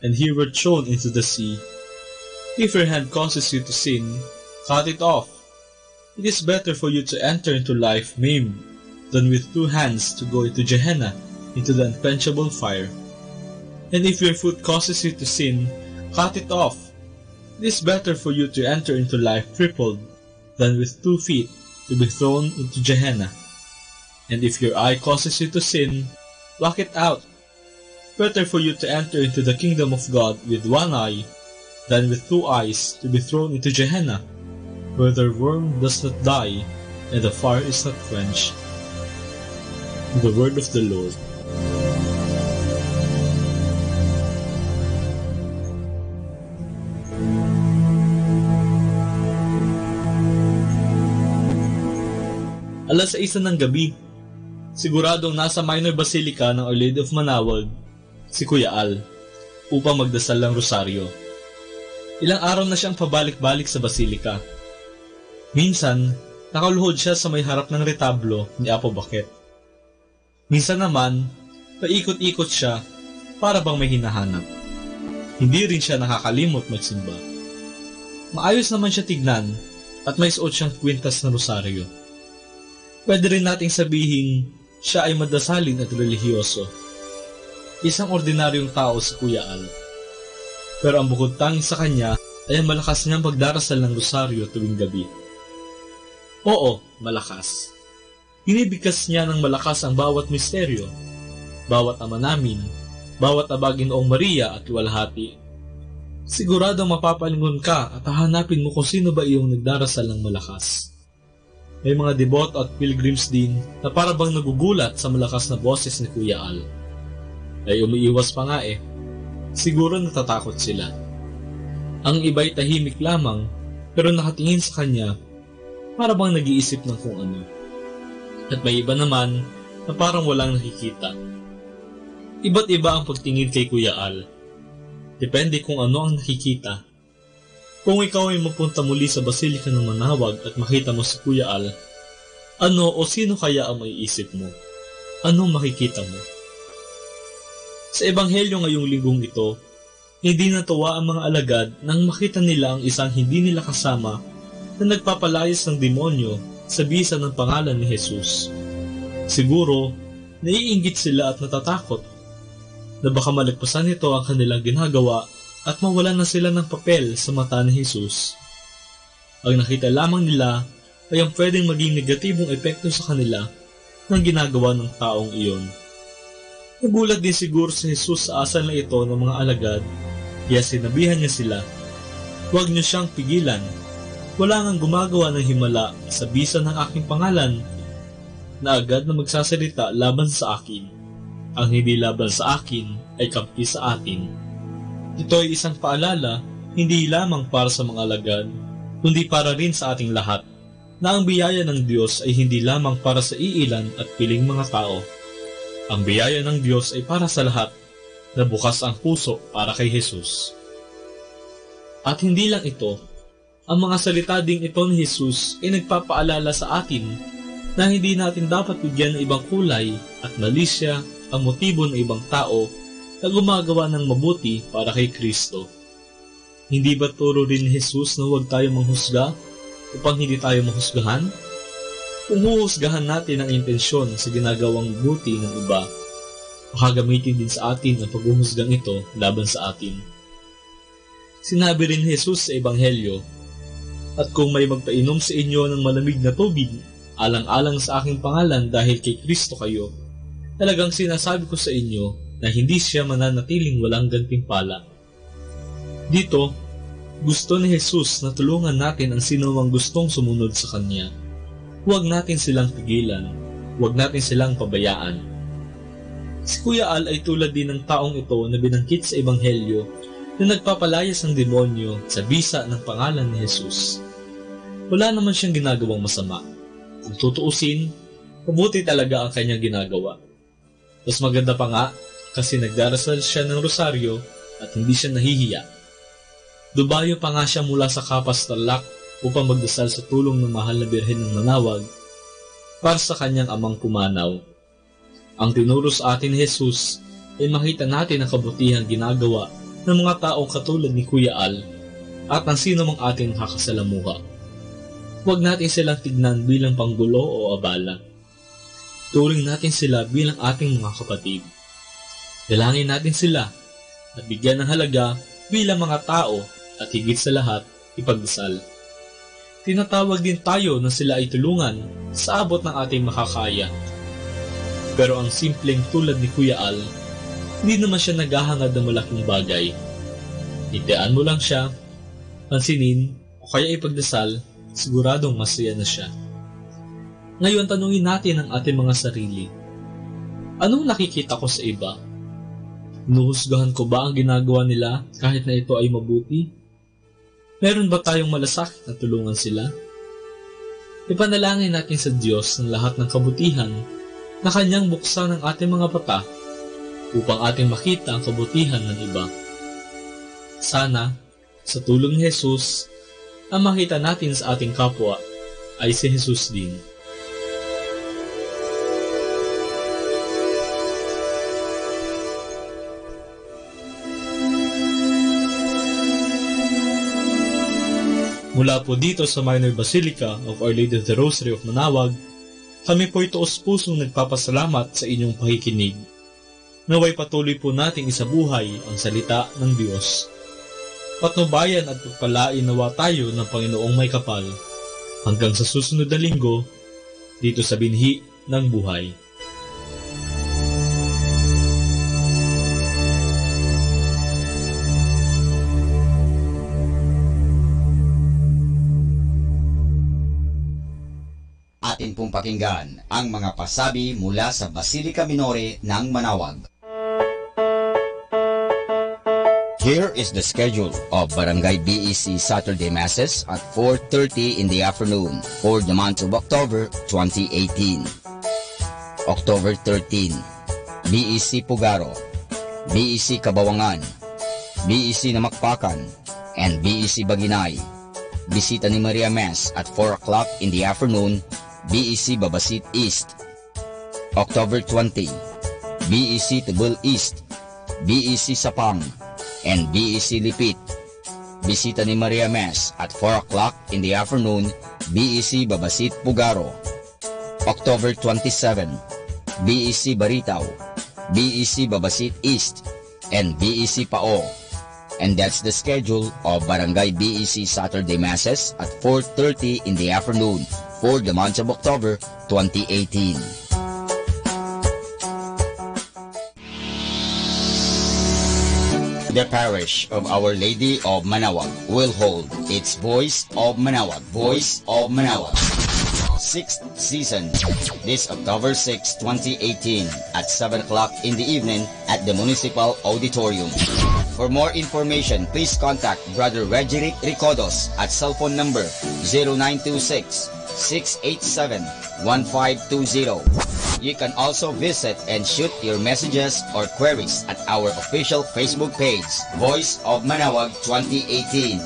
and he were thrown into the sea. If your hand causes you to sin, cut it off. It is better for you to enter into life maimed than with 2 hands to go into Gehenna, into the unquenchable fire. And if your foot causes you to sin, cut it off. It is better for you to enter into life crippled than with 2 feet to be thrown into Gehenna. And if your eye causes you to sin, pluck it out. Better for you to enter into the kingdom of God with 1 eye than with 2 eyes to be thrown into Gehenna, where the worm does not die and the fire is not quenched." The word of the Lord. Alas 6 ng gabi, siguradong nasa Minor Basilica ng Our Lady of Manawag si Kuya Al upang magdasal ng rosaryo. Ilang araw na siyang pabalik-balik sa Basilica. Minsan, nakaluhod siya sa may harap ng retablo ni Apo Baket. Minsan naman, paikot-ikot siya para bang may hinahanap. Hindi rin siya nakakalimot magsimba. Maayos naman siya tignan at may suot siyang kwintas na rosaryo. Pwede rin nating sabihin siya ay madasalin at relihiyoso. Isang ordinaryong tao si Kuya Al. Pero ang bukod tanging sa kanya ay ang malakas niyang pagdarasal ng rosaryo tuwing gabi. Oo, malakas. Hinibigkas niya ng malakas ang bawat misteryo, bawat ama namin, bawat Aba Ginoong Maria at luwalhati. Sigurado mapapalingon ka at hahanapin mo kung sino ba iyong nagdarasal ng malakas. May mga deboto at pilgrims din na para bang nagugulat sa malakas na boses ni Kuya Al. Ay umiiwas pa nga eh. Siguro natatakot sila. Ang iba'y tahimik lamang pero nakatingin sa kanya para bang nag-iisip ng kung ano. At may iba naman na parang walang nakikita. Iba't iba ang pagtingin kay Kuya Al. Depende kung ano ang nakikita. Kung ikaw ay mapunta muli sa Basilika ng Manawag at makita mo si Kuya Al, ano o sino kaya ang maiisip mo? Anong makikita mo? Sa Ebanghelyo ngayong linggong ito, hindi natuwa ang mga alagad nang makita nila ang isang hindi nila kasama na nagpapalayas ng demonyo sa bisa ng pangalan ni Jesus. Siguro, naiinggit sila at natatakot na baka malagpasan nito ang kanilang ginagawa at mawalan na sila ng papel sa mata ni Jesus. Ang nakita lamang nila ay ang pwedeng maging negatibong epekto sa kanila ng ginagawa ng taong iyon. Nagulat din siguro si Jesus sa asal na ito ng mga alagad, kaya sinabihan niya sila, "Huwag niyo siyang pigilan. Wala ngang gumagawa ng himala sa bisa ng aking pangalan na agad na magsasalita laban sa akin. Ang hindi laban sa akin ay kampi sa atin." Ito ay isang paalala, hindi lamang para sa mga alagad, kundi para rin sa ating lahat, na ang biyaya ng Diyos ay hindi lamang para sa iilan at piling mga tao. Ang biyaya ng Diyos ay para sa lahat, na bukas ang puso para kay Jesus. At hindi lang ito, ang mga salita ding ito ni Jesus ay nagpapaalala sa atin na hindi natin dapat bigyan ng ibang kulay at malisya ang motibo ng ibang tao na gumagawa ng mabuti para kay Kristo. Hindi ba turo rin ni Jesus na huwag tayo manghusga upang hindi tayo mahusgahan? Kung huhusgahan natin ang intensyon sa ginagawang buti ng iba, makagamitin din sa atin ang paghuhusgang ito laban sa atin. Sinabi rin ni Jesus sa Ebanghelyo, "At kung may magpainom sa inyo ng malamig na tubig, alang-alang sa aking pangalan dahil kay Kristo kayo, talagang sinasabi ko sa inyo na hindi siya mananatiling walang gantimpala." Dito, gusto ni Jesus na tulungan natin ang sinumang gustong sumunod sa Kanya. Huwag natin silang pigilan, huwag natin silang pabayaan. Si Kuya Al ay tulad din ng taong ito na binangkit sa Ebanghelyo na nagpapalayas ng demonyo sa bisa ng pangalan ni Jesus. Wala naman siyang ginagawang masama. Kung tutuusin, mabuti talaga ang kanyang ginagawa. Mas maganda pa nga kasi nagdarasal siya ng rosaryo at hindi siya nahihiya. Dubayo pa nga siya mula sa Kapas Tarlac upang magdasal sa tulong ng mahal na Birhen ng Manawag para sa kanyang amang pumanaw. Ang tinuro sa atin ni Jesus ay makita natin ang kabutihang ginagawa ng mga taong katulad ni Kuya Al at ang sino mang ating nakakasalamuha. Huwag natin silang tignan bilang panggulo o abala. Turing natin sila bilang ating mga kapatid. Dalangin natin sila at bigyan ng halaga bilang mga tao at higit sa lahat, ipagdasal. Tinatawag din tayo na sila ay tulungan sa abot ng ating makakaya. Pero ang simpleng tulad ni Kuya Al, hindi naman siya naghahangad ng malaking bagay. Itian mo lang siya, pansinin o kaya ipagdasal, siguradong masaya na siya. Ngayon tanungin natin ang ating mga sarili. Anong nakikita ko sa iba? Hinuhusgahan ko ba ang ginagawa nila kahit na ito ay mabuti? Meron ba tayong malasakit na tulungan sila? Ipanalangin natin sa Diyos ng lahat ng kabutihan na Kanyang buksan ang ating mga mata upang ating makita ang kabutihan ng iba. Sana, sa tulong ni Jesus, ang makita natin sa ating kapwa ay si Jesus din. Mula po dito sa Minor Basilica of Our Lady of the Rosary of Manawag, kami po ito taos-pusong nagpapasalamat sa inyong pakikinig. Naway patuloy po nating isabuhay ang salita ng Diyos. Patnubayan at pagpalain nawa tayo ng Panginoong may kapal hanggang sa susunod na linggo dito sa Binhi ng Buhay. atin pong pakinggan ang mga pasabi mula sa Basilica Minore ng Manawag. Here is the schedule of Barangay BEC Saturday Masses at 4:30 in the afternoon for the month of October 2018. October 13, BEC Pugaro, BEC Kabawangan, BEC Namakpakan, and BEC Baginay. Bisita ni Maria Mass at 4 o'clock in the afternoon, BEC Babasit East. October 20, BEC Tubul East, BEC Sapang, and BEC Lipit. Bisita ni Maria Mass at 4 o'clock in the afternoon, BEC Babasit Pugaro. October 27, BEC Baritaw, BEC Babasit East, and BEC Pao. And that's the schedule of Barangay BEC Saturday Masses at 4:30 in the afternoon for the month of October 2018. The parish of Our Lady of Manawag will hold its Voice of Manawag, Voice of Manawag 6th season this October 6, 2018 at 7 o'clock in the evening at the Municipal Auditorium. For more information, please contact Brother Regeric Ricodos at cell phone number 0926-687-1520. You can also visit and shoot your messages or queries at our official Facebook page, Voice of Manawag 2018.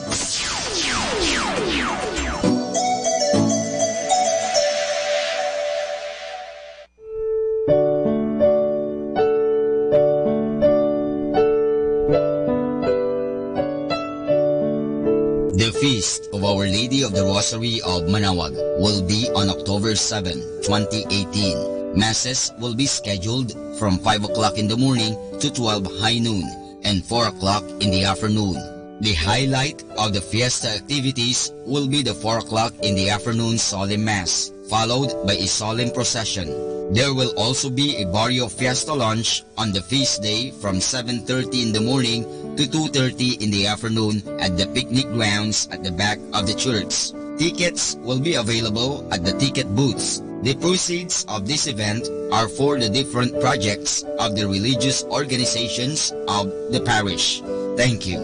The Feast of Our Lady of the Rosary of Manawag will be on October 7, 2018. Masses will be scheduled from 5 o'clock in the morning to 12 high noon and 4 o'clock in the afternoon. The highlight of the fiesta activities will be the 4 o'clock in the afternoon solemn mass, followed by a solemn procession. There will also be a barrio fiesta lunch on the feast day from 7:30 in the morning to 2:30 in the afternoon at the picnic grounds at the back of the church. Tickets will be available at the ticket booths. The proceeds of this event are for the different projects of the religious organizations of the parish. Thank you.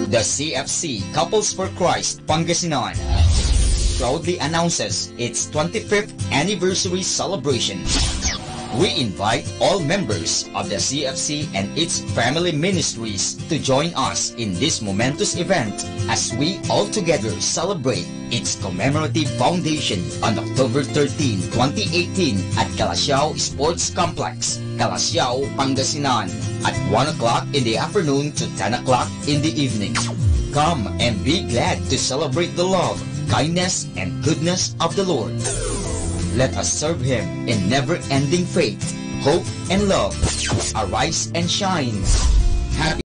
The CFC Couples for Christ Pangasinan proudly announces its 25th anniversary celebration. We invite all members of the CFC and its family ministries to join us in this momentous event as we all together celebrate its commemorative foundation on October 13, 2018 at Calasiao Sports Complex, Calasiao, Pangasinan at 1 o'clock in the afternoon to 10 o'clock in the evening. Come and be glad to celebrate the love, kindness, and goodness of the Lord. Let us serve Him in never-ending faith, hope, and love. Arise and shine. Happy